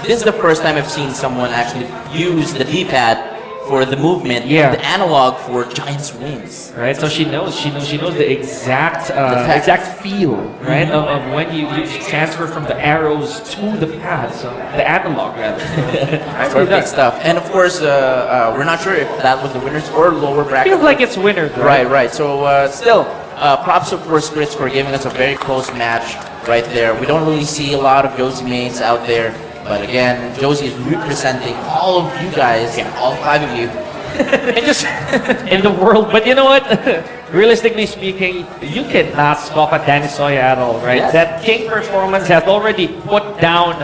this is the first time I've seen someone actually use the D-pad for the movement, Yeah. the analog for giant swings. Right, so she knows the exact tech. exact feel, right, of when you transfer from the arrows to the pad, so the analog rather. Perfect stuff. And of course, we're not sure if that was the winners or lower bracket. Feels like it's winners, Right. So still, props of course, Crits, for giving us a very close match right there. We don't really see a lot of Josie mains out there. But again, Josie is representing all of you guys, all 5 of you, and just in the world. But you know what? Realistically speaking, you cannot scoff at Danny Soya at all, right? Yes. That King performance has already put down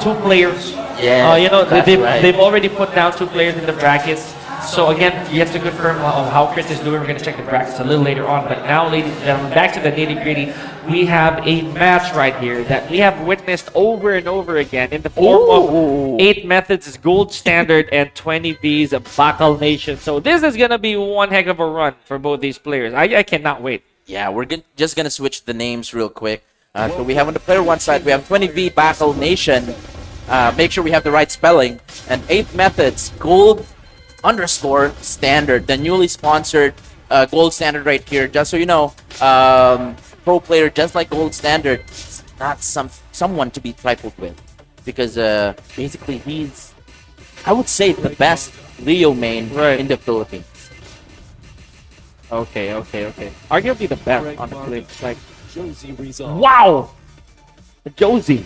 two players. Yeah, You know, that's right. they've already put down two players in the brackets. So again, yet to confirm how Chris is doing. We're going to check the brackets a little later on. But now, ladies and gentlemen, back to the nitty-gritty. We have a match right here that we have witnessed over and over again in the form of 8 Methods' Gold Standard and 20B's Bacal Nation. So this is going to be one heck of a run for both these players. I cannot wait. Yeah, we're just gonna switch the names real quick. So we have on the player one side, we have 20V Battle Nation. Make sure we have the right spelling. And 8 Methods Gold _, Standard, the newly sponsored Gold Standard right here. Just so you know, pro player just like Gold Standard, is not someone to be trifled with, because basically he's, I would say, the best Leo main in the Philippines. Okay. Arguably the best, honestly. Like, wow! Josie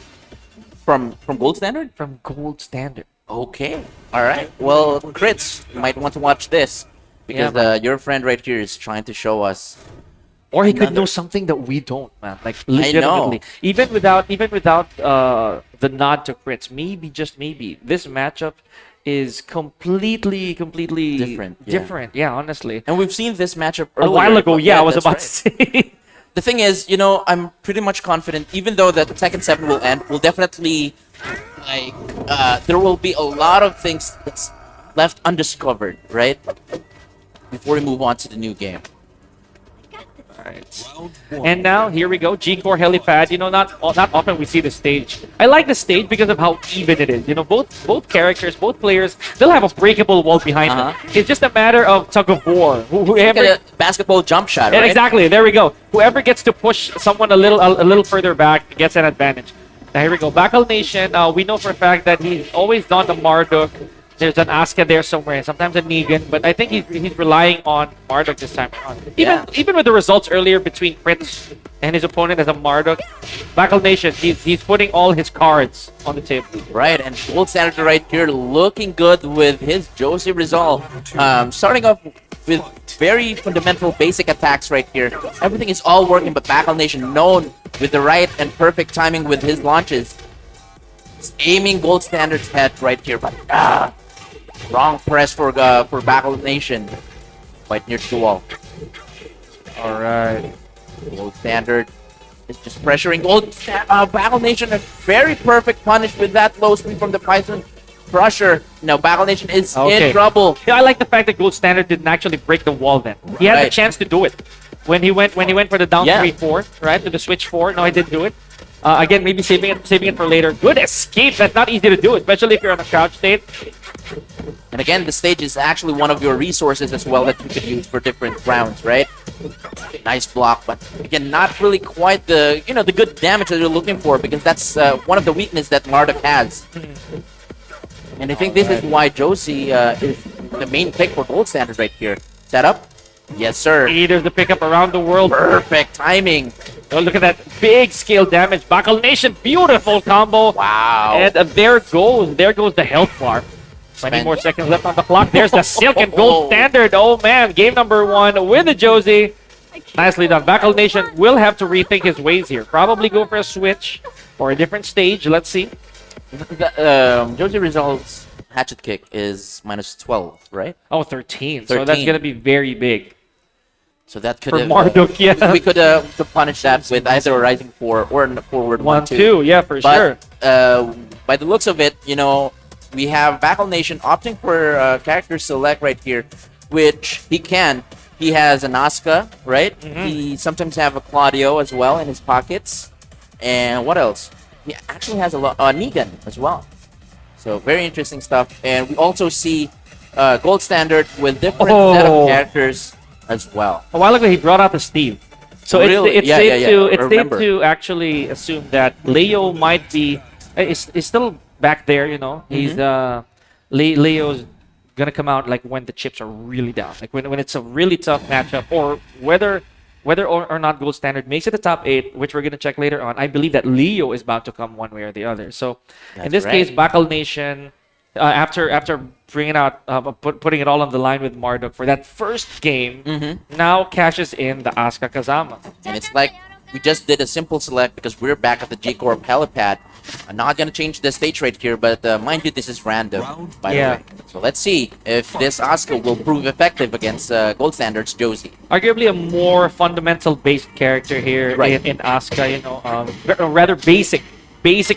From Gold Standard? from Gold Standard. Okay. All right. Well, Crits, you might want to watch this, because man. your friend right here is trying to show us. Or he could Another- know something that we don't, man. Like I know. legitimately, even without the nod to crits, maybe just maybe this matchup is completely Different, yeah. Different, yeah. Honestly, And we've seen this matchup a earlier. while ago, but yeah, I was that's about right. to say. The thing is, you know, I'm pretty much confident, even though that Tekken 7 will end, we'll definitely, like, there will be a lot of things that's left undiscovered, right? Before we move on to the new game. Right. And now here we go, G-Core helipad. You know, not often we see the stage. I like the stage because of how even it is. You know, both characters, both players, they'll have a breakable wall behind them. It's just a matter of tug of war. Whoever, Like a basketball jump shot, yeah, right? exactly. There we go. Whoever gets to push someone a little further back gets an advantage. Now here we go, Bacal Nation. We know for a fact that he's always done the Marduk. There's an Asuka there somewhere, sometimes a Negan, but I think he's relying on Marduk this time around. Even with the results earlier between Prince and his opponent as a Marduk, Bacal Nation, he's putting all his cards on the table. Right, and Gold Standard right here looking good with his Josie Resolve. Starting off with very fundamental basic attacks right here. Everything is all working, but Bacal Nation known with the right and perfect timing with his launches. He's aiming Gold Standard's head right here, but wrong press for Bacal Nation. Quite near to the wall. All right. Gold Standard is just pressuring Bacal Nation. A very perfect punish with that low speed from the Python Crusher. Now Bacal Nation is in trouble. Yeah, I like the fact that Gold Standard didn't actually break the wall then. He had the Right. chance to do it. When he went for the down Yeah. 3-4, right? To the switch 4. No, he didn't do it. Again, maybe saving it for later. Good escape. That's not easy to do, especially if you're on a crouch state. And again, the stage is actually one of your resources as well that you could use for different rounds, right? Nice block, but again, not really quite the the good damage that you're looking for, because that's one of the weaknesses that Marduk has. And I think this is why Josie is the main pick for Gold Standard right here. Set up? Yes, sir. There's the pickup around the world. Perfect timing. Oh, look at that big scale damage. Bacal Nation, beautiful combo. Wow. And there goes the health bar. 20 more seconds left on the clock. There's the Silk and Gold Standard. Oh man, game number 1 with the Josie. Nicely done. Bacal Nation will have to rethink his ways here. Probably go for a switch or a different stage. Let's see. Josie Resolve's hatchet kick is -12, right? Oh, 13. So that's 13. going to be very big. So that could For have, Marduk, yeah. we could punish that with either a Rising 4 or a forward 1-2. Yeah, for sure. But by the looks of it, we have Bacal Nation opting for character select right here, which he can. He has an Asuka, right? He sometimes have a Claudio as well in his pockets. And what else? He actually has a Negan as well. So very interesting stuff. And we also see Gold Standard with different set of characters as well. A while ago, he brought out the Steve. So Really? it's Yeah, safe yeah, to yeah. it's safe to actually assume that Leo might be is still back there. He's Leo's gonna come out like when the chips are really down, like when it's a really tough matchup, or whether or not Gold Standard makes it the top 8, which we're gonna check later on. I believe that Leo is about to come one way or the other. So in That's this right. case, Bacal Nation after bringing out putting it all on the line with Marduk for that first game, now cashes in the Asuka Kazama. And it's like we just did a simple select because we're back at the G Corp helipad. I'm not gonna change the stage rate here, but mind you, this is random, by the way. So let's see if this Asuka will prove effective against Gold Standard's Josie. Arguably a more fundamental based character here in Asuka, you know, a rather basic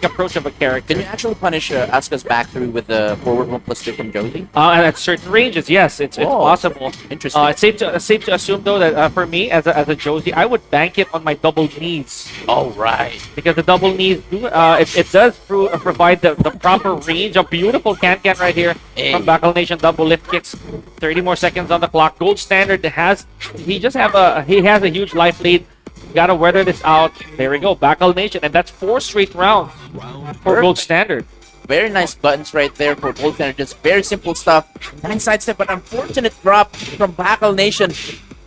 approach of a character. Can you actually punish Asuka's back through with the forward 1+2 from Josie? And at certain ranges, yes, it's possible. Interesting. It's safe to assume though that for me as a Josie, I would bank it on my double knees. Oh right. Because the double knees do it does provide the proper range. A beautiful can right here from Backle Nation. Double lift kicks. 30 more seconds on the clock. Gold Standard has a huge life lead. Gotta weather this out. There we go. Backle Nation, and that's 4 straight rounds for Gold Standard. Very nice buttons right there for Gold Standard. Just very simple stuff. 9 sidestep, but unfortunate drop from Backle Nation.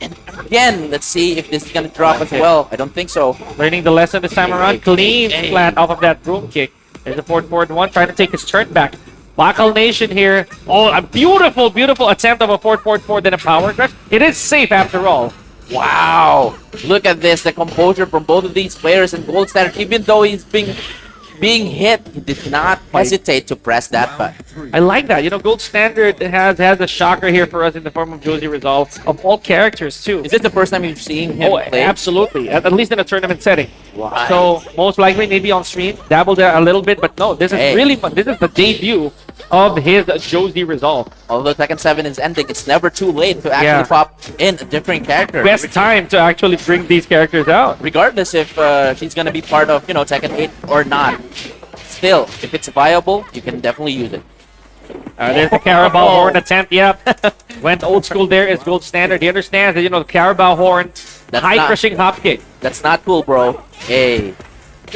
And again, let's see if this is gonna drop as well. I don't think so. Learning the lesson this time around. Clean flat off of that broom kick. There's a forward 1 trying to take his turn back. Backle Nation here. Oh, a beautiful attempt of a forward 4, then a power crush. It is safe after all. Wow! Look at this, the composure from both of these players, and Gold Standard, even though he's being hit, he did not hesitate to press that button. I like that. You know, Gold Standard has a shocker here for us in the form of Josie Resolve, of all characters too. Is this the first time you've seen him play? Absolutely. At least in a tournament setting. Right. So most likely maybe on stream, dabbled there a little bit, but no, this is this is the debut of his Josie Resolve. Although Tekken 7 is ending, it's never too late to actually pop in a different character. Best time to actually bring these characters out. Regardless if she's gonna be part of, Tekken 8 or not. Still, if it's viable, you can definitely use it. There's the Carabao Horn attempt, Went old school there is Gold Standard. He understands that, the Carabao Horn, high-crushing hop kick. That's not cool, bro. Hey.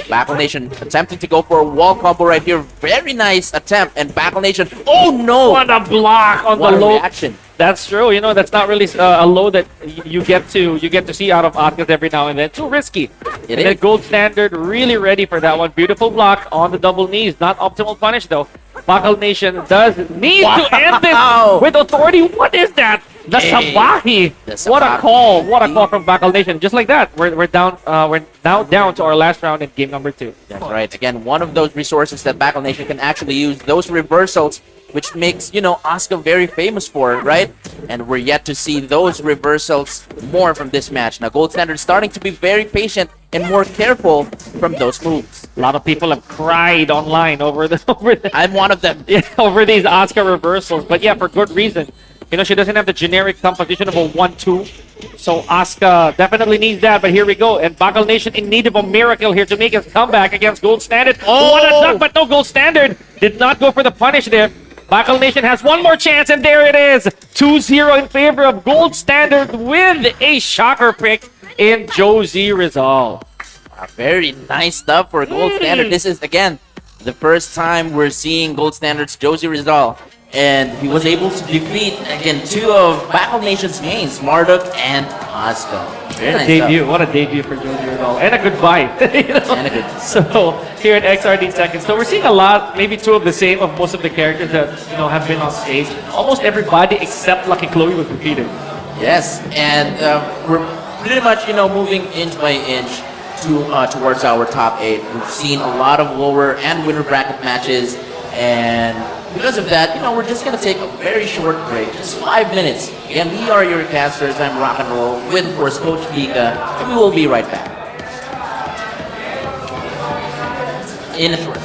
Backle Nation attempting to go for a wall combo right here. Very nice attempt. And Backle Nation, oh no! What a block on the low reaction. That's true. That's not really a low that you get to see out of Asuka's every now and then. Too risky. It is. is. Gold Standard really ready for that one. Beautiful block on the double knees. Not optimal punish though. Backle Nation does need to end this with authority. What is that? The Sabaki. What a call! What a call from Backle Nation. Just like that, we're down. We're now down to our last round in game number 2. That's right. Again, one of those resources that Backle Nation can actually use. Those reversals, which makes Asuka very famous for, right? And we're yet to see those reversals more from this match. Now, Gold Standard starting to be very patient and more careful from those moves. A lot of people have cried online over the I'm one of them. over these Asuka reversals, but for good reason. She doesn't have the generic composition of a 1-2. So Asuka definitely needs that, but here we go. And Backle Nation in need of a miracle here to make his comeback against Gold Standard. Oh, what a duck, but no, Gold Standard did not go for the punish there. Backle Nation has one more chance, and there it is. 2-0 in favor of Gold Standard with a shocker pick in Josie Resolve. Very nice stuff for Gold Standard. This is, again, the first time we're seeing Gold Standard's Josie Resolve. And he was able to defeat, again, 2 of Backle Nation's mains, Marduk and Asuka. Very nice debut. stuff. What a debut for Josie Resolve. And a good fight. And a good So, here at XRD Tekken, so we're seeing a lot, maybe 2 of the same of most of the characters that, have been on stage. Almost everybody except Lucky Chloe was repeated. Yes, and we're pretty much, moving inch by inch towards our top 8. We've seen a lot of lower and winner bracket matches, and because of that, we're just going to take a very short break, just 5 minutes. Again, we are your casters. I'm Rock and Roll with, of course, Coach Vika, and we will be right back. In a short.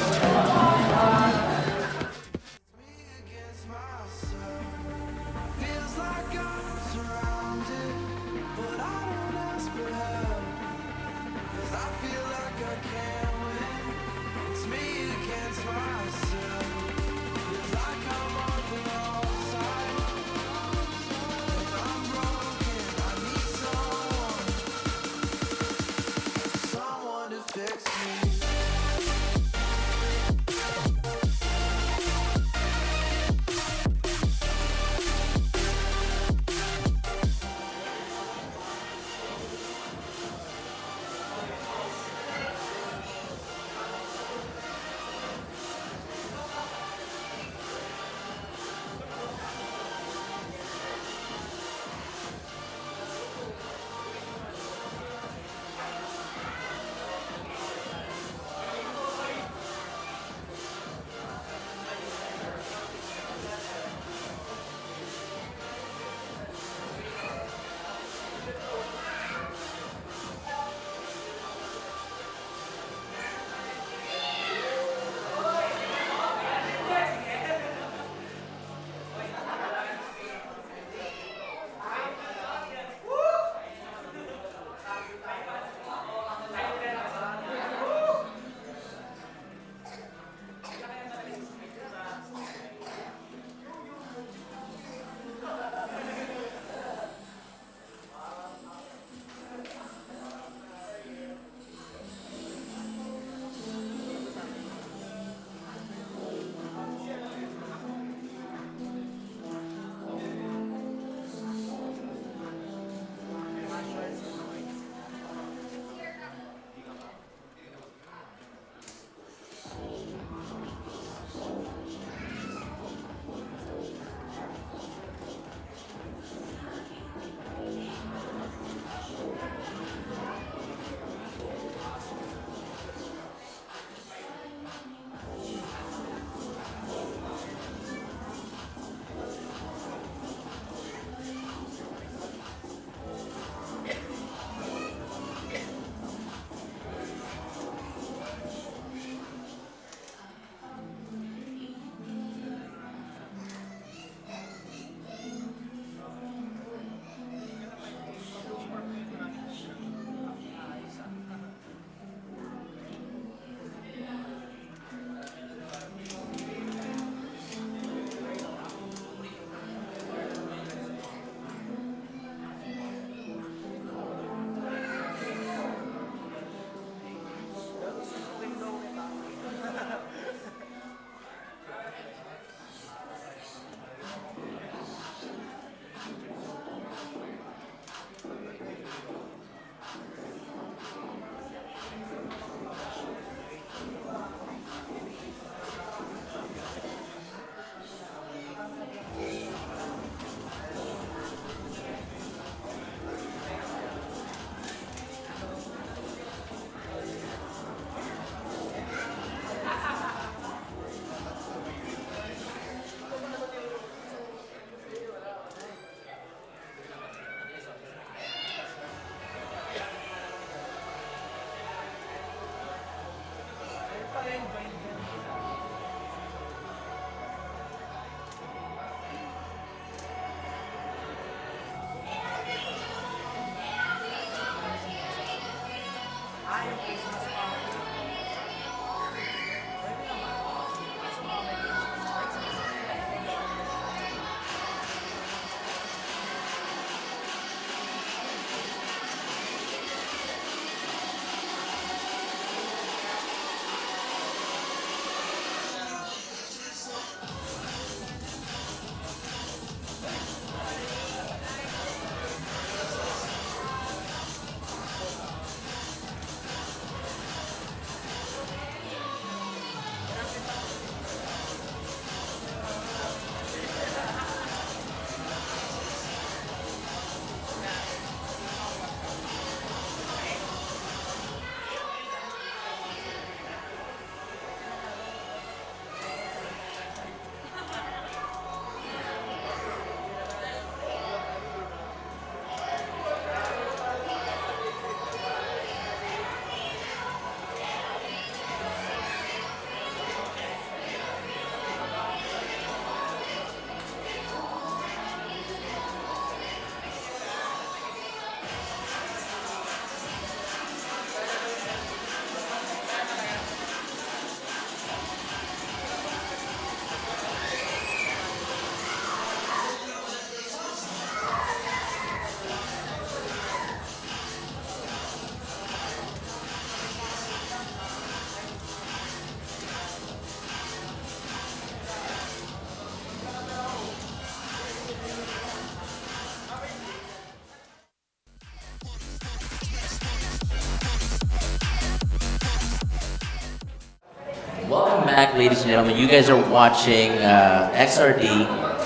ladies and gentlemen, you guys are watching XRD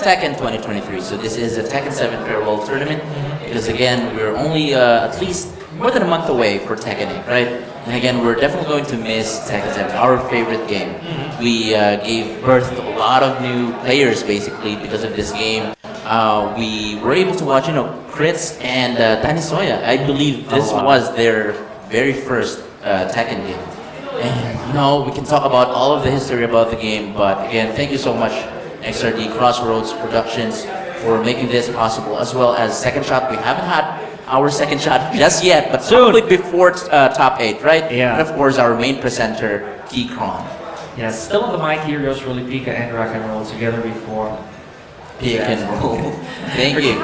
Tekken 2023. So this is a Tekken 7 farewell tournament because again, we're only at least more than a month away for Tekken 8, right? And again, we're definitely going to miss Tekken 7, our favorite game. We gave birth to a lot of new players basically because of this game. We were able to watch, Crits and Tanisoya. I believe this was their very first Tekken game. And we can talk about all of the history about the game, but again, thank you so much, XRD Crossroads Productions, for making this possible, as well as Second Shot. We haven't had our second shot just yet, but Soon. probably before top 8, right? Yeah. And of course, our main presenter, Kron. Yeah, still on the mic here, Rose Really Pika and Rock and Roll together before. Pick and roll. Thank you.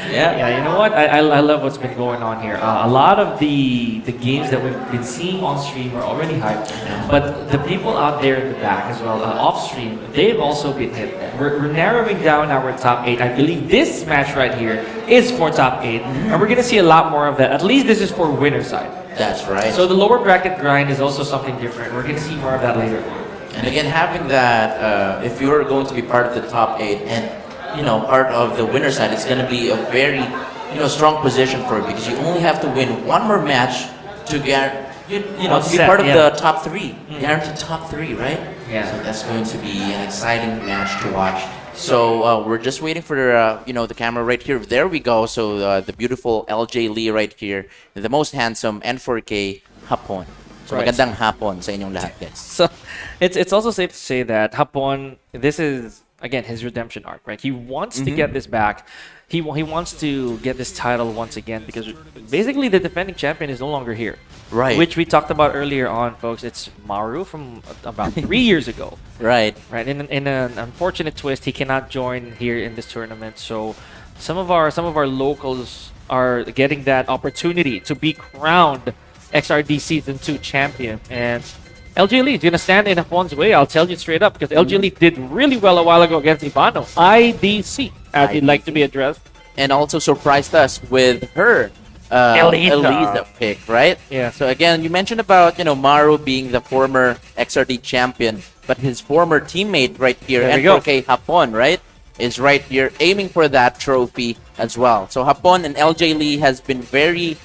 Yeah. Yeah, you know what? I love what's been going on here. A lot of the games that we've been seeing on stream are already hyped, but the people out there in the back as well, off stream, they've also been hit. We're narrowing down our top 8. I believe this match right here is for top 8, and we're gonna see a lot more of that. At least this is for winner side. That's right. So the lower bracket grind is also something different. We're gonna see more of that later on. And again, having that, if you're going to be part of the top 8 and part of the winner side, it's going to be a very strong position for you because you only have to win one more match to get to be part of the top 3, guaranteed top 3, right? Yeah. So that's going to be an exciting match to watch. So we're just waiting for the camera right here. There we go. So the beautiful LJ Lee right here, the most handsome N4K Hapon. So Right. magandang hapon sa inyong lahat, guys. So it's also safe to say that Hapon, this is again his redemption arc, right? He wants to get this back. He wants to get this title once again because basically the defending champion is no longer here. Right. Which we talked about earlier on, folks. It's Maru from about 3 years ago. Right. Right. In an unfortunate twist, he cannot join here in this tournament. So some of our locals are getting that opportunity to be crowned XRD Season 2 champion. And LG Elite is going to stand in Afon's way, I'll tell you straight up, because LG Elite did really well a while ago against Ibano. IDC, as he'd like to be addressed. And also surprised us with her Elisa pick, right? Yeah. So again, you mentioned about Maru being the former XRD champion, but his former teammate right here, There we go. N4K Hapon, right, is right here aiming for that trophy as well. So Hapon and LJ Lee has been very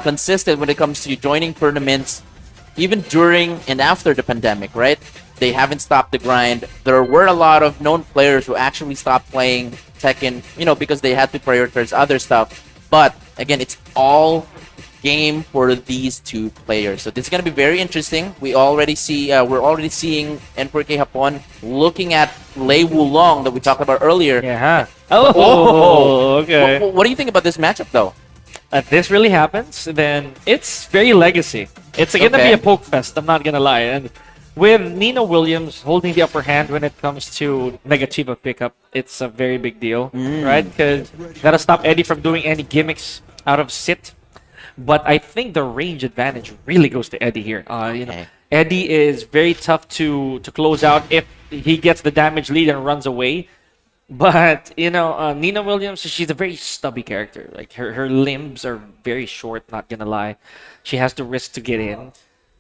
consistent when it comes to joining tournaments, even during and after the pandemic, right? They haven't stopped the grind. There were a lot of known players who actually stopped playing Tekken, because they had to prioritize other stuff. But again, it's all game for these two players. So this is gonna be very interesting. We're already seeing N4K Hapon looking at Lei Wulong that we talked about earlier. Yeah. Oh, okay. What do you think about this matchup, though? If this really happens, then it's very legacy. It's going to be a poke fest, I'm not going to lie. And with Nina Williams holding the upper hand when it comes to Negativa pickup, it's a very big deal, right? Because got to stop Eddie from doing any gimmicks out of sit. But I think the range advantage really goes to Eddie here. Eddie is very tough to close out if he gets the damage lead and runs away. But, Nina Williams, she's a very stubby character. Like, her limbs are very short, not gonna lie. She has to risk to get in.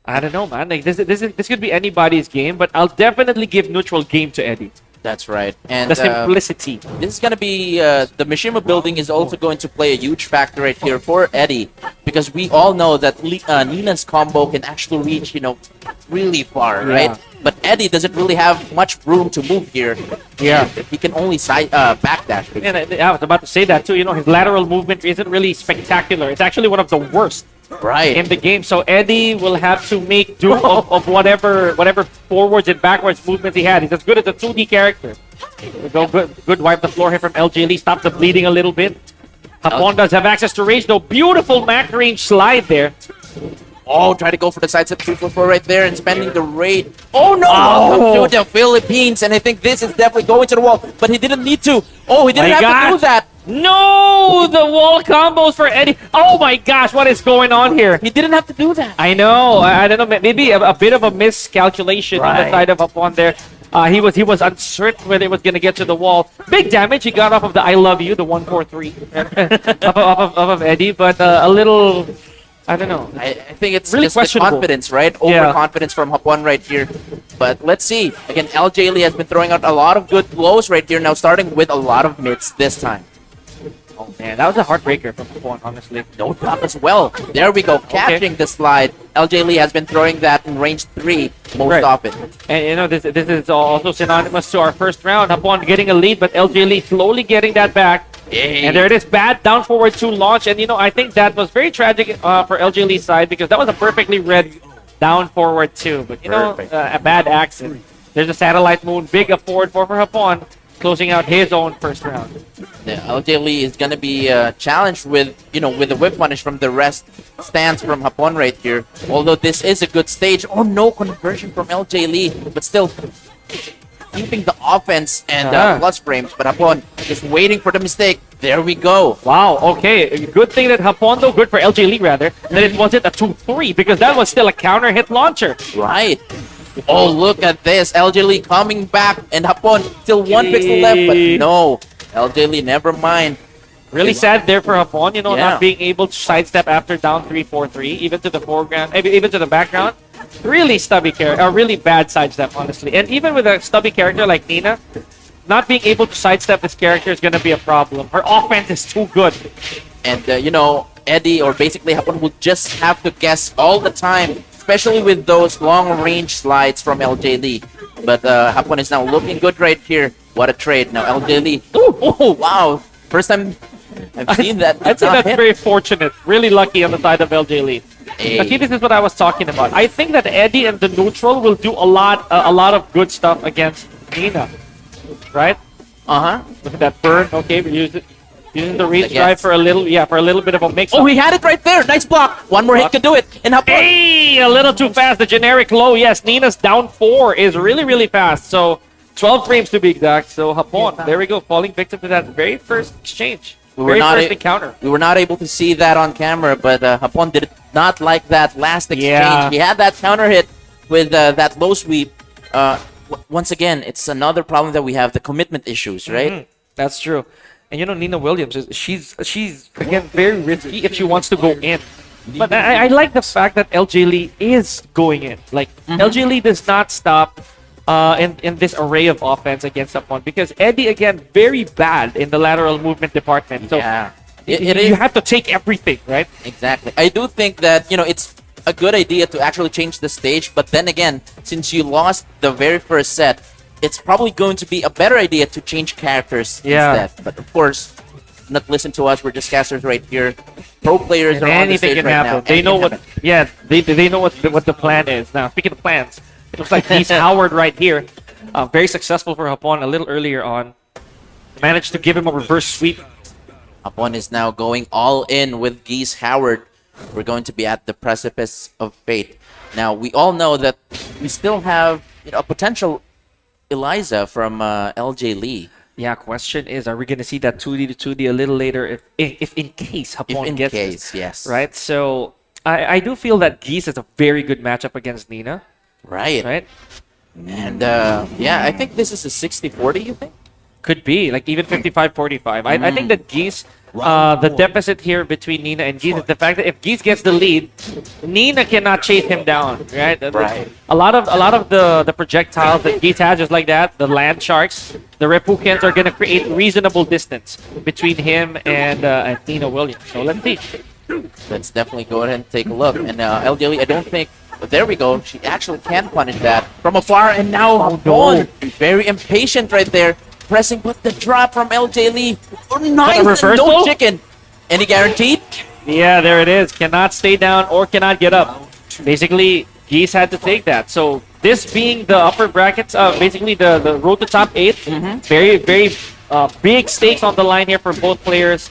I don't know, man. Like, this could be anybody's game, but I'll definitely give neutral game to Eddie. That's right. And The simplicity. this is going to be, the Mishima building is also going to play a huge factor right here for Eddie, because we all know that Nina's combo can actually reach, really far, right? But Eddie doesn't really have much room to move here. Yeah. He can only backdash. And I was about to say that too. His lateral movement isn't really spectacular. It's actually one of the worst Right. in the game. So Eddie will have to make do of whatever forwards and backwards movements he had. He's as good as a 2D character. Go good wipe the floor here from LJ Lee. Stop the bleeding a little bit. Hapon does have access to range though. Beautiful Mac range slide there. Oh, try to go for the side step 244 right there and spending the raid. Oh no! Welcome to the Philippines, and I think this is definitely going to the wall, but he didn't need to. Oh, he didn't My have to God. do that. No! The wall combos for Eddie. Oh my gosh, what is going on here? He didn't have to do that. I know. I don't know. Maybe a bit of a miscalculation on the Right. side of Hapon there. He was uncertain whether it was going to get to the wall. Big damage he got off of the I love you, the 143 off of Eddie, but a little I don't know. I think it's Really just the questionable. confidence, right? Yeah. Overconfidence from Hapon right here. But let's see. Again, LJ Lee has been throwing out a lot of good blows right here now, starting with a lot of mids this time. Oh man, that was a heartbreaker from Hapon, honestly. No block as well. There we go, catching the slide. LJ Lee has been throwing that in range 3 most Right. often. And you know, this is also synonymous to our first round. Hapon getting a lead, but LJ Lee slowly getting that back. Hey. And there it is, bad down forward 2 launch. And you know, I think that was very tragic for LJ Lee's side because that was a perfectly read down forward 2. But you know, Perfect. a bad accident. There's a satellite moon, big forward 4 for Hapon, closing out his own first round. Yeah, LJ Lee is gonna be challenged with, with the whip punish from the rest stance from Hapon right here. Although this is a good stage. Oh no, conversion from LJ Lee, but still keeping the offense and plus frames. But Hapon just waiting for the mistake. There we go. Wow, okay. Good thing that Hapon, though, good for LJ Lee rather, that it wasn't a 2-3 because that was still a counter hit launcher. Right. Oh, look at this. LJ Lee coming back and Hapon still 1 pixel left, but no. LJ Lee, never mind. Really sad there for Hapon, you know, Yeah. not being able to sidestep after down 3-4-3, even to the foreground, even to the background. Really stubby character, a really bad sidestep, honestly. And even with a stubby character like Nina, not being able to sidestep this character is going to be a problem. Her offense is too good. And, Eddie, or basically Hapon, will just have to guess all the time, especially with those long-range slides from LJ Lee. But Hapon is now looking good right here. What a trade. Now LJ Lee. Oh, wow. First time I've seen that. I'd say not that's hit. very fortunate. Really lucky on the side of LJ Lee. Hey. Now, see, this is what I was talking about. I think that Eddie and the neutral will do a lot of good stuff against Nina. Right? Uh-huh. Look at that burn. Okay, we use it. Using the reach Yes. drive for a little bit of a mix. Oh, he had it right there. Nice block. One more hit could do it. And Hapon. Hey, a little too fast. The generic low. Yes, Nina's down 4 is really, really fast. So 12 frames to be exact. So Hapon, there we go, falling victim to that very first exchange. Very first encounter. We were not able to see that on camera, but Hapon did not like that last exchange. Yeah. He had that counter hit with that low sweep. Once again, it's another problem that we have, the commitment issues, right? Mhm. That's true. And you know, Nina Williams, she's again very risky if she wants to go in. But I like the fact that LJ Lee is going in. Like LJ Lee does not stop in this array of offense against someone because Eddie again very bad in the lateral movement department. So Yeah. you have to take everything, right? Exactly. I do think that, it's a good idea to actually change the stage, but then again, since you lost the very first set, it's probably going to be a better idea to change characters Yeah. instead. But of course, not listen to us. We're just casters right here. Pro players And are on the anything stage can right happen. now. They know Anything what. happen. Yeah, they know what the plan is. Now, speaking of plans, it looks like he's Howard right here. Very successful for Hapon a little earlier on. Managed to give him a reverse sweep. Hapon is now going all in with Geese Howard. We're going to be at the precipice of fate. Now, we all know that we still have a potential Eliza from LJ Lee. Yeah, question is, are we going to see that 2D to 2D a little later if in case Hapon If in gets case, this, yes. right? So I do feel that Geese is a very good matchup against Nina, Right. right? And I think this is a 60-40, you think? Could be, like even 55-45. I think that Geese, the deficit here between Nina and Geese is the fact that if Geese gets the lead, Nina cannot chase him down, right? Right. A lot of the projectiles that Geese has, just like that, the land sharks, the Repukens are gonna create reasonable distance between him and Nina Williams. So let's see. Let's definitely go ahead and take a look. And LJ Lee, I don't think... There we go. She actually can punish that from afar. And now Hapon, very impatient right there. Pressing, but the drop from LJ Lee. Oh, nice! and reversal? No chicken. Any guaranteed? Yeah, there it is. Cannot stay down or cannot get up. Basically, Geese had to take that. So this being the upper brackets, basically the road to top 8, very, very big stakes on the line here for both players.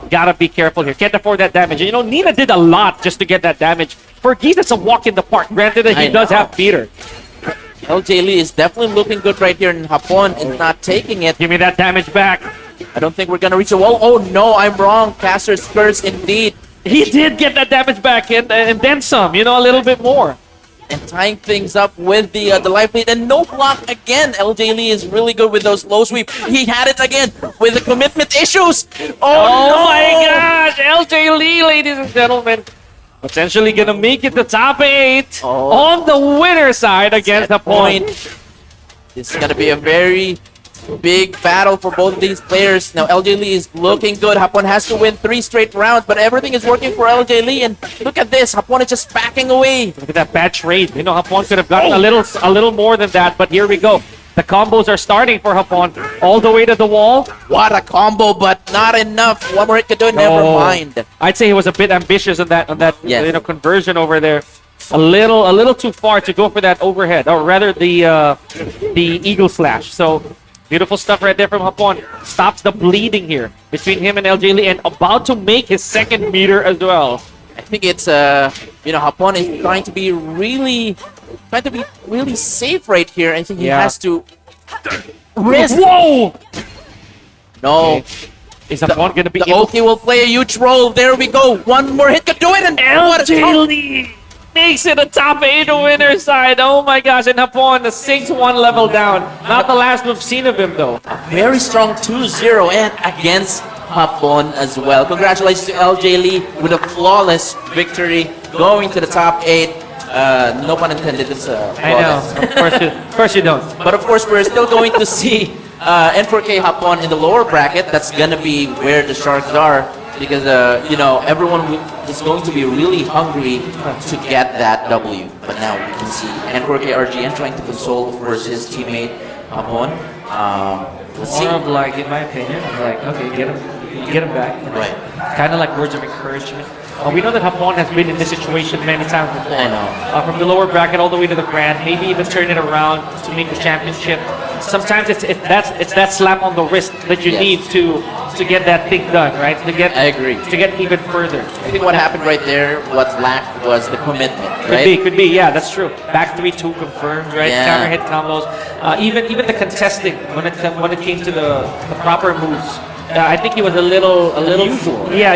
Gotta be careful here. Can't afford that damage. And, you know, Nina did a lot just to get that damage. For Geese, it's a walk in the park. Granted that he does have Peter. LJ Lee is definitely looking good right here, and Hapon is not taking it. Give me that damage back. I don't think we're gonna reach the wall. Oh no, I'm wrong. Caster's curse indeed. He did get that damage back and then some, you know, a little bit more. And tying things up with the life lead, and no block again. LJ Lee is really good with those low sweep. He had it again with the commitment issues. Oh, Oh no! my gosh, LJ Lee, ladies and gentlemen. Potentially gonna make it to top 8 Oh. on the winner side against the point. This is gonna be a very big battle for both of these players. Now LJ Lee is looking good. Hapon has to win 3 straight rounds, but everything is working for LJ Lee. And look at this, Hapon is just backing away. Look at that bad trade. You know, Hapon could have gotten a little more than that, but here we go. The combos are starting for Hapon all the way to the wall. What a combo, but not enough. One more hit could do it. Never mind. I'd say he was a bit ambitious on that Yes. conversion over there. A little too far to go for that overhead, or rather the eagle slash. So beautiful stuff right there from Hapon. Stops the bleeding here between him and LJ Lee, and about to make his second meter as well. I think it's Hapon is trying to be really safe right here. I think he Yeah. has to risk. Whoa! No. Okay. Is Hapon gonna be The able? OK will play a huge role. There we go. One more hit could do it. And what a LJ Lee makes it a top 8 winner side. Oh my gosh, and Hapon, the 6-1 level down. Not the last we've seen of him though. very strong 2-0 and against Hapon as well. Congratulations to LJ Lee with a flawless victory, going to the top 8. No pun intended. It's I know. flawless. Of course you don't. But of course, we're still going to see N4K Hapon in the lower bracket. That's gonna be where the Sharks are, because everyone is going to be really hungry to get that W. But now you can see N4K RGN trying to console, of course, his teammate Hapon. Let's see. More of like, in my opinion, like, okay, get him back. Right. Kind of like words of encouragement. We know that Hapon has been in this situation many times before. I know. From the lower bracket all the way to the grand, maybe even turn it around to make the championship. Sometimes it's that slap on the wrist that you Yes. need to get that thing done, right? I agree. To get even further. I think what happened right there, what lacked was the commitment, right? Could be. Yeah, that's true. Back 3-2 confirmed, right? Yeah. Counter hit combos. Even the contesting when it came to the proper moves. I think he was a little Unusual. Yeah.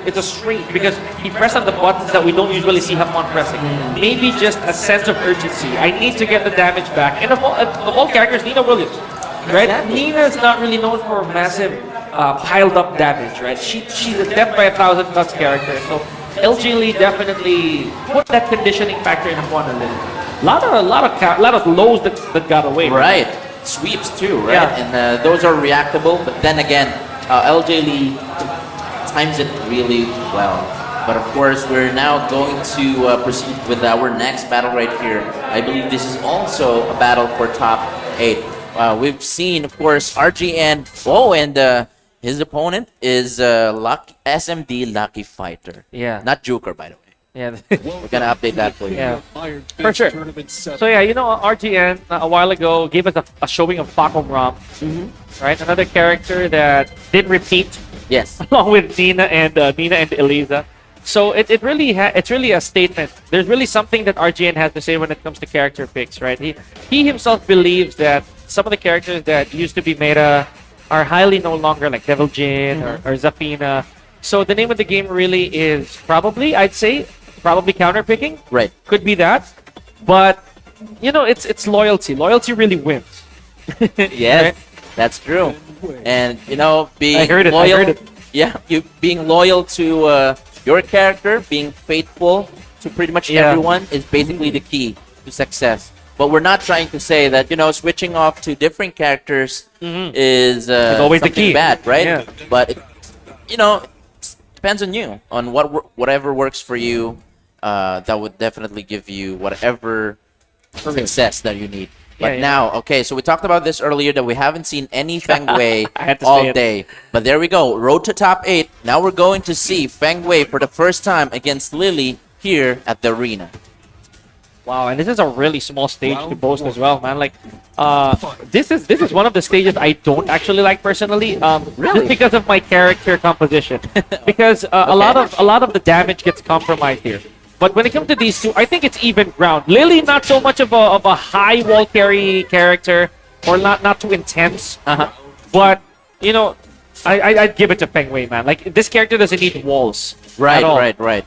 It's a strange because he pressed on the buttons that we don't usually see Hapon pressing. Maybe just a sense of urgency. I need to get the damage back. And of all characters, Nina Williams, right? Nina is not really known for massive piled up damage, right? She's a death by 1,000 cuts character. So LJ Lee definitely put that conditioning factor in Hapon a little. Lot of lows that got away. Right. Sweeps too, right? Yeah. And those are reactable, but then again, LJ Lee times it really well. But of course, we're now going to proceed with our next battle right here. I believe this is also a battle for top 8. We've seen, of course, RGN. Oh, and his opponent is SMD Lucky Fighter. Yeah. Not Joker, by the way. Yeah. We're gonna update that for you. Yeah. For sure. So yeah, RGN a while ago gave us a showing of Fakom Ram, right? Another character that did repeat Yes. along with Nina and Eliza. So it's really a statement. There's really something that RGN has to say when it comes to character picks, right? He himself believes that some of the characters that used to be meta are highly no longer, like Devil Jin or Zafina. So the name of the game really is probably, I'd say, counter picking. Right. Could be that. But it's loyalty. Loyalty really wins. Yes, Right? that's true. And being I heard it, I loyal, heard it. yeah, you being loyal to your character, being faithful to pretty much Yeah. everyone is basically the key to success. But we're not trying to say that switching off to different characters is always the something key. bad, right? Yeah. But it depends on you, on whatever works for you. That would definitely give you whatever success that you need. But Yeah. now, okay, so we talked about this earlier that we haven't seen any Feng Wei I had to all say it. day. But there we go. Road to top 8. Now we're going to see Feng Wei for the first time against Lily here at the arena. Wow, and this is a really small stage to boast as well, man. Like, this is one of the stages I don't actually like personally. Really? Just because of my character composition, because a lot of the damage gets compromised here. But when it comes to these two, I think it's even ground. Lily, not so much of a high wall carry character, or not too intense. But I'd give it to Feng Wei, man. Like, this character doesn't need walls. Right, at all. right.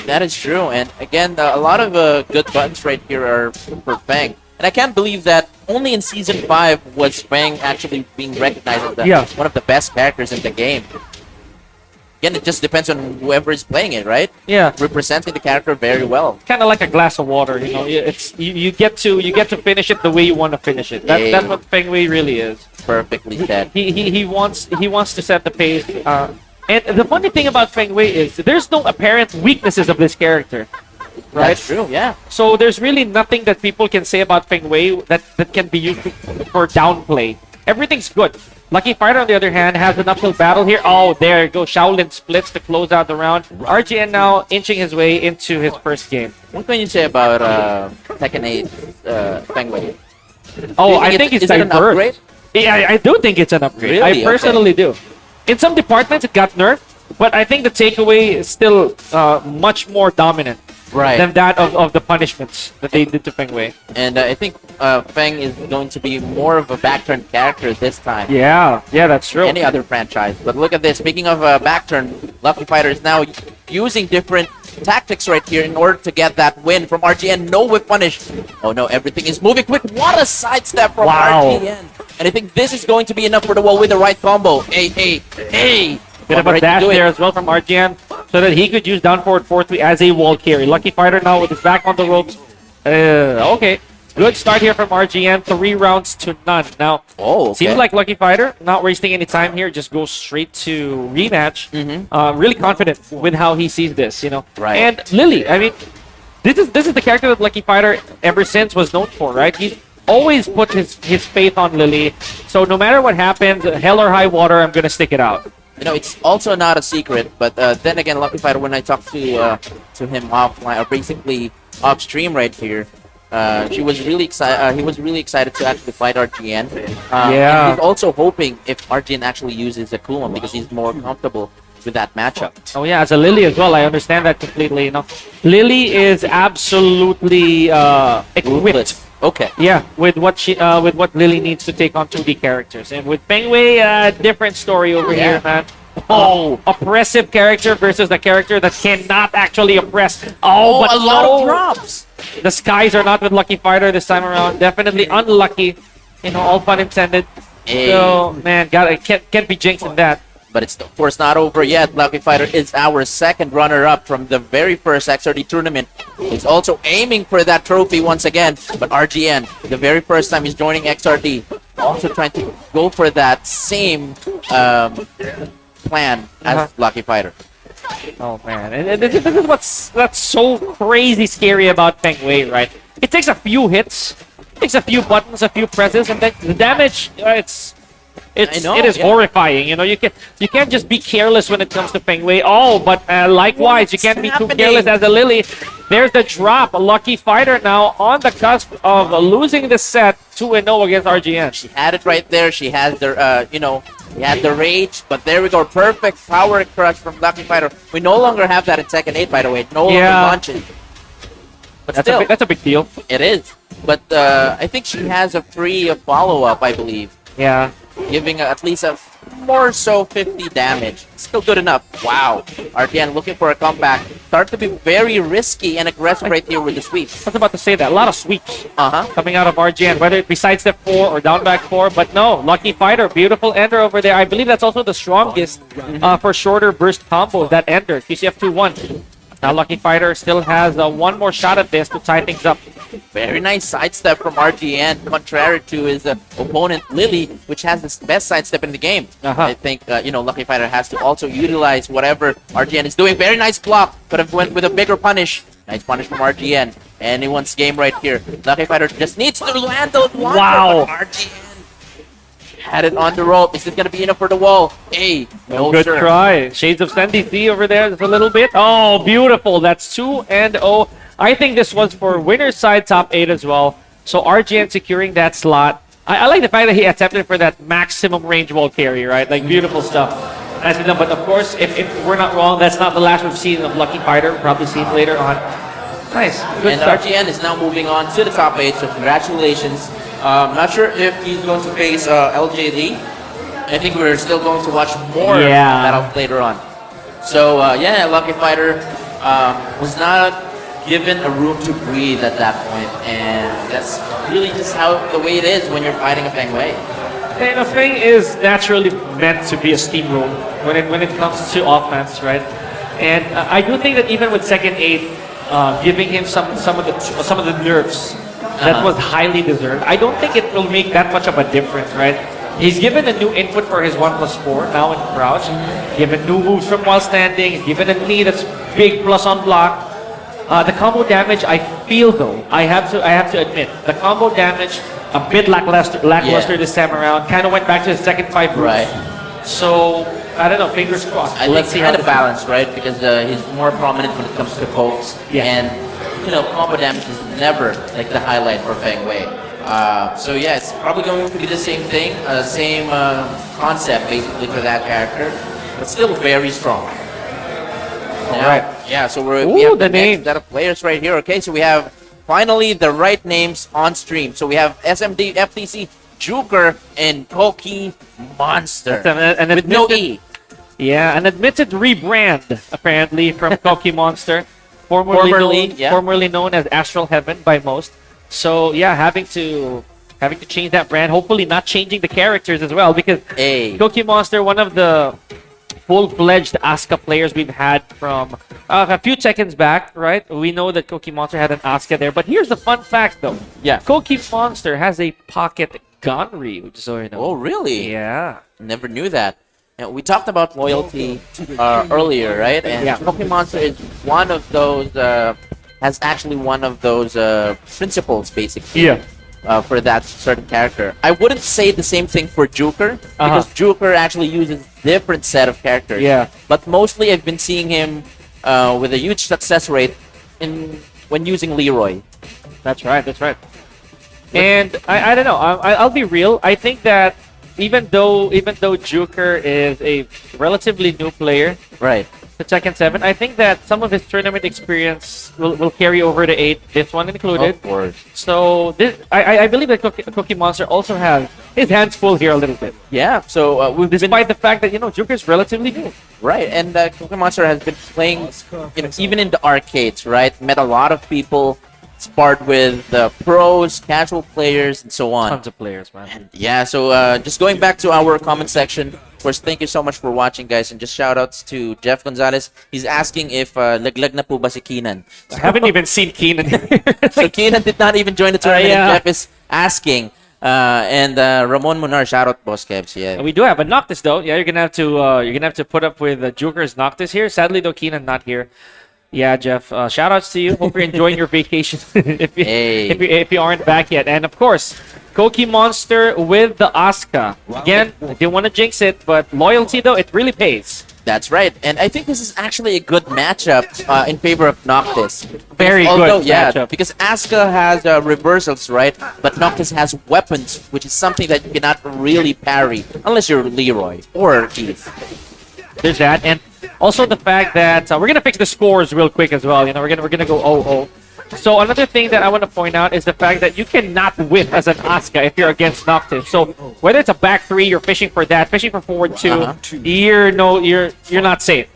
That is true. And again, a lot of good buttons right here are for Feng. And I can't believe that only in Season 5 was Feng actually being recognized as Yeah. one of the best characters in the game. again, it just depends on whoever is playing it, right? Yeah. Representing the character very well. Kind of like a glass of water, you know. You get to finish it the way you want to finish it. That's what Feng Wei really is. Perfectly said. He wants to set the pace. And the funny thing about Feng Wei is there's no apparent weaknesses of this character, right? That's true, yeah. So there's really nothing that people can say about Feng Wei that can be used for downplay. Everything's good. Lucky Fighter, on the other hand, has an uphill battle here. Oh, there you go. Shaolin splits to close out the round. RGN now inching his way into his first game. What can you say about Tekken 8 Feng Wei? Oh, I think it's is it an diverse. upgrade? Yeah, I do think it's an upgrade. Really? I personally do. In some departments, it got nerfed, but I think the takeaway is still much more dominant than that of the punishments that they did to Feng Wei. And I think Feng is going to be more of a back-turn character this time. Yeah, that's true. Any other franchise. But look at this. Speaking of back-turn, Lucky Fighter is now using different tactics right here in order to get that win from RGN. No whip punish. Oh no, everything is moving quick. What a sidestep from RGN. And I think this is going to be enough for the wall with the right combo. Hey. Bit of a dash there as well from RGN so that he could use down forward 4-3 as a wall carry. Lucky Fighter now with his back on the ropes. Okay. Good start here from RGN. 3 rounds to none. Now, seems like Lucky Fighter, not wasting any time here, just goes straight to rematch. Really confident with how he sees this, you know. Right. And Lily, I mean, this is the character that Lucky Fighter ever since was known for, right? He's always put his faith on Lily. So no matter what happens, hell or high water, I'm gonna stick it out. You know, it's also not a secret, but then again, Lucky Fighter, when I talked to him offline, or basically off stream right here, he was really excited to actually fight RGN. And he's also hoping if RGN actually uses Akuma because he's more comfortable with that matchup. Oh yeah, as a Lily as well, I understand that completely. You know, Lily is absolutely equipped. Okay. Yeah, with what Lily needs to take on 2D characters, and with Feng Wei, different story over here, man. Oh, oppressive character versus the character that cannot actually oppress. But a lot of drops. The skies are not with Lucky Fighter this time around. Definitely unlucky. You know, all pun intended. So man, can't be jinxing that. But it's of course not over yet. Lucky Fighter is our second runner-up from the very first XRD tournament. He's also aiming for that trophy once again. But RGN, the very first time he's joining XRD, also trying to go for that same plan as Lucky Fighter. Oh man, and this is that's so crazy scary about Feng Wei, right? It takes a few hits, takes a few buttons, a few presses, and then the damage it is horrifying. You know, you can't just be careless when it comes to Feng Wei. But likewise, you can't be too careless as a Lily. There's the drop. A Lucky Fighter now on the cusp of losing the set 2-0 against RGN. She had it right there. She has the he had the rage, but there we go. Perfect power crush from Lucky Fighter. We no longer have that in Tekken 8, by the way. No longer launches. But that's a big deal. It is. But I think she has a free follow-up, I believe. Yeah. Giving at least a more so 50 damage. Still good enough. Wow. RGN looking for a comeback. Start to be very risky and aggressive right here with the sweeps. I was about to say that. A lot of sweeps coming out of RGN, whether it be side step 4 or down back 4. But no, Lucky Fighter, beautiful ender over there. I believe that's also the strongest for shorter burst combos, that ender. QCF 2-1. Now Lucky Fighter still has one more shot at this to tie things up. Very nice sidestep from RGN, contrary to his opponent Lily, which has the best sidestep in the game. I think Lucky Fighter has to also utilize whatever RGN is doing. Very nice block, could have went with a bigger punish. Nice punish from RGN. Anyone's game right here. Lucky Fighter just needs to land the block. Wow. RGN had it on the rope. Is it gonna be enough for the wall? Hey, no good sir. try. Shades of Sandy C over there just a little bit. Oh, beautiful. That's 2-0. I think this was for winner's side top 8 as well. So RGN securing that slot. I like the fact that he attempted for that maximum range wall carry, right? Like, beautiful stuff. But of course, if we're not wrong, that's not the last we've seen of Lucky Fighter. We'll probably see it later on. Nice. Good and stuff. RGN is now moving on to the top 8, so congratulations. Not sure if he's going to face LJD. I think we're still going to watch more of that later on. So, Lucky Fighter was not given a room to breathe at that point, and that's really just how the way it is when you're fighting a Feng Wei. And the thing is naturally meant to be a steamroll when it comes to offense, right? And I do think that even with second 8, giving him some of the nerfs that was highly deserved, I don't think it will make that much of a difference, right? He's given a new input for his 1+4 now in crouch. Given new moves from while standing. He's given a knee that's big plus on block. The combo damage, I feel though, I have to admit, the combo damage a bit lackluster this time around. Kind of went back to his second 5 roots. Right. So I don't know. Fingers crossed. Let's see how the balance, right? Because he's more prominent when it comes to pokes, and combo damage is never like the highlight for Feng Wei. So yeah, it's probably going to be the same thing, same concept basically for that character, but still very strong. All right. Yeah. So we have the next set of players right here. Okay. So we have finally the right names on stream. So we have SMD, FTC, Juker, and Koki Monster. With no E. Yeah, an admitted rebrand apparently from Koki Monster, formerly known as Astral Heaven by most. So yeah, having to change that brand. Hopefully not changing the characters as well, because Koki Monster, one of the full-fledged Asuka players we've had from a few seconds back, right? We know that Koki Monster had an Asuka there, but here's the fun fact though. Yeah, Koki Monster has a pocket Gunry, which is so Oh really? Yeah. Never knew that. And we talked about loyalty earlier, right? And Koki Monster is one of those. Has actually one of those principles, basically. Yeah. For that certain character. I wouldn't say the same thing for Juker, because Juker actually uses different set of characters. Yeah. But mostly I've been seeing him with a huge success rate when using Leroy. That's right. And I don't know. I'll be real. I think that even though Juker is a relatively new player, right, to Tekken 7, I think that some of his tournament experience will carry over to 8, this one included. Of course. So I believe that Cookie Monster also has his hands full here a little bit. Yeah, so despite the fact that, Juker is relatively new. Right, and Cookie Monster has been playing, even in the arcades, right? Met a lot of people, sparred with pros, casual players, and so on. Tons of players, man. And yeah, so just going back to our comment section, of course, thank you so much for watching, guys, and just shout-outs to Jeff Gonzalez. He's asking if laglag na po ba si Keenan. I haven't even seen Keenan. So Keenan did not even join the tournament, yeah. and Jeff is asking. And Ramon Munar, shout-out, Boss Kebs. Yeah. We do have a Noctis, though. Yeah, you're gonna have to put up with Joker's Noctis here. Sadly, though, Keenan not here. Yeah, Jeff. Shout-outs to you. Hope you're enjoying your vacation if you aren't back yet. And of course, Koki Monster with the Asuka. Again, I didn't want to jinx it, but loyalty, though, it really pays. That's right. And I think this is actually a good matchup in favor of Noctis. Very good matchup. Because Asuka has reversals, right? But Noctis has weapons, which is something that you cannot really parry unless you're Leroy or Keith. There's that. And also the fact that we're going to fix the scores real quick as well. We're gonna go 0-0. So another thing that I want to point out is the fact that you cannot whip as an Asuka if you're against Noctis. So whether it's a back 3, you're fishing for that, fishing for forward 2, you're not safe.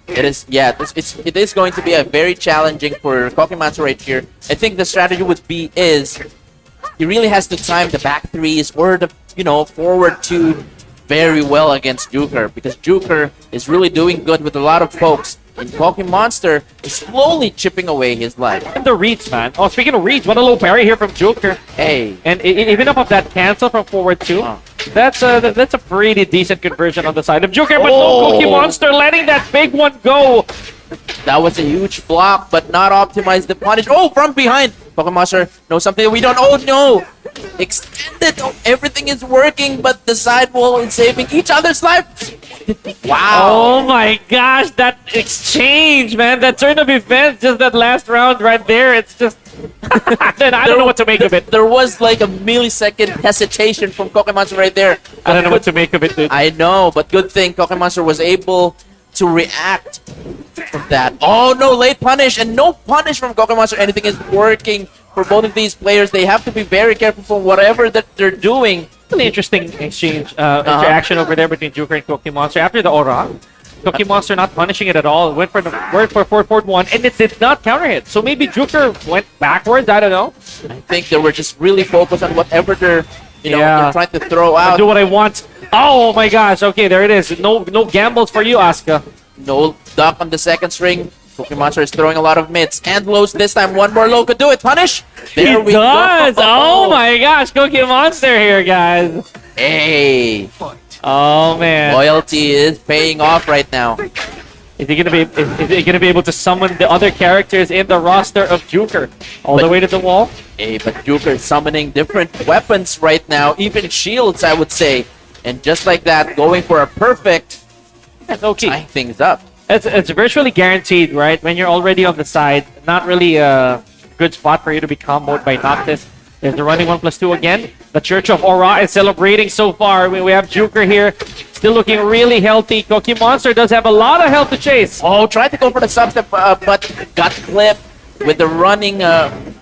It is, yeah. It is going to be a very challenging for Koki Monster right here. I think the strategy would be he really has to time the back 3s or the forward 2 very well against Juker, because Juker is really doing good with a lot of pokes. And Koki Monster is slowly chipping away his life. And the reach, man. Oh, speaking of reach, what a low parry here from Joker. Hey. And even up of that cancel from forward 2, that's a pretty decent conversion on the side of Joker. But no, Koki Monster letting that big one go. That was a huge block, but not optimized the punish. Oh, from behind. Koki Monster knows something that we don't. Oh, no. Extended. Oh, everything is working, but the side wall is saving each other's life. Wow. Oh my gosh, that exchange, man. That turn of events, just that last round right there. It's just... I don't know what to make of it. There was like a millisecond hesitation from Koki Monster right there. I don't know what to make of it, dude. I know, but good thing Koki Monster was able to react from that. Oh no, late punish, and no punish from Koki Monster. Anything is working for both of these players. They have to be very careful for whatever that they're doing. An interesting interaction over there between Joker and Koki Monster after the aura. Koki Monster not punishing it at all. Went for forward 1, and it did not counter hit. So maybe Joker went backwards. I don't know. I think they were just really focused on whatever they're you're trying to throw I out. do what I want. Oh my gosh. Okay, there it is. No gambles for you, Asuka. No duck on the second string. Cookie Monster is throwing a lot of mids and lows this time. One more low could do it. Punish. There He we does. go. Oh my gosh. Cookie Monster here, guys. Hey, Oh man. loyalty is paying off right now. Is he gonna be able to summon the other characters in the roster of Juker all the But- way to the wall? Hey, but Joker is summoning different weapons right now, even shields, I would say. And just like that, going for a perfect, That's okay. tying things up. It's virtually guaranteed, right? When you're already on the side, not really a good spot for you to be comboed by Noctis. There's the running 1+2 again. The Church of Aura is celebrating so far. We have Juker here, still looking really healthy. Cookie Monster does have a lot of health to chase. Oh, tried to go for the substep, but got clipped with the running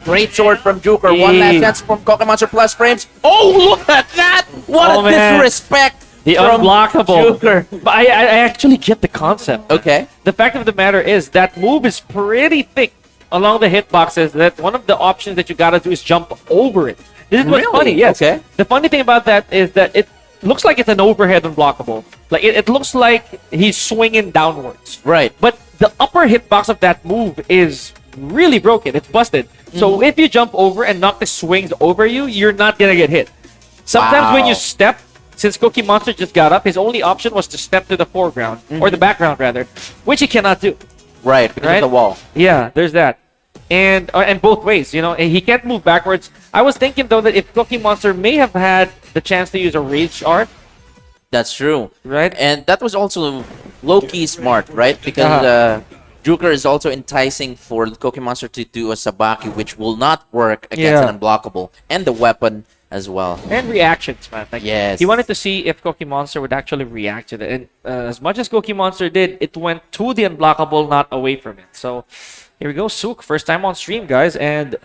great sword from Joker. One last chance from Cookie Monster plus frames. Oh, look at that! What Oh, a man. disrespect The from unblockable. Joker. But I actually get the concept. Okay. The fact of the matter is that move is pretty thick along the hitboxes that one of the options that you gotta do is jump over it. This is what's Really? funny, yes. Okay. The funny thing about that is that it looks like it's an overhead unblockable. Like it looks like he's swinging downwards. Right. But the upper hitbox of that move is really broken. It's busted. So if you jump over and Noctis swings over you, you're not gonna get hit. Sometimes when you Wow. step, since Cookie Monster just got up, his only option was to step to the foreground, or the background rather, which he cannot do. Right, because Right? of the wall. Yeah, there's that. And both ways, you know, he can't move backwards. I was thinking though that if Cookie Monster may have had the chance to use a rage art, That's true. right? And that was also low-key smart, right? Because Joker is also enticing for Cookie Monster to do a Sabaki, which will not work against Yeah. an unblockable. And the weapon as well. And reactions, man. Like, Yes. he wanted to see if Cookie Monster would actually react to that. And as much as Cookie Monster did, it went to the unblockable, not away from it. So here we go, Sook. First time on stream, guys. And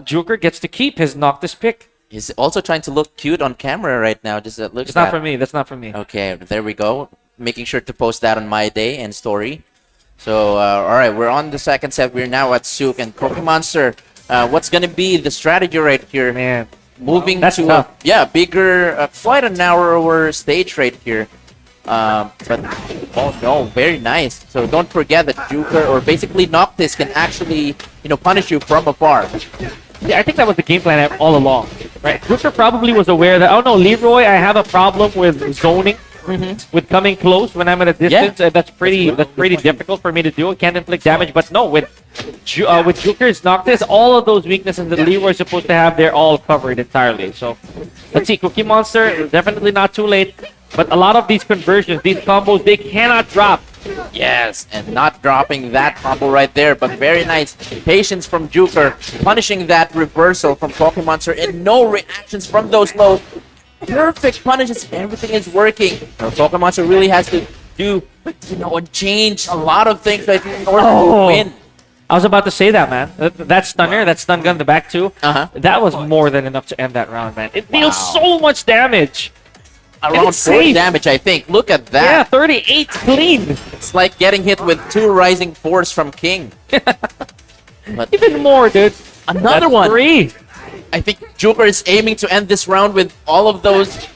Joker gets to keep his Noctis pick. He's also trying to look cute on camera right now. Just look It's at not that. for me. That's not for me. Okay, there we go. Making sure to post that on my day and story. So, all right, we're on the second set. We're now at Sook and Cookie Monster. What's gonna be the strategy right here? Man. Moving That's to tough. bigger, quite a narrower stage right here. But oh no, very nice. So don't forget that Joker or basically Noctis can actually punish you from afar. Yeah, I think that was the game plan all along. Right? Joker probably was aware that, oh no, Leroy, I have a problem with zoning. With coming close when I'm at a distance, and that's pretty difficult for me to do. I can't inflict damage, but no, with Joker's Noctis, all of those weaknesses that Leroy's supposed to have, they're all covered entirely. So let's see, Cookie Monster, definitely not too late, but a lot of these conversions, these combos, they cannot drop. Yes, and not dropping that combo right there, but very nice patience from Joker, punishing that reversal from Cookie Monster, and no reactions from those lows. Perfect punishes, everything is working. Now, Cookie Monster really has to do, change a lot of things in order to win. I was about to say that, man. That stunner, that stun gun, the back two, that was more than enough to end that round, man. It deals so much damage. Around it's 40 safe. damage, I think. Look at Yeah, that. 38 clean. It's like getting hit with 2 Rising Force from King. But Even more, dude. another That's one. 3. I think Joker is aiming to end this round with all of those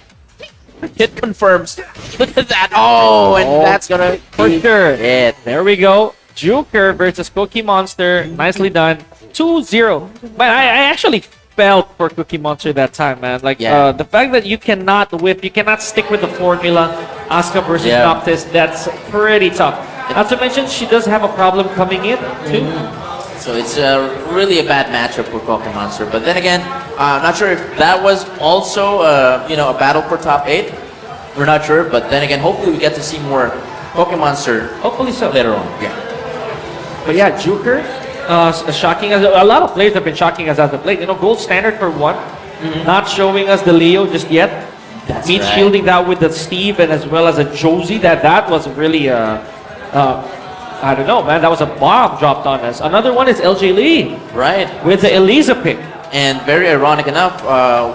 hit confirms. Look at that. Oh, and that's gonna For be sure. it. There we go. Joker versus Cookie Monster. Nicely done. 2-0. But I actually felt for Cookie Monster that time, man. Like, Yeah. the fact that you cannot whip, you cannot stick with the formula, Asuka versus Yeah. Noctis, that's pretty tough. Not to mention, she does have a problem coming in, too. So it's really a bad matchup for Cookie Monster. But then again, I'm not sure if that was also a battle for top 8. We're not sure. But then again, hopefully we get to see more Cookie Monster Hopefully so. later on. Yeah. But yeah, Joker, shocking us. A lot of players have been shocking us as of late. Gold standard for one, not showing us the Leo just yet. That's Meat right. shielding that with the Steve and as well as a Josie. That was really I don't know, man. That was a bomb dropped on us. Another one is LJ Lee Right. with the Eliza pick. And very ironic enough,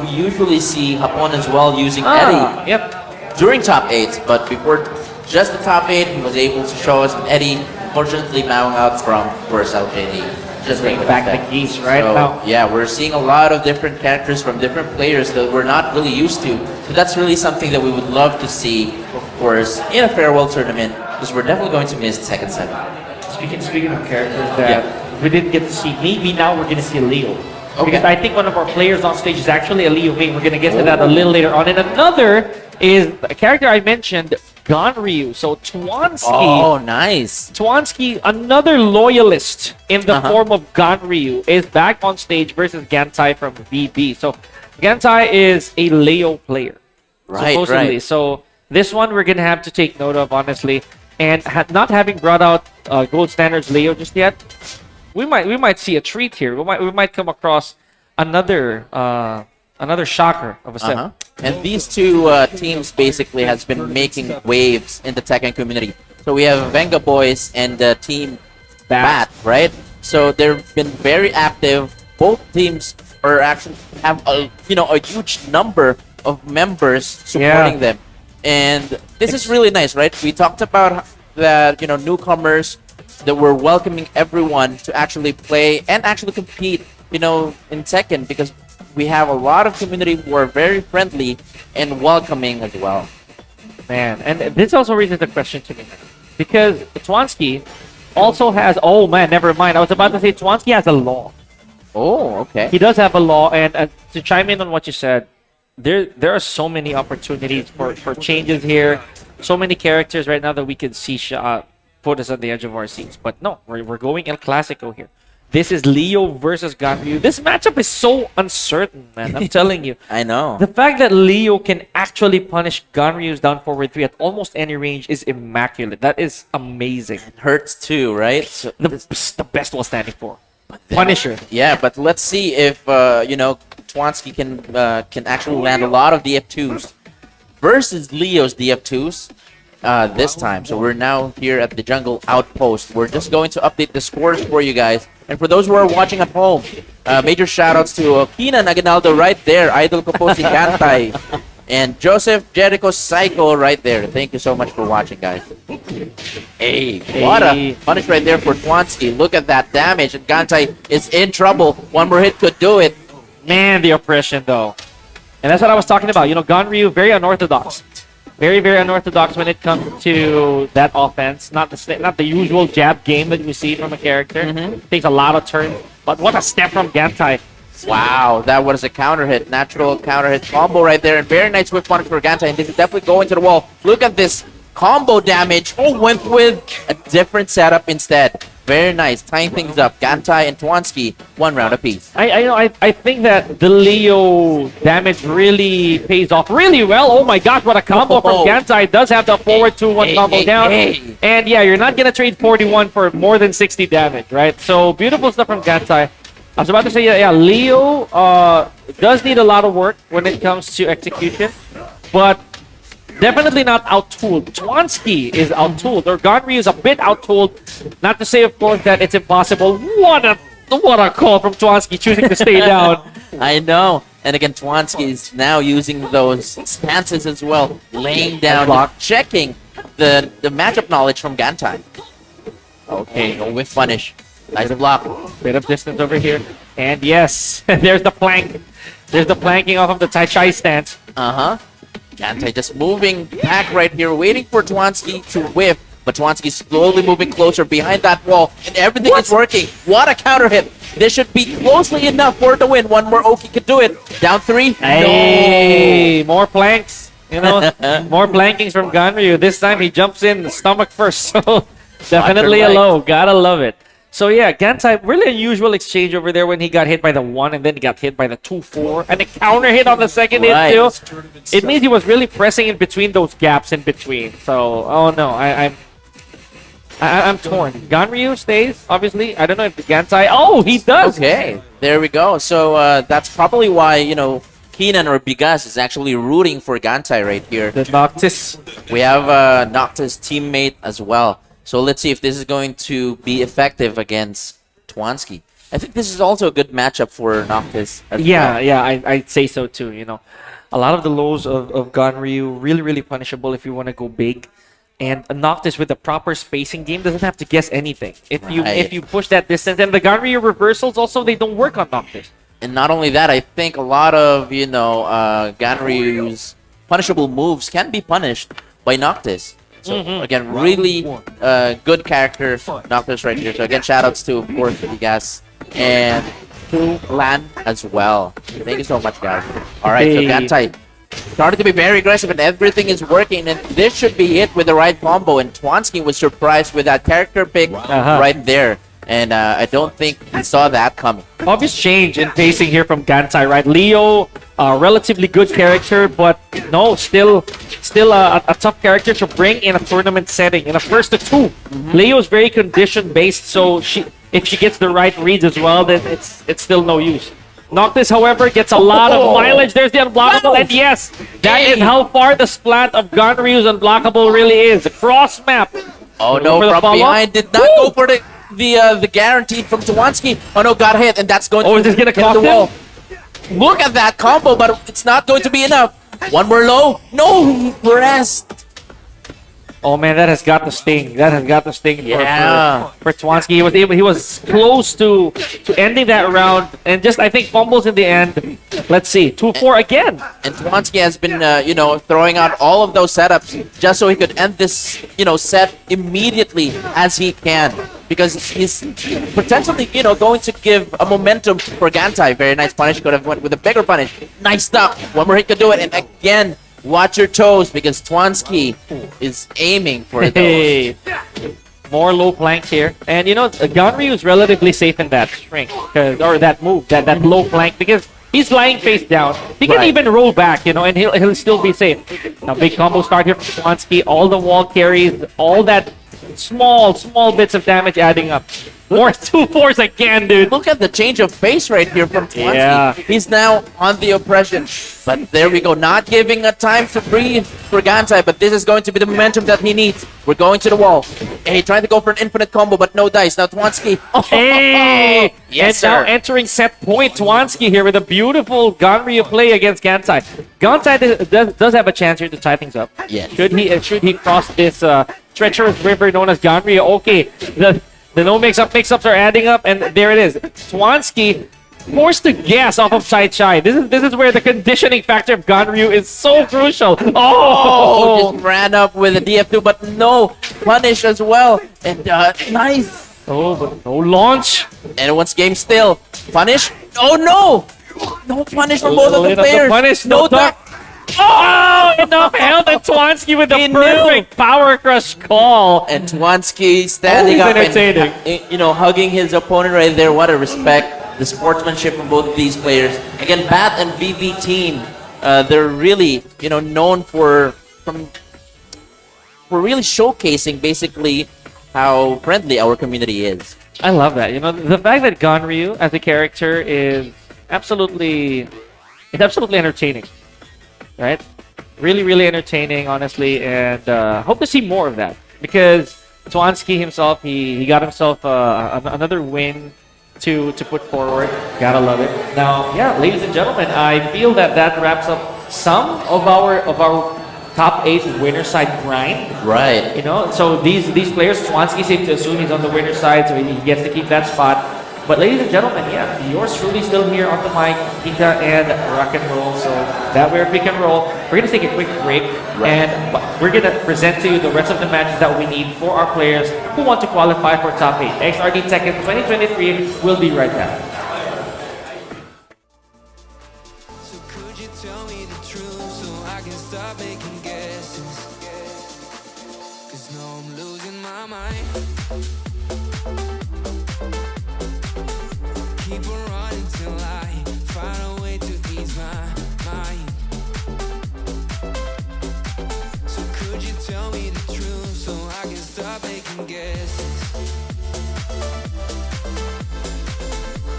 we usually see Hapon as well using Eddie Yep. during top 8, but before just the top 8, he was able to show us Eddie, unfortunately bowing out from first LJD. Just bring back the geese right So, now. yeah, we're seeing a lot of different characters from different players that we're not really used to. So that's really something that we would love to see, of course, in a farewell tournament, because we're definitely going to miss Tekken 7. Speaking of characters that we didn't get to see, maybe now we're gonna see Leo. Okay. Because I think one of our players on stage is actually a Leo main. We're gonna get to that a little later on. And another is a character I mentioned, Ganryu. So Twansky. Oh, nice. Twansky, another loyalist in the form of Ganryu, is back on stage versus Gantai from VB. So Gantai is a Leo player, Right, supposedly. right. So this one we're gonna have to take note of, honestly. And not having brought out Gold Standards Leo just yet, we might see a treat here. We might come across another shocker of a set. And these two teams basically has been making waves in the Tekken community. So we have Venga Boys and Team Bat, right? So they've been very active. Both teams are actually have a huge number of members supporting them, and this is really nice, right? We talked about that newcomers that we're welcoming everyone to actually play and actually compete, in Tekken, because we have a lot of community who are very friendly and welcoming as well. Man, and this also raises the question to me, because Twansky also has. Oh man, never mind. I was about to say Twansky has a law. Oh, okay. He does have a law, and to chime in on what you said, there are so many opportunities for changes here. So many characters right now that we could see put us on the edge of our seats. But no, we're going El Clasico here. This is Leo versus Ganryu. This matchup is so uncertain, man. I'm telling you. I know. The fact that Leo can actually punish Ganryu's down forward 3 at almost any range is immaculate. That is amazing. It hurts too, right? So The best while standing for. Punisher. yeah, but let's see if Twansky can actually land a lot of DF2s versus Leo's DF2s this time. So we're now here at the Jungle Outpost. We're just going to update the scores for you guys. And for those who are watching at home, major shoutouts to Keenan Aguinaldo right there, Idol ko po si Gantai, and Joseph Jericho Psycho right there. Thank you so much for watching, guys. Hey, what a punish right there for Twansky. Look at that damage, and Gantai is in trouble. One more hit could do it. Man, the oppression, though. And that's what I was talking about. Ganryu, very unorthodox. Very, very unorthodox when it comes to that offense. Not the usual jab game that we see from a character. Takes a lot of turns. But what a step from Gantai. Wow, that was a counter hit. Natural counter hit combo right there. And very nice whip punish for Gantai. And this is definitely going to the wall. Look at this combo damage. Oh, went with a different setup instead. Very nice. Tying things up. Gantai and Twansky, 1 round apiece. I think that the Leo damage really pays off really well. Oh my gosh, what a combo from Gantai. Does have the forward 2-1 combo down. And yeah, you're not going to trade 41 for more than 60 damage, right? So beautiful stuff from Gantai. I was about to say, yeah, Leo does need a lot of work when it comes to execution, but definitely not out-tooled. Twansky is out-tooled, or Ganryu is a bit out-tooled. Not to say, of course, that it's impossible. What a call from Twansky, choosing to stay down. I know. And again, Twansky is now using those stances as well, laying down, checking the matchup knowledge from Gantai. Okay, no whiff punish. Nice block. Bit of distance over here. And yes, there's the plank. There's the planking off of the Tai Chai stance. Gantai just moving back right here, waiting for Twansky to whiff. But Twansky slowly moving closer behind that wall, and everything is working. What a counter hit. This should be closely enough for the win. One more Oki could do it. Down 3. Hey, more planks. More plankings from Ganryu. This time he jumps in the stomach first. So definitely a low. Gotta love it. So yeah, Gantai, really unusual exchange over there when he got hit by the 1 and then he got hit by the 2-4 and a counter hit on the second hit too. It means he was really pressing in between those gaps in between. So, oh no, I'm torn. Ganryu stays, obviously. I don't know if the Gantai... Oh, he does! Okay, there we go. So that's probably why, Keenan or Bigas is actually rooting for Gantai right here. The Noctis. We have Noctis' teammate as well. So let's see if this is going to be effective against Twansky. I think this is also a good matchup for Noctis as well. Yeah, I'd say so too, A lot of the lows of Ganryu, really, really punishable if you want to go big. And Noctis with the proper spacing game doesn't have to guess anything. If you Right. if you push that distance, and the Ganryu reversals also, they don't work on Noctis. And not only that, I think a lot of, Ganryu's punishable moves can be punished by Noctis. So, again, really good character, Noctis right here. So, again, shoutouts to, of course, Gas and to Lan as well. Thank you so much, guys. All right, so Hey. Gantai started to be very aggressive and everything is working. And this should be it with the right combo. And Twansky was surprised with that character pick right there. And I don't think he saw that coming. Obvious change in pacing here from Gantai, right? Leo, relatively good character, but no, still a tough character to bring in a tournament setting. In a first to two, Leo is very condition based, so if she gets the right reads as well, then it's still no use. Noctis, however, gets a lot of mileage. There's the unblockable, and yes, that is how far the splat of Ganryu's unblockable really is. A cross map. Oh For no, the from follow-up? behind did not go for the guaranteed from Tawansky. Oh no, got hit, and that's going Oh, to is this gonna hit cost the him? wall. Look at that combo, but it's not going to be enough. One more low. No, he pressed. Oh man, that has got the sting. That has got the sting Yeah. for Twansky. He was close to ending that round, and just I think fumbles in the end. Let's see, 2-4 again. And Tawansky has been, throwing out all of those setups just so he could end this, set immediately as he can. Because he's potentially, going to give a momentum for Gantai. Very nice punish. Could have went with a bigger punish. Nice stuff. One more hit could do it. And again, watch your toes because Twansky is aiming for those. Hey, more low plank here, and Ganryu is relatively safe in that string, or that move, that low plank, because he's lying face down. He can Right. even roll back, and he'll still be safe. Now, big combo start here from Twansky. All the wall carries, all that small bits of damage adding up. More 2-4s again, dude. Look at the change of pace right here from Twansky. Yeah. He's now on the oppression. But there we go. Not giving a time to breathe for Gantai, but this is going to be the momentum that he needs. We're going to the wall. Hey, trying to go for an infinite combo, but no dice. Now Twansky. Hey! Yes, and now sir. entering set point, Twansky here with a beautiful Ganryu play against Gantai. Gantai does have a chance here to tie things up. Yes. Should he cross this treacherous river known as Ganryu? Okay, the no mix-ups are adding up, and there it is. Twansky forced to guess off of side shy. This is where the conditioning factor of Ganryu is so crucial. Oh, just ran up with a DF2, but no punish as well. And nice. Oh, but no launch. And once game still. Punish? Oh no! No punish from both of the Little players. punish, no no duck. Oh, enough health, and Twansky with the He knew. perfect power crush call. And Twansky standing Always up entertaining. and hugging his opponent right there. What a respect. The sportsmanship from both of these players. Again, Bat and VV team, they're really, known for really showcasing basically how friendly our community is. I love that. The fact that Ganryu as a character is absolutely entertaining, right? Really, really entertaining, honestly, and hope to see more of that because Twansky himself, he got himself another win to put forward. Gotta love it. Now, yeah, ladies and gentlemen, I feel that wraps up some of our top 8 winner side grind. Right. So these players, Swansky safe to assume he's on the winner side, so he gets to keep that spot. But ladies and gentlemen, yeah, yours truly still here on the mic, Tika and Rock and Roll. So that way, pick and roll. We're gonna take a quick break, and we're gonna present to you the rest of the matches that we need for our players who want to qualify for top 8. XRD Tekken 2023 will be right back. So could you tell me the truth so I can stop making guesses? 'Cause now I'm losing my mind. Keep on running till I find a way to ease my mind. So could you tell me the truth so I can stop making guesses?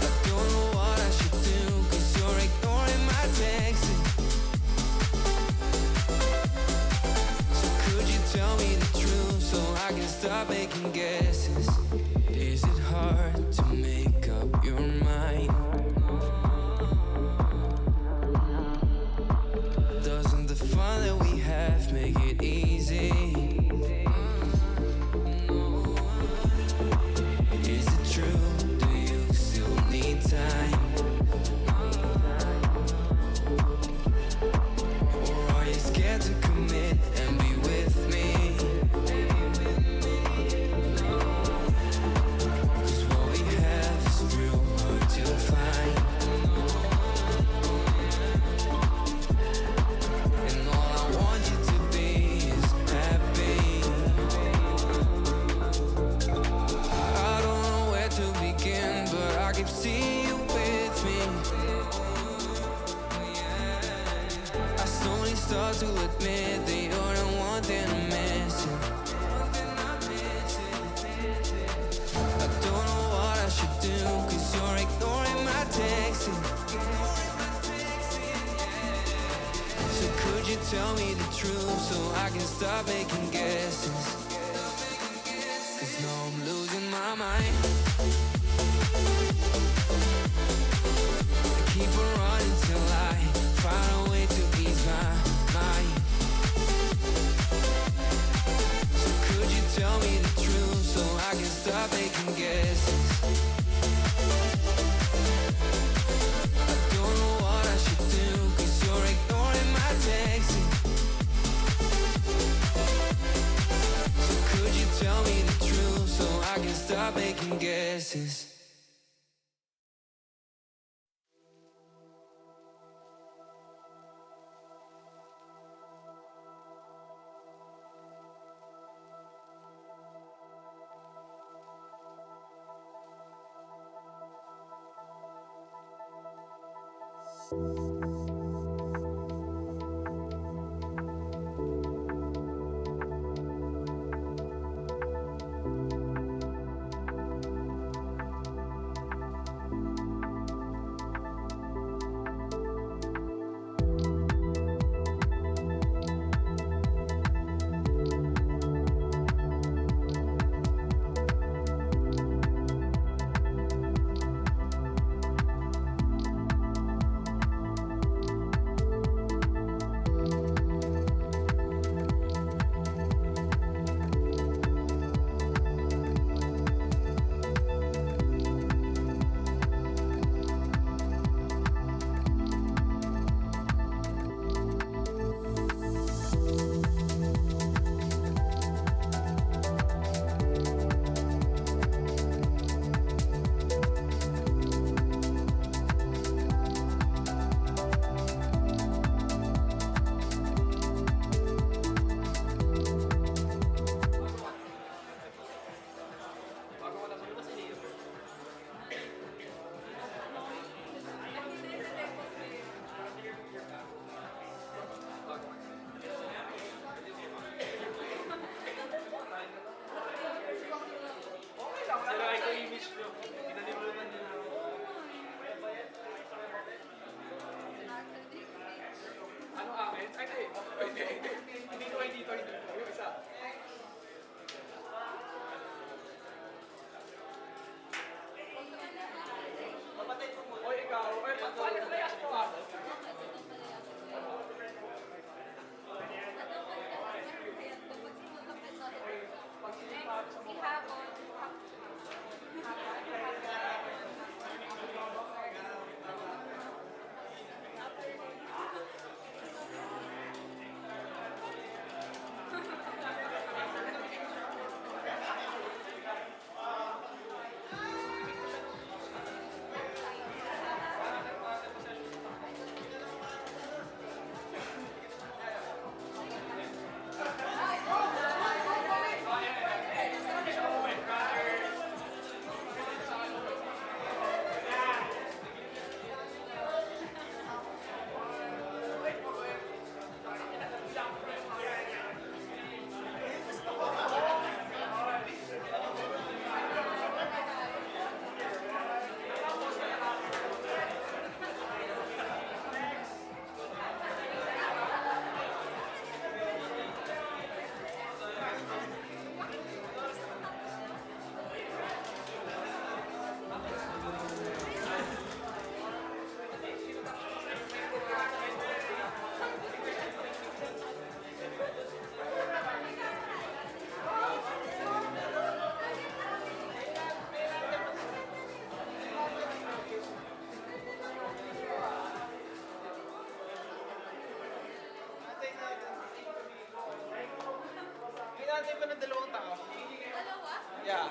I don't know what I should do 'cause you're ignoring my texts. So could you tell me the truth so I can stop making guesses? Is it hard to make up your mind? Doesn't the fun that we have make it easy? tell me the truth so I can stop making guesses? 'Cause now I'm losing my mind. I keep on running till I find a way to ease my mind. So could you tell me the truth so I can stop making guesses? I don't know what I should do, 'cause you're ignoring my texting. So could you tell me the truth so I can stop making guesses? Hinantay pa ng dalawang tao. Dalawa? Yeah.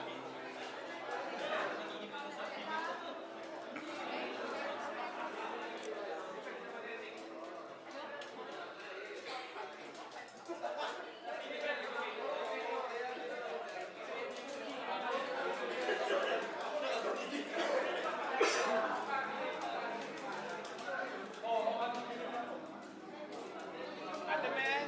Ate Men.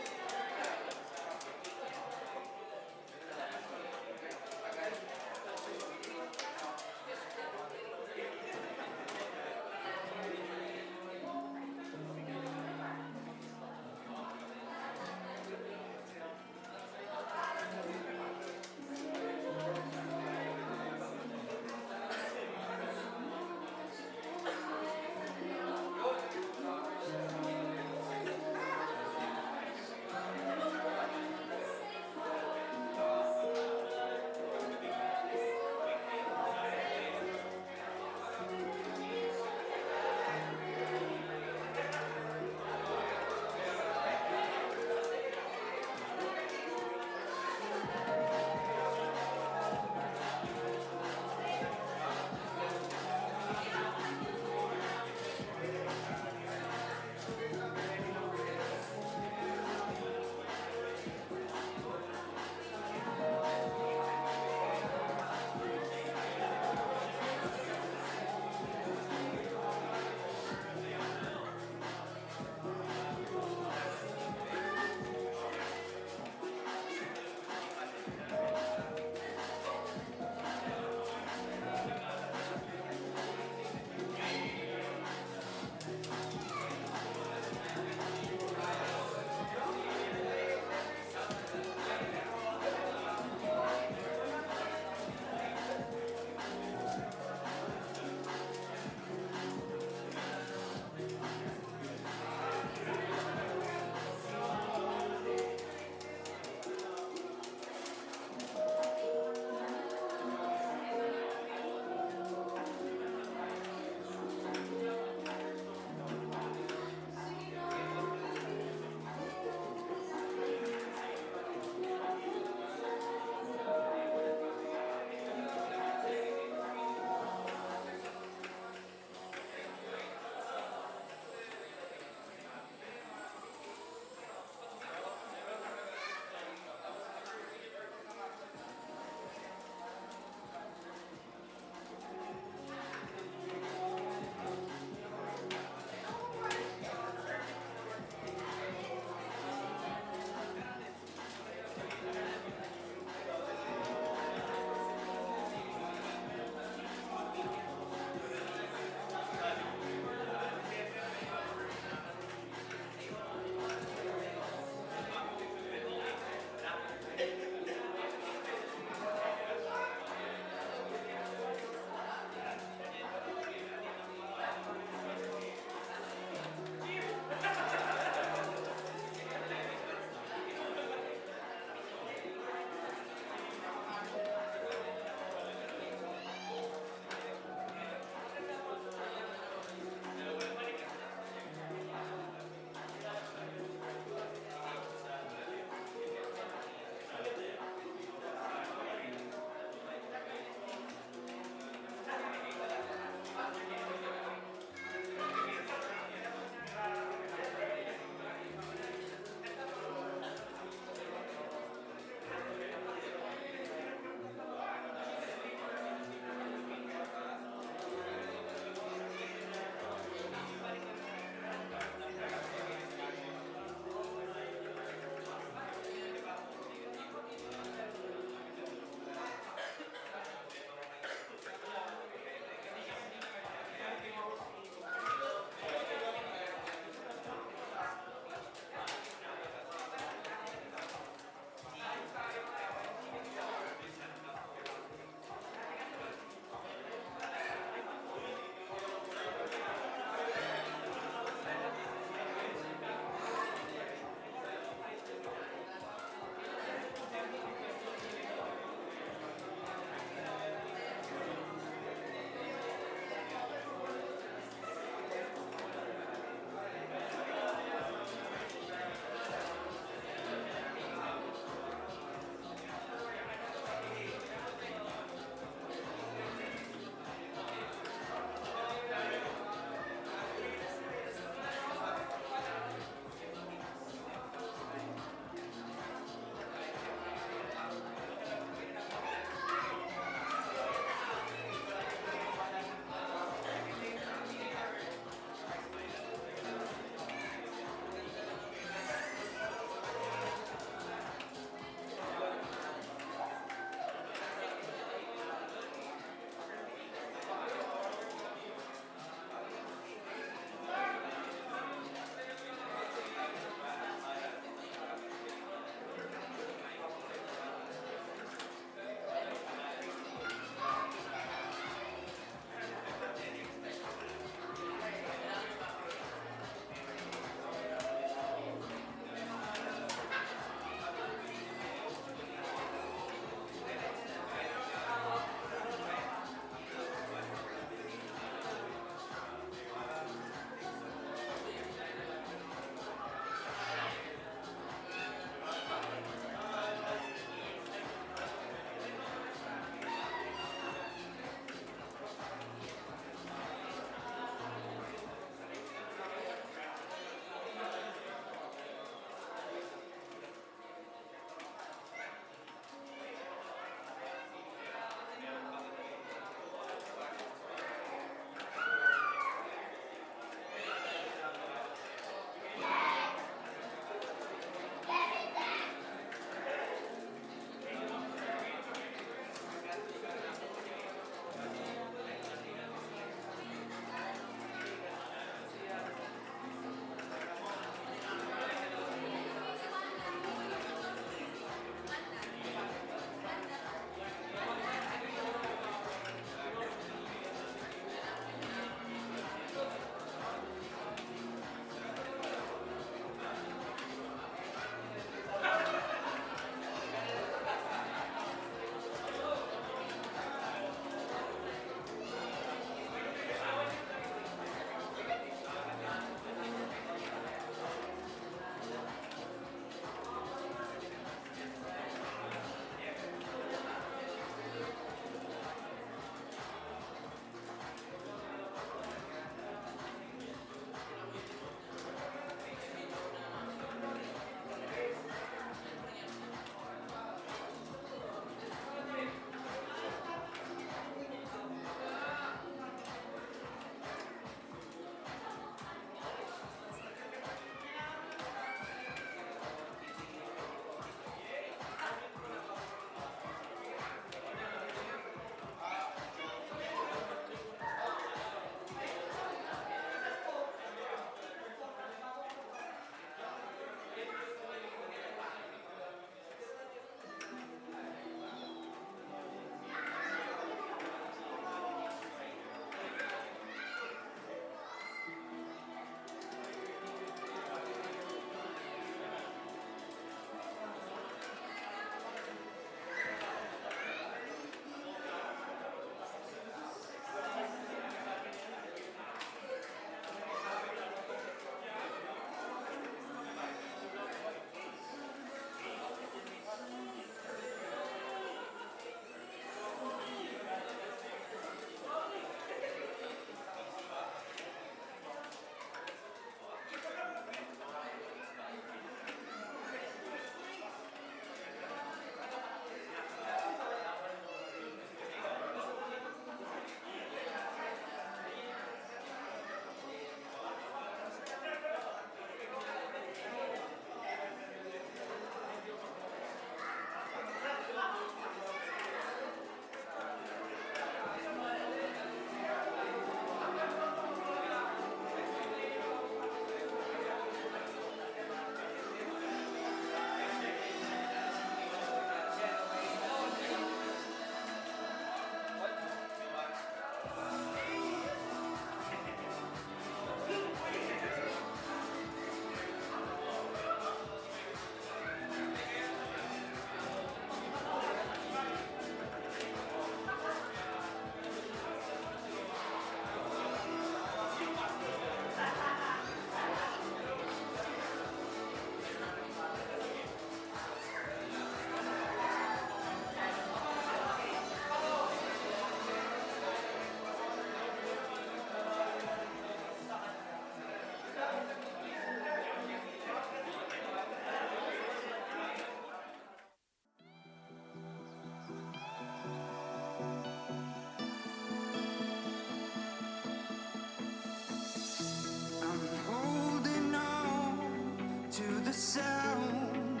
sound.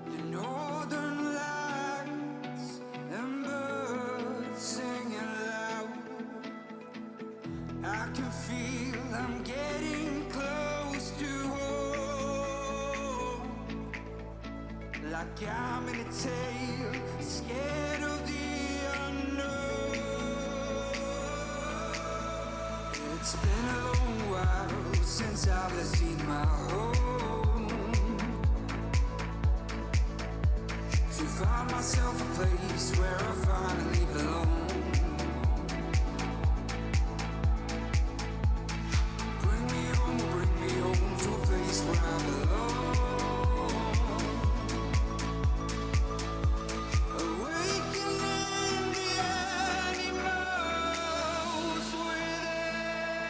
The northern lights and birds singing loud. I can feel I'm getting close to home. Like I'm in a tale, scared of the unknown. It's been a long while since I've seen my home. To find myself a place where I finally belong. Bring me home to a place where I belong. Awakening the animals within.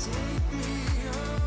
Take me home.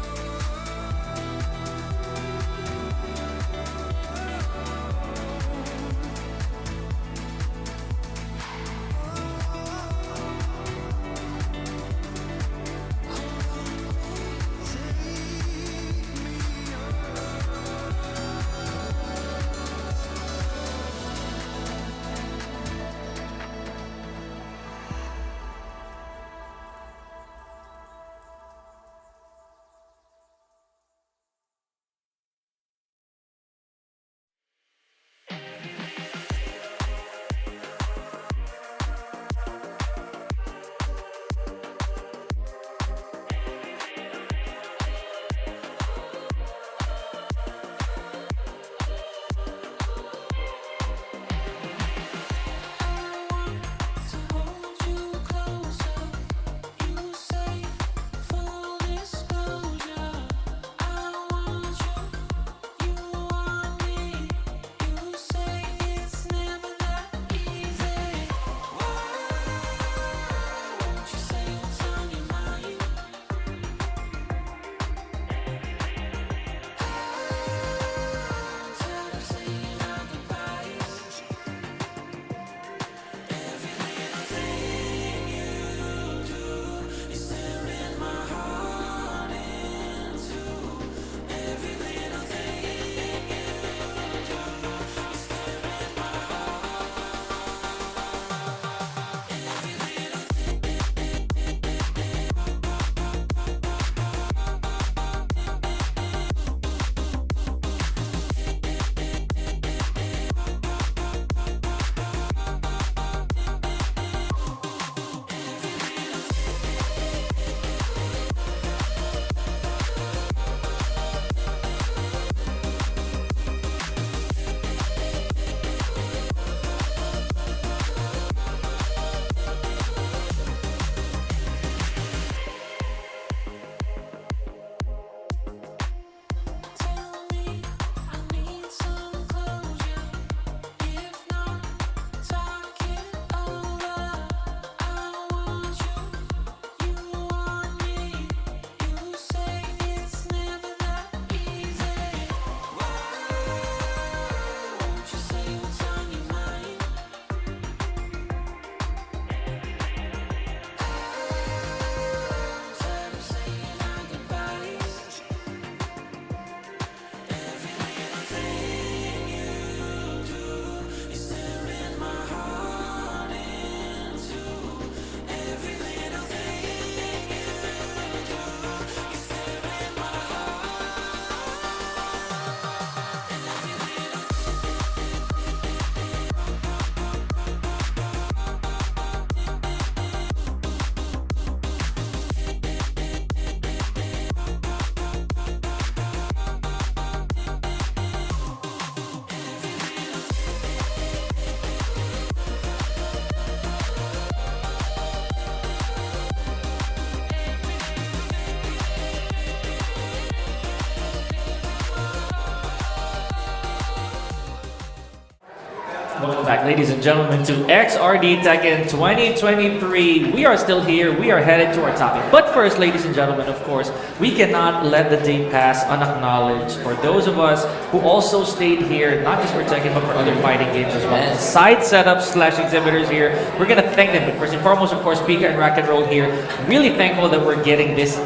Welcome back, ladies and gentlemen, to XRD Tekken 2023. We are still here. We are headed to our topic. But first, ladies and gentlemen, of course, we cannot let the day pass unacknowledged for those of us who also stayed here, not just for Tekken, but for other fighting games as well. Yes. Side setups / exhibitors here. We're going to thank them. But first and foremost, of course, Pika and Rock and Roll here. Really thankful that we're getting this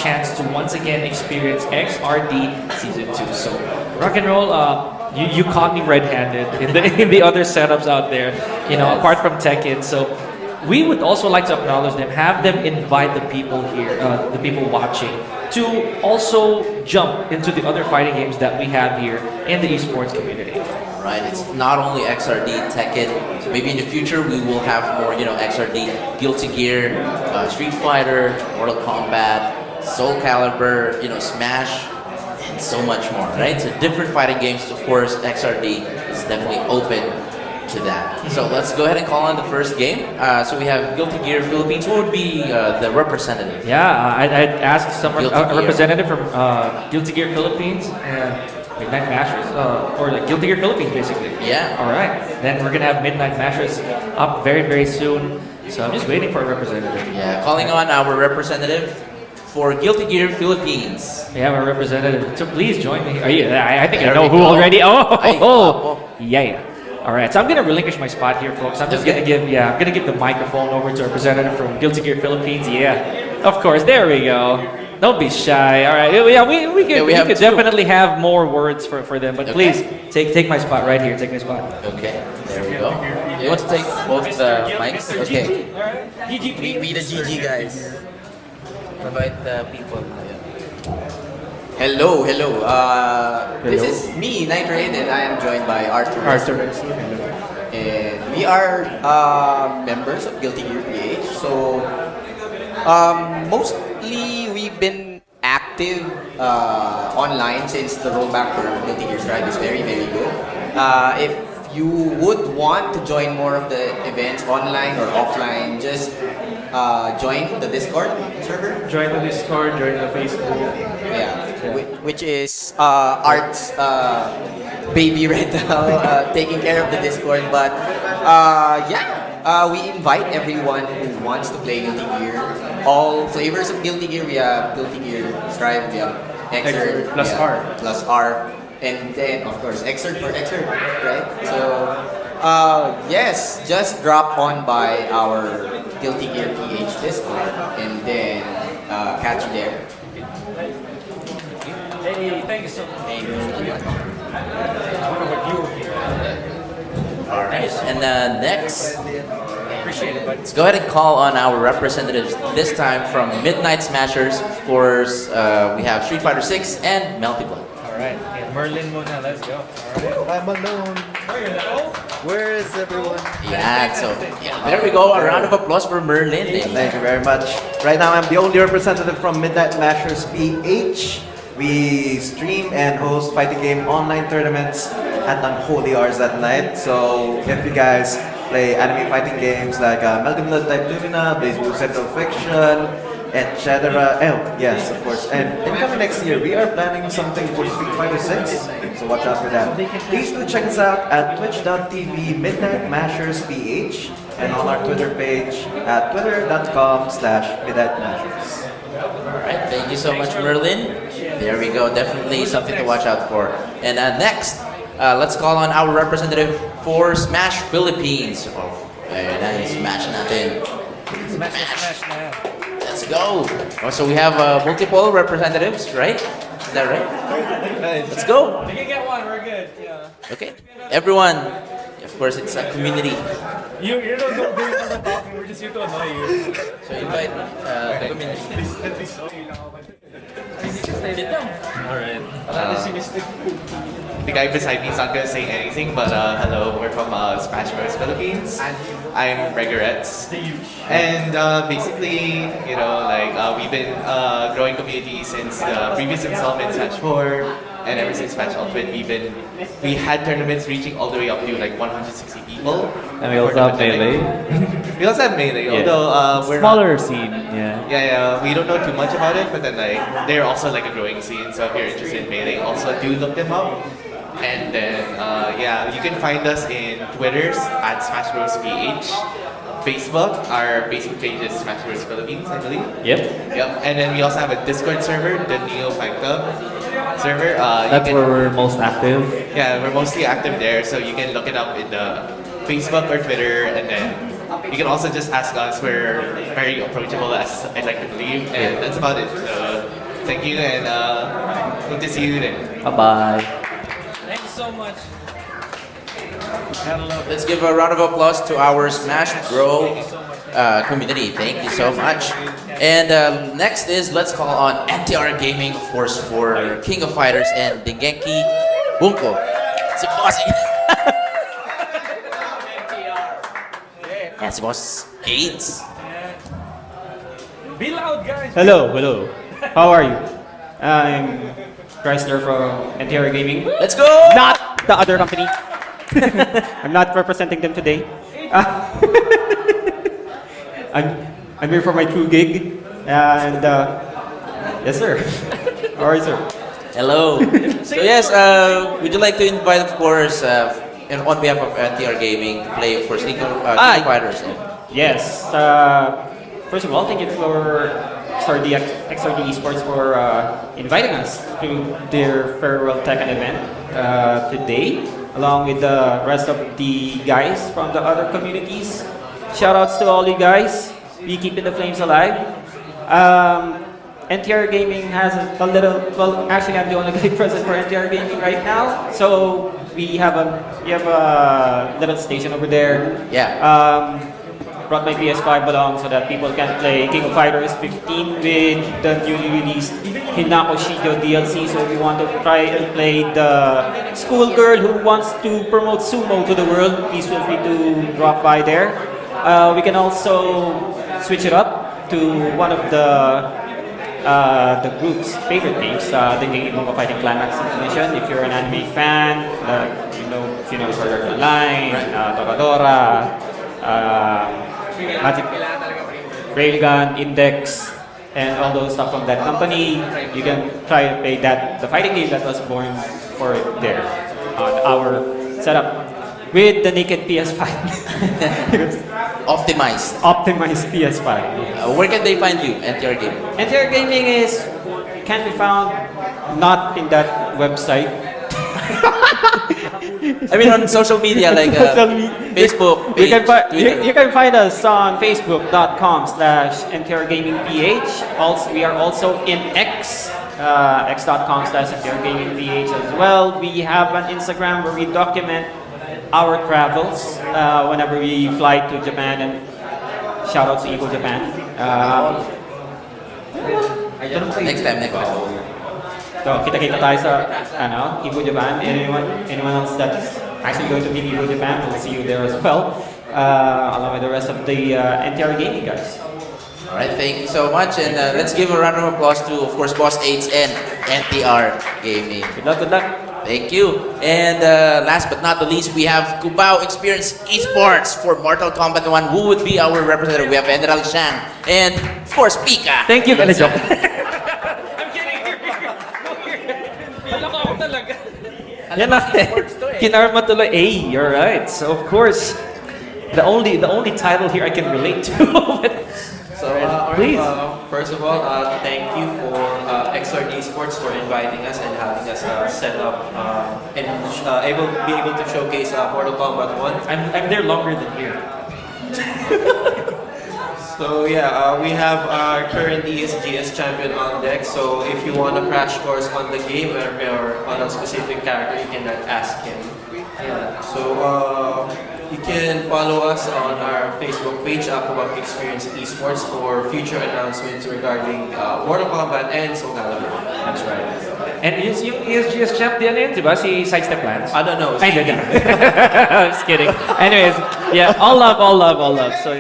chance to once again experience XRD Season 2. So, Rock and Roll, you caught me red-handed in the other setups out there, apart from Tekken. So we would also like to acknowledge them, have them invite the people here, the people watching, to also jump into the other fighting games that we have here in the esports community. Right, it's not only XRD Tekken. So maybe in the future we will have more, XRD, Guilty Gear, Street Fighter, Mortal Kombat, Soul Calibur, Smash, and so much more, right? So different fighting games, of course, XRD is definitely open to that. So let's go ahead and call on the first game. So we have Guilty Gear Philippines. What would be the representative? Yeah, I'd ask a Guilty Gear. representative from Guilty Gear Philippines and Midnight Mashers, or like Guilty Gear Philippines, basically. Yeah. All right. Then we're gonna have Midnight Mashers up very, very soon. So I'm just waiting for a representative. Yeah, calling on our representative for Guilty Gear Philippines. We have a representative. So please join me. I think I There know we who go. already. Ay, Yeah. All right. So I'm gonna relinquish my spot here, folks. I'm just Okay. I'm gonna give the microphone over to a representative from Guilty Gear Philippines. Yeah. Of course. There we go. Don't be shy. All right. Yeah, we could, we we have could two. definitely have more words for them, but Okay. please take my spot right here. Take my spot. Okay, there we go. You want to take both the mics? Okay. We the GG guys. Invite the people. Hello. This is me, Nitrate, and I am joined by Arthur. And we are members of Guilty Gear PH. So mostly we've been active online since the rollback for Guilty Gear Strive is very, very good. If you would want to join more of the events online or offline, just join the Discord server. Join the Discord, join the Facebook. Yeah, which is Art's baby right now, taking care of the Discord. But we invite everyone who wants to play Guilty Gear. All flavors of Guilty Gear. We have Guilty Gear Strive, we have Xrd, Plus R. Plus R, and then of course Xrd for Xrd, right? So yes, just drop on by our Guilty Gear PH Discord and then catch you there. Hey, thank you so much. Thank you so much. All right. And next, Appreciate it, let's go ahead and call on our representatives. This time from Midnight Smashers. Of course, we have Street Fighter 6 and Melty Blood. All right. Yeah, Merlin muna. Let's go. I'm alone. Where is everyone? Yeah, so there we go. A round of applause for Merlin. Thank you very much. Right now, I'm the only representative from Midnight Mashers PH. We stream and host fighting game online tournaments at unholy hours at night. So if you guys play anime fighting games like Melty Blood Type Lumina, Blaze Blue Central Fiction, etc. Oh, yes, of course. And incoming next year, we are planning something for Street Fighter 6. So watch out for that. Please do check us out at twitch.tv Midnight Mashers PH and on our Twitter page at twitter.com/Midnight Mashers. All right. Thank you so much, Merlin. There we go. Definitely something to watch out for. And next, let's call on our representative for Smash Philippines. Oh, very nice. Smash natin. Smash. Let's go. Oh, so we have multiple representatives, right? Is that right? Let's go. We can get one, we're good. Yeah. Okay. Everyone. Of course, it's a community. You're not doing the talking, we're just here to annoy you. So invite the community. The guy beside me is not gonna say anything, but hello, we're from Smash Bros. Philippines. I'm Regarettes. And basically, we've been growing community since the previous installment, Smash 4, and ever since Smash Ultimate, we had tournaments reaching all the way up to like 160 people. And we also have Melee. We also have Melee, Yeah. although we're Smaller not, scene, yeah. Yeah, we don't know too much about it, but then they're also like a growing scene. So if you're interested in Melee, also do look them up. And then, yeah, you can find us in Twitter's at Smash Bros PH. Facebook, our Facebook page is Smash Bros Philippines, I believe. Yep. Yep. And then we also have a Discord server, the Neo Fight Club server. That's where we're most active. Yeah, we're mostly active there, so you can look it up in the Facebook or Twitter, and then you can also just ask us. We're very approachable, as I like to believe, and that's about it. So thank you, and hope to see you then. Bye-bye. Thank you so much. Let's give a round of applause to our Smash Bro community. Thank you so much. And next is, let's call on NTR Gaming, of course, for King of Fighters and Dengenki Bunko. Si Bossing. Yeah, si Boss Gates. Be loud, guys. Hello. How are you? I'm Chrysler from NTR Gaming. Let's go! Not the other company. I'm not representing them today. I'm here for my true gig. And yes, sir. How are you, sir? Hello. So yes, would you like to invite, of course, on behalf of NTR Gaming, to play, of course, King of Fighters? Yes. First of all, thank you for XRD Esports for inviting us to their farewell Tekken event today, along with the rest of the guys from the other communities. Shoutouts to all you guys. We keeping the flames alive. NTR Gaming has a little. Well, actually, I'm the only guy present for NTR Gaming right now. So we have a little station over there. Yeah. Brought my PS5 along so that people can play King of Fighters 15 with the newly released Hinako Shijo DLC. So if you want to try and play the schoolgirl who wants to promote sumo to the world, please feel free to drop by there. We can also switch it up to one of the group's favorite games, the Bunko Fighting Climax Edition. If you're an anime fan, if you know Sword Art Online, Toradora, Magic Railgun, Index, and all those stuff from that company, you can try to play the fighting game that was born for it there on our setup with the naked PS5. Optimized PS5. Yes. Where can they find you, NTR Gaming? NTR Gaming can be found not in that website. I mean, on social media like Facebook, page, you can find us on facebook.com/NTRGamingPH. Also, we are also in x.com/NTRGamingPH as well. We have an Instagram where we document our travels whenever we fly to Japan, and shout out to Evo Japan. Next time. So, kita-kita tayo sa Evo Japan. Anyone else that's actually going to be Evo Japan, we'll see you there as well, along with the rest of the NTR Gaming guys. All right, thank you so much, and let's give a round of applause to, of course, Boss H and NTR Gaming. Good luck. Thank you. And last but not the least, we have Cubao Experience Esports for Mortal Kombat 1. Who would be our representative? We have Enderal Shan and, of course, Pika. Thank you, Kalajo. Yan na. Kinarma tuloy. Hey, you're right. So of course, the only title here I can relate to. So, please. First of all, thank you for XRD Sports for inviting us and having us set up and be able to showcase Mortal Kombat 1. I'm there longer than you. So yeah, we have our current ESGS champion on deck. So if you want a crash course on the game or on a specific character, you can ask him. Yeah. So you can follow us on our Facebook page, Cubao Experience Esports, for future announcements regarding Mortal Kombat and Soul Calibur. That's right. And yung ESGS champ din yun, diba? Si Sidestep Lance? I don't know. I don't know. Just kidding. Anyways, yeah, all love. So.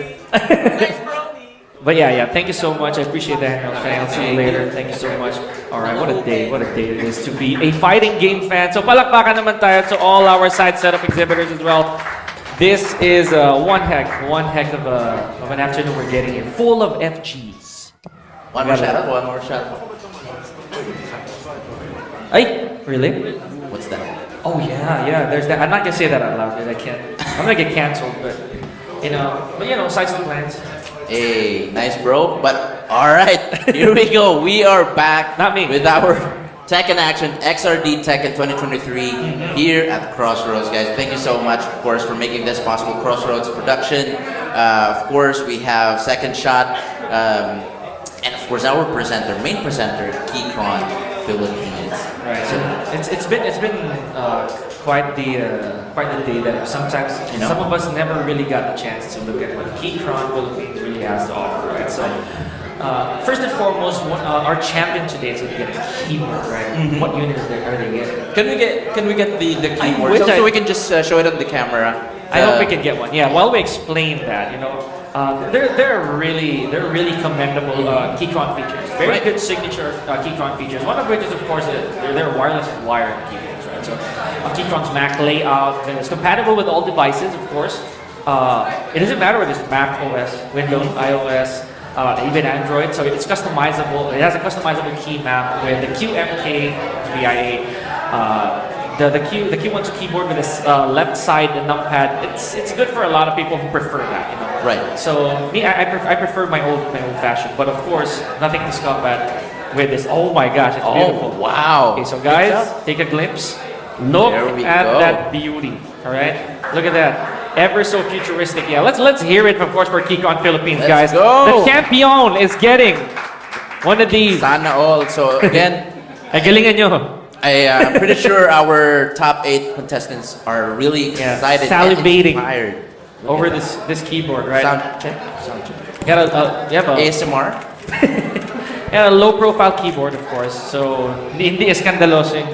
But yeah, thank you so much. I appreciate that. I'll see you later. Thank you so much. All right, what a day it is to be a fighting game fan. So palakpakan naman tayo to all our side setup exhibitors as well. This is one heck of an afternoon we're getting here, full of FGs. One more shout out. Ay, really? What's that? Oh yeah. There's that. I'm not gonna say that out loud, dude. I can't. I'm gonna get canceled, but sides to plans. Hey, nice bro. But all right, here we go. We are back. Not me. With our Tekken Action XRD Tekken 2023 here at Crossroads, guys. Thank you so much, of course, for making this possible. Crossroads production. Of course, we have Second Shot, and of course our main presenter, Keycon Philippines. Right. So it's been quite the day that sometimes some of us never really got the chance to look at what Keycon Philippines really has to offer. Right. So. First and foremost, our champion today is going to get a keyboard, right? What unit are they getting? Can we get the keyboard so we can just show it on the camera? I hope we can get one. Yeah. While we explain that, they're really commendable Keychron features. Very good signature Keychron features. One of which is, of course, they're wireless wired keyboards, right? So Keychron's Mac layout, and it's compatible with all devices, of course. It doesn't matter whether it's Mac OS, Windows, iOS. Even Android, so it's customizable. It has a customizable key map with the QMK VIA, the Q12 keyboard with this left side numpad. It's good for a lot of people who prefer that, Right. So me, I prefer my old fashioned, but of course nothing to scoff at with this. Oh my gosh, it's beautiful. Wow. Okay, so guys, take a glimpse. Look at that beauty. All right, look at that. Ever so futuristic. Yeah, let's hear it, of course, for Keycon Philippines, guys. Go. The champion is getting one of these. Sana all. So again, galingan nyo. I'm pretty sure our top 8 contestants are really excited, salivating, and inspired over this keyboard, right? Sound check. You have a ASMR. And a low-profile keyboard, of course. So hindi eskandaloso.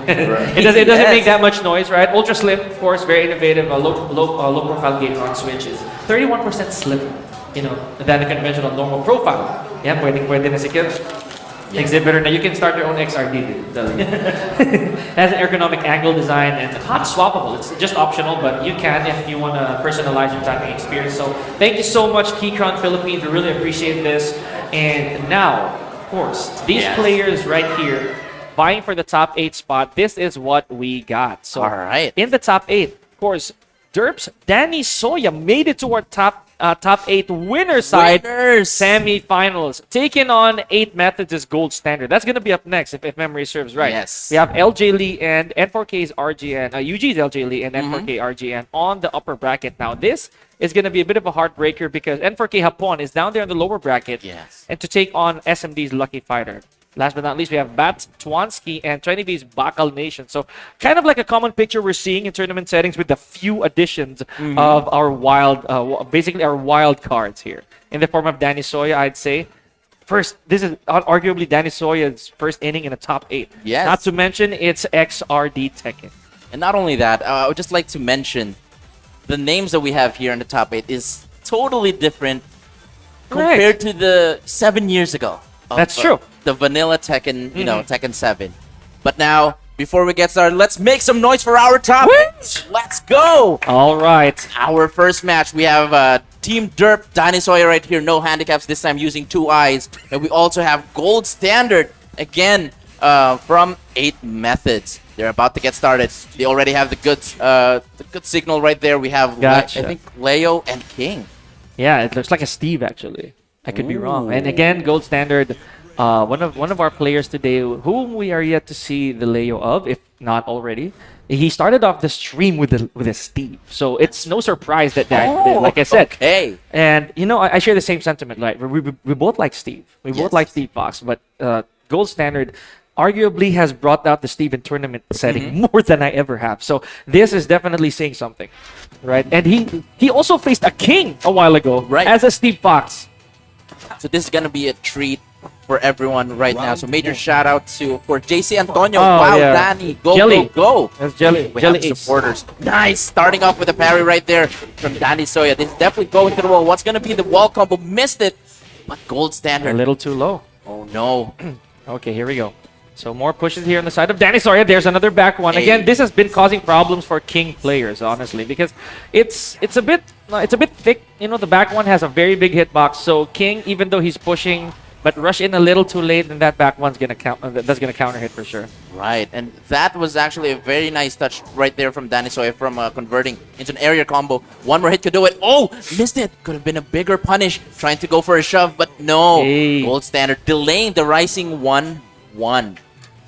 It doesn't make that much noise, right? Ultra slim, of course, very innovative. A low-profile gamer on Switch is 31% slimmer, than the conventional normal profile. Yeah, pwede na si Kim. Exhibitor na you can start your own XRD. It has an ergonomic angle design and hot swappable. It's just optional, but you can if you want to personalize your typing experience. So thank you so much, Keycron Philippines. We really appreciate this. And now, of course, these players right here vying for the top 8 spot. This is what we got. So all right, in the top 8, of course, Derps Danny Soya made it to our top 8 winner side semi-finals. Taking on 8 Methods is gold standard. That's going to be up next if memory serves right. Yes. We have LJ Lee and N4K's RGN, UG's LJ Lee and N4K RGN on the upper bracket. Now this is going to be a bit of a heartbreaker because N4K Hapon is down there in the lower bracket. Yes. And to take on SMD's Lucky Fighter. Last but not least, we have Bat Twansky and 20B's Bakal Nation. So kind of like a common picture we're seeing in tournament settings with the few additions of our basically our wild cards here in the form of Danny Soya, I'd say. First, this is arguably Danny Soya's first inning in the top 8. Yes. Not to mention it's XRD Tekken. And not only that, I would just like to mention the names that we have here in the top 8 is totally different compared to the 7 years ago. That's true. The vanilla Tekken, Tekken 7. But now, before we get started, let's make some noise for our top 8. Let's go! All right. Our first match, we have Team Derp, Danny Soya right here, no handicaps this time using 2 eyes. And we also have Gold Standard, again, from 8 Methods. They're about to get started. They already have the good signal right there. We have, I think, Leo and King. Yeah, it looks like a Steve, actually. I could be wrong. And again, Gold Standard, one of our players today, whom we are yet to see the Leo of, if not already. He started off the stream with a Steve, so it's no surprise that like I said. Okay. And I share the same sentiment. Like we both like Steve, both like Steve Fox, but Gold Standard arguably has brought out the Steve in tournament setting more than I ever have. So this is definitely saying something, right? And he also faced a King a while ago, as a Steve Fox. So this is gonna be a treat for everyone right now. So major shout out to, of course, JC Antonio. Danny, go. That's Jelly. We have supporters. Nice. Starting off with a parry right there from Danny Soya. This is definitely going to the wall. What's gonna be the wall combo? Missed it. But Gold Standard. A little too low. Oh no. Okay, here we go. So more pushes here on the side of Danny Soya. There's another back one. Again, this has been causing problems for King players, honestly, because it's a bit thick. The back one has a very big hitbox. So King, even though he's pushing but rush in a little too late, and that back one's gonna count. That's gonna counter hit for sure. Right, and that was actually a very nice touch right there from Danny Soya from converting into an area combo. One more hit could do it. Oh, missed it. Could have been a bigger punish trying to go for a shove, but no. Hey. Gold Standard delaying the rising 1-1.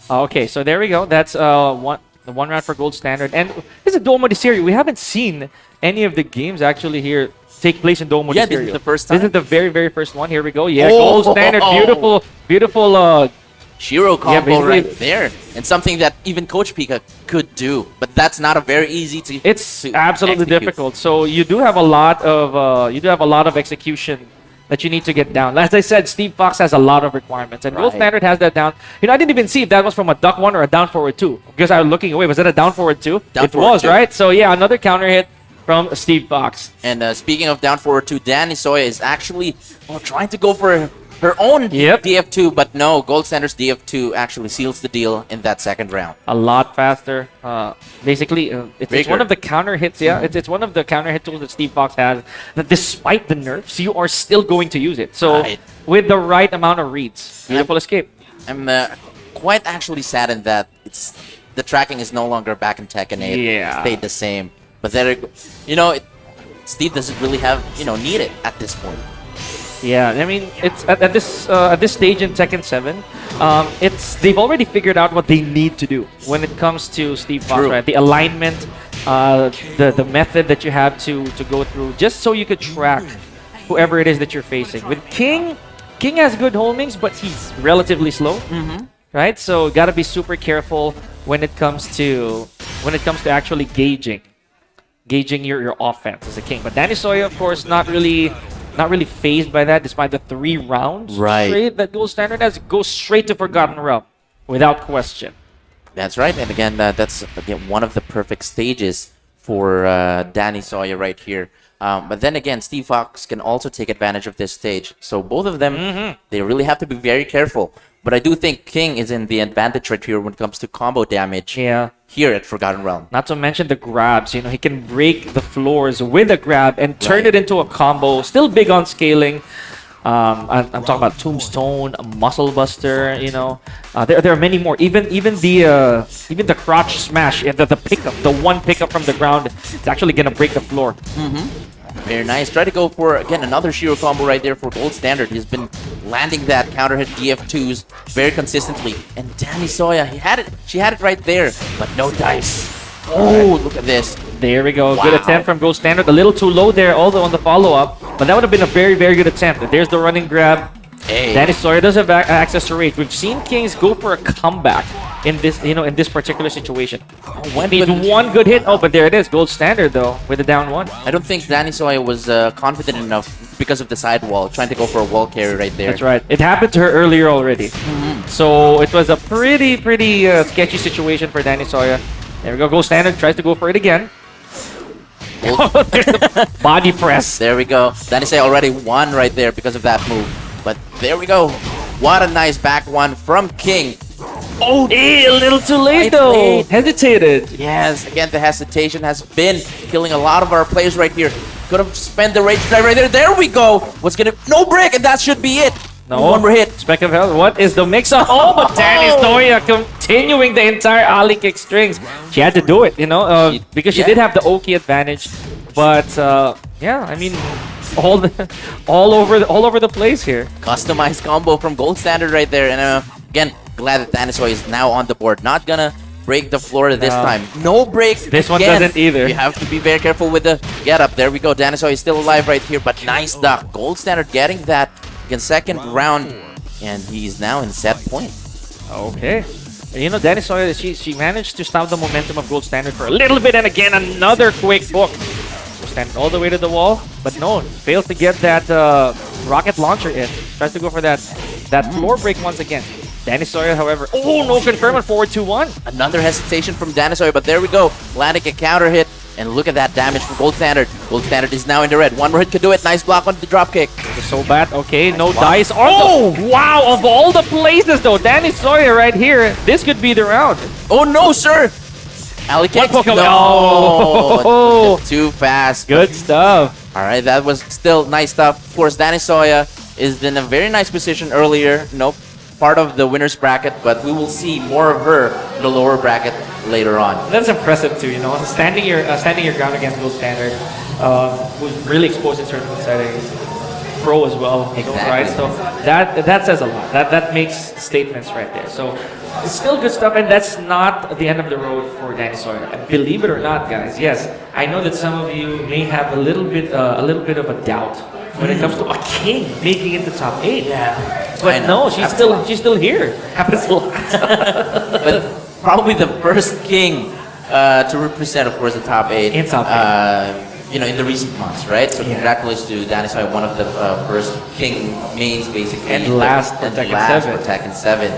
Okay, so there we go. That's the one round for Gold Standard. And this is Domo de Serie. We haven't seen any of the games actually here take place in Domo de Serie. This is the first time. This is the very, very first one. Here we go. Yeah, Oh. Gold Standard. Beautiful, beautiful. Shiro combo basically- right there. And something that even Coach Pika could do. But that's not a very easy to It's to absolutely execute. difficult. So you do have a lot of execution that you need to get down. As I said, Steve Fox has a lot of requirements, and Gold Right. Standard has that down. I didn't even see if that was from a duck one or a down forward two because I was looking away. Was that a down forward two? Down It forward was, two. right? So yeah, another counter hit from Steve Fox. And speaking of down forward 2, Danny Soya is actually trying to go for her own DF2, but no, Gold Standard's DF2 actually seals the deal in that second round. A lot faster. Basically, it's Bigger. one of the counter hits. Yeah, it's one of the counter hit tools that Steve Fox has. That despite the nerfs, you are still going to use it. So Right. with the right amount of reads, beautiful escape. I'm quite actually saddened that the tracking is no longer back in Tekken 8. Yeah. It stayed the same. But there, Steve doesn't really have need it at this point. Yeah, I mean, it's at this stage in Tekken 7, they've already figured out what they need to do when it comes to Steve Fox, True. right? The alignment, the method that you have to go through, just so you could track whoever it is that you're facing. With King has good homings, but he's relatively slow, right? So gotta be super careful when it comes to actually gauging your offense as a King. But Danny Soya, of course, not really phased by that, despite the 3 rounds Right. straight that Gold Standard has. Goes straight to Forgotten Realm, without question. That's right, and again, that's one of the perfect stages for Danny Soya right here. But then again, Steve Fox can also take advantage of this stage. So both of them, they really have to be very careful. But I do think King is in the advantage right here when it comes to combo damage. Yeah. Here at Forgotten Realm. Not to mention the grabs. He can break the floors with a grab and turn Right. it into a combo. Still big on scaling. I'm talking about Tombstone, Muscle Buster. There are many more. Even the crotch smash, the pickup, the one pickup from the ground, it's actually gonna break the floor. Very nice. Try to go for, again, another Shiro combo right there for Gold Standard. He's been landing that counter hit DF2s very consistently. And Danny Soya, she had it right there, but no dice. Oh, look at this. There we go. Wow. Good attempt from Gold Standard. A little too low there, although on the follow-up. But that would have been a very, very good attempt. There's the running grab. Hey. Danny Sawyer does have access to rage. We've seen Kings go for a comeback in this particular situation. Need one good hit. Oh, but there it is. Gold Standard, though, with a down one. I don't think Danny Soya was confident enough because of the sidewall, trying to go for a wall carry right there. That's right. It happened to her earlier already. So it was a pretty sketchy situation for Danny Sawyer. There we go. Gold Standard tries to go for it again. There's the body press. There we go. Danny Soya already won right there because of that move. But there we go. What a nice back one from King. Oh, a little too late though. Late. Hesitated. Yes, again, the hesitation has been killing a lot of our players right here. Could have spent the rage drive right there. There we go. No break, and that should be it. No. One more hit. Speck of Hell. What is the mix-up? Oh, but Danny Soya continuing the entire alley kick strings. She had to do it, because she did have the Oki advantage. But yeah, I mean, all over the place here. Customized combo from Gold Standard right there. And again, glad that Danny Soya is now on the board. Not gonna break the floor this time. No break. This one again. doesn't either. You have to be very careful with the get up. There we go. Danny Soya is still alive right here, but nice duck. Gold Standard getting that in second round, and he's now in set point. Okay. And Danny Sawyer, she managed to stop the momentum of Gold Standard for a little bit, and again, another quick hook. Gold Standard all the way to the wall, but no, fails to get that rocket launcher in. Tries to go for that floor break once again. Danny Sawyer, however, no confirm on forward 2-1. Another hesitation from Danny Soya, but there we go. Landing a counter hit, and look at that damage from Gold Standard. Gold Standard is now in the red. One more hit could do it. Nice block on the drop kick. So bad. Okay, no dice. Oh, wow! Of all the places, though, Danny Sawyer right here. This could be the round. Oh no, sir! Alley kick. One Pokemon. No, too fast. Good stuff. All right, that was still nice stuff. Of course, Danny Soya is in a very nice position earlier. Nope, part of the winner's bracket, but we will see more of her in the lower bracket later on. That's impressive too. Standing your ground against Gold Standard, was really exposed in tournament settings. Pro as well, Exactly. right? So that says a lot. That makes statements right there. So it's still good stuff, and that's not the end of the road for Danny Sawyer. Believe it or not, guys. Yes, I know that some of you may have a little bit of a doubt when it comes to a king making it the top 8. I But know. no, she's still here. Happens a lot. But probably the first king to represent, of course, the top 8. In top 8. In the recent months, right? So congratulations to Danny Sawyer, one of the first king mains, basically. And last for and Tekken last 7. for Tekken 7.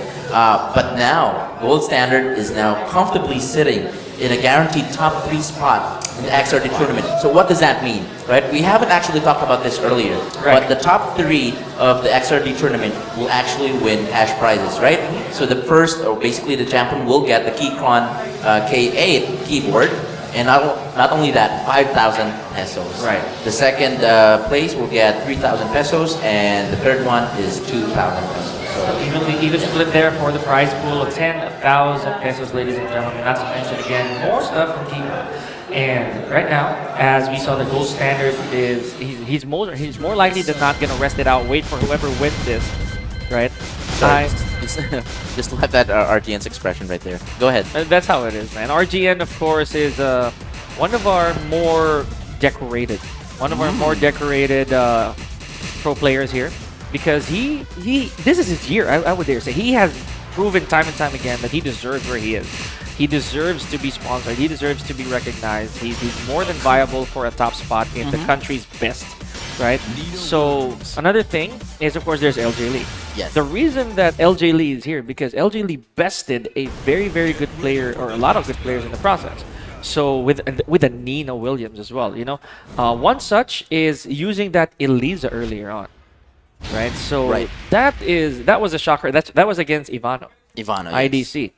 But now, Gold Standard is now comfortably sitting in a guaranteed top 3 spot in the XRD tournament. So what does that mean, right? We haven't actually talked about this earlier, but the top 3 of the XRD tournament will actually win cash prizes, right? So the first, or basically the champion, will get the Keychron K8 keyboard, and not only that, 5,000 pesos. Right. The second place will get 3,000 pesos, and the third one is 2,000 pesos. So Even split there for the prize pool of 10,000 pesos, ladies and gentlemen. Not to mention again more stuff from Keychron. And right now, as we saw, the Gold Standard is he's more likely than not gonna rest it out. Wait for whoever wins this, right? Just let that RGN's expression right there. Go ahead. That's how it is, man. RGN, of course, is one of our more decorated, pro players here, because this is his year. I would dare say he has proven time and time again that he deserves where he is. He deserves to be sponsored. He deserves to be recognized. He's more than viable for a top spot in the country's best, right? So another thing is, of course, there's LJ Lee. Yes. The reason that LJ Lee is here because LJ Lee bested a very, very good player, or a lot of good players in the process. So with a Nina Williams as well, one such is using that Eliza earlier on, right? So that was a shocker. That was against Ivano, Yes. IDC.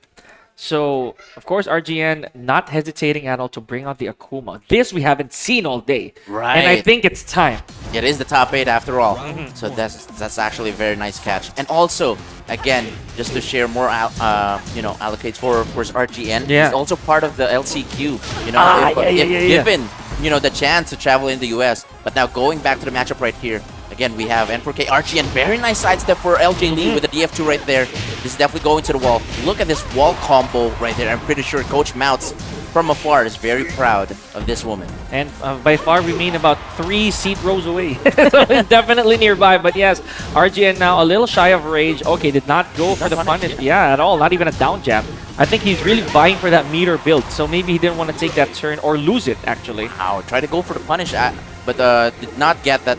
So, of course, RGN not hesitating at all to bring out the Akuma. This we haven't seen all day. Right. And I think it's time. It is the top 8 after all. So that's actually a very nice catch. And also, again, just to share more allocates for, of course, RGN. Yeah. It's also part of the LCQ. If given, the chance to travel in the US. But now going back to the matchup right here. Again, we have N4K RGN. Very nice sidestep for LJ Lee with the DF2 right there. This is definitely going to the wall. Look at this wall combo right there. I'm pretty sure Coach Mouts from afar is very proud of this woman. And by far, we mean about 3 seat rows away. So it's definitely nearby. But yes, RGN now a little shy of rage. Okay, did not go for the punish. Yeah, at all. Not even a down jab. I think he's really vying for that meter build. So maybe he didn't want to take that turn or lose it, actually. Wow, try to go for the punish, but did not get that,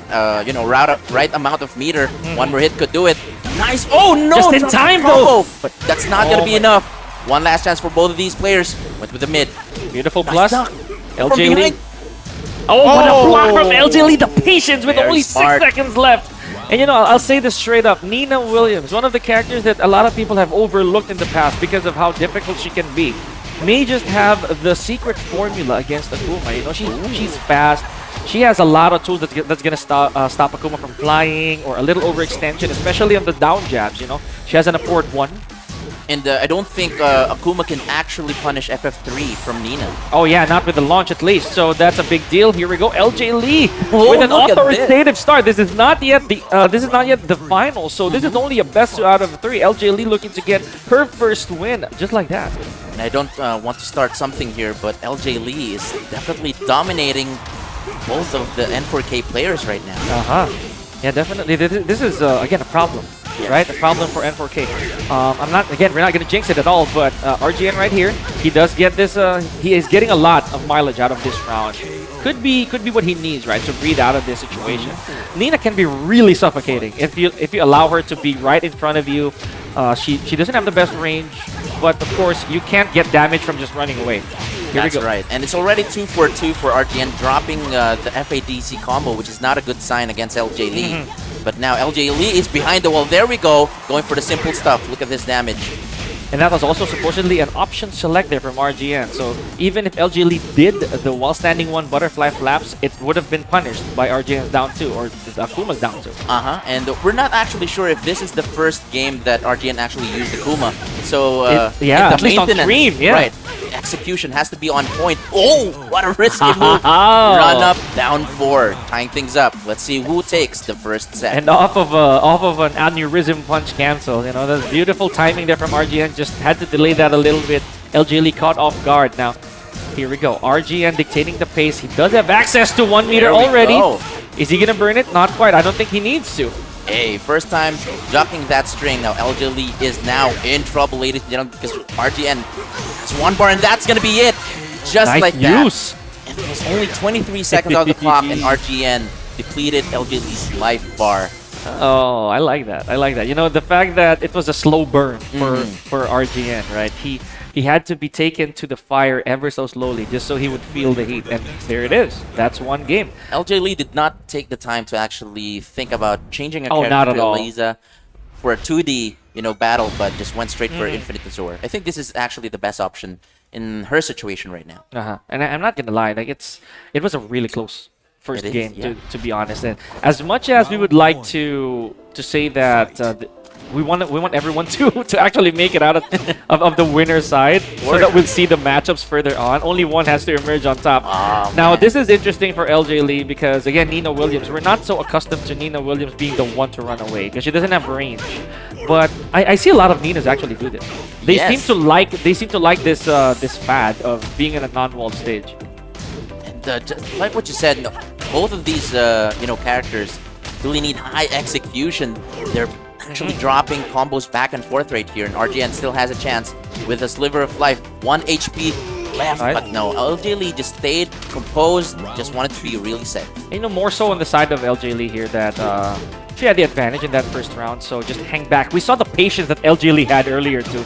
right amount of meter. One more hit could do it. Nice. Oh, no. Just in time, though. But that's not going to be enough. One last chance for both of these players. Went with the mid. Beautiful plus. Nice LJ Lee. Oh, what a block from LJ Lee. The patience with Very only smart. 6 seconds left. And I'll say this straight up. Nina Williams, one of the characters that a lot of people have overlooked in the past because of how difficult she can be, may just have the secret formula against Akuma. She's fast. She has a lot of tools that's going to stop Akuma from flying or a little overextension, especially on the down jabs, She has an afford 1. And I don't think Akuma can actually punish FF3 from Nina. Oh yeah, not with the launch at least. So that's a big deal. Here we go, LJ Lee with an look at authoritative start. This is not yet the final. So this is only a best 2 out of 3. LJ Lee looking to get her first win, just like that. And I don't want to start something here, but LJ Lee is definitely dominating both of the N4K players right now. Yeah, definitely. This is again a problem. Right, a problem for N4K. We're not gonna jinx it at all, but RGN right here, he does get this. He is getting a lot of mileage out of this round. Could be what he needs, right, to breathe out of this situation. Nina can be really suffocating if you allow her to be right in front of you. She doesn't have the best range, but of course you can't get damage from just running away. Here That's we go. right, and it's already 2 for 2 for RGN, dropping the FADC combo, which is not a good sign against LJ Lee. But now LJ Lee is behind the wall. There we go, going for the simple stuff. Look at this damage. and that was also supposedly an option select there from RGN. So even if LG Lee did the while standing one butterfly flaps, it would have been punished by RGN's down 2 or Akuma's down 2. And we're not actually sure if this is the first game that RGN actually used Akuma. So yeah, the at least on stream, yeah. Right. Execution has to be on point. Oh, what a risky move. Run up, down 4, tying things up. Let's see who takes the first set. And off of an aneurysm punch cancel. You know, that's beautiful timing there from RGN. Just had to delay that a little bit. LG Lee caught off guard. Now, here we go. RGN dictating the pace. He does have access to 1 meter already. Go. Is he gonna burn it? Not quite. I don't think he needs to. Hey, first time ducking that string. Now LG Lee is now in trouble, ladies and gentlemen, because RGN has 1 bar, and that's gonna be it. Just nice like use. that. And it was only 23 seconds on the clock, and RGN depleted LG Lee's life bar. Oh, I like that. I like that. You know, the fact that it was a slow burn for RGN, right? He had to be taken to the fire ever so slowly just so he would feel the heat. And there it is. That's 1 game. LJ Lee did not take the time to actually think about changing a not character at to all. Eliza for a 2D, battle, but just went straight for Infinite Azure. I think this is actually the best option in her situation right now. And I'm not gonna lie, like it was a really close first game, yeah. to be honest. And as much as we would like to say that we want everyone to actually make it out of the winner's side, so that we'll see the matchups further on. Only one has to emerge on top. Now this is interesting for LJ Lee because again, Nina Williams. We're not so accustomed to Nina Williams being the one to run away because she doesn't have range. But I see a lot of Ninas actually do this. They seem to like this this fad of being in a non-walled stage. Just like what you said, both of these characters really need high execution. They're actually dropping combos back and forth right here, and RGN still has a chance with a sliver of life. 1 HP left, but no, LJ Lee just stayed composed, just wanted to be really safe. More so on the side of LJ Lee here that she had the advantage in that first round, so just hang back. We saw the patience that LJ Lee had earlier too.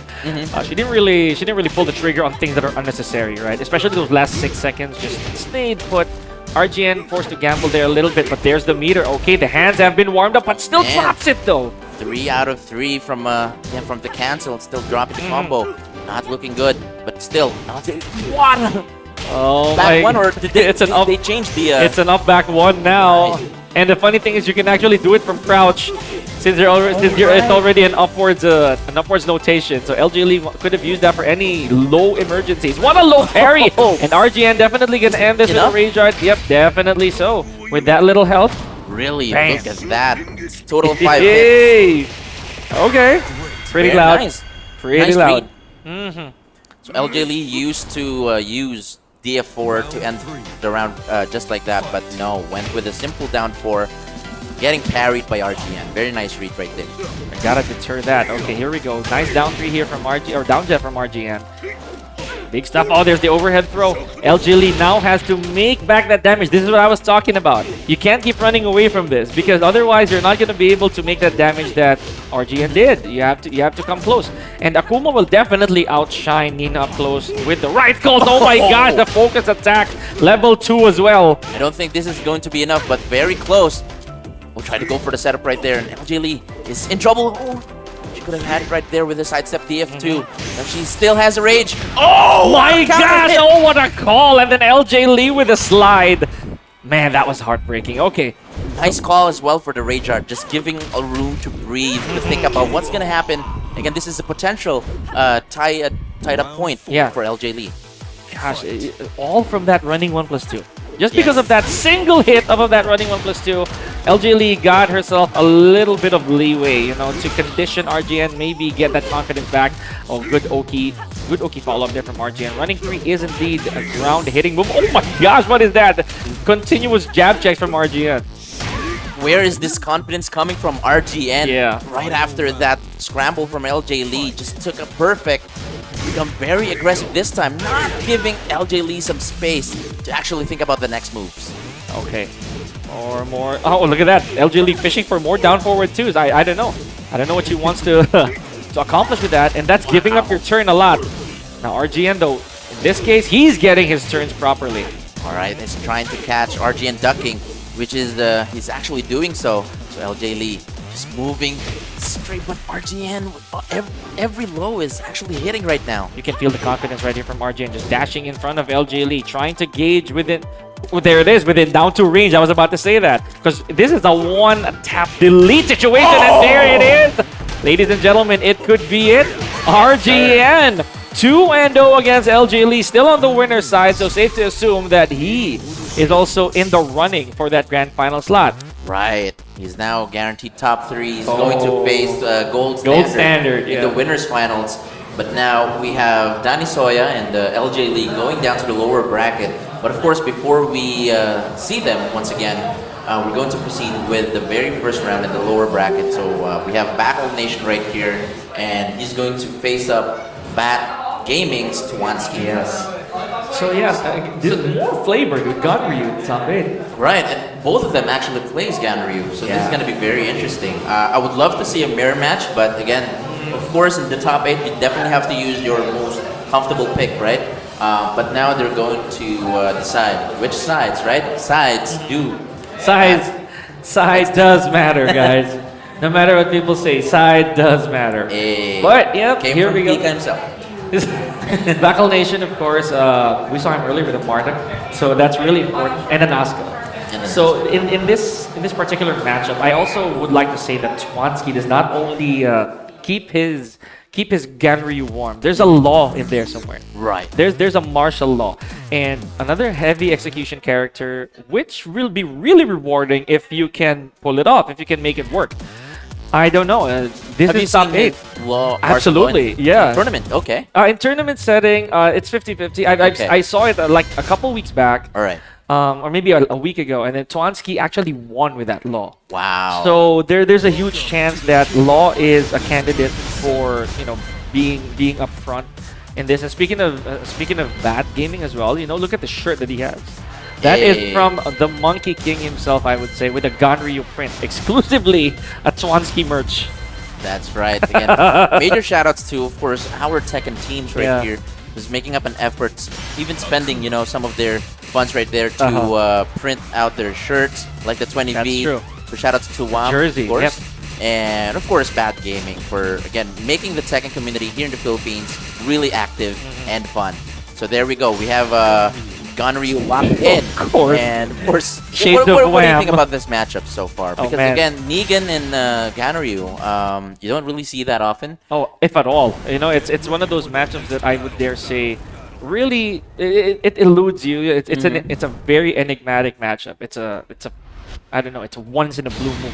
She didn't really pull the trigger on things that are unnecessary, right? Especially those last 6 seconds, just stayed put. RGN forced to gamble there a little bit, but there's the meter. Okay, the hands have been warmed up, but still drops it though. 3 out of 3 from the cancel and still dropping the combo. Not looking good, but still. What? Oh back my! one, or did they, it's an up. They changed the. It's an up back 1 now, and the funny thing is you can actually do it from crouch, since it's already an upwards notation. So LG Lee could have used that for any low emergencies. What a low parry! And RGN definitely gonna end this with a rage art. Yep, definitely so. With that little health. Really, bam. look at that. Total 5 hits. Okay. Pretty Very loud. Nice. Pretty nice loud. So LJ Lee used to use DF4 to end the round just like that, but no, went with a simple down 4, getting parried by RGN. Very nice read right there. I gotta deter that. Okay, here we go. Nice down 3 here from RG, or down jet from RGN. Big stuff. Oh, there's the overhead throw. LG Lee now has to make back that damage. This is what I was talking about. You can't keep running away from this because otherwise you're not going to be able to make that damage that RGN did. You have to come close. And Akuma will definitely outshine Nina up close with the right calls. Oh my gosh, the focus attack. Level 2 as well. I don't think this is going to be enough, but very close. We'll try to go for the setup right there. And LG Lee is in trouble. Oh. Could have had it right there with a sidestep DF2. And she still has a rage. Oh my gosh! Oh, what a call! And then LJ Lee with a slide. Man, that was heartbreaking. Okay. Nice call as well for the rage art. Just giving a room to breathe, to think about what's going to happen. Again, this is a potential tied up point for LJ Lee. Gosh, all from that running 1+2. Just because of that single hit of that running 1+2, LJ Lee got herself a little bit of leeway, to condition RGN, maybe get that confidence back. Oh, good Oki follow-up there from RGN. Running 3 is indeed a ground-hitting move. Oh my gosh, what is that? Continuous jab checks from RGN. Where is this confidence coming from RGN? Yeah. Right after that scramble from LJ Lee, just took a perfect, become very aggressive this time, not giving LJ Lee some space to actually think about the next moves. Okay. More. Oh, look at that. LJ Lee fishing for more down forward twos. I don't know. I don't know what she wants to accomplish with that, and that's giving up your turn a lot. Now RGN though, in this case, he's getting his turns properly. All right, he's trying to catch RGN ducking, which is he's actually doing so. So LJ Lee just moving straight, but RGN, every low is actually hitting right now. You can feel the confidence right here from RGN, just dashing in front of LJ Lee, trying to gauge within. Oh, there it is, within down to range. I was about to say that because this is a one tap delete situation, and there it is, ladies and gentlemen. It could be it. RGN 2-0 against LJ Lee, still on the winner's side, so safe to assume that he is also in the running for that grand final slot. Right. He's now guaranteed top 3. He's going to face Gold Standard in the winners finals. But now we have Danny Soya and LJ Lee going down to the lower bracket. But of course, before we see them once again, we're going to proceed with the very first round in the lower bracket. So we have Battle Nation right here, and he's going to face up Bat Gaming's Twansky. Yes. So yes, there's more flavor with Ganryu top 8. Right, and both of them actually plays Ganryu, so this is going to be very interesting. I would love to see a mirror match, but again, of course, in the top 8, you definitely have to use your most comfortable pick, right? But now they're going to decide which sides, right? Sides do. Side does matter, guys. No matter what people say, side does matter. But yep, here we go. Himself. Battle Nation, of course, we saw him earlier with the Marduk, so that's really important, and an Asuka. So in this particular matchup, I also would like to say that Twansky does not only keep his Ganryu warm. There's a law in there somewhere. Right. There's a martial law, and another heavy execution character, which will be really rewarding if you can pull it off, if you can make it work. I don't know. This is top 8. Absolutely, yeah. Tournament, okay. In tournament setting, it's 50-50. I saw it like a couple weeks back. All right. Or maybe a week ago, and then Twansky actually won with that Law. Wow. So there's a huge chance that Law is a candidate for being up front in this. And speaking of Bat Gaming as well, look at the shirt that he has. That is from the Monkey King himself, I would say, with a Ganryu print, exclusively a Twansky merch. That's right. Again, major shoutouts to, of course, our Tekken teams right here, who's making up an effort, even spending, some of their funds right there to print out their shirts, like the 20V. That's true. So shoutouts to WAM, Jersey, of course. Yep. And, of course, Bad Gaming for, again, making the Tekken community here in the Philippines really active and fun. So there we go. We have Ganryu locked in. Of course. And, of course, what do you think about this matchup so far? Because, again, Negan and Ganryu, you don't really see that often. Oh, if at all. It's one of those matchups that I would dare say it eludes you. It's a very enigmatic matchup. It's a I don't know, it's a once in a blue moon.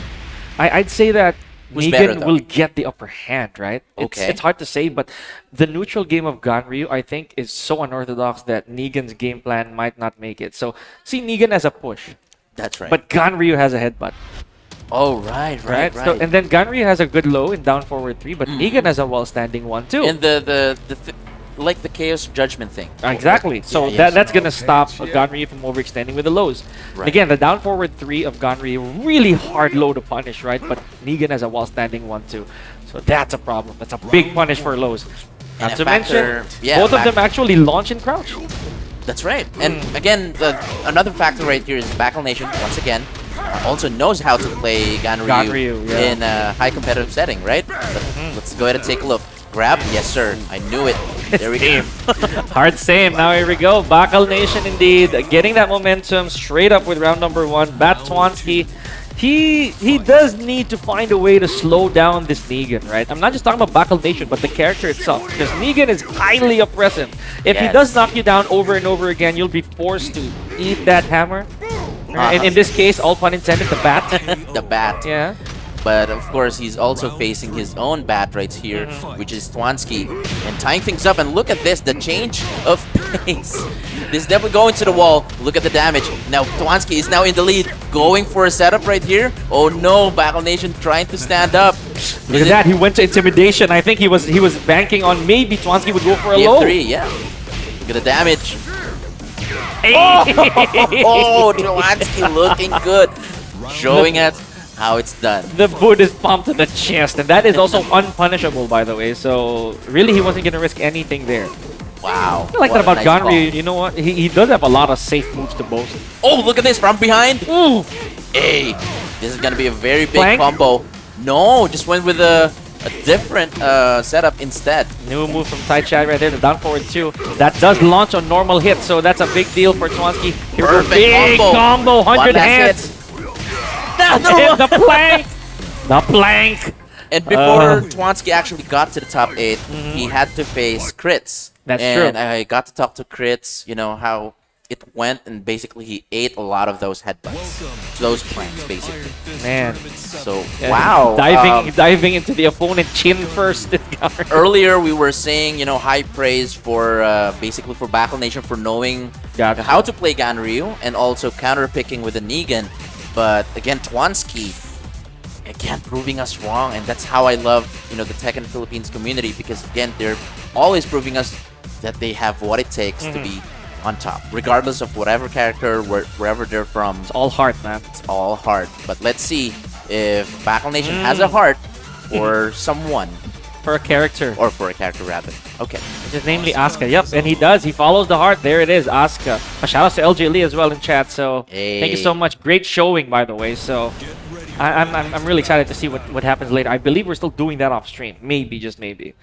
I'd say that Negan will get the upper hand, right? It's hard to say, but the neutral game of Ganryu, I think, is so unorthodox that Negan's game plan might not make it. So, see Negan as a push. That's right. But Ganryu has a headbutt. Oh, right. So, and then Ganryu has a good low in down forward 3, but Negan has a well-standing one too. And like the Chaos Judgment thing. Exactly. So that's going to stop Ganryu from overextending with the lows. Right. Again, the down forward 3 of Ganryu, really hard low to punish, right? But Negan has a well-standing one too. So that's a problem. That's a big punish for lows. Not to mention, both of them actually launch in crouch. That's right. And again, another factor right here is Battle Nation, once again, also knows how to play Ganryu in a high competitive setting, right? But let's go ahead and take a look. Grab? Yes, sir. I knew it. There we go. Hard same. Now here we go. Bakal Nation indeed. Getting that momentum straight up with round number 1. Bat Twansky. He does need to find a way to slow down this Negan, right? I'm not just talking about Bakal Nation, but the character itself. Because Negan is highly oppressive. If he does knock you down over and over again, you'll be forced to eat that hammer. And in this case, all pun intended, the bat. The bat. Yeah. But of course, he's also facing his own bat right here, which is Twansky. And tying things up, and look at this, the change of pace. This is definitely going to the wall. Look at the damage. Now Twansky is now in the lead, going for a setup right here. Oh no, Battle Nation trying to stand up. Look at that, he went to intimidation. I think he was banking on maybe Twansky would go for a low. 3, yeah. Look at the damage. Hey. Oh, Twansky looking good. Showing us how it's done. The boot is pumped to the chest, and that is also unpunishable, by the way. So really, he wasn't going to risk anything there. Wow. I like that about Ganryu. You know what? He does have a lot of safe moves to boast. Oh, look at this from behind. Ooh. Hey, this is going to be a very big combo. No, just went with a different setup instead. New move from Tai Chat right there, the down forward 2. That does launch on normal hit, so that's a big deal for Twansky. Here we go, big combo, 100 hands. Hit the plank! The plank! And before Twansky actually got to the top 8, he had to face Crits. That's and true. And I got to talk to Crits, you know, how it went, and basically he ate a lot of those headbutts. Those planks, basically. Man. So, wow. Diving into the opponent chin first. Earlier, we were saying, you know, high praise for basically for Battle Nation for knowing how to play Ganryu and also counter-picking with the Negan. But again, Twansky, again, proving us wrong, and that's how I love, you know, the Tekken Philippines community, because again, they're always proving us that they have what it takes to be on top, regardless of whatever character, wherever they're from. It's all heart, man. It's all heart. But let's see if Battle Nation has a heart for someone. For a character. Or for a character, rather. Okay. Which is namely Asuka. Yep, and he does. He follows the heart. There it is, Asuka. A shout out to LJ Lee as well in chat. So thank you so much. Great showing, by the way. So I'm really excited to see what happens later. I believe we're still doing that off stream. Maybe, just maybe.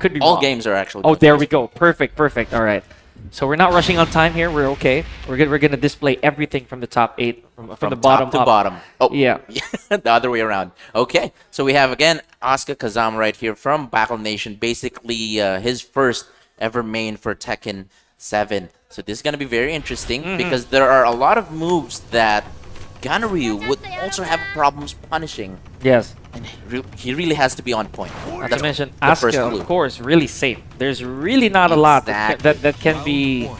Could be all wrong. games are actually. Oh, there we go. Perfect, perfect. All right. So we're not rushing on time here. We're okay. We're gonna display everything from the top 8, from the bottom top to up. bottom. Oh, yeah. The other way around. Okay, so we have again Asuka Kazama right here from Battle Nation. Basically, his first ever main for Tekken 7. So this is gonna be very interesting because there are a lot of moves that Ganryu would also have problems punishing. Yes. And he really has to be on point. Not to mention, Asuka, of course, really safe. There's really not a lot that can be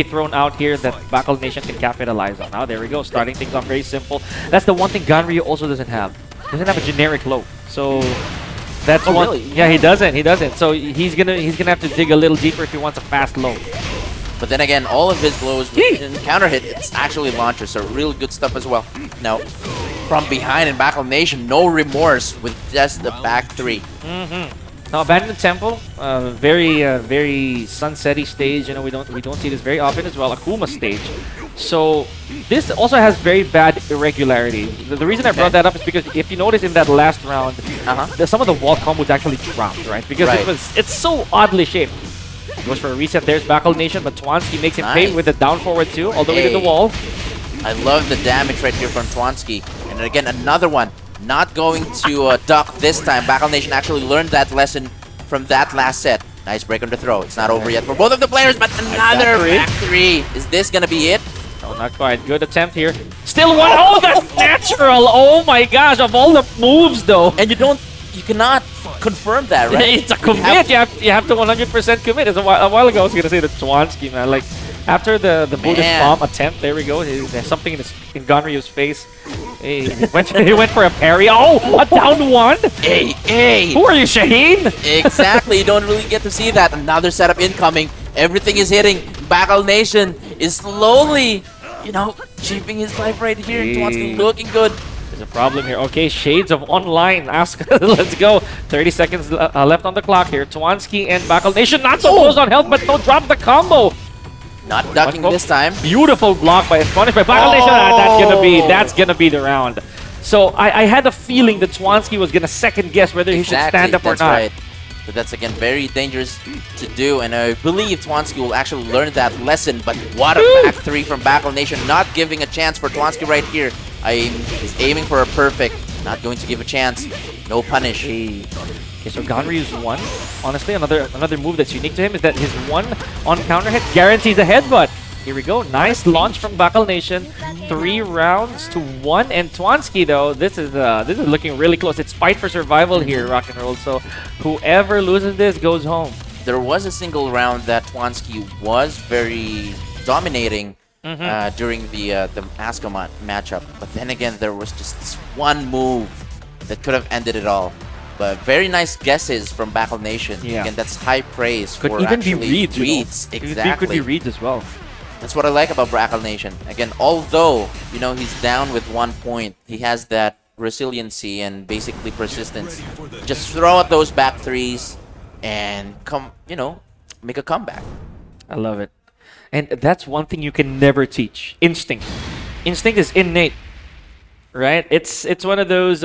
thrown out here that Battle Nation can capitalize on. Now there we go, starting things off very simple. That's the one thing Ganryu also doesn't have. Doesn't have a generic low. So that's one. Really? Yeah, he doesn't. So he's gonna have to dig a little deeper if he wants a fast low. But then again, all of his blows with counter hit, it's actually launcher, so really good stuff as well. Now, from behind in Battle Nation, no remorse with just the back 3. Now, Abandoned Temple, very sunsetty stage. You know, we don't see this very often as well. Akuma stage. So this also has very bad irregularity. The reason I brought that up is because if you notice in that last round, some of the wall combos actually dropped, right? Because it's so oddly shaped. Goes for a reset. There's Battle Nation, but Twansky makes him pay with a down forward 2 all the way to the wall. I love the damage right here from Twansky. And again, another one. Not going to duck this time. Battle Nation actually learned that lesson from that last set. Nice break on the throw. It's not over yet for both of the players, but another back 3. Is this going to be it? No, not quite. Good attempt here. Still one. Oh, that's natural. Oh my gosh, of all the moves though. And you cannot confirm that, right? It's a commit. You have to 100% commit. As a while ago, I was gonna say the Twansky, man. Like after the Buddhist bomb attempt, there we go. There's something in Ganryu's face. He went for a parry. Oh, a down 1. Hey. Who are you, Shaheen? Exactly. You don't really get to see that. Another setup incoming. Everything is hitting. Battle Nation is slowly, you know, achieving his life right here. Twansky looking good. There's a problem here. Okay, shades of online. Asuka, let's go. 30 seconds left on the clock here. Twansky and Battle Nation not so close on health, but don't drop the combo. Not ducking this time. Beautiful block by Battle Nation. That's gonna be the round. So I had a feeling that Twansky was gonna second guess whether he should stand up or not. Right. But that's again very dangerous to do, and I believe Twansky will actually learn that lesson. But what a back 3 from Battle Nation, not giving a chance for Twansky right here. He's aiming for a perfect, not going to give a chance. No punish. Okay, so Ganryu's 1. Honestly, another move that's unique to him is that his 1 on counter hit guarantees a headbutt. Here we go. Nice launch from Battle Nation. 3 rounds to 1. And Twansky, though, this is looking really close. It's fight for survival here, Rock and Roll. So whoever loses this goes home. There was a single round that Twansky was very dominating during the Asuka matchup. But then again, there was just this one move that could have ended it all. But very nice guesses from Battle Nation. Yeah. Again, that's high praise Could for even be actually reads. Exactly. Could be reads as well. That's what I like about Battle Nation. Again, although, you know, he's down with 1 point, he has that resiliency and basically persistence. Just throw out those back 3s and make a comeback. I love it. And that's one thing you can never teach. Instinct. Instinct is innate. Right? It's one of those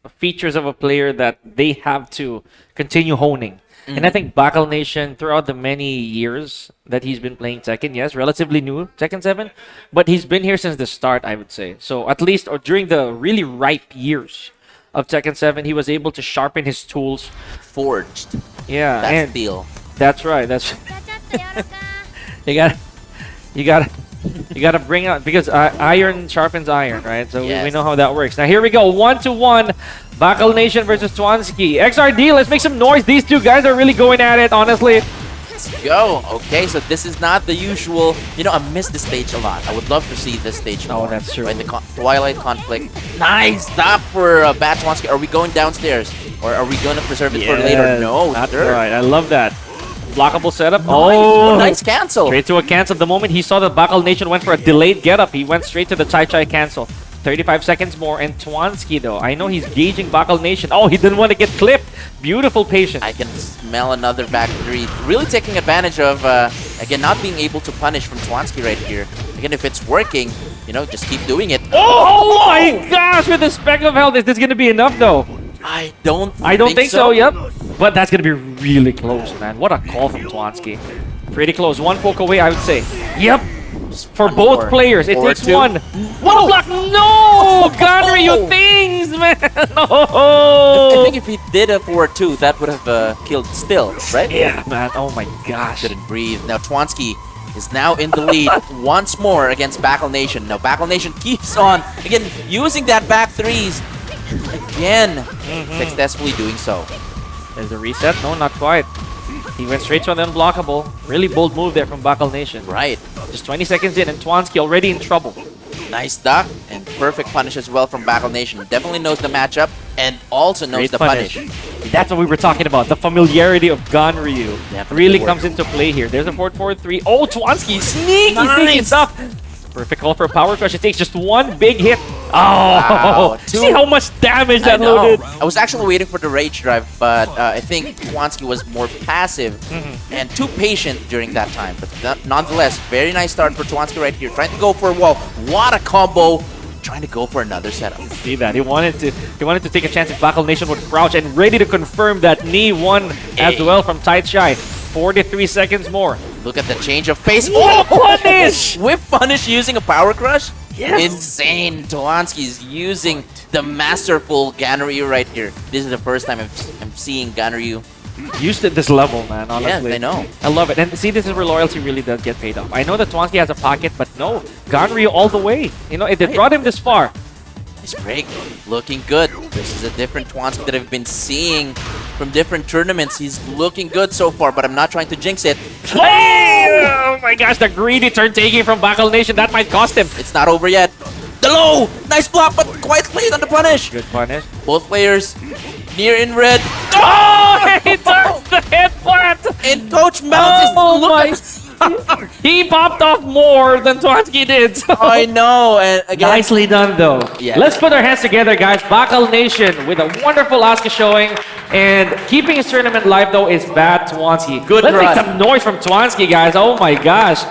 features of a player that they have to continue honing. And I think Bakal Nation, throughout the many years that he's been playing Tekken, yes, relatively new, Tekken 7, but he's been here since the start, I would say. So at least, or during the really ripe years of Tekken 7, he was able to sharpen his tools. Forged. Yeah, That's and steel. that's right. That's you got you got you got to bring out because iron sharpens iron, right? So we Yes. know how that works. Now here we go, 1-1, Bakal Nation versus Twansky. XRD, let's make some noise. These two guys are really going at it, honestly. Let's go. Okay, so this is not the usual. You know, I miss this stage a lot. I would love to see this stage more. Oh, that's true. Right, the Twilight conflict. Nice stop for Batwansky. Are we going downstairs, or are we going to preserve it for later? No, that's sir. right. I love that. Blockable setup. Oh, nice cancel. Straight to a cancel. The moment he saw the Bakal Nation went for a delayed get-up, he went straight to the Chai cancel. 35 seconds more, and Twansky, though, I know he's gauging Bakal Nation. Oh, he didn't want to get clipped. Beautiful patience. I can smell another back three. Really taking advantage of, again, not being able to punish from Twansky right here. Again, if it's working, you know, just keep doing it. Oh my gosh, with the speck of health, is this going to be enough, though? I don't think so, yep. But that's going to be really close, man. What a call from Twansky. Pretty close. One poke away, I would say. Yep. For both more. players, it takes two. one. One block. No! Ganryu things, man. No! I think if he did a 4-2, that would have killed still, right? Yeah, man. Oh my gosh. Couldn't breathe. Now Twansky is now in the lead once more against Bakal Nation. Now Bakal Nation keeps on, again, using that back threes. Again, successfully doing so. There's a reset. No, not quite. He went straight to an unblockable. Really bold move there from Bakal Nation. Right. Just 20 seconds in, and Twansky already in trouble. Nice duck and perfect punish as well from Bakal Nation. Definitely knows the matchup and also knows Great the punish. That's what we were talking about. The familiarity of Ganryu Definitely really work. comes into play here. There's a 4-4-3. Oh, Twansky, sneaky stuff. Perfect call for a power crush. It takes just one big hit. Oh, Wow. see how much damage I that know. loaded. I was actually waiting for the rage drive, but I think Twansky was more passive and too patient during that time. But nonetheless, very nice start for Twansky right here. Trying to go for a wall. What a combo. Trying to go for another setup. See that? He wanted to take a chance if Bakal Nation would crouch and ready to confirm that knee one as well from Tight Shy. 43 seconds more. Look at the change of pace. Oh, punish! Whip punish using a power crush? Yes. Insane. Twansky's using the masterful Ganryu right here. This is the first time I'm seeing Ganryu. Used at this level, man, honestly. Yeah, I know. I love it. And see, this is where loyalty really does get paid off. I know that Twansky has a pocket, but no, Ganryu all the way. You know, it brought him this far. Nice break. Looking good. This is a different Twansky that I've been seeing from different tournaments. He's looking good so far, but I'm not trying to jinx it. Oh my gosh, the greedy turn taking from Bakal Nation. That might cost him. It's not over yet. The low! Nice block, but quite late on the punish. Good punish. Both players near in red. Oh, he turns the head flat. And Coach Mounts is He popped off more than Twansky did. So. I know, and again, Nicely done, though. Yeah. Let's put our hands together, guys. Bakal Nation with a wonderful Asuka showing. And keeping his tournament live, though, is Bad Twansky. Good Let's run. make some noise from Twansky, guys. Oh my gosh.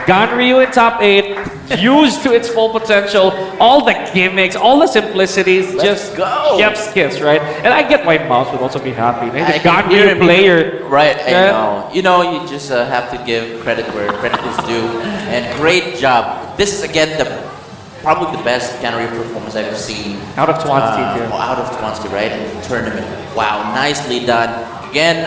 Ganryu in top 8, used to its full potential. All the gimmicks, all the simplicities, just go. chef's kiss, right? And I get why Mouse would also be happy. He's I a can hear Ganryu him. player. Right, I Yeah. know. You know, you just have to give credit where credit is due. And great job. This is, again, probably the best Ganryu performance I've seen. Out of Twansky, too. Out of Twansky, right? In the tournament. Wow, nicely done. Again,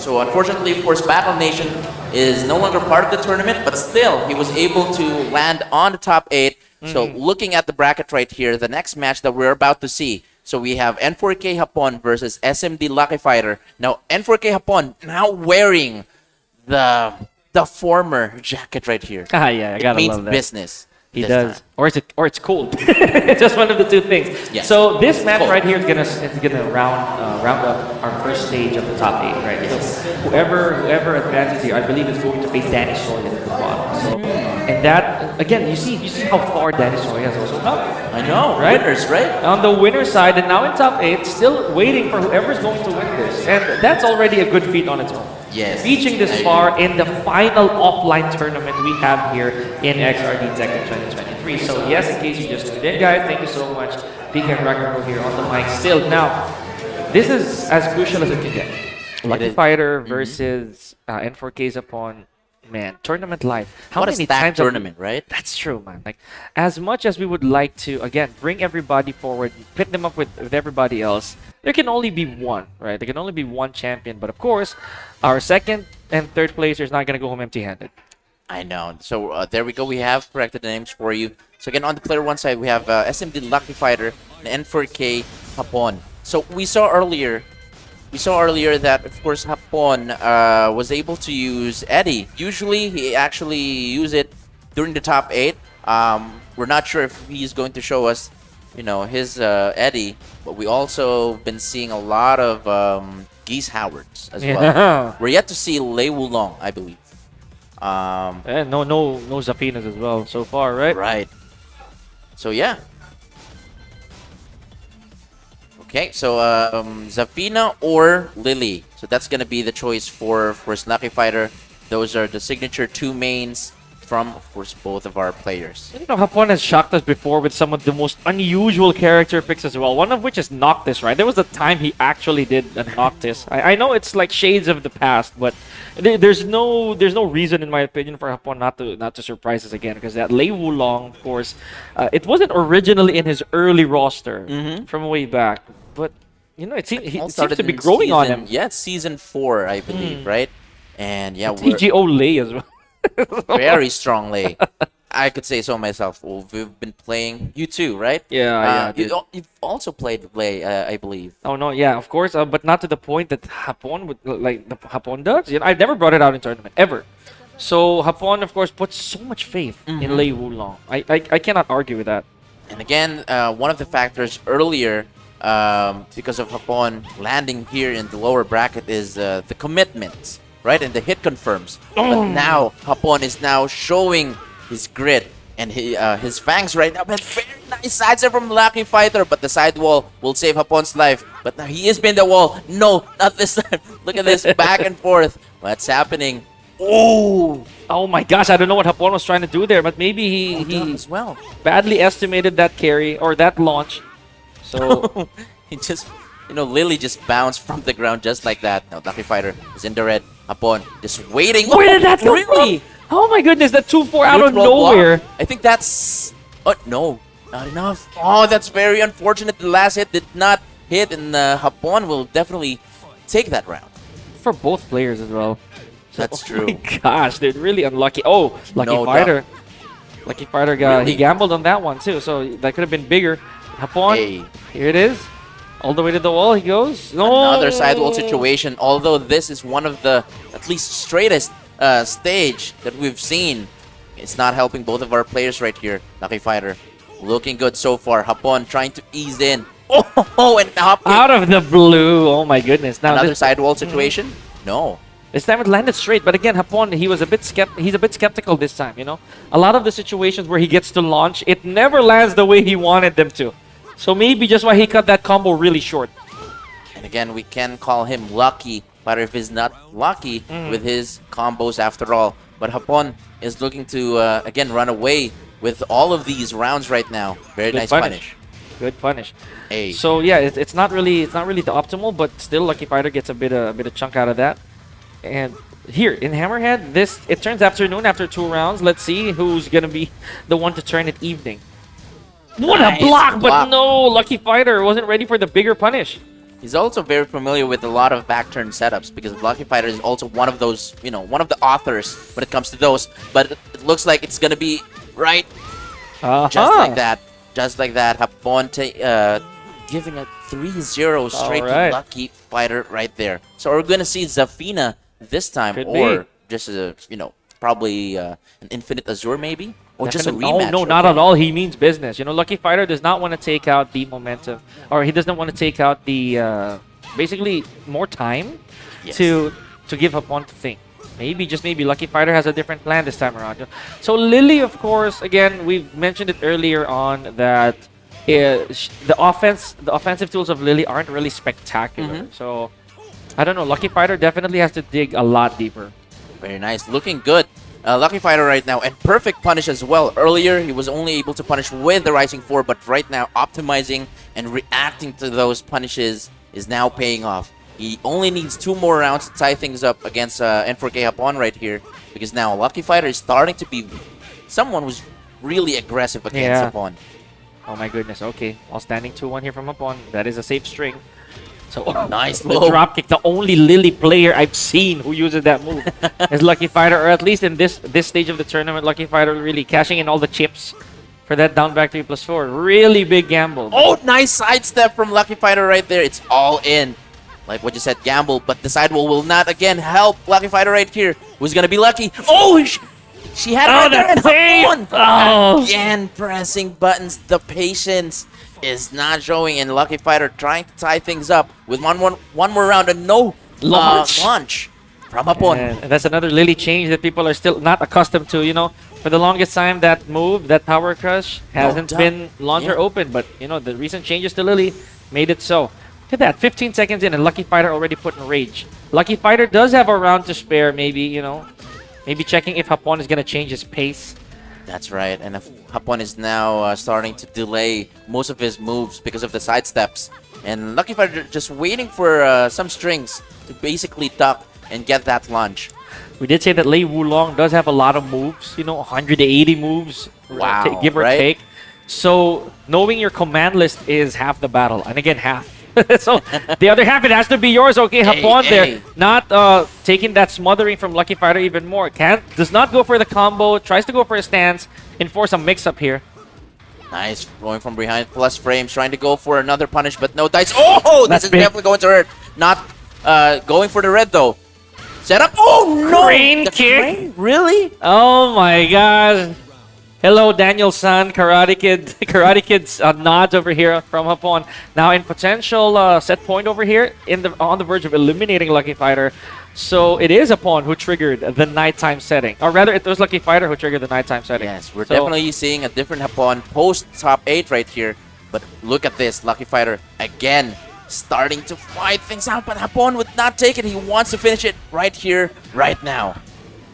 so unfortunately, of course, Battle Nation is no longer part of the tournament, but still, he was able to land on the top 8. So looking at the bracket right here, the next match that we're about to see. So we have N4K Hapon versus SMD Lucky Fighter. Now, N4K Hapon now wearing the former jacket right here. Ah, yeah, I gotta it means love that. business. He this does, time. or it's cool. It's just one of the two things. Yes. So this match Cool. right here is gonna round up our first stage of the top 8, right? So whoever advances here, I believe, is going to face Danny Soy at the bottom. So and that again, you see how far Danny Soy has also come. I know, right? Winners, right? On the winner side, and now in top 8, still waiting for whoever's going to win this, and that's already a good feat on its own. Yes. Reaching this far in the final offline tournament we have here in XRD Tekken 2023. So yes, in case you just tuned in, guys, thank you so much Speaking of Ragnarok here on the mic still. Now, this is as crucial as it can get. Lucky is. Fighter versus N4K's upon, man, tournament life. How What a many stacked times tournament, right? That's true, man. Like, as much as we would like to, again, bring everybody forward, pit them up with everybody else, there can only be one, right? There can only be one champion. But of course, our second and third placer is not going to go home empty-handed. I know. So there we go. We have corrected the names for you. So again, on the player one side, we have SMD Lucky Fighter and N4K Hapon. So we saw earlier that, of course, Hapon was able to use Eddie. Usually, he actually use it during the top 8. We're not sure if he's going to show us, his Eddie. But we also been seeing a lot of Geese Howards as well. We're yet to see Lei Wulong, I believe. And no Zapinas as well so far, right? Right. So yeah. Okay, so Zafina or Lily. So that's gonna be the choice for Lucky Fighter. Those are the signature 2 mains from, of course, both of our players. Hapon has shocked us before with some of the most unusual character picks as well. One of which is Noctis, right? There was a time he actually did a Noctis. I know it's like shades of the past, but there's no reason, in my opinion, for Hapon not to surprise us again. Because that Lei Wulong, of course, it wasn't originally in his early roster from way back, but it seems to be growing on him. Yeah, it's season 4, I believe, right? And yeah, TGO Lei as well. Very strongly. I could say so myself. Well, we've been playing you too, right? Yeah. You've also played Lei, I believe. Oh no, yeah, of course, but not to the point that Hapon would Hapon does. I've never brought it out in tournament ever. So Hapon, of course, puts so much faith in Lei Wulong. I cannot argue with that. And again, one of the factors earlier, because of Hapon landing here in the lower bracket, is the commitment. Right, and the hit confirms. But now Hapon is now showing his grit and his fangs right now. But very nice sidestep from Lucky Fighter, but the sidewall will save Hapon's life. But now he is behind the wall. No, not this time. Look at this back and forth. What's happening? Oh my gosh! I don't know what Hapon was trying to do there, but maybe he as well badly estimated that carry or that launch. So he just. Lily just bounced from the ground just like that. Now, Lucky Fighter is in the red. Hapon just waiting. Where did that come from? Oh my goodness, that 2-4 out of nowhere. Block. I think that's... Oh, no. Not enough. Oh, that's very unfortunate. The last hit did not hit, and Hapon will definitely take that round. For both players as well. That's true. Oh my gosh, they're really unlucky. Oh, Lucky Fighter. Lucky Fighter he gambled on that one too, so that could have been bigger. Hapon, here it is. All the way to the wall he goes. No! Another sidewall situation, although this is one of the at least straightest stage that we've seen. It's not helping both of our players right here. Lucky Fighter looking good so far. Hapon trying to ease in. Oh, and hop kick. Out of the blue. Oh my goodness. Now another sidewall situation? No. This time it landed straight, but again, Hapon, he's a bit skeptical this time, A lot of the situations where he gets to launch, it never lands the way he wanted them to. So maybe just why he cut that combo really short. And again, we can call him lucky, but if he's not lucky with his combos after all. But Hapon is looking to, again, run away with all of these rounds right now. Very nice punish. Good punish. Hey. So yeah, it's not really the optimal, but still Lucky Fighter gets a bit of chunk out of that. And here in Hammerhead, it turns afternoon after 2 rounds. Let's see who's gonna be the one to turn it evening. What a block, but no, Lucky Fighter wasn't ready for the bigger punish. He's also very familiar with a lot of back turn setups because Lucky Fighter is also one of those, one of the authors when it comes to those. But it looks like it's gonna be right, just like that, Hapon giving a 3-0 straight to Lucky Fighter right there. So we're gonna see Zafina this time, just probably an Infinite Azure maybe. Or just a rematch. No, not at all. He means business. Lucky Fighter does not want to take out the momentum, or he doesn't want to take out the basically more time to give Hapon to think. Maybe Lucky Fighter has a different plan this time around. So Lily, of course, again, we've mentioned it earlier on that the offensive tools of Lily aren't really spectacular. So I don't know. Lucky Fighter definitely has to dig a lot deeper. Very nice. Looking good. Lucky Fighter right now, and perfect punish as well. Earlier, he was only able to punish with the Rising 4, but right now, optimizing and reacting to those punishes is now paying off. He only needs 2 more rounds to tie things up against N4K Hapon right here, because now Lucky Fighter is starting to be someone who's really aggressive against Hapon. Oh my goodness. Okay, all standing 2-1 here from Hapon. That is a safe string. So nice the low. drop kick. The only Lily player I've seen who uses that move is Lucky Fighter, or at least in this stage of the tournament, Lucky Fighter really cashing in all the chips for that down back 3+4. Really big gamble. Oh, nice sidestep from Lucky Fighter right there. It's all in. Like what you said, gamble, but the sidewall will not again help Lucky Fighter right here. Who's gonna be lucky? Oh, she had it right there and Hapon! Again, pressing buttons. The patience is not showing, and Lucky Fighter trying to tie things up with one more round and no launch from Hapon. And that's another Lily change that people are still not accustomed to. You know, for the longest time, that move, that power crush, hasn't been launcher open. But you know, the recent changes to Lily made it so. Look at that, 15 seconds in, and Lucky Fighter already put in rage. Lucky Fighter does have a round to spare, maybe, you know, maybe checking if Hapon is gonna change his pace. That's right, and Hapon is now starting to delay most of his moves because of the side steps. And Lucky Fighter just waiting for some strings to basically duck and get that launch. We did say that Lei Wulong does have a lot of moves, you know, 180 moves, wow, give or take. So knowing your command list is half the battle, and again, half. So the other half, it has to be yours. Okay, Hapon there, not taking that smothering from Lucky Fighter even more. Does not go for the combo, tries to go for a stance, enforce a mix-up here. Nice, going from behind, plus frames, trying to go for another punish, but no dice. Oh, this is definitely going to hurt. Not going for the red though. Set up. Oh no! Crane The kick. crane? Really? Oh my god. Hello, Daniel-san, Karate Kid. Karate Kid's nods over here from Hapon. Now in potential set point over here, on the verge of eliminating Lucky Fighter. So it is Hapon who triggered the nighttime setting. Or rather, it was Lucky Fighter who triggered the nighttime setting. Yes, we're definitely seeing a different Hapon post top 8 right here. But look at this, Lucky Fighter again starting to fight things out, but Hapon would not take it. He wants to finish it right here, right now.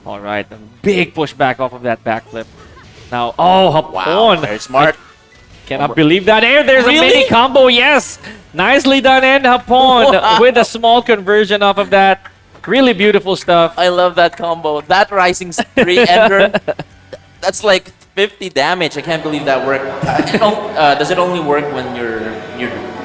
All right, a big pushback off of that backflip. Now, oh, Hapon. Wow, very smart. Cannot believe that. There's a mini combo. Yes, nicely done, and Hapon with a small conversion off of that. Really beautiful stuff. I love that combo. That Rising 3 Ender, that's like 50 damage. I can't believe that worked. Does it only work when you're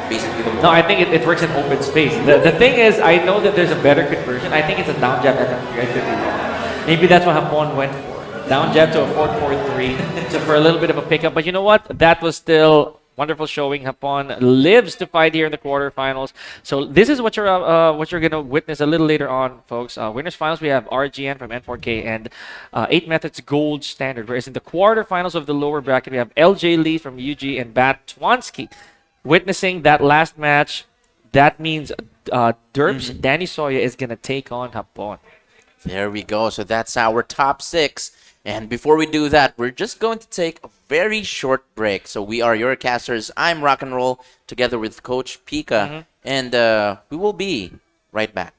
basically the... No, I think it works in open space. The thing is, I know that there's a better conversion. I think it's a down jab FF3. I could be wrong. Maybe that's what Hapon went for. Down jab to a 4-4-3. So for a little bit of a pickup. But you know what? That was still wonderful showing. Hapon lives to fight here in the quarterfinals. So this is what you're gonna witness a little later on, folks. Winners finals, we have RGN from N4K and 8 Methods Gold Standard. Whereas in the quarterfinals of the lower bracket, we have LJ Lee from UG and Bat Twansky. Witnessing that last match, that means Derps Danny Soya is gonna take on Hapon. There we go. So that's our top 6. And before we do that, we're just going to take a very short break. So we are your casters. I'm Rock and Roll together with Coach Pika. And we will be right back.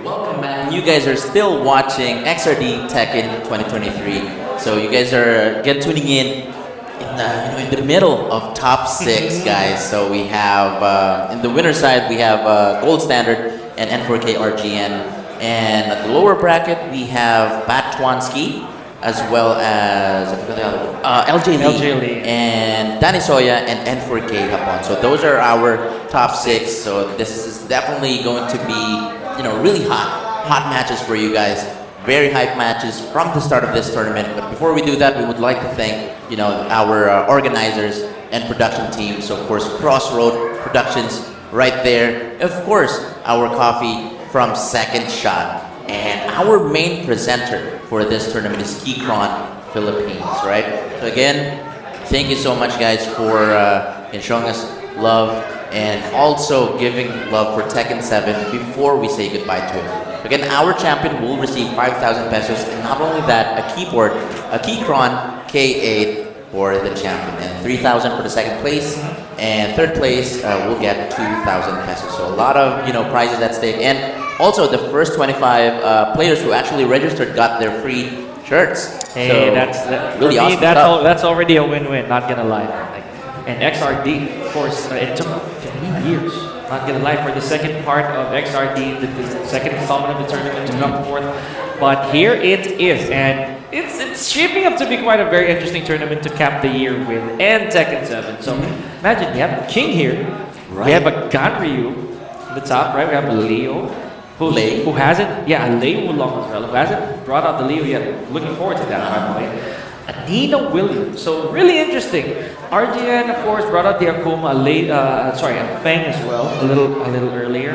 Welcome back. You guys are still watching XRD Tekken 2023. So you guys are again tuning in the middle of top 6, guys. So we have in the winner side we have Gold Standard and N4K RGN, and at the lower bracket we have Bat Twansky as well as LJ Lee and Danny Soya and N4K Hapon. So those are our top 6. So this is definitely going to be really hot matches for you guys. Very hype matches from the start of this tournament. But before we do that, we would like to thank our organizers and production team. So of course, Crossroad Productions right there. Of course, our coffee from Second Shot. And our main presenter for this tournament is Keychron Philippines, right? So again, thank you so much, guys, for showing us love and also giving love for Tekken 7 before we say goodbye to him. Again, our champion will receive 5,000 pesos, and not only that, a keyboard, a Keychron K8 for the champion, and 3,000 for the second place, and third place will get 2,000 pesos. So a lot of prizes at stake, and also the first 25 players who actually registered got their free shirts. Hey, so that's really for me, awesome stuff. that's already a win-win. Not gonna lie. And XRD, of course, it took 3 years. Not gonna lie, for the second part of XRD, the second installment of the tournament to come forth. But here it is, and it's shaping up to be quite a very interesting tournament to cap the year with, and Tekken 7. So imagine, you have King here, we have a Ganryu on the top, right? We have Leo, who hasn't, Leo Wulong as well, who hasn't brought out the Leo yet. Looking forward to that, by the way. Nina Williams, so really interesting. RGN, of course, brought out the Akuma, a Feng as well, a little earlier.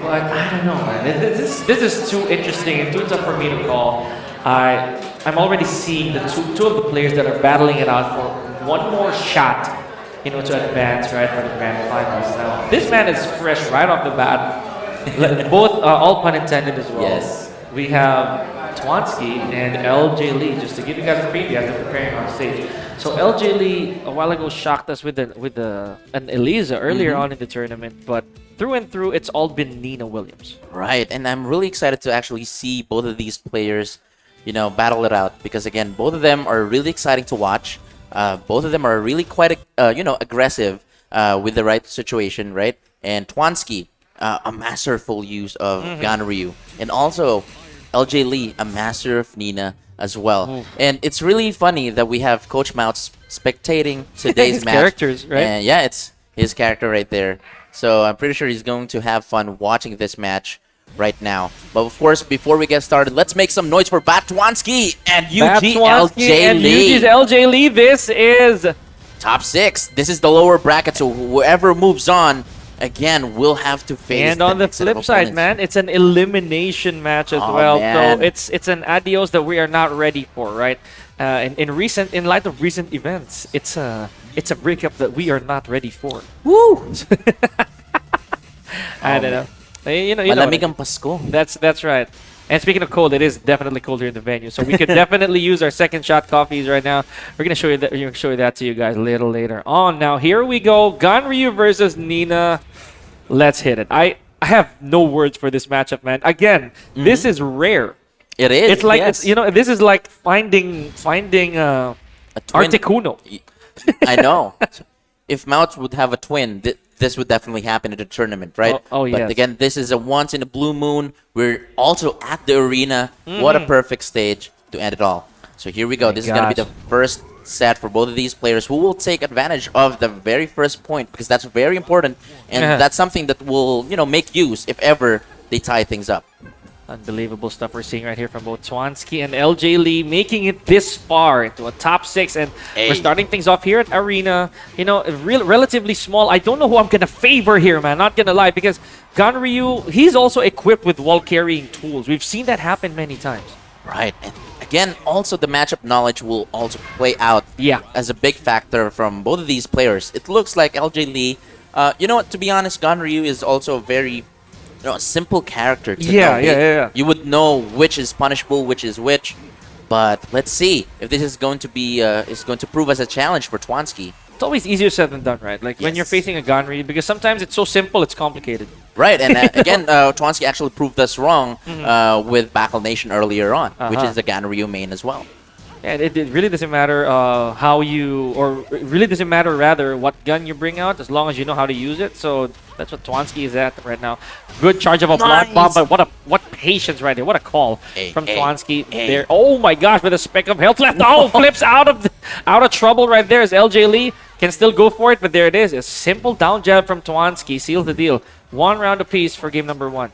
But I don't know, man. This is too interesting and too tough for me to call. I'm already seeing the two of the players that are battling it out for one more shot, to advance right for the grand finals. Now, this man is fresh right off the bat. Both, all pun intended as well. Yes. We have Twansky and LJ Lee, just to give you guys a preview as they're preparing on stage. So LJ Lee a while ago shocked us with an Eliza earlier on in the tournament, but through and through it's all been Nina Williams. Right, and I'm really excited to actually see both of these players, battle it out, because again, both of them are really exciting to watch. Both of them are really quite aggressive with the right situation, right? And Twansky, a masterful use of Ganryu, and also LJ Lee, a master of Nina as well. And it's really funny that we have Coach Mouts spectating today's his match. characters, right? And yeah, it's his character right there. So I'm pretty sure he's going to have fun watching this match right now. But of course, before we get started, let's make some noise for Bat Twansky and UG LJ Lee. UG's LJ Lee. This is top 6. This is the lower bracket, so whoever moves on, again, we'll have to face. And on the flip side, man, it's an elimination match as well. Man. So it's an adios that we are not ready for, right? In light of recent events, it's a breakup that we are not ready for. Woo! I don't know. Malamig ang Pasko. That's right. And speaking of cold, it is definitely cold here in the venue, so we could definitely use our Second Shot coffees right now. We're gonna show you that. We're gonna show you that to you guys a little later on. Now here we go, Ganryu versus Nina. Let's hit it. I have no words for this matchup, man. Again, this is rare. It is. It's like yes. this is like finding a twin. Articuno. I know. If Mouts would have a twin, this would definitely happen in the tournament, right? Oh But yes. again, this is a once in a blue moon. We're also at the arena. What a perfect stage to end it all. So here we go. This is going to be the first set for both of these players who will take advantage of the very first point, because that's very important, and that's something that will, make use if ever they tie things up. Unbelievable stuff we're seeing right here from both Twansky and LJ Lee, making it this far into a top 6. And we're starting things off here at Arena. You know, relatively small. I don't know who I'm going to favor here, man. Not going to lie, because Ganryu, he's also equipped with wall-carrying tools. We've seen that happen many times. Right. And again, also the matchup knowledge will also play out as a big factor from both of these players. It looks like LJ Lee, you know what, to be honest, Ganryu is also a very simple character to know. You would know which is punishable, which is which. But let's see if this is going to be prove as a challenge for Twansky. It's always easier said than done, right? Like when you're facing a Ganryu, because sometimes it's so simple, it's complicated. Right, and again, Twansky actually proved us wrong with Battle Nation earlier on, which is the Ganryu main as well. And it really doesn't matter how you, or it really doesn't matter rather what gun you bring out, as long as you know how to use it. So that's what Twansky is at right now. Good charge of a block bomb, but what patience right there. What a call from Twansky there. Oh my gosh, with a speck of health left. Oh, flips out of trouble right there as LJ Lee can still go for it, but there it is. A simple down jab from Twansky seals the deal. 1 round apiece for game number 1.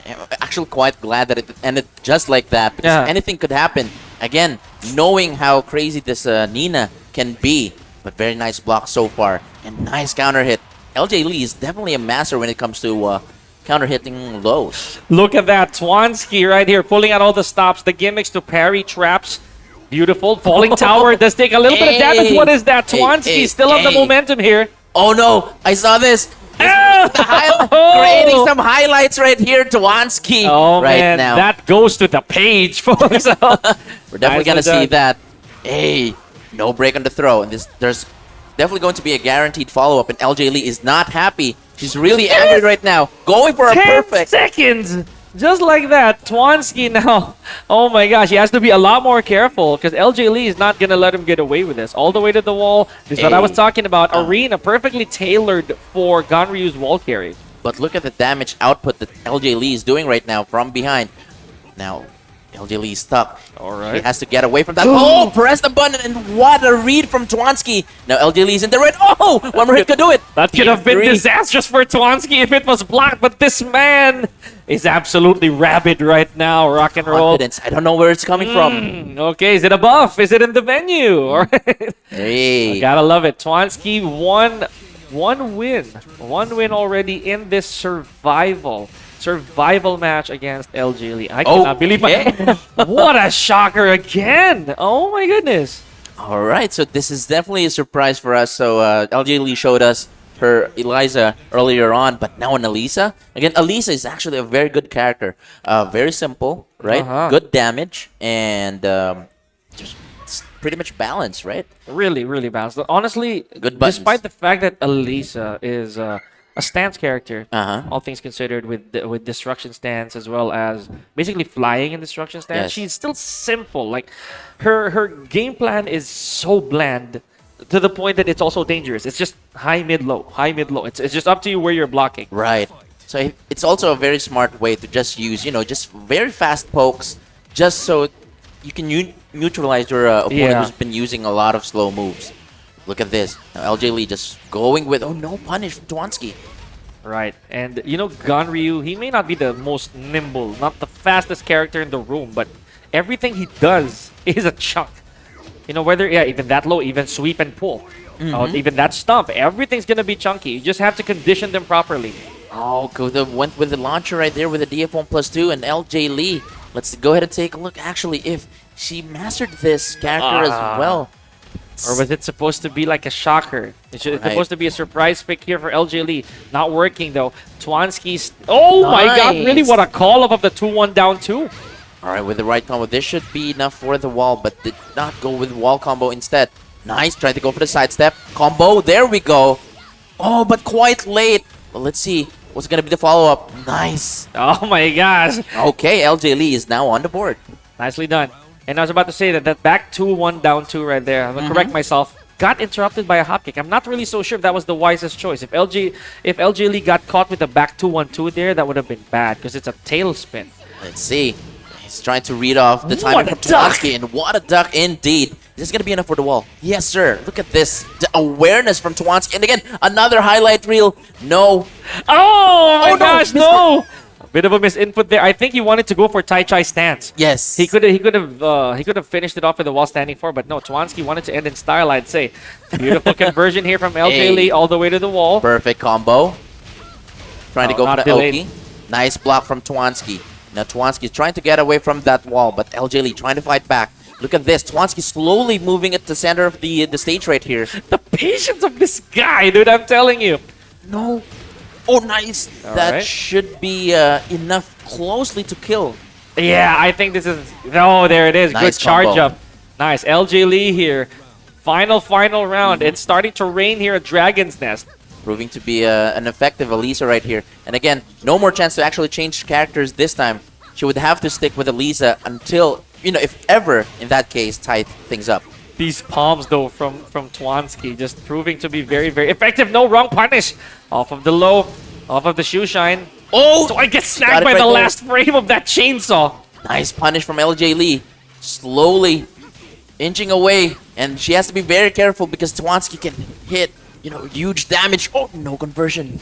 I'm actually quite glad that it ended just like that, because anything could happen. Again, knowing how crazy this Nina can be, but very nice block so far, and nice counter hit. LJ Lee is definitely a master when it comes to counter hitting lows. Look at that, Twansky right here, pulling out all the stops, the gimmicks to parry traps. Beautiful. Falling tower does take a little bit of damage. What is that? Twansky still on the momentum here. Oh no, I saw this. Creating some highlights right here, Twansky. Oh right man, now. that goes to the page, folks. We're definitely gonna see that. Hey, no break on the throw, and there's definitely going to be a guaranteed follow-up. And LJ Lee is not happy. She's really angry right now, going for a 10 perfect. seconds, just like that. Twansky now. Oh my gosh, he has to be a lot more careful because LJ Lee is not gonna let him get away with this. All the way to the wall. This is what I was talking about. Arena perfectly tailored for Ganryu's wall carry. But look at the damage output that LJ Lee is doing right now from behind. Now, LJ Lee is stuck. All right. He has to get away from that. Oh, press the button, and what a read from Twansky. Now LJ Lee is in the red. Oh, one more hit could do it. That could have been disastrous for Twansky if it was blocked, but this man is absolutely rabid right now. Rock and roll. Confidence. I don't know where it's coming from. Okay, is it a buff? Is it in the venue? All right. Hey. I gotta love it. Twansky one win already in this survival match against LJ Lee. I cannot believe it. What a shocker again. Oh my goodness. All right, so this is definitely a surprise for us. So LJ Lee showed us her Eliza earlier on, but now an Elisa. Again, Elisa is actually a very good character. Very simple, right? Good damage, and just pretty much balanced, right? Really, really balanced. Honestly, good buttons. Despite the fact that Elisa is a stance character, all things considered, with destruction stance as well as basically flying in destruction stance, she's still simple. Like her game plan is so bland to the point that it's also dangerous. It's just high, mid, low, high, mid, low. It's just up to you where you're blocking. Right. So it's also a very smart way to just use, just very fast pokes, just so you can neutralize your opponent who's been using a lot of slow moves. Look at this. Now LJ Lee just going with, no punish from Twansky. Right. And, Ganryu, he may not be the most nimble, not the fastest character in the room, but everything he does is a chunk. Whether, even that low, even sweep and pull, even that stomp, everything's going to be chunky. You just have to condition them properly. Oh, went with the launcher right there with the DF1+2 and LJ Lee. Let's go ahead and take a look, actually, if she mastered this character as well. Or was it supposed to be like a shocker? It's supposed to be a surprise pick here for LJ Lee. Not working, though. Twansky's... Oh, my God. Really, what a call up of the 2-1 down 2. All right, with the right combo, this should be enough for the wall, but did not go with wall combo instead. Nice, tried to go for the sidestep. Combo, there we go. Oh, but quite late. Well, let's see. What's going to be the follow-up? Nice. Oh, my gosh. Okay, LJ Lee is now on the board. Nicely done. And I was about to say that back 2-1 down 2 right there, I'm going to correct myself, got interrupted by a hop kick. I'm not really so sure if that was the wisest choice. If LJ Lee got caught with a back 2-1-2 there, that would have been bad because it's a tailspin. Let's see. He's trying to read off the timing from Twansky, and what a duck indeed. Is this going to be enough for the wall? Yes, sir. Look at this. The awareness from Twansky. And again, another highlight reel. No. Oh, my gosh, no. Bit of a misinput there. I think he wanted to go for Tai Chai stance. Yes. He could have finished it off with the wall standing four, but no, Twansky wanted to end in style, I'd say. Beautiful conversion here from LJ Hey. Lee all the way to the wall. Perfect combo. Trying to Oh, go for not the delayed. Oki. Nice block from Twansky. Now Twansky's trying to get away from that wall, but LJ Lee trying to fight back. Look at this. Twansky slowly moving at the center of the stage right here. The patience of this guy, dude, I'm telling you. No. Oh, nice. All that right. should be enough closely to kill. Yeah, I think this is... No, there it is. Nice Good charge combo. up. Nice. LJ Lee here. Final round. It's starting to rain here at Dragon's Nest. Proving to be an effective Elisa right here. And again, no more chance to actually change characters this time. She would have to stick with Elisa until, if ever, in that case, tie things up. These palms, though, from Twansky, just proving to be very, very effective. No, wrong punish. Off of the low, off of the shoe shine. Oh! So I get Got snagged it by right the there. last frame of that chainsaw. Nice punish from LJ Lee. Slowly inching away. And she has to be very careful because Twansky can hit, huge damage. Oh, no conversion.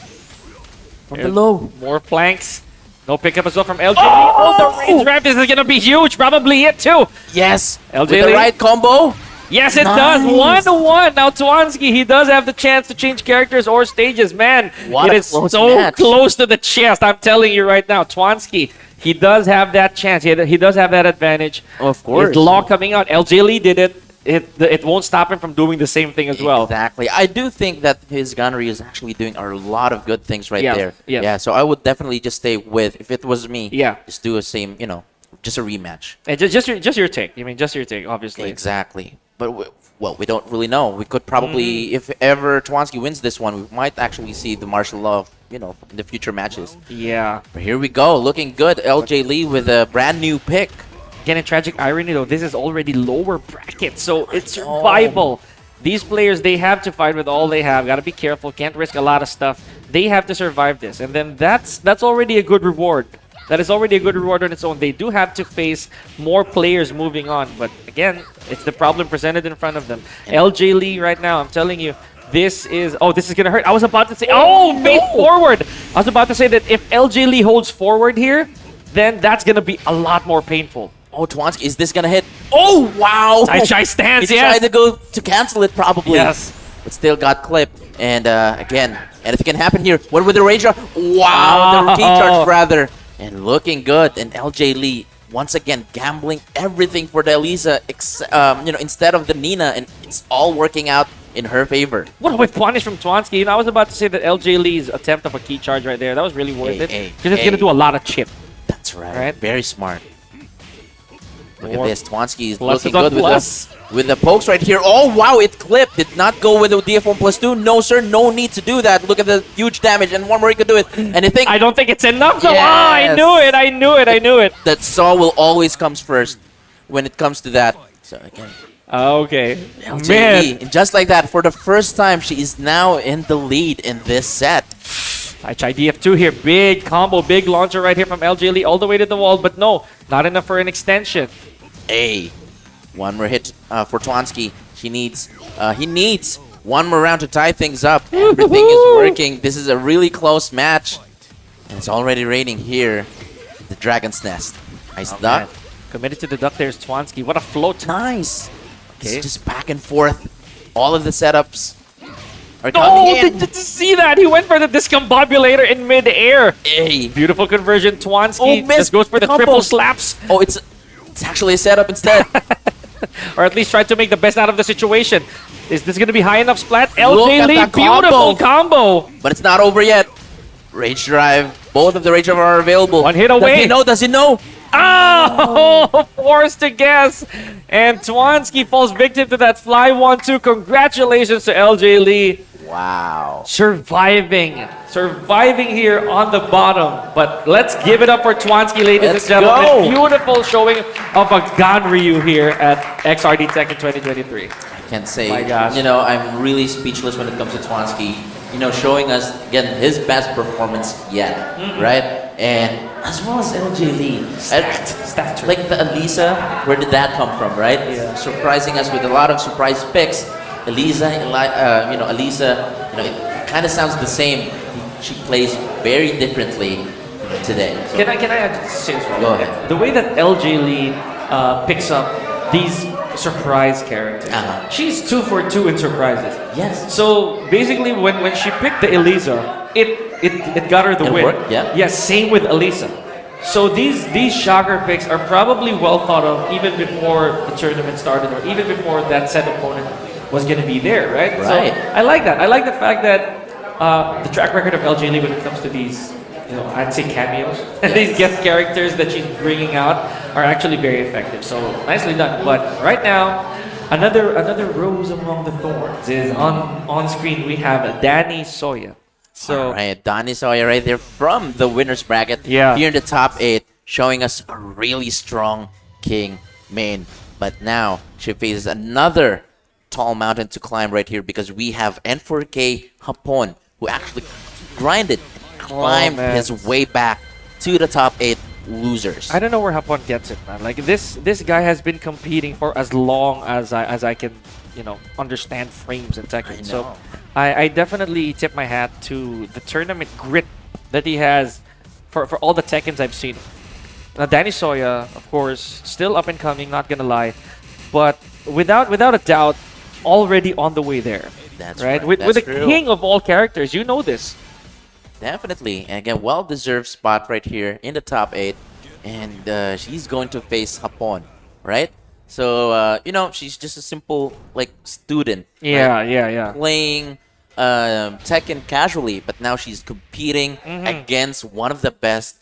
From below. More planks. No pickup as well from LJ Lee. Oh, the range ramp. This is going to be huge. Probably it, too. Yes. LJ With the Lee. right combo. Yes, it Nice. does. 1-1. Now Twansky, he does have the chance to change characters or stages. Man, What it a is close so match. close to the chest. I'm telling you right now, Twansky, he does have that chance. He does have that advantage. Of course. His law coming out. LJ Lee did it. It won't stop him from doing the same thing as well. Exactly. I do think that his gunnery is actually doing a lot of good things right Yes, there. yes. Yeah, so I would definitely just stay with, if it was me, Yeah. just do a same, just a rematch. And just your take. I mean, just your take, obviously. Exactly. But, we don't really know. We could probably, if ever Twansky wins this one, we might actually see the martial law, in the future matches. Yeah. But here we go. Looking good. LJ Lee with a brand new pick. Again, in tragic irony, though, this is already lower bracket, so it's survival. These players, they have to fight with all they have. Got to be careful. Can't risk a lot of stuff. They have to survive this, and then that's already a good reward. That is already a good reward on its own. They do have to face more players moving on, but again, it's the problem presented in front of them. LJ Lee right now, I'm telling you, this is gonna hurt. I was about to say, face forward. I was about to say that if LJ Lee holds forward here, then that's gonna be a lot more painful. Oh, Twansky, is this gonna hit? Oh, wow! Tai Chai stance, He yes. tried to go to cancel it, probably. Yes. But still got clipped. And again, anything can happen here. What with the rage charge? Wow, the key charge rather. And looking good. And LJ Lee, once again, gambling everything for the Elisa, instead of the Nina. And it's all working out in her favor. What a punish from Twansky. I was about to say that LJ Lee's attempt of a key charge right there, that was really worth it. Because it's going to do a lot of chip. That's right. Very smart. Look More at this. Twansky is pluses looking on good plus. with the pokes right here. Oh, wow, it clipped. Did not go with the DF1 plus 2. No, sir. No need to do that. Look at the huge damage. And one more he could do it. And I think... I don't think it's enough, though. Yes. I knew it. That saw will always comes first when it comes to that. So, again... Okay. LJ Man. Lee, and just like that, for the first time, she is now in the lead in this set. DF2 here. Big combo, big launcher right here from LJ Lee all the way to the wall. But no, not enough for an extension. One more hit for Twansky. He needs one more round to tie things up. Everything is working. This is a really close match. And it's already raining here at the Dragon's Nest. Nice duck. Man. Committed to the duck there's Twansky. What a float. Nice. Okay. It's just back and forth. All of the setups are Oh, coming in. did you see that? He went for the discombobulator in mid-air. Hey. Beautiful conversion. Twansky missed just goes for the combo. triple slaps. Oh, it's actually a setup instead. Or at least try to make the best out of the situation. Is this going to be high enough splat? Look LJ at Lee, that beautiful combo. But it's not over yet. Rage drive. Both of the rage drive are available. One hit away. Does he know? Oh, forced to guess. And Twansky falls victim to that fly 1-2. Congratulations to LJ Lee. Wow. Surviving here on the bottom. But let's give it up for Twansky, ladies Let's and gentlemen. go. Beautiful showing of a Ganryu here at XRD Tekken 2023. I can't say. My gosh. I'm really speechless when it comes to Twansky. Showing us again his best performance yet, right? And as well as LJ Lee. Stacked. Like the Elisa, where did that come from, right? Yeah. Surprising us with a lot of surprise picks. Elisa, it kind of sounds the same. She plays very differently. today. So, Can I add say as well? Go ahead. The way that LJ Lee picks up these surprise characters. She's 2 for 2 in surprises. Yes. So basically, when she picked the Eliza, it got her the It win. worked, yeah. Yes. Same with Elisa. So these shocker picks are probably well thought of even before the tournament started, or even before that set opponent was going to be there, right? Right. So I like that. I like the fact that the track record of LJ Lee when it comes to these, I'd say cameos, these guest characters that she's bringing out are actually very effective. So nicely done. But right now, another rose among the thorns is on screen. We have Danny Soya. So all right, Danny Sawyer right there from the winner's bracket. Yeah. Here in the top 8, showing us a really strong King main. But now she faces another tall mountain to climb right here because we have N4K Hapon, who actually climbed man. his way back to the top 8 losers. I don't know where Hapon gets it, man. Like this guy has been competing for as long as I can, understand frames in Tekken. So I definitely tip my hat to the tournament grit that he has for all the Tekkens I've seen. Now Danny Soya, of course, still up and coming, not gonna lie, but without a doubt, already on the way there. That's right. right. With That's the true. king of all characters, you know this. Definitely. And again, well-deserved spot right here in the top 8. And she's going to face Hapon, right? So, she's just a simple, student. Yeah, right? yeah. Playing Tekken casually, but now she's competing against one of the best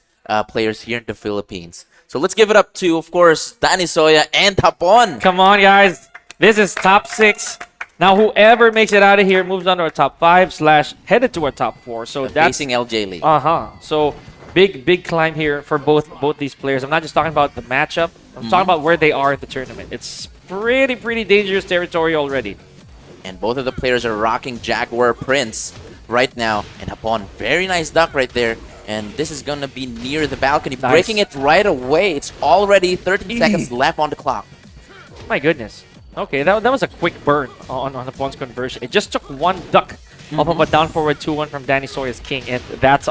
players here in the Philippines. So let's give it up to, of course, Danny Soya and Hapon. Come on, guys. This is top 6. Now, whoever makes it out of here moves on to our top 5 / headed to our top 4. So that's facing LJ Lee. So big climb here for both these players. I'm not just talking about the matchup. I'm talking about where they are in the tournament. It's pretty dangerous territory already. And both of the players are rocking Jaguar Prince right now. And Hapon, very nice duck right there. And this is going to be near the balcony. Nice. Breaking it right away. It's already 13 seconds left on the clock. My goodness. Okay, that was a quick burn on Hapon's conversion. It just took one duck off of a down forward 2-1 from Danny Soya's king, and that's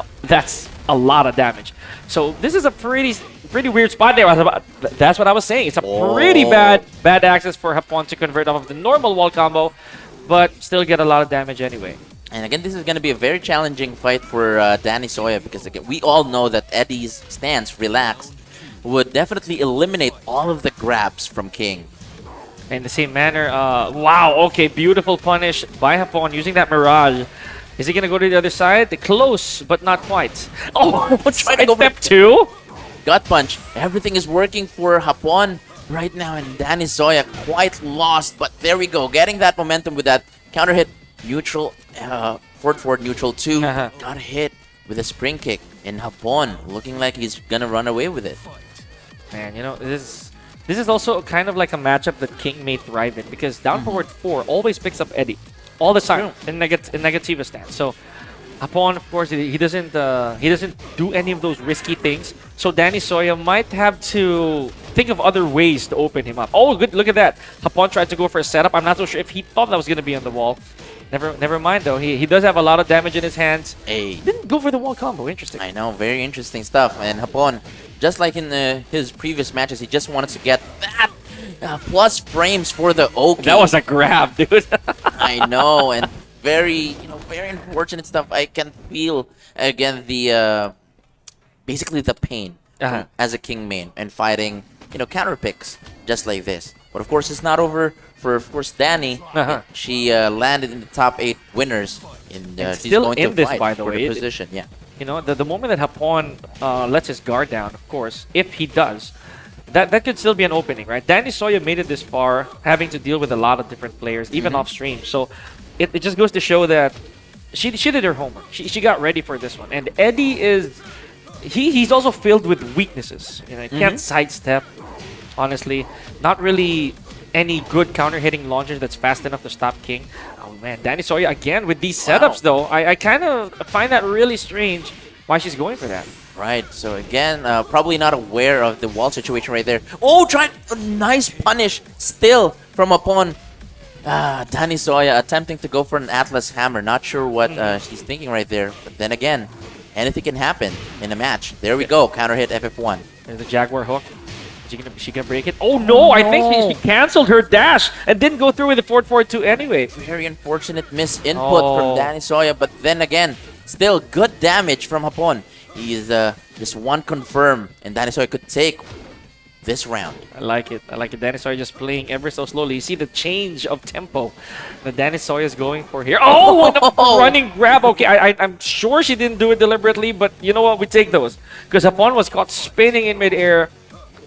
a lot of damage. So this is a pretty weird spot there. That's what I was saying. It's a pretty bad access for Hapon to convert off of the normal wall combo, but still get a lot of damage anyway. And again, this is going to be a very challenging fight for Danny Soya because again, we all know that Eddie's stance, relax, would definitely eliminate all of the grabs from King. In the same manner, wow, okay, beautiful punish by Hapon using that Mirage. Is he going to go to the other side? Close, but not quite. Oh, trying to go step 2? Gut punch. Everything is working for Hapon right now, and Danny Soya quite lost, but there we go. Getting that momentum with that counter hit, neutral, forward neutral 2. Got hit with a spring kick, and Hapon looking like he's going to run away with it. Man, this is also kind of like a matchup that King may thrive in because down forward 4 always picks up Eddie all the time in Negativa stance. So Hapon, of course, he doesn't do any of those risky things. So Danny Soya might have to think of other ways to open him up. Oh, good! Look at that. Hapon tried to go for a setup. I'm not so sure if he thought that was going to be on the wall. Never mind though. He does have a lot of damage in his hands. Hey. Didn't go for the wall combo. Interesting. I know, very interesting stuff. And Hapon, just like in his previous matches, he just wanted to get that plus frames for the Oki. That was a grab, dude. I know, and very unfortunate stuff. I can feel again the basically the pain as a King main and fighting counter picks just like this. But of course, it's not over for of course Danny. She landed in the top 8 winners, and she's still going in to this, fight by the for way. the position. Yeah. The moment that Hapon lets his guard down, of course, if he does, that could still be an opening, right? Danny Soya made it this far, having to deal with a lot of different players, even off stream. So it just goes to show that she did her homework. She got ready for this one. And Eddie he's also filled with weaknesses. He can't sidestep, honestly. Not really any good counter-hitting launcher that's fast enough to stop King. Oh man, Danny Soya again with these setups though. I kind of find that really strange why she's going for that. Right, so again, probably not aware of the wall situation right there. Oh, a nice punish still from Hapon. Danny Soya attempting to go for an Atlas Hammer. Not sure what she's thinking right there. But then again, anything can happen in a match. There we go. Counter hit FF1. There's the Jaguar hook. Is she gonna break it? Oh no! I think she canceled her dash and didn't go through with the 4-4-2 anyway. Very unfortunate misinput from Danny Soya, but then again, still good damage from Hapon. He is just one confirm, and Danny Soya could take this round. I like it. I like it. Danny Soya just playing ever so slowly. You see the change of tempo that Danny Soya is going for here. Oh, and a running grab. Okay, I'm sure she didn't do it deliberately, but you know what? We take those. Because Hapon was caught spinning in midair.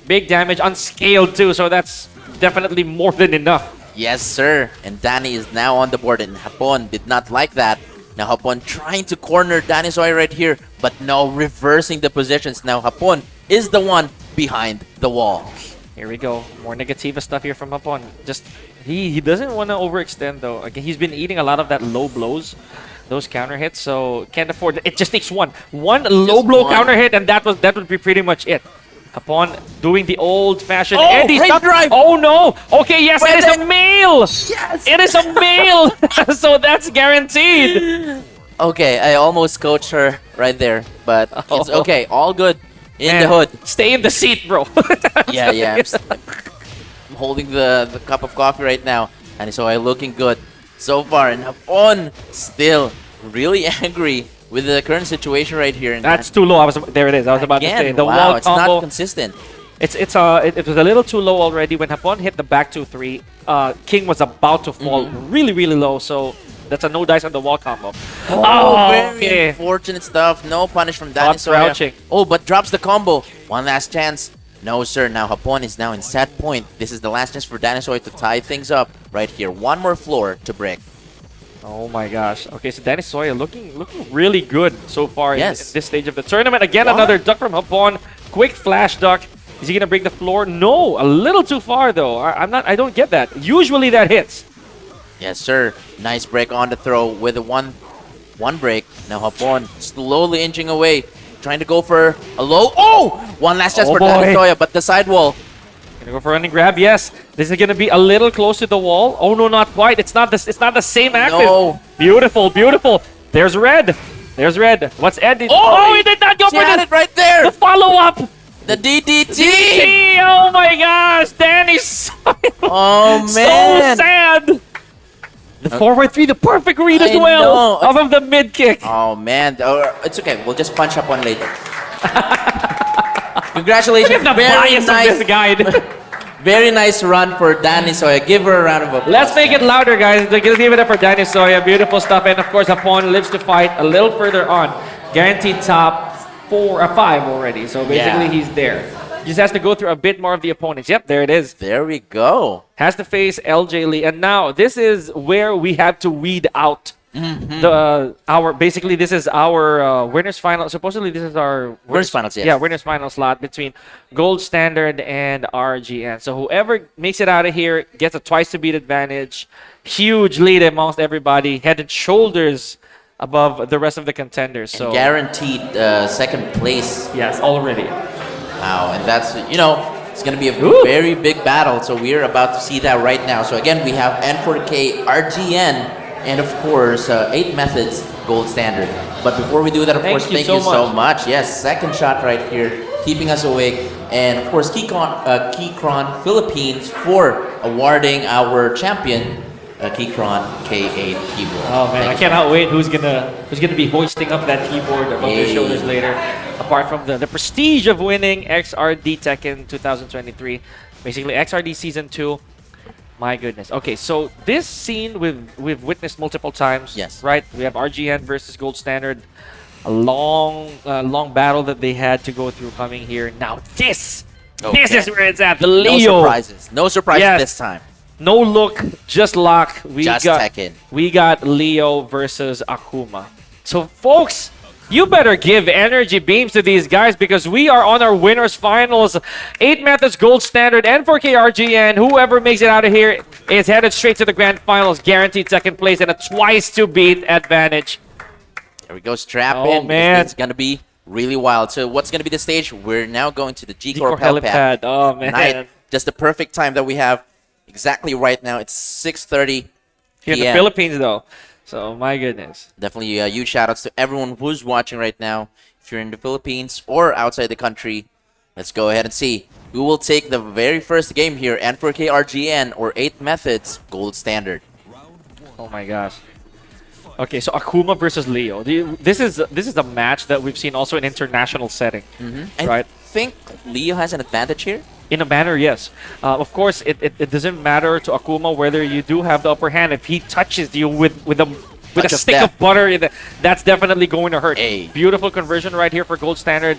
Big damage, unscaled too, so that's definitely more than enough. Yes, sir. And Danny is now on the board, and Hapon did not like that. Now Hapon trying to corner Danny Soya right here, but no, reversing the positions. Now Hapon is the one behind the wall. Here we go. More negative stuff here from Hapon. Just he doesn't want to overextend though. Again, he's been eating a lot of that low blows, those counter hits, so can't afford it. It just takes one low blow counter hit, and that would be pretty much it. Hapon doing the old-fashioned Eddie great stuff. drive. Oh no! Okay, yes, it is a mail. Yes, it is a mail. So that's guaranteed. Okay, I almost coached her right there, but it's okay. All good in the hood. Stay in the seat, bro. Yeah. I'm holding the cup of coffee right now, and so I'm looking good so far. And Hapon still really angry with the current situation right here. And that's too low. There it is. I was about to say the wall it's combo. not consistent. It was a little too low already when Hapon hit the back 2-3. King was about to fall really low, so that's a no dice on the wall combo. Very unfortunate stuff. No punish from Danny Soya. Oh, but drops the combo. One last chance. No, sir. Now Hapon is now in set point. This is the last chance for Danny Soya to tie things up right here. One more floor to break. Oh my gosh. Okay, so Danny Soya looking really good so far in this stage of the tournament. Again, another duck from Hapon. Quick flash duck. Is he gonna break the floor? No, a little too far though. I don't get that. Usually that hits. Yes, sir. Nice break on the throw with a one break. Now Hapon slowly inching away, trying to go for a low. Oh! One last chance for Danny Soya, but the sidewall. Gonna go for running grab. Yes, this is gonna be a little close to the wall. Oh no, not quite. It's not the same active. No. Beautiful. There's red. What's Eddie? Oh, he did not go for it right there. The follow up. The DDT. DDT. Oh my gosh, Danny Soya. Oh man. So sad. The forward 3, the perfect read as well. Off of the mid kick. Oh man, it's okay. We'll just punch up one later. Congratulations. Look at the bias of this guide. Very nice run for Danny Soya. Give her a round of applause. Let's make it louder, guys. Let's give it up for Danny Soya. Beautiful stuff. And of course, Hapon lives to fight a little further on. Guaranteed top 4 or 5 already. So basically, he's there. Just has to go through a bit more of the opponents. Yep, there it is. There we go. Has to face LJ Lee. And now, this is where we have to weed out basically this is our winners final. Supposedly this is our winners finals. Yes. Yeah, winners final slot between Gold Standard and RGN. So whoever makes it out of here gets a twice to beat advantage. Huge lead amongst everybody, head and shoulders above the rest of the contenders. So and guaranteed second place. Yes, already. Wow, and that's it's gonna be a very big battle. So we're about to see that right now. So again, we have N4K, RGN. And of course, 8 methods, Gold Standard. But before we do that, of course, thank you so much. Yes, second shot right here, keeping us awake. And of course, Keychron Philippines for awarding our champion, Keychron K8 keyboard. Oh man, I cannot wait. Who's gonna be hoisting up that keyboard above their shoulders later? Apart from the prestige of winning XRD Tekken 2023, basically XRD Season 2. My goodness. Okay, so this scene we've witnessed multiple times. Yes. Right? We have RGN versus Gold Standard. A long battle that they had to go through coming here. Now this is where it's at. The Leo. No surprises this time. No look, just lock. Just Tekken. We got Leo versus Akuma. So folks, you better give energy beams to these guys because we are on our winners finals. 8 methods Gold Standard and 4K RGN. Whoever makes it out of here is headed straight to the grand finals. Guaranteed second place and a twice to beat advantage. There we go, strap in. Man. It's going to be really wild. So what's going to be the stage? We're now going to the G-Corp helipad. Oh man. Night. Just the perfect time that we have exactly right now. It's 6:30 here in the Philippines though. So, my goodness. Definitely huge shout outs to everyone who's watching right now. If you're in the Philippines or outside the country, let's go ahead and see who will take the very first game here. N4K RGN or 8 Methods Gold Standard. Oh my gosh. Okay, so Akuma versus Leo. This is a match that we've seen also in international setting, right? I think Leo has an advantage here. In a manner, yes. Of course, it doesn't matter to Akuma whether you do have the upper hand. If he touches you with a Touch of stick death. of butter, that's definitely going to hurt. Hey. Beautiful conversion right here for Gold Standard.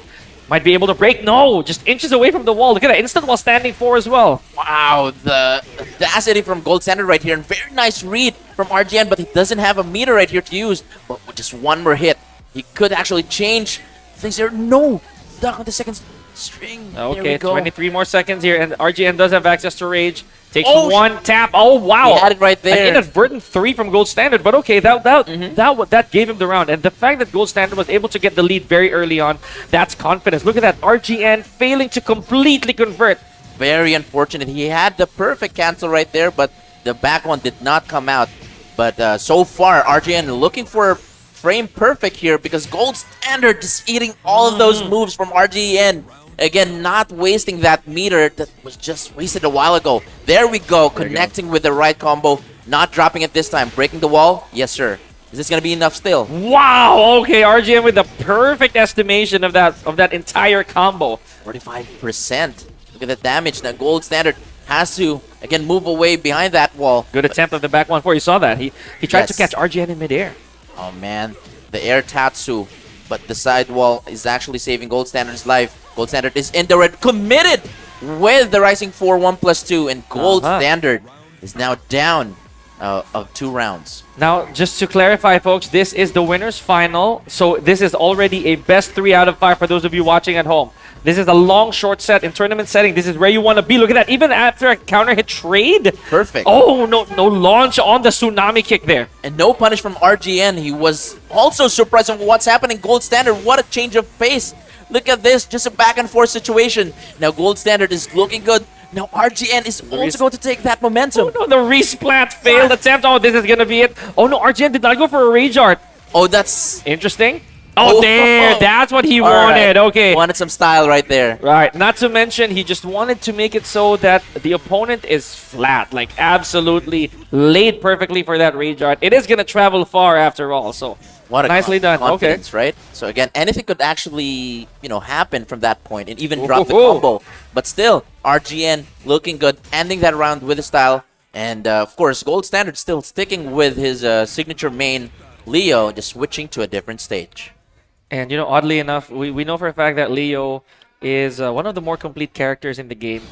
Might be able to break. No, just inches away from the wall. Look at that. Instant while standing 4 as well. Wow, the audacity from Gold Standard right here. And very nice read from RGN, but he doesn't have a meter right here to use. But with just one more hit, he could actually change things here. No! Down the second string. There we Okay, go. 23 more seconds here. And RGN does have access to Rage. Takes Oh, one tap. Oh, wow. He had it right there. An inadvertent 3 from Gold Standard. But okay, that gave him the round. And the fact that Gold Standard was able to get the lead very early on, that's confidence. Look at that. RGN failing to completely convert. Very unfortunate. He had the perfect cancel right there, but the back one did not come out. But so far, RGN looking for frame perfect here because Gold Standard just eating all of those moves from RGN. Again, not wasting that meter that was just wasted a while ago. There we go, connecting with the right combo. Not dropping it this time. Breaking the wall? Yes, sir. Is this going to be enough still? Wow, okay, RGN with the perfect estimation of that entire combo. 45%. Look at the damage. Now Gold Standard has to, again, move away behind that wall. Good attempt of the back 1-4. You saw that. He tried to Yes. catch RGN in midair. Oh, man. The air Tatsu. But the side wall is actually saving Gold Standard's life. Gold Standard is in the red, committed with the Rising 4-1+2, and Gold Standard is now down of 2 rounds. Now, just to clarify, folks, this is the winner's final. So this is already a best 3 out of 5 for those of you watching at home. This is a long, short set in tournament setting. This is where you want to be. Look at that. Even after a counter hit trade. Perfect. Oh, no launch on the tsunami kick there. And no punish from RGN. He was also surprised on what's happening. Gold Standard, what a change of pace. Look at this, just a back and forth situation. Now Gold Standard is looking good. Now RGN is also going to take that momentum. Oh, no, the resplat failed attempt. Oh, this is going to be it. Oh, no, RGN did not go for a rage art. Oh, that's interesting. Oh, there. That's what he All wanted. right. Okay. Wanted some style right there. Right. Not to mention, he just wanted to make it so that the opponent is flat. Like, absolutely laid perfectly for that rage art. It is going to travel far after all. So, What a nicely done. Okay. confidence, right? So again, anything could actually, happen from that point and even drop the combo. But still, RGN looking good, ending that round with a style. And of course, Gold Standard still sticking with his signature main, Leo, just switching to a different stage. And, oddly enough, we know for a fact that Leo is one of the more complete characters in the game.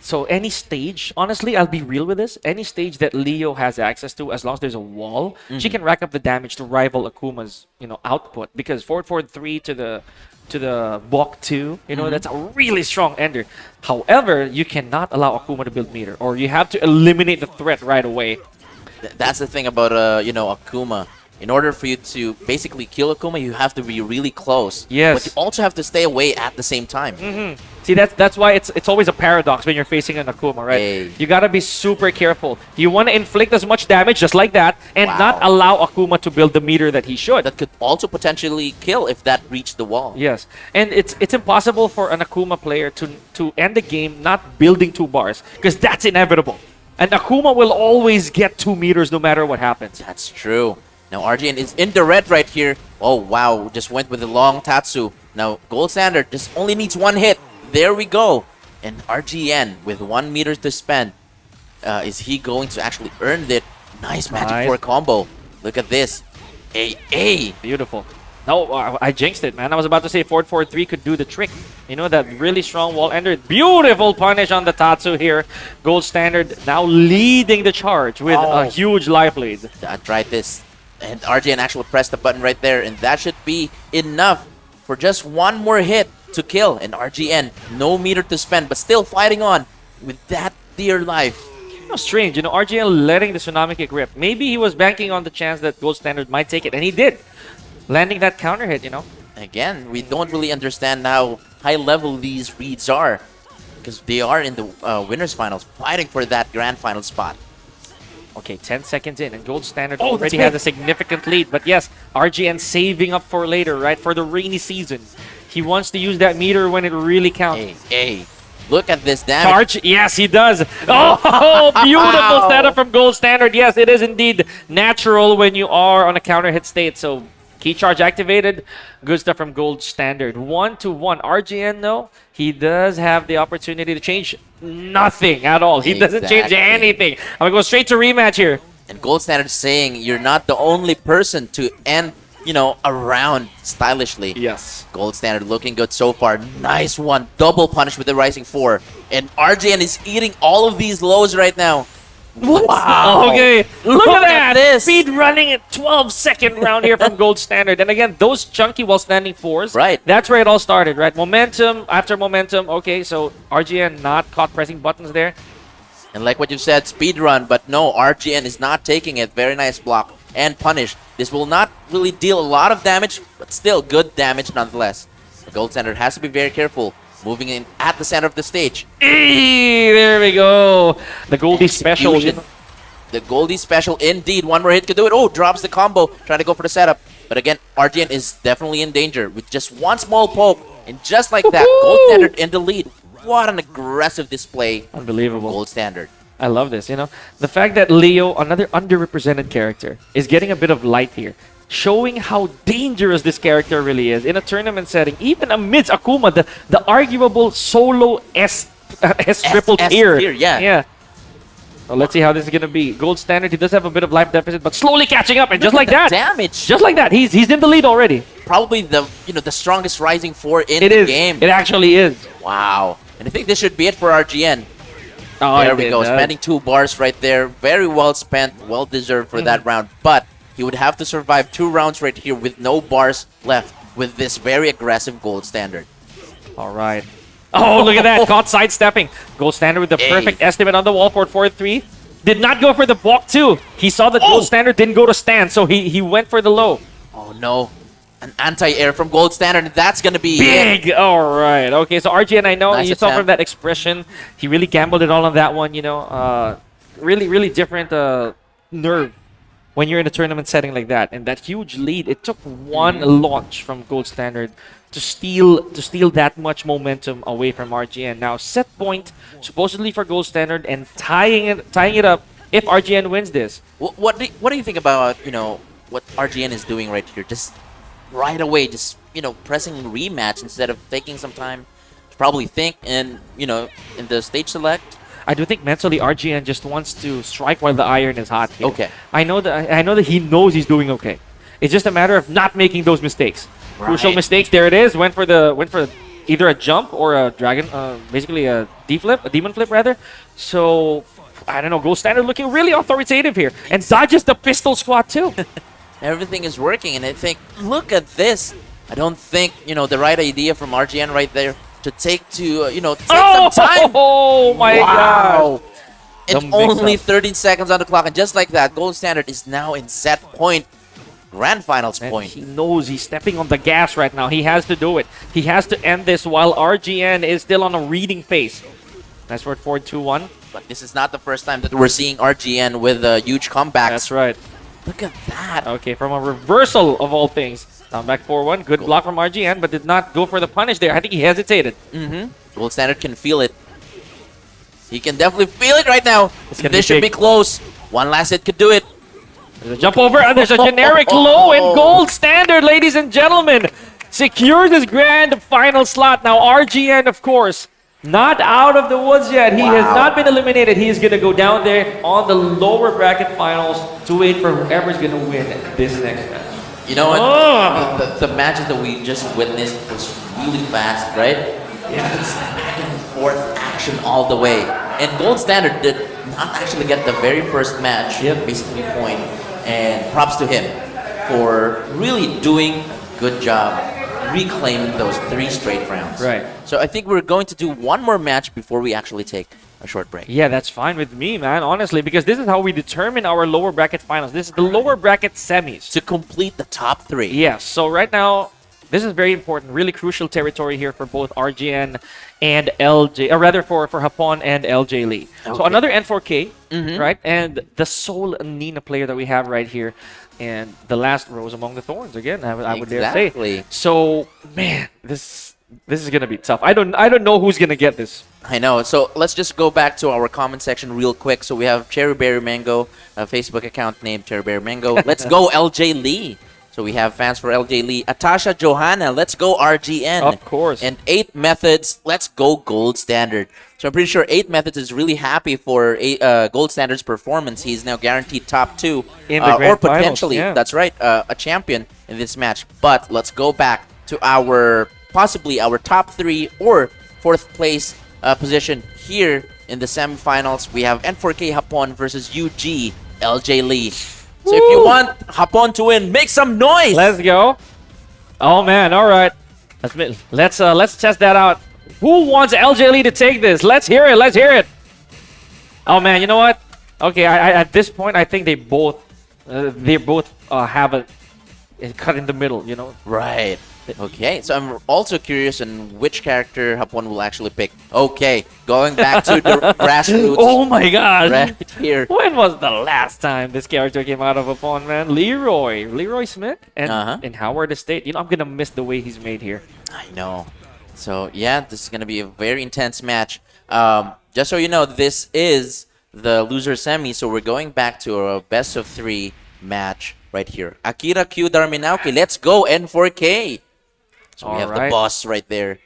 So any stage, honestly, I'll be real with this. Any stage that Leo has access to, as long as there's a wall, she can rack up the damage to rival Akuma's, output. Because forward 3 to the block 2, that's a really strong ender. However, you cannot allow Akuma to build meter, or you have to eliminate the threat right away. That's the thing about Akuma. In order for you to basically kill Akuma, you have to be really close. Yes. But you also have to stay away at the same time. See, that's why it's always a paradox when you're facing an Akuma, right? Hey. You gotta be super careful. You want to inflict as much damage just like that, and not allow Akuma to build the meter that he should. That could also potentially kill if that reached the wall. Yes, and it's impossible for an Akuma player to end the game not building 2 bars, because that's inevitable. And Akuma will always get 2 meters no matter what happens. That's true. Now RGN is in the red right here. Oh wow, just went with the long Tatsu. Now Gold Standard just only needs 1 hit. There we go. And RGN with 1 meter to spend. Is he going to actually earn it? Nice Magic 4 combo. Look at this. A. Beautiful. No, I jinxed it, man. I was about to say forward 4-3 could do the trick. That really strong wall ender. Beautiful punish on the Tatsu here. Gold Standard now leading the charge with a huge life lead. I tried this. And RGN actually pressed the button right there. And that should be enough for just 1 more hit to kill. And RGN, no meter to spend, but still fighting on with that dear life. Strange, RGN letting the tsunami kick rip. Maybe he was banking on the chance that Gold Standard might take it, and he did. Landing that counter hit, Again, we don't really understand how high level these reads are. Because they are in the winners finals, fighting for that grand final spot. Okay, 10 seconds in, and Gold Standard Oh, already that's has big. a significant lead. But yes, RGN saving up for later, right? For the rainy season. He wants to use that meter when it really counts. Hey, look at this damage. Charge? Yes, he does. Oh, beautiful setup from Gold Standard. Yes, it is indeed natural when you are on a counter hit state. So, key charge activated. Good stuff from Gold Standard. 1-1. RGN, though, he does have the opportunity to change nothing at all. He doesn't change Exactly. anything. I'm going to go straight to rematch here. And Gold Standard is saying you're not the only person to end, a round stylishly. Yes. Gold Standard looking good so far. Nice one. Double punish with the Rising 4. And RGN is eating all of these lows right now. What? Wow. Okay, look at that. this. Speed running at 12-second round here from Gold Standard. And again, those chunky while standing fours. Right. That's where it all started, right? Momentum after momentum. Okay, so RGN not caught pressing buttons there. And like what you said, speed run, but no, RGN is not taking it. Very nice block and punish. This will not really deal a lot of damage, but still good damage nonetheless. The Gold Standard has to be very careful. Moving in at the center of the stage. There we go. The Goldie special. Execution. The Goldie special indeed. One more hit could do it. Oh, drops the combo. Trying to go for the setup. But again, RGN is definitely in danger with just one small poke. And just like that, Gold Standard in the lead. What an aggressive display. Unbelievable. Gold Standard. I love this, The fact that Leo, another underrepresented character, is getting a bit of light here. Showing how dangerous this character really is in a tournament setting, even amidst Akuma, the arguable solo S triple tier. Yeah. So let's see how this is gonna be. Gold Standard, he does have a bit of life deficit, but slowly catching up, and just like that, damage. just like that, he's in the lead already. Probably the strongest Rising 4 in It the is. game. It actually is. Wow. And I think this should be it for RGN. Oh, There it we did go. that. Spending 2 bars right there. Very well spent. Well deserved for that round. But he would have to survive 2 rounds right here with no bars left with this very aggressive Gold Standard. All right. Oh, look at that. Caught sidestepping. Gold Standard with the perfect estimate on the wall for 4-3. Did not go for the block too. He saw that Gold Standard didn't go to stand, so he went for the low. Oh no. An anti-air from Gold Standard. That's going to be Big! it. All right. Okay, so RGN, I know Nice you saw attempt. from that expression, he really gambled it all on that one, Really, really different nerve when you're in a tournament setting like that. And that huge lead, it took one launch from Gold Standard to steal that much momentum away from RGN. Now, set point supposedly for Gold Standard and tying it up if RGN wins this. What do you think about, what RGN is doing right here? Just right away, just, pressing rematch instead of taking some time to probably think and, in the stage select. I do think mentally RGN just wants to strike while the iron is hot here. Okay. I know that he knows he's doing okay. It's just a matter of not making those mistakes. Crucial mistakes. There it is. Went for either a jump or a dragon, basically a demon flip rather. So I don't know. Gold Standard looking really authoritative here and dodges the pistol squat too. Everything is working, and I think, look at this. I don't think, the right idea from RGN right there to take some time. Oh my god. It's only 13 seconds on the clock, and just like that, Gold Standard is now in set point. Grand finals And point. he knows he's stepping on the gas right now. He has to do it. He has to end this while RGN is still on a reading phase. Nice word forward 2-1. But this is not the first time that we're seeing RGN with huge comebacks. That's right. Look at that. Okay, from a reversal of all things. Down back 4-1. Good block from RGN, but did not go for the punish there. I think he hesitated. Gold Standard can feel it. He can definitely feel it right now. This should be close. One last hit could do it. There's a jump over, and there's a generic low, and Gold Standard, ladies and gentlemen, secures his grand final slot. Now RGN, of course, not out of the woods yet. He has not been eliminated. He is going to go down there on the lower bracket finals to wait for whoever's going to win this next match. You know what? The matches that we just witnessed was really fast, right? Yeah. Just back and forth action all the way. And Gold Standard did not actually get the very first match, basically point. And props to him for really doing a good job reclaiming those 3 straight rounds. Right. So I think we're going to do one more match before we actually take a short break. Yeah, that's fine with me, man, honestly, because this is how we determine our lower bracket finals. This is the lower bracket semis. To complete the top 3. Yes, so right now, This is very important, really crucial territory here for both RGN and LJ, or rather for Hapon and LJ Lee. So Okay. another N4K, right? And the sole Nina player that we have right here, and the last rose among the thorns again. I would dare say. Exactly. So man, this is gonna be tough. I don't know who's gonna get this. I know. So let's just go back to our comment section real quick. So we have Cherry Berry Mango, a Facebook account named Cherry Berry Mango. Let's go LJ Lee. So we have fans for LJ Lee. Atasha Johanna, let's go RGN. Of course. And 8 Methods, let's go Gold Standard. So I'm pretty sure 8 Methods is really happy for Gold Standard's performance. He's now guaranteed top 2 In the or grand potentially, finals, yeah. that's right, a champion in this match. But let's go back to our possibly our top 3 or 4th place position here in the semifinals. We have N4K Hapon versus UG LJ Lee. So if you want Hapon to win, make some noise. Let's go. Oh man, all right. Let's test that out. Who wants LJ Lee to take this? Let's hear it. Let's hear it. Oh man, you know what? Okay, I at this point I think they both have a cut in the middle. You know. Right. Okay, so I'm also curious on which character Hapon will actually pick. Okay, going back to the grassroots. Oh my gosh. Right here. When was the last time this character came out of a pawn, man? Leroy Smith and Howard Estate. You know, I'm gonna miss the way he's made here. I know. So yeah, this is gonna be a very intense match. Just so you know, this is the loser semi, so we're going back to a best of 3 match right here. Akira Q Darminauki, let's go N4K. So we have the boss right there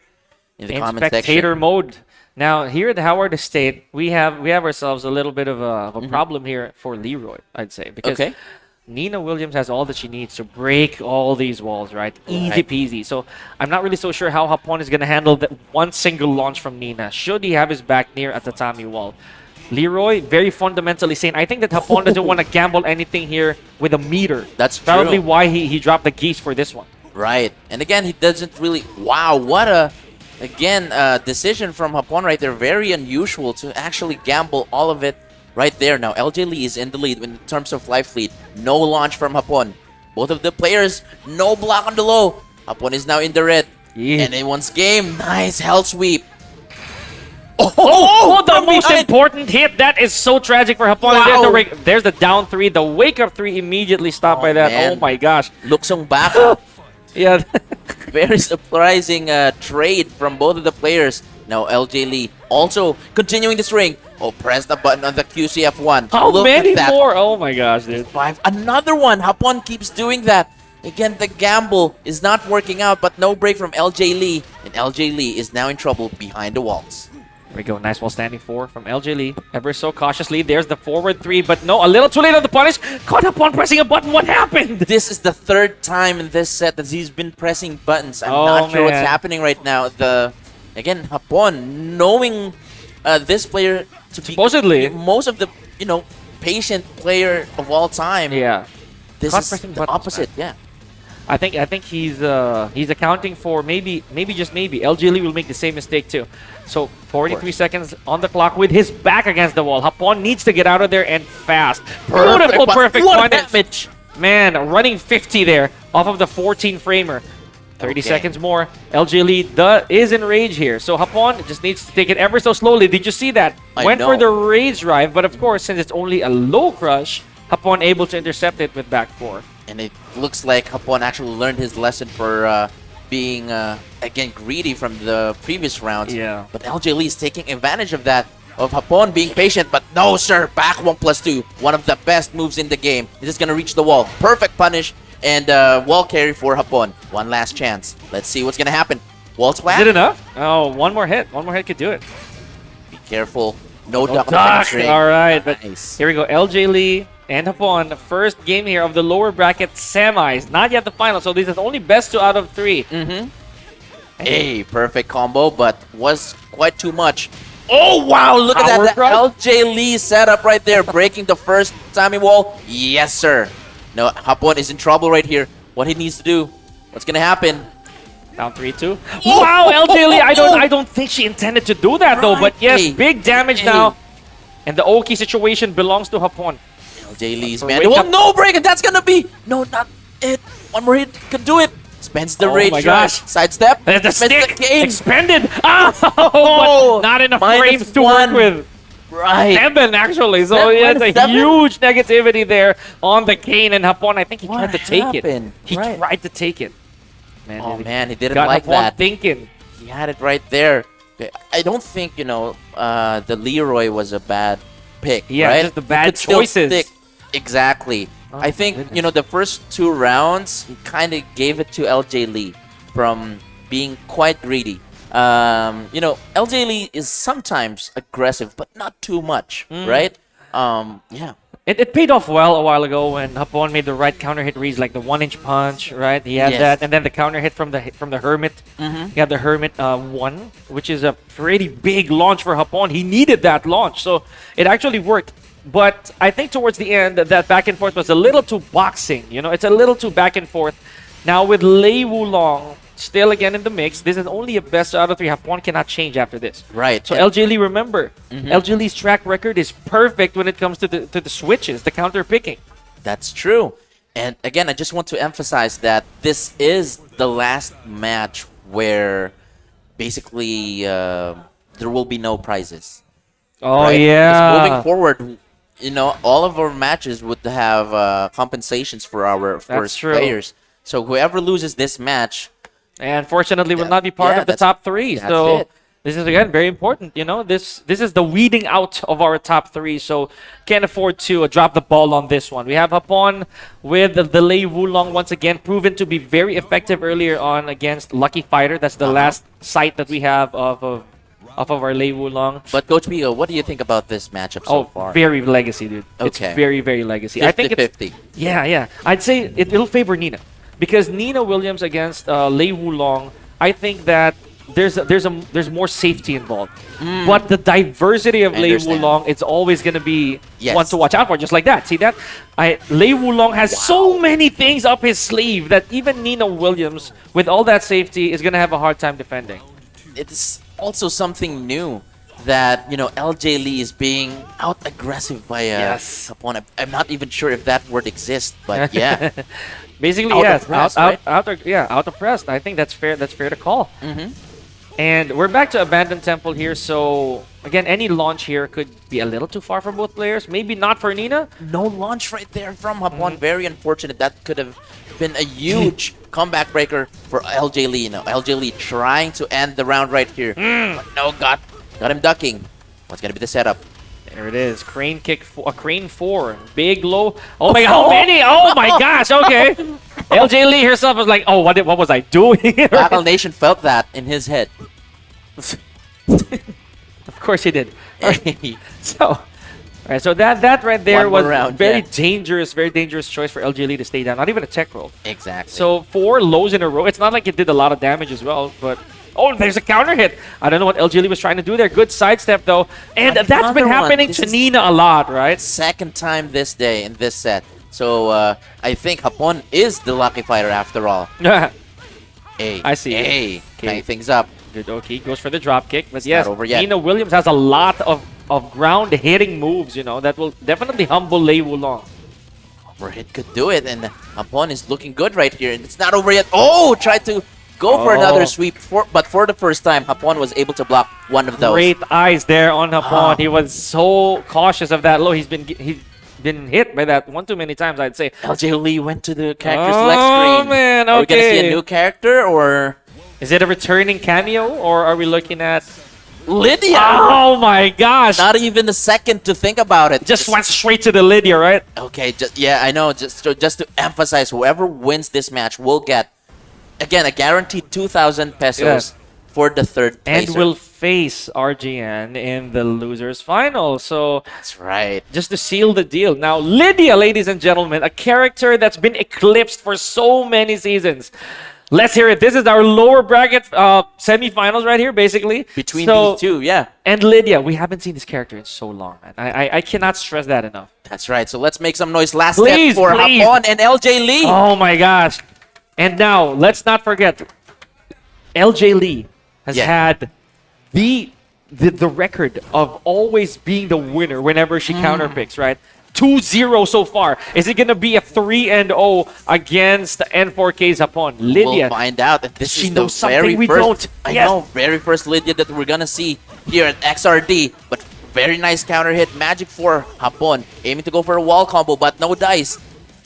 in the comment section. Spectator mode. Now here at the Howard Estate, we have ourselves a little bit of a problem here for Leroy, I'd say, because Nina Williams has all that she needs to break all these walls, right? Easy peasy. So I'm not really so sure how Hapon is gonna handle that one single launch from Nina. Should he have his back near a tatami wall? Leroy, very fundamentally sane. I think that Hapon doesn't want to gamble anything here with a meter. That's probably true. why he dropped the geese for this one. Right. And again, he doesn't really... Wow, what a... Again, decision from Hapon right there. Very unusual to actually gamble all of it right there. Now, LJ Lee is in the lead in terms of life lead. No launch from Hapon. Both of the players, no block on the low. Hapon is now in the red. And in one's game, nice hell sweep. Oh, the most important hit. That is so tragic for Hapon. Wow. And there's the down 3. The wake up 3 immediately stopped by that. Man. Oh my gosh. Luksong back. Yeah. Very surprising trade from both of the players. Now LJ Lee also continuing this ring. Oh, press the button on the QCF1. How Look many at that. more? Oh my gosh, dude. 5. Another one. Hapon keeps doing that. Again, the gamble is not working out, but no break from LJ Lee. And LJ Lee is now in trouble behind the walls. There we go. Nice wall standing 4 from LJ Lee. Ever so cautiously. There's the forward 3, but no, a little too late on the punish. Caught Hapon pressing a button. What happened? This is the 3rd time in this set that he's been pressing buttons. I'm Oh, not sure what's man. happening right now. Again, Hapon knowing this player to be supposedly most of the patient player of all time. Yeah. This Caught is pressing the buttons, opposite. Yeah. I think he's accounting for maybe just maybe LJ Lee will make the same mistake too. So 43 seconds on the clock with his back against the wall. Hapon needs to get out of there and fast. Beautiful, perfect What punish. damage! Man, running 50 there off of the 14 framer. 30 seconds more. LJ Lee is in rage here. So Hapon just needs to take it ever so slowly. Did you see that? I Went know. for the rage drive, but of course, since it's only a low crush, Hapon able to intercept it with back 4. And it looks like Hapon actually learned his lesson for being, again, greedy from the previous rounds. Yeah. But LJ Lee is taking advantage of that, of Hapon being patient. But no, sir, back 1+2. One of the best moves in the game. This is going to reach the wall. Perfect punish and wall carry for Hapon. One last chance. Let's see what's going to happen. Wall splat. Is it enough? Oh, one more hit. One more hit could do it. Be careful. No duck. All right, but Nice. here we go. LJ Lee and Hapon, the first game here of the lower bracket semis. Not yet the final, so this is only best 2 out of 3. Hey, perfect combo, but was quite too much. Oh, wow, look at Power that. The crush? LJ Lee setup right there, breaking the first Tommy wall. Yes, sir. No, Hapon is in trouble right here. What he needs to do, what's going to happen? Down 3-2. Wow, LJ Lee, I don't think she intended to do that though, but yes, big damage now. And the Oki situation belongs to Hapon. LJ Lee's For man. wake Well, up. no break, and that's going to be... No, not it. One more hit could do it. Spends the Oh rage my rush. gosh. Sidestep. And the spends stick the cane. expended. Oh, but not enough minus frames to work one. with. Right. 7 actually. So Seven he has a minus seven? huge negativity there on the cane, and Hapon, I think he What tried to take it. happened? He Right. tried to take it. Man, Oh man, he didn't got like Hapon that. thinking. He had it right there. Okay, I don't think, the Leroy was a bad pick, Yeah, right? just the He bad could still choices. stick. Exactly. Oh, I think, goodness. the first 2 rounds, he kind of gave it to LJ Lee from being quite greedy. LJ Lee is sometimes aggressive, but not too much, right? Yeah. It paid off well a while ago when Hapon made the right counter hit reads, like the 1-inch punch, right? He had Yes. that, and then the counter hit from the Hermit. Mhm. He had the Hermit 1, which is a pretty big launch for Hapon. He needed that launch, so it actually worked. But I think towards the end, that back and forth was a little too boxing. It's a little too back and forth. Now with Lei Wulong still again in the mix, this is only a best out of 3. Hapon cannot change after this. Right. So LJ Lee, remember, LJ Lee's track record is perfect when it comes to the switches, the counter picking. That's true. And again, I just want to emphasize that this is the last match where basically there will be no prizes. Oh, right? yeah. Because moving forward, all of our matches would have compensations for our first true. players. So whoever loses this match, And fortunately will not be part of the top 3. that's So it. this is again very important. This is the weeding out of our top 3. So can't afford to drop the ball on this one. We have Hapon with the Lei Wulong once again, proven to be very effective earlier on against Lucky Fighter. That's the last sight that we have of our Lei Wulong. But Coach Mio, what do you think about this matchup so far? Very legacy, dude. Okay. It's very, very legacy. I think it's 50-50. Yeah. I'd say it'll favor Nina. Because Nina Williams against Lei Wulong, I think that there's more safety involved. But the diversity of I Lei understand. Wulong, it's always going to be Yes. one to watch out for, just like that. See that? Lei Wulong has so many things up his sleeve that even Nina Williams, with all that safety, is going to have a hard time defending. It's also something new that, LJ Lee is being out-aggressive by Yes. opponent. I'm not even sure if that word exists, but yeah. Basically, Out of yes. press, right? Out of press. I think that's fair. That's fair to call. And we're back to Abandoned Temple here. So again, any launch here could be a little too far for both players. Maybe not for Nina. No launch right there from Hapon. Very unfortunate. That could have been a huge comeback breaker for LJ Lee. LJ Lee trying to end the round right here. But no, got him ducking. What's going to be the setup? There it is. Crane kick. Crane 4. Big low. Oh my god. How many? Oh my gosh. Okay. LJ Lee herself was like, oh, what was I doing? Battle Nation felt that in his head. Of course he did. So that right there One more was round, very yeah. very dangerous choice for LG Lee to stay down. Not even a tech roll. Exactly. So 4 lows in a row. It's not like it did a lot of damage as well, but there's a counter hit. I don't know what LG Lee was trying to do there. Good sidestep though, and that's been Another one. happening This to is Nina a lot, right? second time this day in this set. So I think Hapon is the lucky fighter after all. I see. Hey, Okay. tying things up. Good. Okay, goes for the drop kick, but It's yes, not over yet. Nina Williams has a lot of ground hitting moves. That will definitely humble Lei Wulong. Overhit could do it, and Hapon is looking good right here, and it's not over yet. Oh, tried to go for another sweep, but for the first time, Hapon was able to block one of those. Great eyes there on Hapon. He was so cautious of that low. He's been hit by that one too many times, I'd say. LJ Lee went to the character select screen. Oh man, Are we gonna see okay. a new character, or Is it a returning cameo, or are we looking at Lydia? Oh my gosh! Not even a second to think about it. Just went straight to the Lydia, right? Okay, yeah, I know. Just to emphasize, whoever wins this match will get, again, a guaranteed 2,000 pesos for the third And placer. will face RGN in the losers final. So that's right. Just to seal the deal. Now, Lydia, ladies and gentlemen, a character that's been eclipsed for so many seasons. Let's hear it. This is our lower bracket semifinals right here, basically. Between these two, yeah. And Lydia, we haven't seen this character in so long, man. I cannot stress that enough. That's right. So let's make some noise. Last Please, step for please. Hapon and LJ Lee. Oh my gosh. And now, let's not forget, LJ Lee has had the record of always being the winner whenever she counterpicks, right? 2-0 so far. Is it going to be a 3-0 against N4K's Hapon? Lydia. We'll find out. And this she is the knows something very we first, don't. I Yes. know, very first Lydia that we're gonna see here at XRD. But very nice counter hit. Magic for Hapon. Aiming to go for a wall combo, but no dice.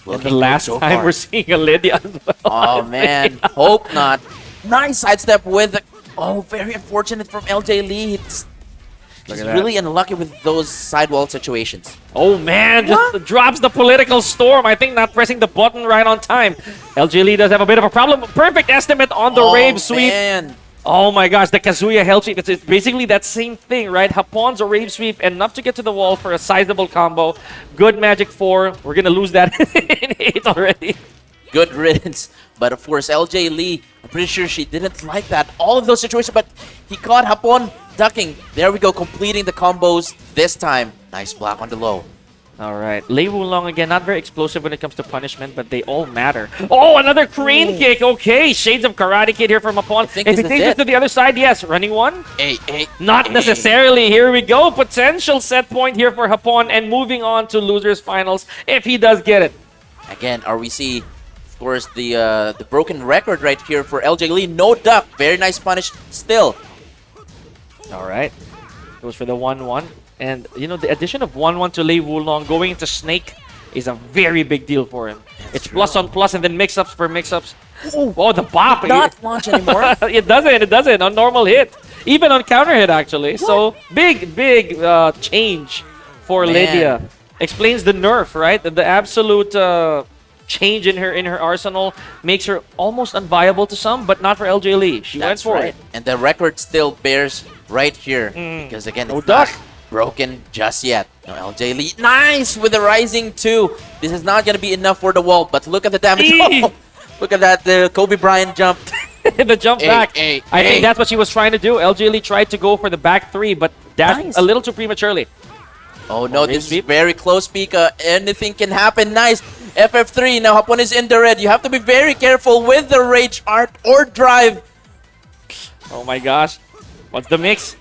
And the last so time far. we're seeing a Lydia as well. Oh man, hope not. Nice sidestep with. Oh, very unfortunate from LJ Lee. He's at that. really unlucky with those sidewall situations. Oh man, just drops the political storm. I think not pressing the button right on time. LJ Lee does have a bit of a problem. Perfect estimate on the rave sweep. Man. Oh my gosh, the Kazuya hell sweep. It's basically that same thing, right? Hapon's a rave sweep, enough to get to the wall for a sizable combo. Good Magic 4. We're gonna lose that in 8 already. Good riddance. But of course, LJ Lee, I'm pretty sure she didn't like that. All of those situations, but he caught Hapon ducking. There we go, completing the combos this time. Nice block on the low. All right, Lei Wulong again, not very explosive when it comes to punishment, but they all matter. Oh, another crane kick. Okay, shades of Karate Kid here from Hapon. If he this is takes it it. to the other side, yes. Running one? Hey. Not necessarily. Here we go. Potential set point here for Hapon and moving on to losers finals if he does get it. Again, we see, of course, the broken record right here for LJ Lee. No duck. Very nice punish still. All right. Goes for the 1-1. And, you know, the addition of 1-1 to Lei Wulong going into Snake is a very big deal for him. It's plus on plus and then mix-ups for mix-ups. Oh, the bop. Not launch anymore. It doesn't. On normal hit. Even on counter hit, actually. What? So, big change for Man. Lydia. Explains the nerf, right? The absolute change in her arsenal makes her almost unviable to some, but not for LJ Lee. She went for it. And the record still bears right here. Because again, No it's duck. not broken just yet. No, LJ Lee. Nice with the rising 2. This is not going to be enough for the wall, but look at the damage. Oh, look at that. The Kobe Bryant jump. The jump back. I think that's what she was trying to do. LJ Lee tried to go for the back 3, but that's a little too prematurely. Oh no, this is very close, Pika. Anything can happen. Nice. FF3. Now Hapon is in the red. You have to be very careful with the Rage Art or Drive. Oh my gosh. What's the mix?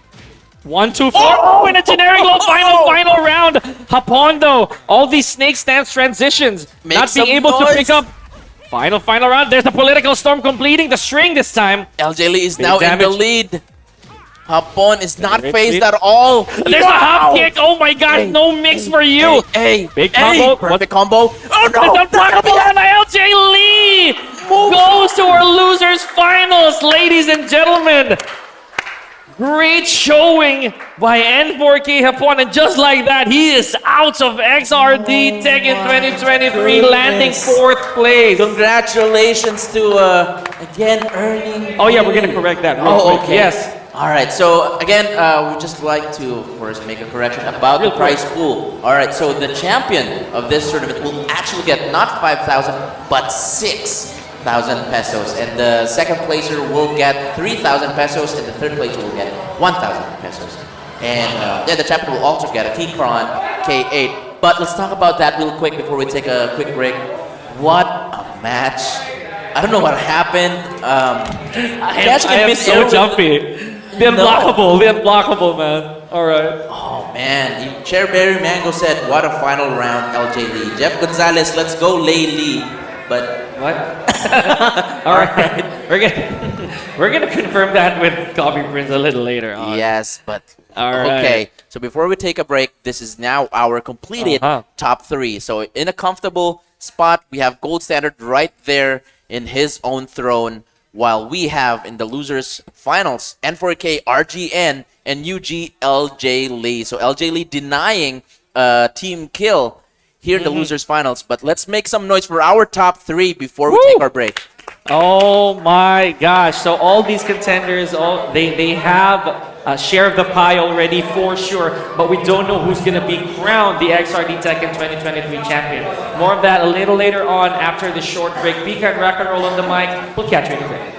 1, 2, 4. Oh, in a generic low final round. Hapon, though, all these snake stance transitions, Make not being some able to noise. pick up. Final round. There's the political storm completing the string this time. LJ Lee is Big now in damage. the lead. Hapon is not Great phased sweep. at all. There's a hop kick. Oh my gosh, no mix for you. Big combo. Perfect combo. Oh no! It's unblockable, and LJ Lee goes to our losers finals, ladies and gentlemen. Great showing by N4K Hapon, and just like that, he is out of XRD Tekken 2023, landing 4th place. Congratulations to again earning. Oh yeah, we're gonna correct that. real Oh, quick. okay. Yes. All right. So again, we'd just like to first make a correction about the prize pool. All right. So the champion of this tournament will actually get not 5,000 but 6,000 pesos, and the second placer will get 3,000 pesos, and the third placer will get 1,000 pesos. And the champion will also get a T-Cron K8. But let's talk about that real quick before we take a quick break. What a match! I don't know what happened. I am so jumpy. The unblockable, man. All right. Oh man, Cherryberry Mango said, "What a final round, LJ Lee." Jeff Gonzalez, let's go, Lei Lee. But what? All right, we're gonna confirm that with Copy Prince a little later on. Yes, but All right. okay. So before we take a break, this is now our completed top 3. So in a comfortable spot, we have Gold Standard right there in his own throne, while we have in the losers finals N4K, RGN, and UG LJ Lee. So LJ Lee denying team kill here in the losers finals. But let's make some noise for our top 3 before we take our break. Oh my gosh! So all these contenders, they have a share of the pie already for sure, but we don't know who's gonna be crowned the XRD Tekken 2023 champion. More of that a little later on after the short break. Pika and Rock and Roll on the mic. We'll catch you in a break.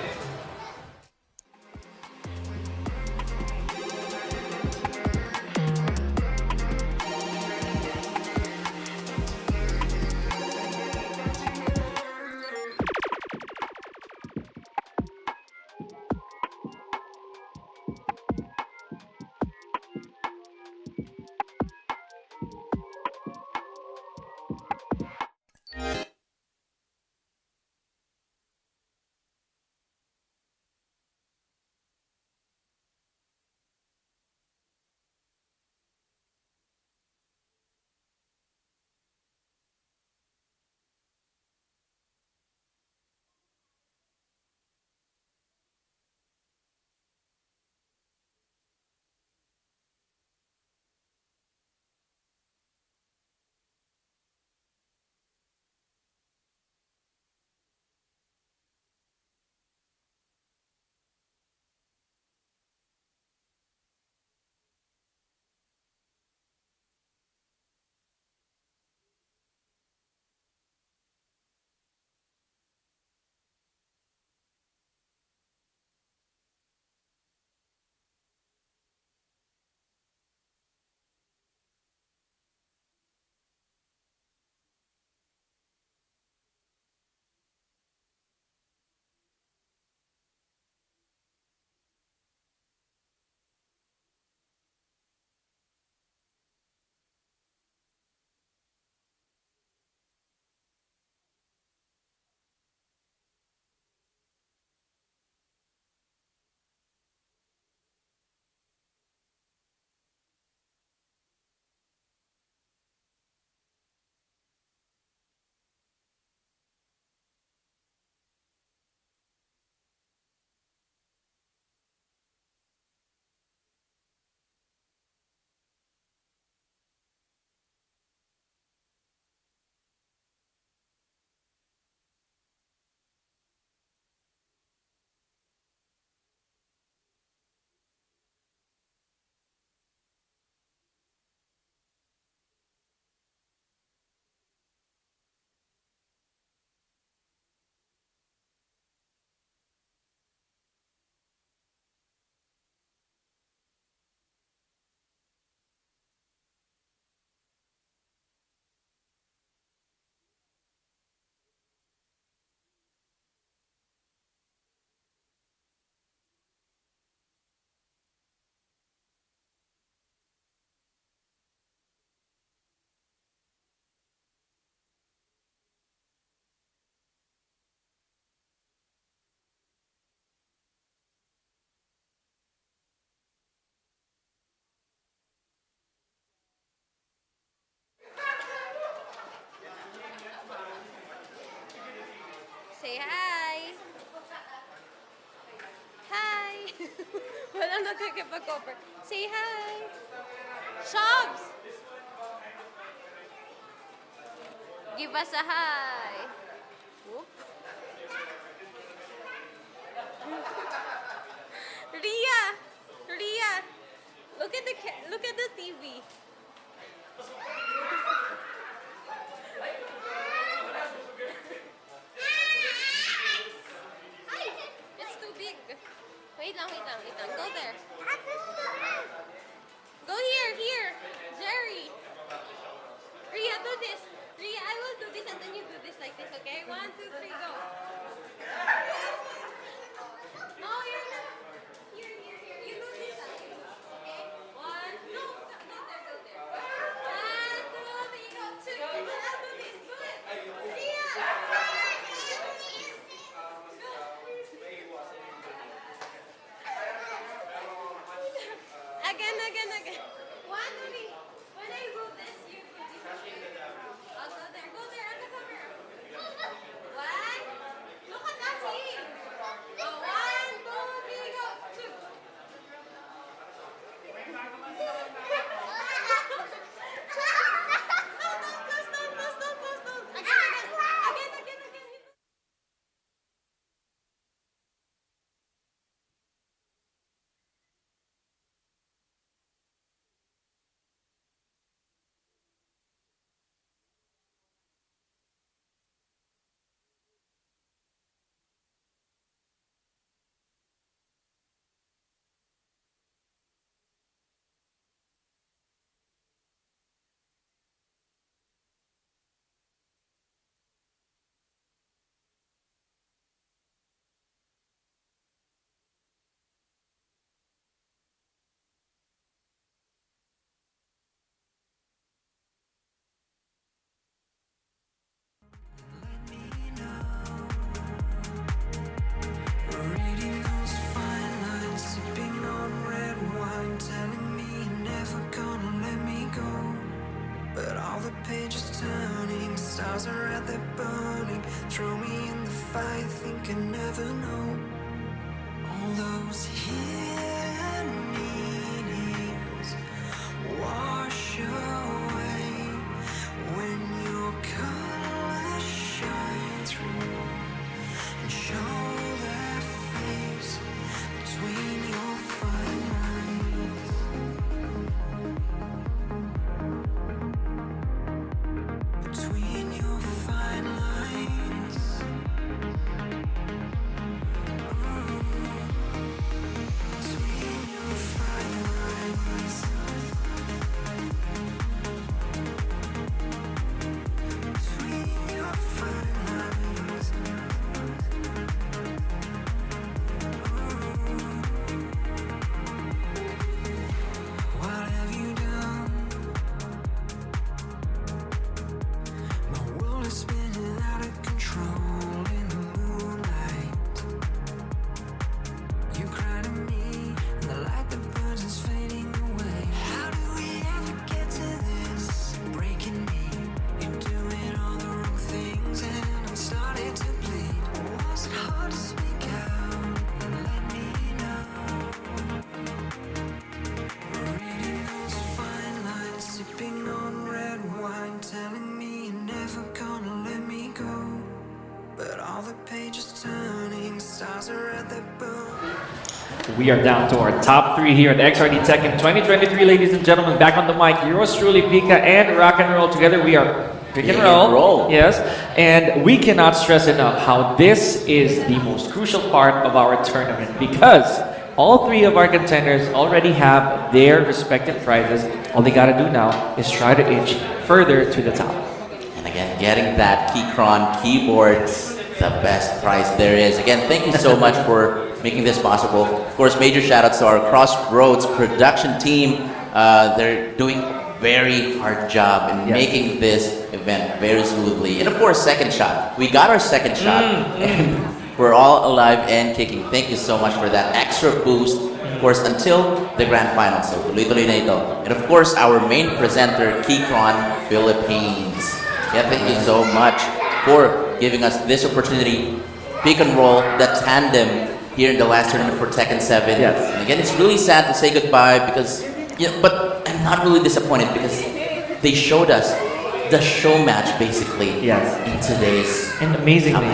ang nakikipag-offer. Say hi! Shops! Give us a hi! Whoop. Ria! Ria! Look at the TV. Hi! It's too big. Wait lang. Go there. Go here. Jerry. Ria, do this. Ria, I will do this and then you do this like this, okay? 1, 2, 3, go. No, you're not. Here. You do this like this, okay? 1, no, go there. 1, 2, 3, go. 2, and then I'll do this. Do it. Ria! Again. 1, 3. When I do this, you do this. I'll go there on the camera. 1. Look at that scene. 1, 2, 3, go. 2. Don't close. Again. Reading those fine lines, sipping on red wine, telling me you're never gonna let me go. But all the pages turning, stars are out there burning. Throw me in the fire, think I never know. All those hidden meanings wash away when your colors shine through and show their face between your fine lines. Between your fine lines. Between your fine lines. Between your fine lines. What have you done? My world is spinning out of control in the moonlight. You cry to me, and the light that burns is fading away. How do we ever get to this? Breaking me, you're doing all the wrong things, and I'm starting to bleed. Was it hard to speak out and let me know? Reading those fine lines, sipping on red wine, telling me you're never gonna let me go. But all the pages turning, stars are at their burn. We are down to our top 3 here at XRD Tekken 2023, ladies and gentlemen. Back on the mic, yours truly, Pika and Rock and Roll. Together we are Pick and roll. Yes. And we cannot stress enough how this is the most crucial part of our tournament because all 3 of our contenders already have their respective prizes. All they gotta do now is try to inch further to the top. And again, getting that Keychron keyboard's the best prize there is. Again, thank you so much for making this possible. Of course, major shoutouts to our Crossroads production team. They're doing very hard job in making this event very smoothly. And of course, second shot. We got our second shot. And we're all alive and kicking. Thank you so much for that extra boost. Of course, until the grand final. So, tuloy-tuloy na ito. And of course, our main presenter, Keychron Philippines. Yeah, thank you so much for giving us this opportunity. Pick and roll, the tandem here in the last tournament for Tekken 7. Yes. And again, it's really sad to say goodbye because, but I'm not really disappointed because they showed us the show match basically in today's. And amazingly,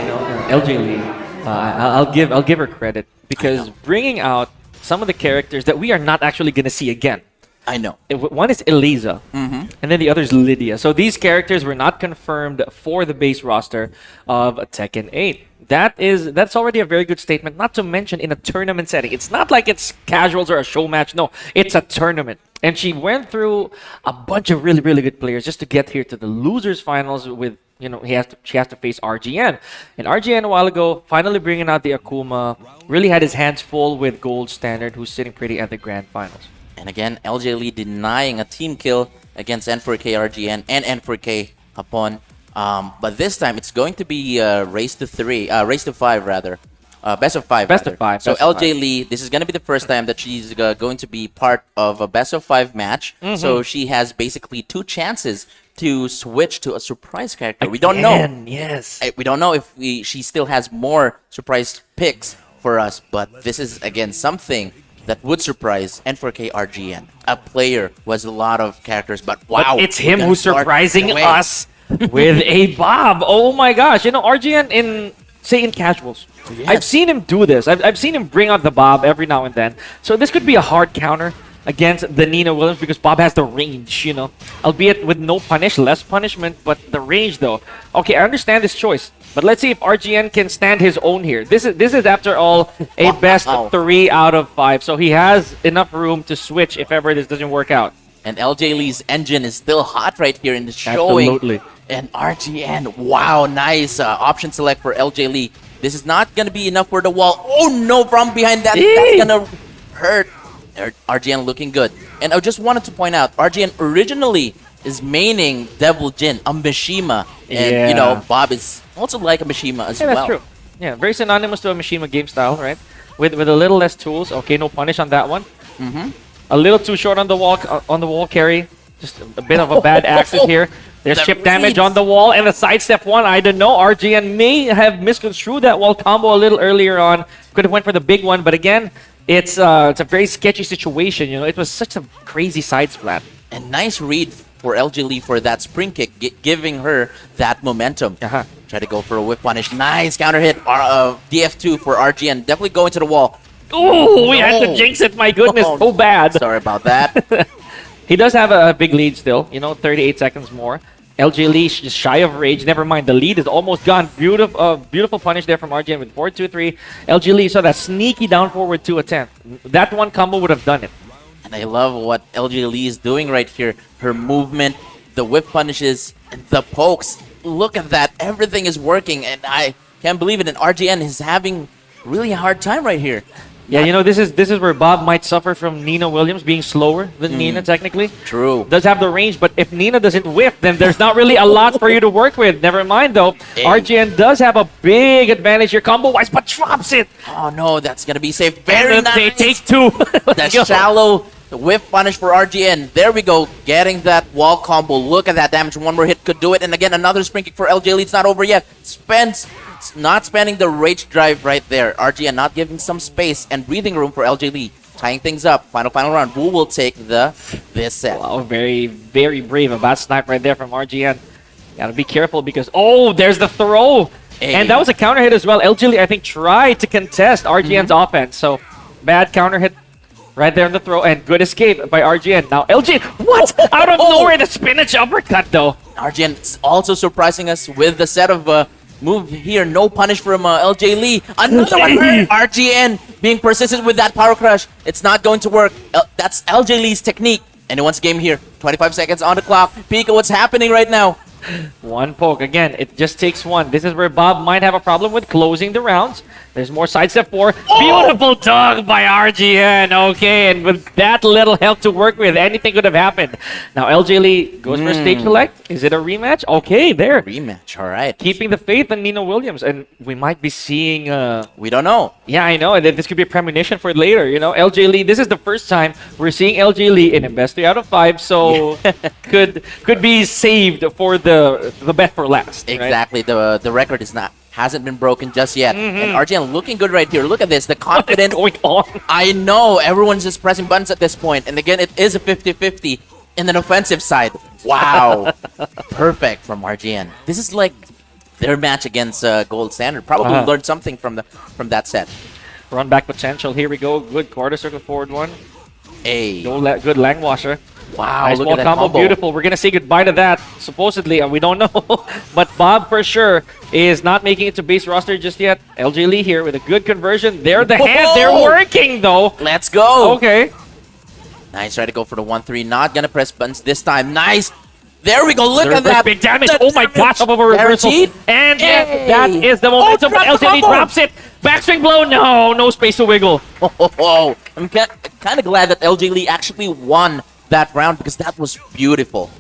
LJ Lee, I'll give her credit because bringing out some of the characters that we are not actually going to see again. I know. One is Eliza, and then the other is Lydia. So these characters were not confirmed for the base roster of Tekken 8. That's already a very good statement, not to mention in a tournament setting. It's not like it's casuals or a show match. No, it's a tournament. And she went through a bunch of really, really good players just to get here to the losers finals with, she has to face RGN. And RGN a while ago, finally bringing out the Akuma, really had his hands full with Gold Standard, who's sitting pretty at the grand finals. And again, LJ Lee denying a team kill against N4K RGN and N4K Hapon. But this time, it's going to be race to 5 rather. Best of 5. Best of 5. So LJ Lee, this is going to be the first time that she's going to be part of a best of 5 match. So she has basically 2 chances to switch to a surprise character. We don't know. Yes. We don't know if she still has more surprise picks for us. But this is, again, something that would surprise N4K RGN. A player who has a lot of characters, but wow. But it's him who's surprising us with a Bob. Oh my gosh. RGN in casuals. Yes. I've seen him do this. I've seen him bring out the Bob every now and then. So this could be a hard counter against the Nina Williams because Bob has the range, albeit with no less punishment, but the range though. Okay, I understand this choice, but let's see if RGN can stand his own here. This is after all a best 3 out of 5, so he has enough room to switch if ever this doesn't work out. And LJ Lee's engine is still hot right here in the showing. Absolutely. And RGN, wow, nice option select for LJ Lee. This is not going to be enough for the wall. Oh no, from behind that, that's going to hurt. RGN looking good. And I just wanted to point out, RGN originally is maining Devil Jin, a Mishima. And, Bob is also like a Mishima as well. Yeah, that's true. Yeah, very synonymous to a Mishima game style, right? With a little less tools. Okay, no punish on that one. A little too short on the wall carry. Just a bit of a bad access here. There's chip damage on the wall and the sidestep one. I don't know. RGN may have misconstrued that wall combo a little earlier on. Could have went for the big one, but again, it's a very sketchy situation. It was such a crazy side splat. And nice read for LJ Lee for that spring kick, giving her that momentum. Try to go for a whip punish. Nice counter hit. DF2 for RGN. Definitely going to the wall. Oh, we had to jinx it. My goodness, so bad. Sorry about that. He does have a big lead still. 38 seconds more. LJ Lee just shy of rage. Never mind, the lead is almost gone. Beautiful punish there from RGN with 4-2-3. LJ Lee saw that sneaky down forward to attempt. That one combo would have done it. And I love what LJ Lee is doing right here. Her movement, the whip punishes, and the pokes. Look at that. Everything is working, and I can't believe it. And RGN is having really a hard time right here. Yeah, this is where Bob might suffer from Nina Williams being slower than Nina, technically. True. Does have the range, but if Nina doesn't whip, then there's not really a lot for you to work with. Never mind, though. RGN does have a big advantage here combo-wise, but drops it. Oh, no, that's going to be safe. Very nice. They take 2. That shallow whip punish for RGN. There we go. Getting that wall combo. Look at that damage. One more hit could do it. And again, another spring kick for LJ Lee. It's not over yet. Not spending the rage drive right there. RGN not giving some space and breathing room for LJ Lee. Tying things up. Final round. Who will take this set? Wow, very, very brave. A bad snipe right there from RGN. Gotta be careful because... Oh, there's the throw! Hey. And that was a counter hit as well. LJ Lee, I think, tried to contest RGN's offense. So, bad counter hit right there on the throw. And good escape by RGN. Now, LJ... What? Out of nowhere, the spinach uppercut, though. RGN also surprising us with the set of... move here, no punish from LJ Lee. Another one. RGN being persistent with that power crush. It's not going to work. That's LJ Lee's technique. Anyone's game here. 25 seconds on the clock. Pika, what's happening right now? One poke. Again, it just takes one. This is where Bob might have a problem with closing the rounds. There's more sidestep 4. Beautiful dog by RGN. Okay, and with that little help to work with, anything could have happened. Now, LJ Lee goes for stage select. Is it a rematch? Okay, there. Rematch, all right. Keeping the faith in Nina Williams. And we might be seeing... we don't know. Yeah, I know. This could be a premonition for later. LJ Lee, this is the first time we're seeing LJ Lee in a best 3 out of 5. So, could be saved for the bet for last. Exactly. Right? The record is not hasn't been broken just yet. Mhm. And RGN looking good right here. Look at this. The confidence. What is going on? I know. Everyone's just pressing buttons at this point. And again, it is a 50-50 in an offensive side. Wow. Perfect from RGN. This is like their match against Gold Standard. Probably learned something from that set. Run back potential. Here we go. Good quarter circle forward one. Hey. Good Lang Washer. Wow, nice look wall at that combo. Beautiful. We're going to say goodbye to that, supposedly. We don't know. But Bob, for sure, is not making it to base roster just yet. LJ Lee here with a good conversion. They're the hand. They're working, though. Let's go. Okay. Nice. Try to go for the 1-3. Not going to press buttons this time. Nice. There we go. Look There at that. big damage. The Oh my gosh, of a reversal. Guaranteed. And Hey. that is the momentum. But drops the LJ Lee combo. drops it. Backswing blow. No space to wiggle. Oh, I'm kind of glad that LJ Lee actually won that round because that was beautiful.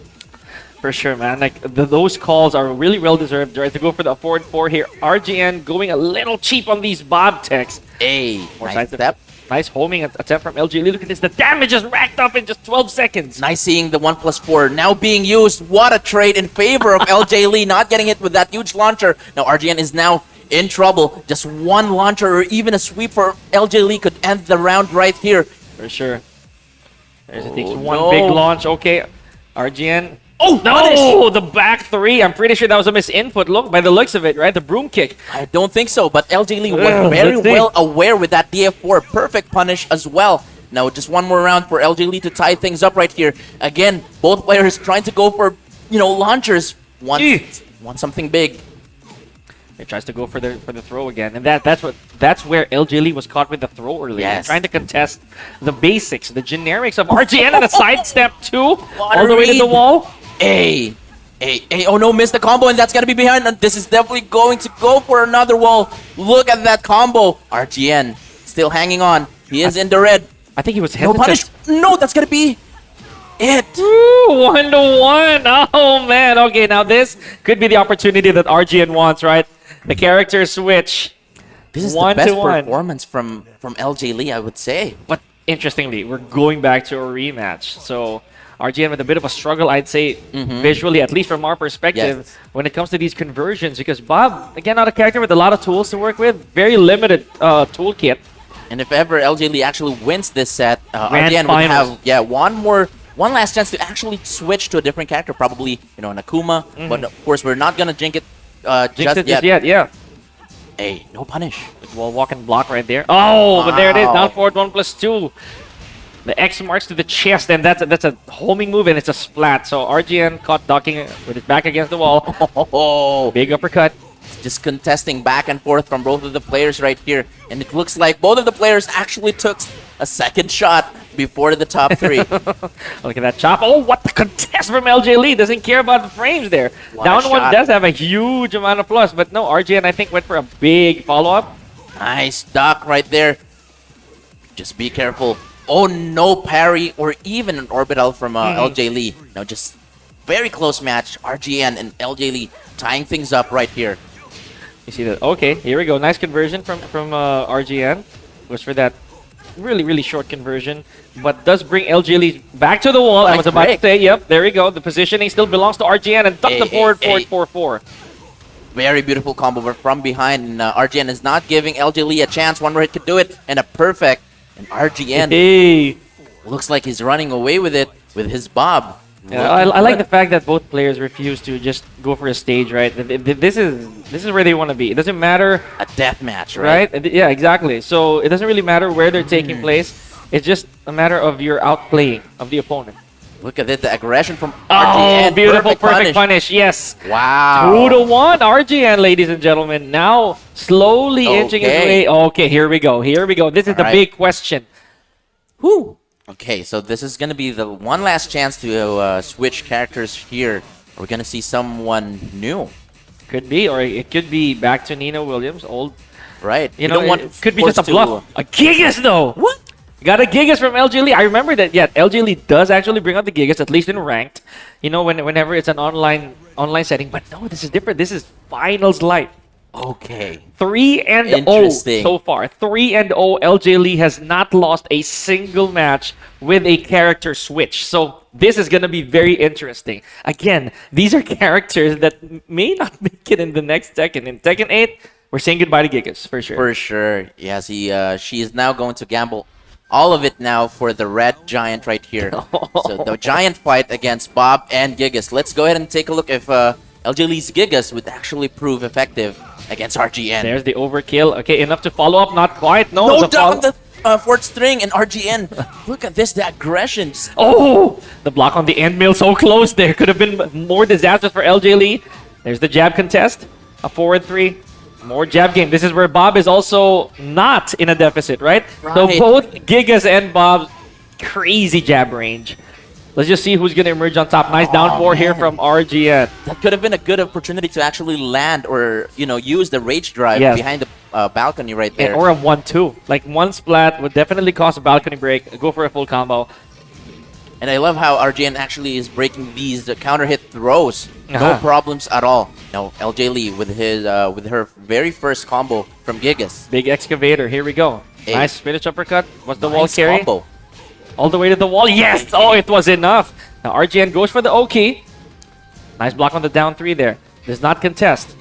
For sure, man. Like those calls are really well deserved, right? To go for the forward 4 here. RGN going a little cheap on these Bob techs. Hey, More nice side step. Nice homing attempt from LG Lee. Look at this. The damage is racked up in just 12 seconds. Nice seeing the 1+4 now being used. What a trade in favor of LJ Lee, not getting hit with that huge launcher. Now RGN is now in trouble. Just one launcher or even a sweep for LJ Lee could end the round right here. For sure. There's it takes Oh, one no. big launch. Okay. RGN. Oh, no! The back 3. I'm pretty sure that was a misinput. Look, by the looks of it, right? The broom kick. I don't think so, but LJ Lee was Ugh, very let's see. well aware with that DF4. Perfect punish as well. Now, just one more round for LJ Lee to tie things up right here. Again, both players trying to go for, launchers. Want something big. He tries to go for the throw again, and that's where LJ Lee was caught with the throw earlier. Yes. Trying to contest the basics, the generics of RGN, and a sidestep too, all the way to the read. wall. Hey, oh no, missed the combo, and that's gonna be behind. And this is definitely going to go for another wall. Look at that combo. RGN still hanging on. He is in the red. I think he was No hesitant. punish. No, that's gonna be it. Ooh, 1-1. Oh man. Okay, now this could be the opportunity that RGN wants, right? The character switch. This is 1 the best to 1. performance from LJ Lee, I would say. But interestingly, we're going back to a rematch. So RGN with a bit of a struggle, I'd say, visually, at least from our perspective, Yes. when it comes to these conversions. Because Bob, again, not a character with a lot of tools to work with. Very limited toolkit. And if ever LJ Lee actually wins this set, Grand RGN would finals. have one last chance to actually switch to a different character, probably an Akuma. But of course, we're not gonna jinx it just yet. Yeah. Hey, no punish. Like wall walk and block right there. Oh, but there it is. Wow. Down forward 1+2. The X marks to the chest, and that's a homing move, and it's a splat. So RGN caught ducking with his back against the wall. Oh, Big uppercut. just contesting back and forth from both of the players right here. And it looks like both of the players actually took a second shot before the top 3. Look at that chop. Oh, what the contest from LJ Lee. Doesn't care about the frames there. What a Down one shot. does have a huge amount of plus, but no, RGN I think went for a big follow-up. Nice duck right there. Just be careful. Oh, no parry or even an orbital from LJ Lee. No, just very close match. RGN and LJ Lee tying things up right here. You see that? Okay, here we go. Nice conversion from RGN. Goes for that really short conversion, but does bring LJ Lee back to the wall. I was about to say, yep, there we go. The positioning still belongs to RGN, and duck the forward 4-4. Very beautiful combo but from behind. And RGN is not giving LJ Lee a chance. One more hit could do it, and a perfect. And RGN looks like he's running away with it with his Bob. Yeah, I like the fact that both players refuse to just go for a stage, right? This is where they want to be. It doesn't matter. A death match, right? Yeah, exactly. So it doesn't really matter where they're taking place. It's just a matter of your outplaying of the opponent. Look at it, the aggression from Oh, RGN. beautiful, perfect punish. Yes. Wow. 2-1, RGN, ladies and gentlemen. Now slowly inching his way. Okay, here we go. Here we go. This is the big question. Whew. Okay, so this is going to be the one last chance to switch characters here. We're going to see someone new. Could be, or it could be back to Nino Williams, old. Right. You know, it could be just a bluff. A Gigas, though. What? Got a Gigas from LJ Lee. I remember that, yeah, LJ Lee does actually bring out the Gigas, at least in ranked. You know, whenever it's an online setting. But no, this is different. This is finals life. Okay. 3-0 Interesting. so far. 3-0. LJ Lee has not lost a single match with a character switch. So this is going to be very interesting. Again, these are characters that may not make it in the next Tekken. In Tekken 8, we're saying goodbye to Gigas, for sure. For sure. Yes, she is now going to gamble all of it now for the red giant right here. So the giant fight against Bob and Gigas. Let's go ahead and take a look if LJ Lee's Gigas would actually prove effective against RGN. There's the overkill. Okay, enough to follow up. Not quite. No, No the doubt on the fourth string and RGN. Look at this, the aggressions. Oh, the block on the end mill so close there. Could have been more disastrous for LJ Lee. There's the jab contest. A forward 3. More jab game. This is where Bob is also not in a deficit, right? So Right. both Gigas and Bob, crazy jab range. Let's just see who's going to emerge on top. Nice down 4 here from RGN. That could have been a good opportunity to actually land or, use the rage drive Yes. behind the balcony right there. Or a 1-2. Like one splat would definitely cause a balcony break. Go for a full combo. And I love how RGN actually is breaking these counter hit throws. No Uh-huh. problems at all. Now LJ Lee with her very first combo from Gigas. Big excavator. Here we go. Hey. Nice finish uppercut. What's the wall Nice carry? combo. All the way to the wall. Yes! Oh, it was enough. Now RGN goes for the O-key. Nice block on the down 3 there. Does not contest.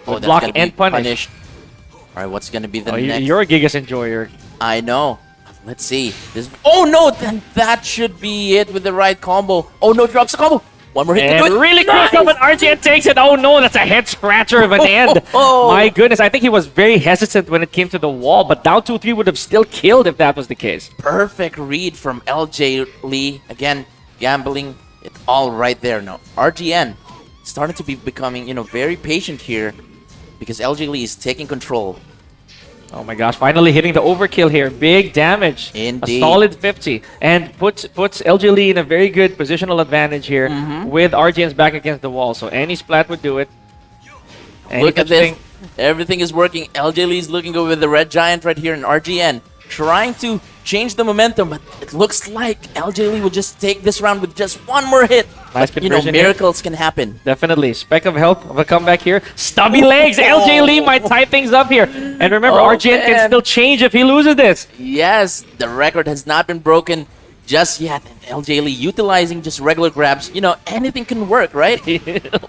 Oh, With that's block gonna be and punish. All right, what's gonna be the Oh, next? you're a Gigas enjoyer. I know. Let's see. Oh no! Then that should be it with the right combo. Oh no! Drops the combo. One more hit to And do it. really Nice! quick, but RGN takes it. Oh no, that's a head scratcher of an end. Oh. My goodness, I think he was very hesitant when it came to the wall, but down 2-3 would have still killed if that was the case. Perfect read from LJ Lee. Again, gambling it all right there. Now RGN starting to be becoming very patient here because LJ Lee is taking control. Oh my gosh, finally hitting the overkill here. Big damage. Indeed. A solid 50. And puts LG Lee in a very good positional advantage here with RGN's back against the wall. So any splat would do it. Any Look at such this. thing- Everything is working. LJ Lee's looking good with the red giant right here, and RGN trying to change the momentum, but it looks like LJ Lee will just take this round with just one more hit. Nice But, conversion here. miracles can happen. Definitely. Speck of health of a comeback here. Stubby legs. LJ Lee might tie things up here. And remember, Oh, RGN can man. still change if he loses this. Yes, the record has not been broken just yet. And LJ Lee utilizing just regular grabs. Anything can work, right?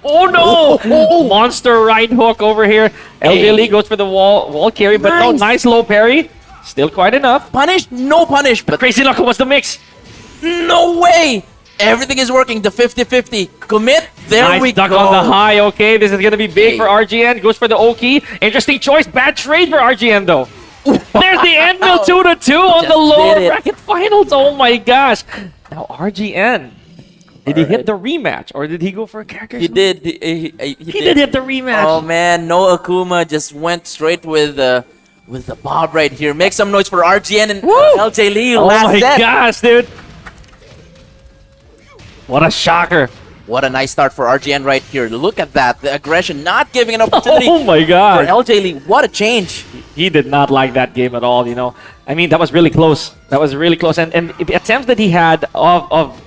Oh no! Monster right hook over here. LJ Lee goes for the wall carry, but no, Nice. nice low parry. Still quite enough. Punish? No punish, but Crazy Knuckle was the mix. no way! Everything is working. The 50-50. Commit. There Nice we duck go. on the high. Okay, this is going to be big Hey. for RGN. Goes for the O-key. Interesting choice. Bad trade for RGN, though. There's the end mill 2-2 on the Just lower did it. bracket finals. Oh my gosh. Now, RGN. Did he hit the rematch or did he go for a character? He did. He He did hit the rematch. Oh man, no Akuma just went straight with the Bob right here. Make some noise for RGN and LJ Lee. Oh last my set. gosh, dude. What a shocker. What a nice start for RGN right here. Look at that. The aggression, not giving an opportunity Oh my for god. LJ Lee. What a change. He did not like that game at all, I mean, that was really close. That was really close. And the attempts that he had of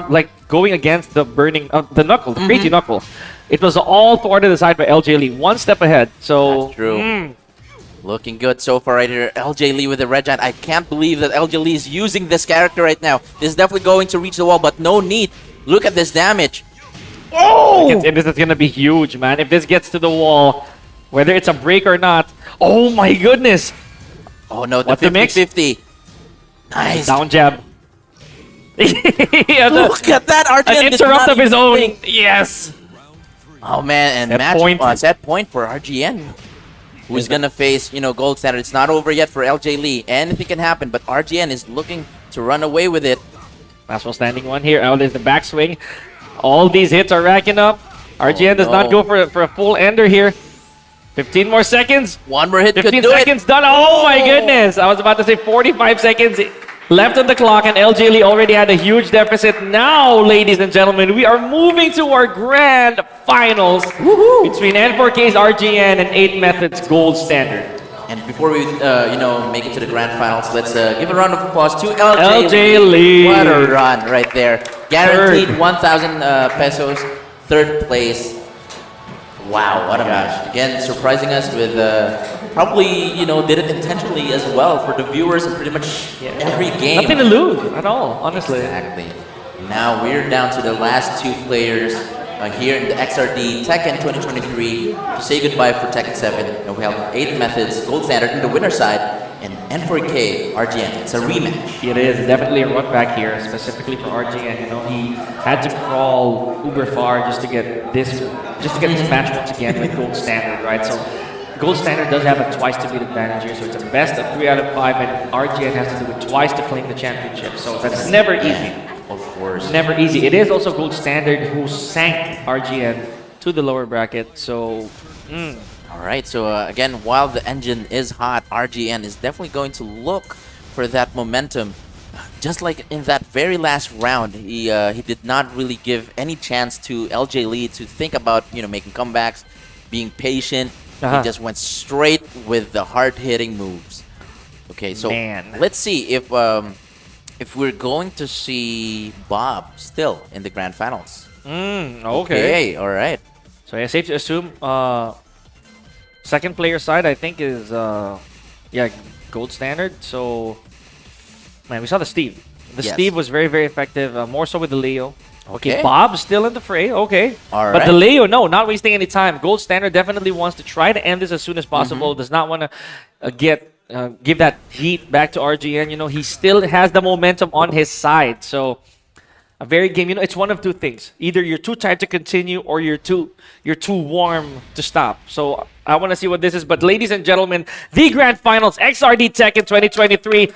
like going against the burning, the knuckle, the crazy knuckle, it was all thwarted aside by LJ Lee. One step ahead. So, That's true. Looking good so far right here. LJ Lee with the red giant. I can't believe that LJ Lee is using this character right now. This is definitely going to reach the wall, but no need. Look at this damage. Oh! And this is going to be huge, man. If this gets to the wall, whether it's a break or not. Oh my goodness. Oh no, the What's the mix? 50-50. Nice. Down jab. Look at that. RGN An did interrupt not of his even own. think. Yes. Oh man, and Set match point. set point for RGN. Who's gonna face, gold standard. It's not over yet for LJ Lee. Anything can happen, but RGN is looking to run away with it. Last one standing one here. Oh, there's the backswing. All these hits are racking up. RGN does not no. go for a full ender here. 15 more seconds. One more hit 15 could do seconds it. done. Oh my goodness. I was about to say 45 seconds left on the clock, and LJ Lee already had a huge deficit. Now, ladies and gentlemen, we are moving to our grand finals between N4K's RGN and 8 Methods Gold Standard. And before we, make it to the grand finals, let's give a round of applause to LJ, LJ Lee. What a run right there. Guaranteed Third. 1,000 pesos. Third place. Wow, what a match. Again, surprising us with probably, did it intentionally as well for the viewers in pretty much every game. Nothing to lose at all, honestly. Exactly. Now we're down to the last two players here in the XRD Tekken 2023 to say goodbye for Tekken 7. And we have 8 methods, Gold Standard in the winner's side, and N4K RGN. It's a rematch. It is definitely a run back here, specifically for RGN. He had to crawl uber far just to get this match once again with Gold Standard, right? So Gold Standard does have a twice to beat advantage here, so it's a best of 3 out of 5, and RGN has to do it twice to claim the championship. So that's never easy. Of course. Never easy. It is also Gold Standard who sank RGN to the lower bracket. So. All right, so again, while the engine is hot, RGN is definitely going to look for that momentum. Just like in that very last round, he did not really give any chance to LJ Lee to think about making comebacks, being patient. He just went straight with the hard-hitting moves. Okay, so let's see if we're going to see Bob still in the grand finals. Okay. All right. So yeah, safe to assume. Second player side, I think, is Gold Standard. So, man, we saw the Steve. Steve was very, very effective. More so with the Leo. Okay, Bob's still in the fray. Okay, but the Leo, no, not wasting any time. Gold Standard definitely wants to try to end this as soon as possible. Does not want to give that heat back to RGN. He still has the momentum on his side. So. A very game, it's one of two things. Either you're too tired to continue or you're too warm to stop. So I want to see what this is. But ladies and gentlemen, the grand finals, XRD Tekken 2023,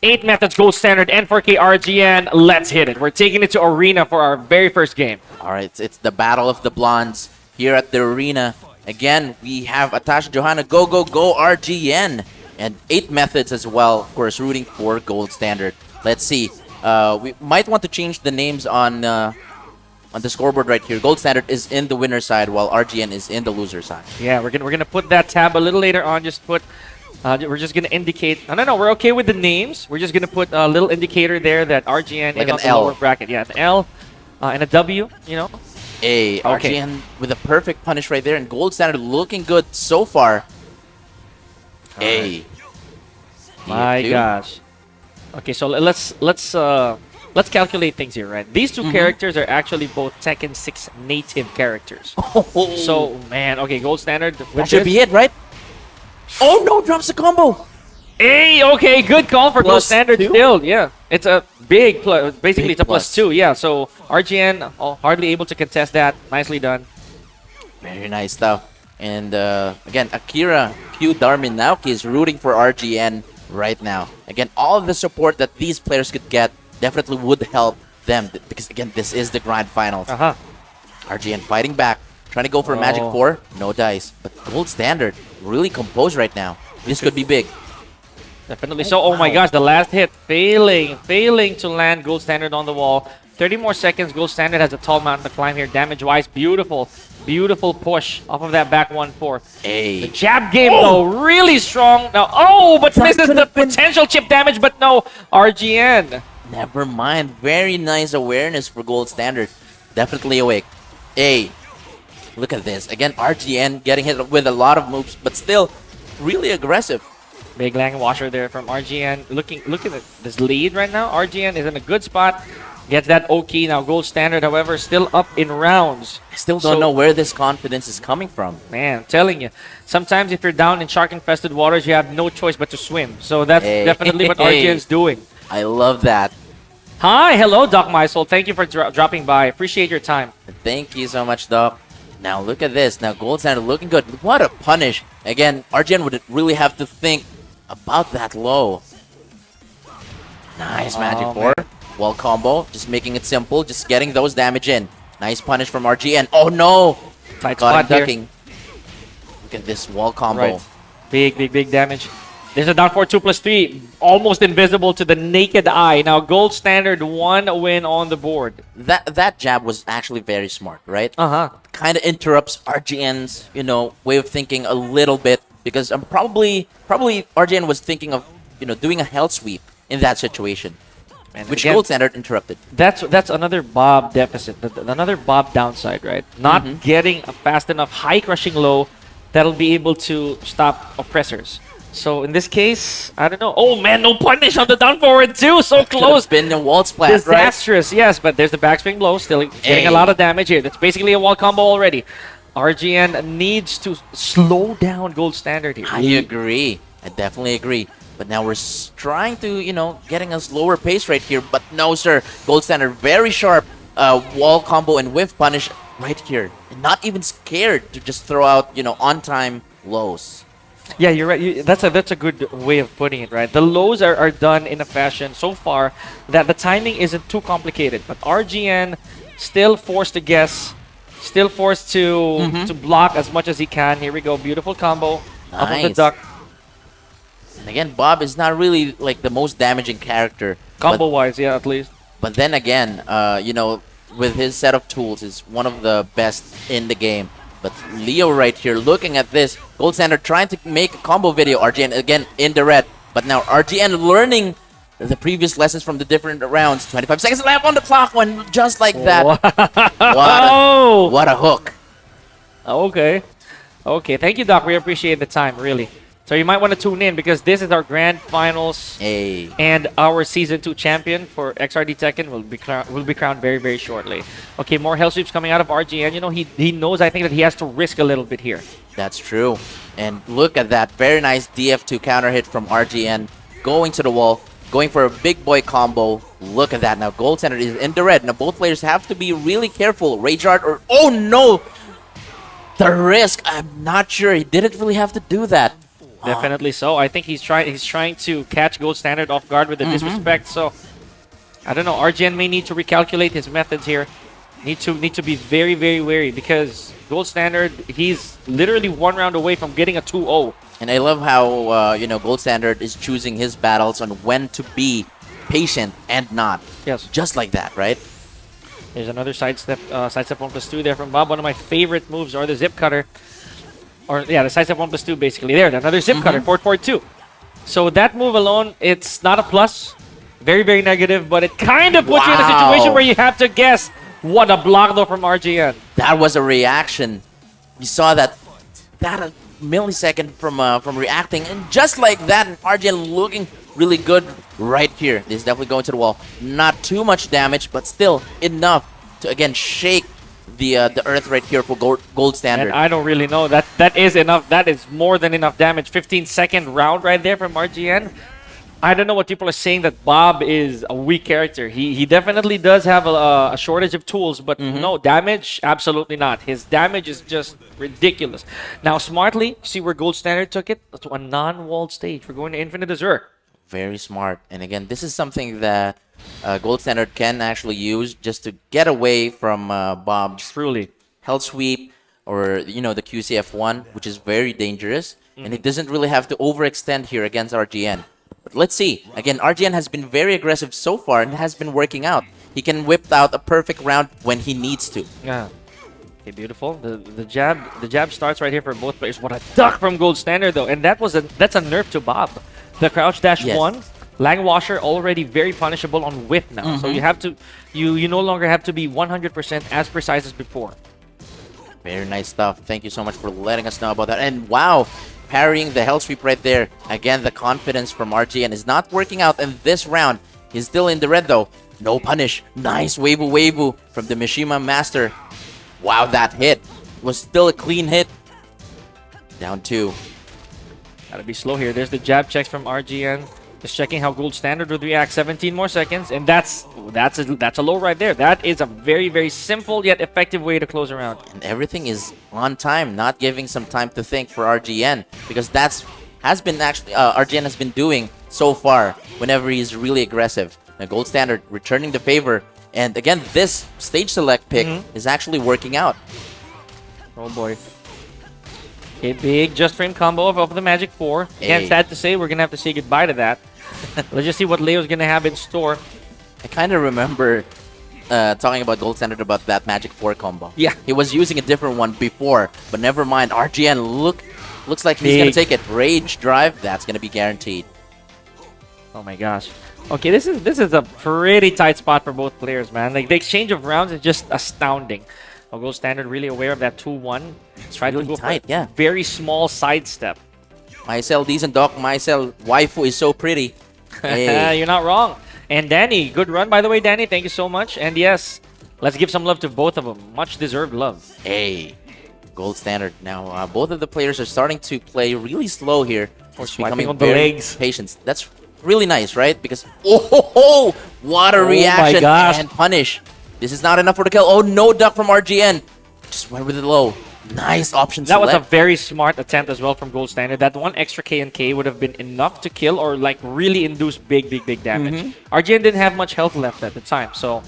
8 methods, Gold Standard, N4K RGN. Let's hit it. We're taking it to Arena for our very first game. All right, it's the battle of the blondes here at the Arena. Again, we have Atasha Johanna, go, go, go, RGN. And 8 methods as well, of course, rooting for Gold Standard. Let's see. We might want to change the names on the scoreboard right here. Gold Standard is in the winner side, while RGN is in the loser side. Yeah, we're gonna put that tab a little later on. We're just gonna indicate. No, we're okay with the names. We're just gonna put a little indicator there that RGN like is on the lower bracket. Yeah, an L and a W. RGN with a perfect punish right there, and Gold Standard looking good so far. My gosh. Okay, so let's calculate things here, right? These two characters are actually both Tekken 6 native characters. So, man, okay, Gold Standard. That should be it, right? Oh no, drops the combo. Okay, good call for Gold Standard still. Yeah, it's a big plus. Basically, it's a +2. Yeah, so RGN hardly able to contest that. Nicely done. Very nice stuff. And again, Akira Q Darminauki is rooting for RGN right now. Again, all of the support that these players could get definitely would help them because again, this is the grand finals. RGN fighting back, trying to go for a Magic 4, no dice. But Gold Standard really composed right now. This could be big. Definitely so. Oh my gosh, the last hit failing to land Gold Standard on the wall. 30 more seconds. Gold Standard has a tall mountain to climb here. Damage-wise, beautiful push off of that back 1-4. The jab game, though, really strong. Now, but misses the potential chip damage, but no, RGN. Never mind. Very nice awareness for Gold Standard. Definitely awake. Look at this. Again, RGN getting hit with a lot of moves, but still really aggressive. Big Lang Washer there from RGN. Looking at this lead right now. RGN is in a good spot. Gets that OK. Now Gold Standard, however, still up in rounds. I still don't know where this confidence is coming from. Man, I'm telling you. Sometimes if you're down in shark-infested waters, you have no choice but to swim. So that's definitely what RGN's doing. I love that. Hi, hello, Doc Mysol. Thank you for dropping by. Appreciate your time. Thank you so much, Doc. Now look at this. Now Gold Standard looking good. What a punish. Again, RGN would really have to think about that low. Nice Magic 4. Wall combo. Just making it simple. Just getting those damage in. Nice punish from RGN. Oh no! Tight spot here. Ducking. Look at this wall combo. Right. Big damage. There's a down 4-2+3. Almost invisible to the naked eye. Now Gold Standard 1 win on the board. That jab was actually very smart, right? Kind of interrupts RGN's, way of thinking a little bit because probably RGN was thinking of, doing a hell sweep in that situation. And which again, Gold Standard interrupted. that's another Bob deficit, another Bob downside, right? Not getting a fast enough high crushing low that'll be able to stop oppressors. So in this case, I don't know. Oh man, no punish on the down forward too. So close. Been a wall splat, right? Disastrous, yes, but there's the backswing blow, still getting a lot of damage here. That's basically a wall combo already. RGN needs to slow down Gold Standard here. I agree. I definitely agree. But now we're trying to, getting a slower pace right here. But no, sir. Gold Standard very sharp wall combo and whiff punish right here. And not even scared to just throw out, on time lows. Yeah, you're right. That's a good way of putting it, right? The lows are done in a fashion so far that the timing isn't too complicated. But RGN still forced to guess, still forced to block as much as he can. Here we go, beautiful combo up of the duck. And again, Bob is not really like the most damaging character. Combo-wise, yeah, at least. But then again, with his set of tools, is one of the best in the game. But Leo right here, looking at this, Gold Standard trying to make a combo video. RGN again in the red. But now RGN learning the previous lessons from the different rounds. 25 seconds left on the clock when just like that. Wow. What a hook. Okay. Okay, thank you, Doc. We appreciate the time, really. So you might want to tune in because this is our grand finals, and our season 2 champion for XRD Tekken will be crowned very, very shortly. Okay, more hell sweeps coming out of RGN. He knows, I think, that he has to risk a little bit here. That's true. And look at that very nice DF2 counter hit from RGN, going to the wall, going for a big boy combo. Look at that. Now Gold Standard is in the red. Now both players have to be really careful. Rage Art or oh no, the risk. I'm not sure. He didn't really have to do that. Definitely so. I think he's trying to catch Gold Standard off guard with the disrespect. So I don't know. RGN may need to recalculate his methods here. Need to be very, very wary because Gold Standard, he's literally one round away from getting a 2-0. And I love how Gold Standard is choosing his battles on when to be patient and not. Yes. Just like that, right? There's another sidestep 1+2 there from Bob. One of my favorite moves are the zip cutter. Or, yeah, the sidestep 1+2 basically. There, another zip cutter, forward 2. So that move alone, it's not a plus. Very, very negative, but it kind of puts you in a situation where you have to guess. What a block, though, from RGN. That was a reaction. You saw that a millisecond from reacting. And just like that, RGN looking really good right here. This is definitely going to the wall. Not too much damage, but still enough to, again, shake the earth right here for Gold Standard. And I don't really know. That is enough. That is more than enough damage. 15-second round right there from RGN. I don't know what people are saying that Bob is a weak character. He definitely does have a shortage of tools, but no, damage, absolutely not. His damage is just ridiculous. Now, smartly, see where Gold Standard took it? To a non-walled stage. We're going to Infinite Azure. Very smart. And again, this is something that Gold Standard can actually use just to get away from Bob's hell sweep or, the QCF1, which is very dangerous. And it doesn't really have to overextend here against RGN. But let's see. Again, RGN has been very aggressive so far and has been working out. He can whip out a perfect round when he needs to. Yeah. Okay, beautiful. The jab starts right here for both players. What a duck from Gold Standard, though. And that's a nerf to Bob. The crouch dash 1, Lang Washer already very punishable on whip now. So you have to you no longer have to be 100% as precise as before. Very nice stuff. Thank you so much for letting us know about that. And wow, parrying the hell sweep right there. Again, the confidence from RGN is not working out in this round. He's still in the red though. No punish. Nice Weibu from the Mishima Master. Wow, that hit was still a clean hit. Down 2. Gotta be slow here. There's the jab checks from RGN. Just checking how Gold Standard would react. 17 more seconds, and that's a low right there. That is a very, very simple yet effective way to close a round. And everything is on time, not giving some time to think for RGN, because RGN has been doing so far whenever he's really aggressive. Now Gold Standard returning the favor, and again, this stage select pick is actually working out. Oh boy. A big just frame combo of the Magic 4. Again, sad to say, we're going to have to say goodbye to that. Let's just see what Leo's going to have in store. I kind of remember talking about Gold Standard about that Magic 4 combo. Yeah. He was using a different one before, but never mind. RGN looks like he's going to take it. Rage Drive, that's going to be guaranteed. Oh my gosh. Okay, this is a pretty tight spot for both players, man. Like the exchange of rounds is just astounding. Gold Standard really aware of that 2-1. Try to really go tight, for a yeah. very small sidestep. Mycel, decent doc. Mycel, waifu is so pretty. Hey. You're not wrong. And Danny, good run by the way, Danny. Thank you so much. And yes, let's give some love to both of them. Much deserved love. Hey, Gold Standard. Now, both of the players are starting to play really slow here. Or Just swiping becoming on the very legs. patient. That's really nice, right? Because, what a reaction gosh. and punish. This is not enough for the kill. Oh, no duck from RGN. Just went with it low. Nice option That was a select. very smart attempt as well from Gold Standard. That one extra K and K would have been enough to kill or like really induce big damage. RGN didn't have much health left at the time, so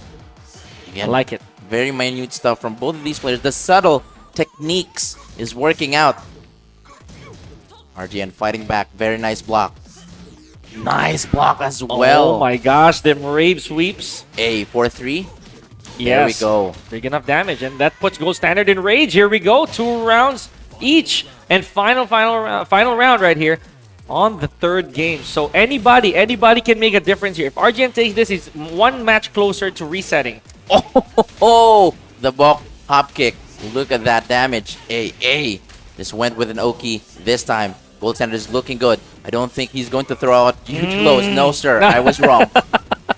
Again, I like it. Very minute stuff from both of these players. The subtle techniques is working out. RGN fighting back. Very nice block. Nice block as well. Oh my gosh, them rave sweeps. A 4-3. Yes. There we go. Big enough damage, and that puts Gold Standard in rage. Here we go, 2 rounds each, and final round right here on the third game. So anybody can make a difference here. If RGN takes this, he's 1 match closer to resetting. Oh, the bulk hop kick. Look at that damage. A. This went with an Oki this time. Gold Standard is looking good. I don't think he's going to throw out huge lows. No, sir. I was wrong.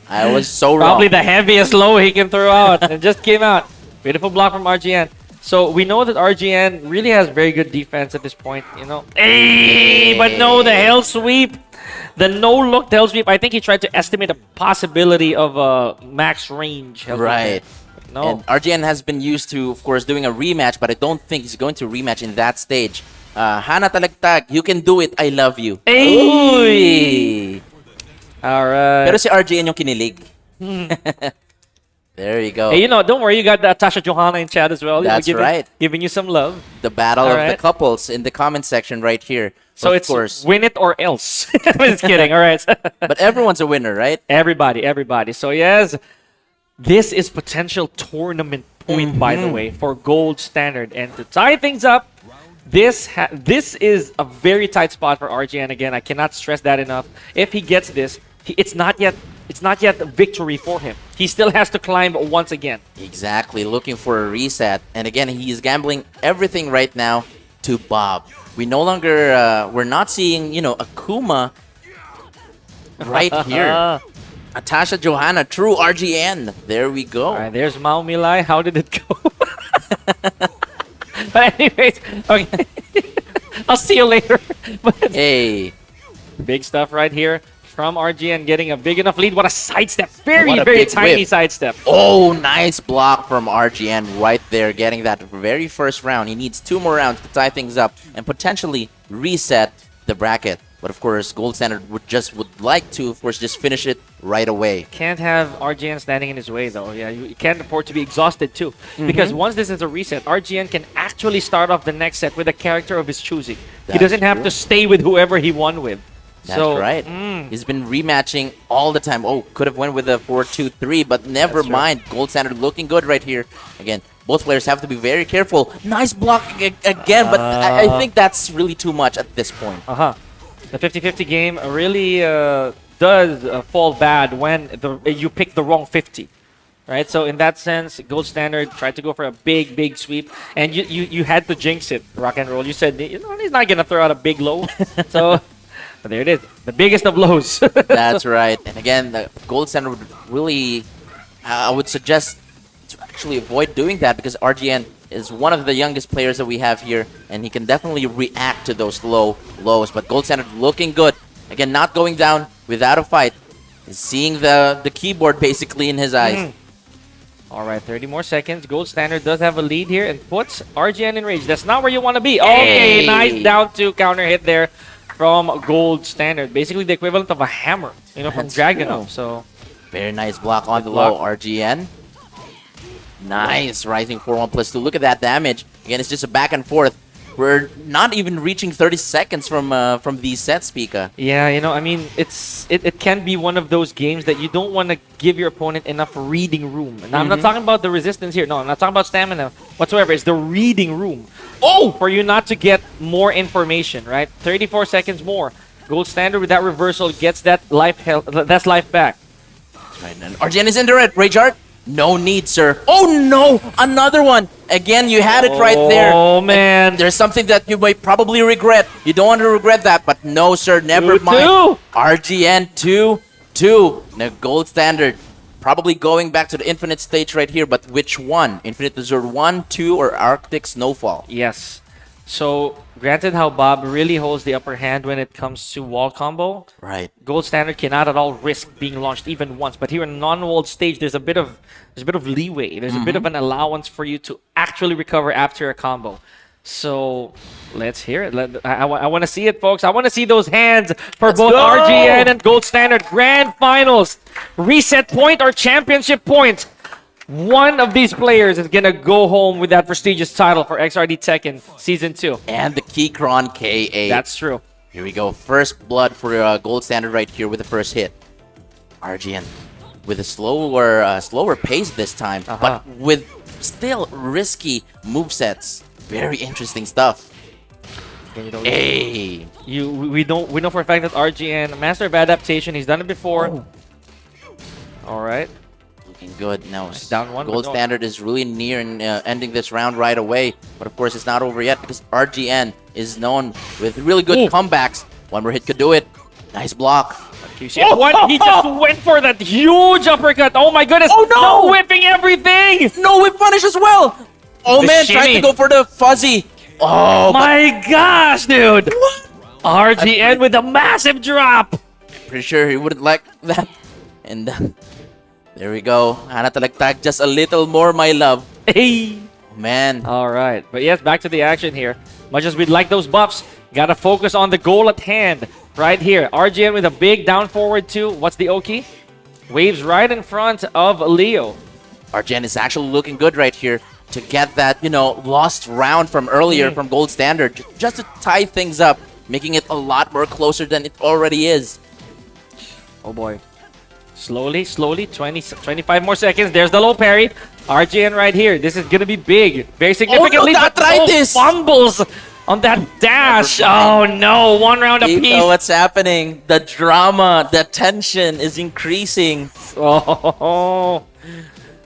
I was so wrong. Probably the heaviest low he can throw out. It just came out. Beautiful block from RGN. So we know that RGN really has very good defense at this point, you know. Hey, but no, the hell sweep. The no-look hell sweep. I think he tried to estimate a possibility of a max range. Hell sweep. Right. No. And RGN has been used to, of course, doing a rematch, but I don't think he's going to rematch in that stage. Hana Talagtag, you can do it. I love you. Hey! Alright. Pero si RGN yung kinilig. There you go. Hey, you know, don't worry. You got Tasha Johanna in chat as well. That's right. Giving you some love. The battle of the Alright. couples in the comment section right here. So of it's course. win it or else. I'm just kidding. All right. But everyone's a winner, right? Everybody. So yes, this is potential tournament point, by the way, for Gold Standard. And to tie things up, this is a very tight spot for RGN. Again, I cannot stress that enough. If he gets this, it's not yet a victory for him. He still has to climb once again. Exactly, looking for a reset. And again, he is gambling everything right now to Bob. We no longer, we're not seeing, you know, Akuma right here. Natasha Johanna, true RGN. There we go. All right, there's Mao Milai. How did it go? But anyways, okay. I'll see you later. But hey. Big stuff right here from RGN, getting a big enough lead. What a sidestep. Very What a very big tiny whip. sidestep. Oh, nice block from RGN right there, getting that very first round. He needs 2 more rounds to tie things up and potentially reset the bracket. But of course, Gold Standard would like to, of course, just finish it right away. Can't have RGN standing in his way, though. Yeah, you can't afford to be exhausted, too. Because once this is a reset, RGN can actually start off the next set with a character of his choosing. He That's doesn't have true. to stay with whoever he won with. That's So, right. He's been rematching all the time. Oh, could have went with a 4-2-3, but never That's true. mind. Gold Standard looking good right here. Again, both players have to be very careful. Nice block again, but I think that's really too much at this point. The 50-50 game really does fall bad when you pick the wrong 50. Right, so in that sense, Gold Standard tried to go for a big sweep, and you had to jinx it, Rock and Roll. You said, you know, he's not gonna throw out a big low, so but there it is, the biggest of lows. That's right. And again, the Gold Standard would really, I would suggest to actually avoid doing that because RGN is one of the youngest players that we have here, and he can definitely react to those lows. But Gold Standard looking good. Again, not going down without a fight. He's seeing the keyboard basically in his eyes. All right, 30 more seconds. Gold Standard does have a lead here and puts RGN in rage. That's not where you want to be. Okay, nice down 2 counter hit there from Gold Standard. Basically the equivalent of a hammer, you know, from Dragunov. So very nice block on the low, RGN. Nice, rising 4-1+2. Look at that damage. Again, it's just a back and forth. We're not even reaching 30 seconds from these sets, Pika. yeah, you know, I mean, it can be one of those games that you don't want to give your opponent enough reading room. And I'm not talking about the resistance here. No, I'm not talking about stamina whatsoever. It's the reading room. Oh, for you not to get more information, right? 34 seconds more. Gold Standard with that reversal gets that life that's life back. Right, and RGN is into it. Rage Art, no need, sir. Oh no, another one. Again, you had it right there. Oh man, there's something that you might probably regret. You don't want to regret that, but no, sir, never mind. RGN 2-2. The Gold Standard probably going back to the Infinite stage right here, but which one? Infinite Desert 1, 2, or Arctic Snowfall? Yes. So, granted how Bob really holds the upper hand when it comes to wall combo, right? Gold Standard cannot at all risk being launched even once. But here in non-walled stage, there's a bit of leeway. There's a bit of an allowance for you to actually recover after a combo. So let's hear it. I want to see it, folks. I want to see those hands for both RGN and Gold Standard. Grand Finals, reset point or championship point. One of these players is going to go home with that prestigious title for XRD Tekken Season 2. And the Keychron K8. That's true. Here we go. First blood for Gold Standard right here with the first hit. RGN with a slower pace this time, but with still risky movesets. Very interesting stuff. Hey, we know for a fact that RGN, master of adaptation, he's done it before. All right. Looking good now. Down one. Gold Standard is really near and ending this round right away. But of course, it's not over yet because RGN is known with really good comebacks. One more hit could do it. Nice block. What? He just went for that huge uppercut. Oh my goodness. Oh no! No whipping everything. No whip punish as well. Oh The man, shimmy. trying to go for the fuzzy. Oh my gosh, dude. RGN with a massive drop. Pretty sure he wouldn't like that. And there we go. Hanatalagtag just a little more, my love. Hey. Man. All right. But yes, back to the action here. Much as we'd like those buffs, gotta focus on the goal at hand. Right here. RGN with a big down forward two. What's the Oki? Waves right in front of Leo. RGN is actually looking good right here to get that, lost round from earlier from Gold Standard. Just to tie things up, making it a lot more closer than it already is. Oh boy. Slowly, 25 more seconds. There's the low parry. RGN right here. This is going to be big. Very significantly. Oh, no, arthritis! Fumbles on that dash. Oh, no. One round apiece. You know what's happening. The drama, the tension is increasing. Oh,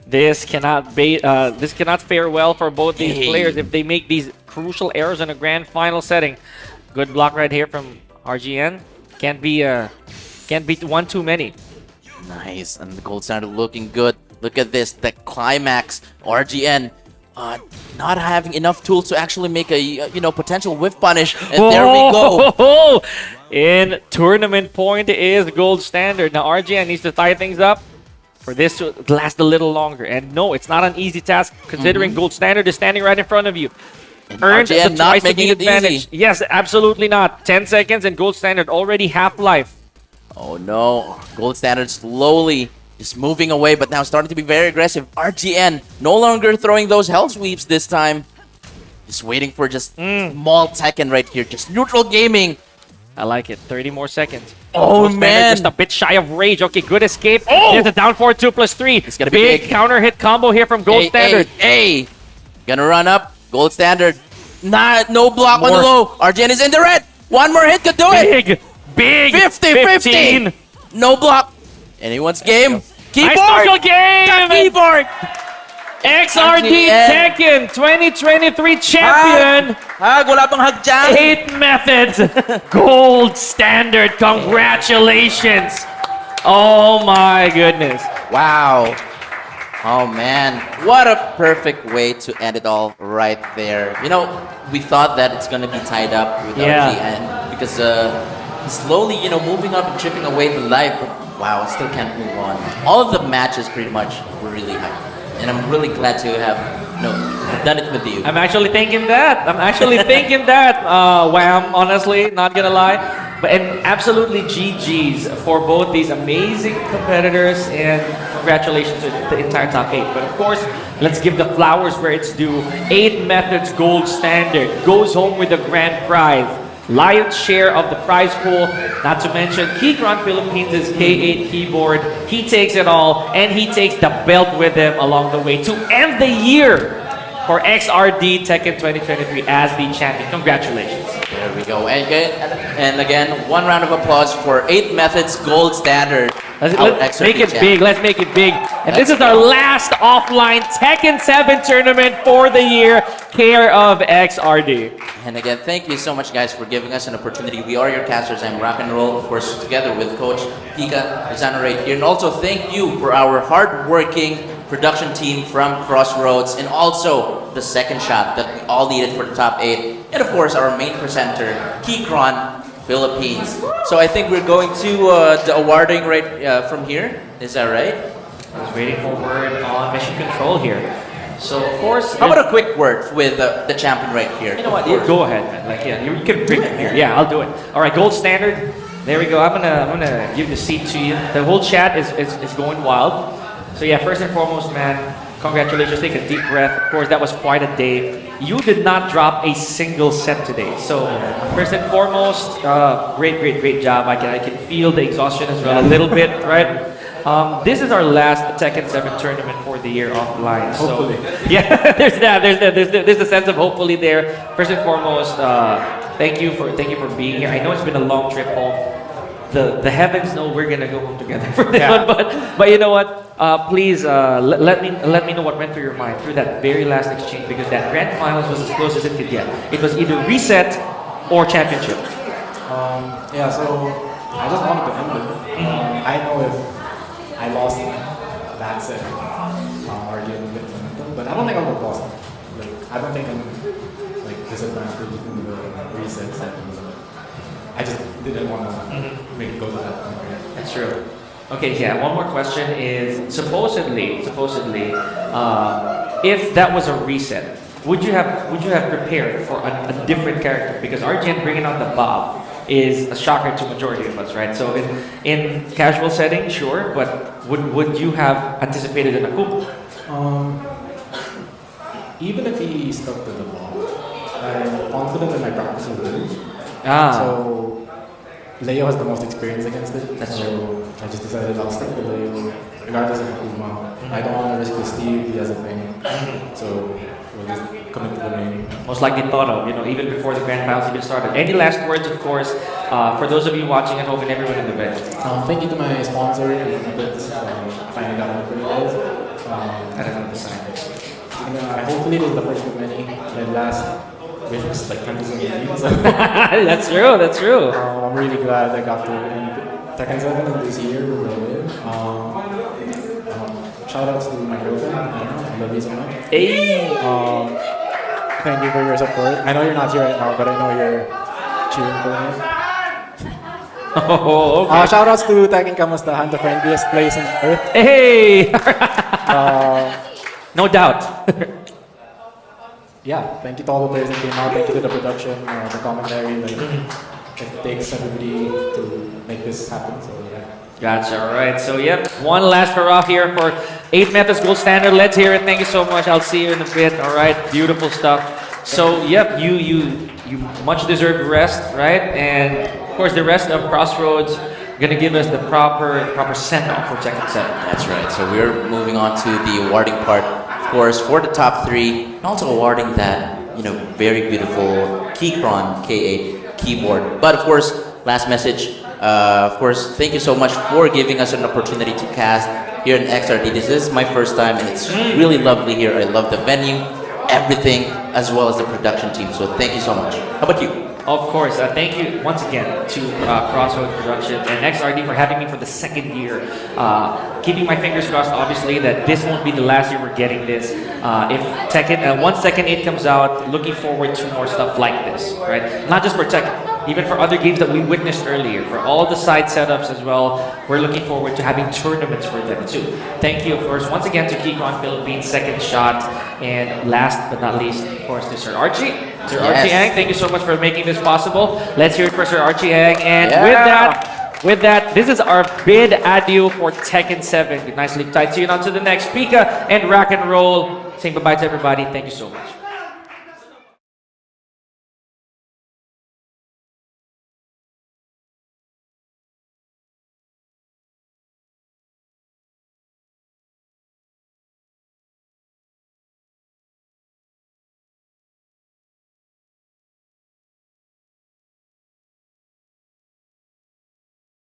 this cannot fare well for both these players if they make these crucial errors in a grand final setting. Good block right here from RGN. Can't be one too many. Nice, and the Gold Standard looking good. Look at this, the climax. RGN not having enough tools to actually make a potential whiff punish, and there we go. In tournament point is Gold Standard. Now RGN needs to tie things up for this to last a little longer. And no, it's not an easy task considering Gold Standard is standing right in front of you. And Earned RGN the not twice making it advantage. easy. Yes, absolutely not. 10 seconds and Gold Standard already half life. Oh no, Gold Standard slowly just moving away, but now starting to be very aggressive. RGN no longer throwing those hell sweeps this time. Just waiting for just small Tekken right here. Just neutral gaming. I like it. 30 more seconds. Oh, Gold Standard man. just a bit shy of rage. Okay, good escape. There's a down forward 2+3. It's gonna be big counter hit combo here from Gold Standard. Hey, gonna run up. Gold Standard. No block on the low. RGN is in the red. One more hit could do it. Big 50-50. No block. Anyone's game. Keyboard. Nice special game. Got keyboard. XRD Tekken 2023 champion. Wala pang hag dyan. 8 methods. Gold Standard. Congratulations. Oh my goodness. Wow. Oh man, what a perfect way to end it all right there. We thought that it's gonna be tied up with RGN because slowly, moving up and chipping away the life, but wow, I still can't move on. All of the matches pretty much were really hype. And I'm really glad to have done it with you. I'm actually thinking that. Wham, honestly, not gonna lie. And absolutely GG's for both these amazing competitors, and congratulations to the entire top 8. But of course, let's give the flowers where it's due. 8 Methods Gold Standard goes home with the grand prize. Lion's share of the prize pool, not to mention Keychron Philippines' K8 keyboard. He takes it all, and he takes the belt with him along the way to end the year for XRD Tekken 2023 as the champion. Congratulations. There we go. And again, one round of applause for 8 Methods Gold Standard. Let's make it big. Let's make it big. And this is our last offline Tekken 7 tournament for the year, care of XRD. And again, thank you so much, guys, for giving us an opportunity. We are your casters. I'm Rock and Roll, of course, together with Coach Pika Rizano right here. And also, thank you for our hard-working production team from Crossroads, and also the second shot that we all needed for the top 8. And of course, our main presenter, Keychron Philippines. So I think we're going to the awarding right from here. Is that right? I was waiting for word on mission control here. So of course, how about a quick word with the champion right here? You know what? Go ahead, man. Like, yeah, you can bring it here. Yeah, I'll do it. All right, gold standard. There we go. I'm gonna give the seat to you. The whole chat is going wild. So yeah, first and foremost, man, congratulations. Take a deep breath. Of course, that was quite a day. You did not drop a single set today. So first and foremost, great job. I can feel the exhaustion as well a little bit, right? This is our last Tekken 7 tournament for the year offline. So yeah, there's that. There's a sense of hopefully there. First and foremost, thank you for being here. I know it's been a long trip home. The heavens know we're gonna go home together for this one, but you know what? Please let me know what went through your mind through that very last exchange, because that grand finals was as close as it could get. It was either reset or championship. Yeah, so I just wanted to end it. I know if I lost that set, or game a bit momentum, but I don't think I would have lost it. Like, I don't think I'm like disadvantaged in the reset set. I just didn't want to make it go to that point. That's true. Okay, yeah. One more question is supposedly, if that was a reset, would you have prepared for a different character? Because RGN bringing out the Bob is a shocker to majority of us, right? So in casual setting, sure, but would you have anticipated an Akuma? Even if he stuck to the ball, I'm confident in my practice ability. So Leo has the most experience against it. That's true. I just decided I'll stick with Leo, regardless of Akuma. I don't want to risk with Steve, he has a thing. So we'll just commit to the main. Most likely thought of, even before the grand finals even started. Any last words, of course, for those of you watching at home and everyone in the bed? Thank you to my sponsor, finally got one for you guys. I don't know the sign. Hopefully this is the first of many. My last wins like hundreds of games. That's true. I'm really glad I got to win Tekken 7 this year with a win. Shoutouts to my girlfriend. I love you so much. Hey. Thank you for your support. I know you're not here right now, but I know you're cheering for me. Oh, okay. Shoutouts to Tekken Kamustahan, the friendliest place on earth. Hey. No doubt. Yeah, thank you to all the players that came out. Thank you to the production, the commentary. Like, it takes everybody to make this happen. So yeah. Gotcha. All right. So yep, one last hurrah here for 8 Methods Gold Standard. Let's hear it. Thank you so much. I'll see you in a bit. All right. Beautiful stuff. So yep, you much deserved rest, right? And of course, the rest of Crossroads gonna give us the proper send off for Tekken 7. That's right. So we're moving on to the awarding part. Of course, for the top 3, and also awarding that, very beautiful Keychron KA keyboard. But of course, last message, of course, thank you so much for giving us an opportunity to cast here in XRD. This is my first time, and it's really lovely here. I love the venue, everything, as well as the production team. So thank you so much. How about you? Of course, thank you once again to Crossroad Production and XRD for having me for the second year. Keeping my fingers crossed, obviously, that this won't be the last year we're getting this. If Tekken, once Tekken 8 comes out, looking forward to more stuff like this, right? Not just for Tekken, even for other games that we witnessed earlier, for all the side setups as well. We're looking forward to having tournaments for them too. Thank you, of course, once again to Keychron Philippines, second shot, and last but not least, of course, to Sir Archie. Sir Archie Ang, thank you so much for making this possible. Let's hear it for Sir Archie Ang. And with that, this is our bid adieu for Tekken 7. Good night, sleep tight. See you on to the next Pika and Rock and Roll. Saying bye-bye to everybody. Thank you so much.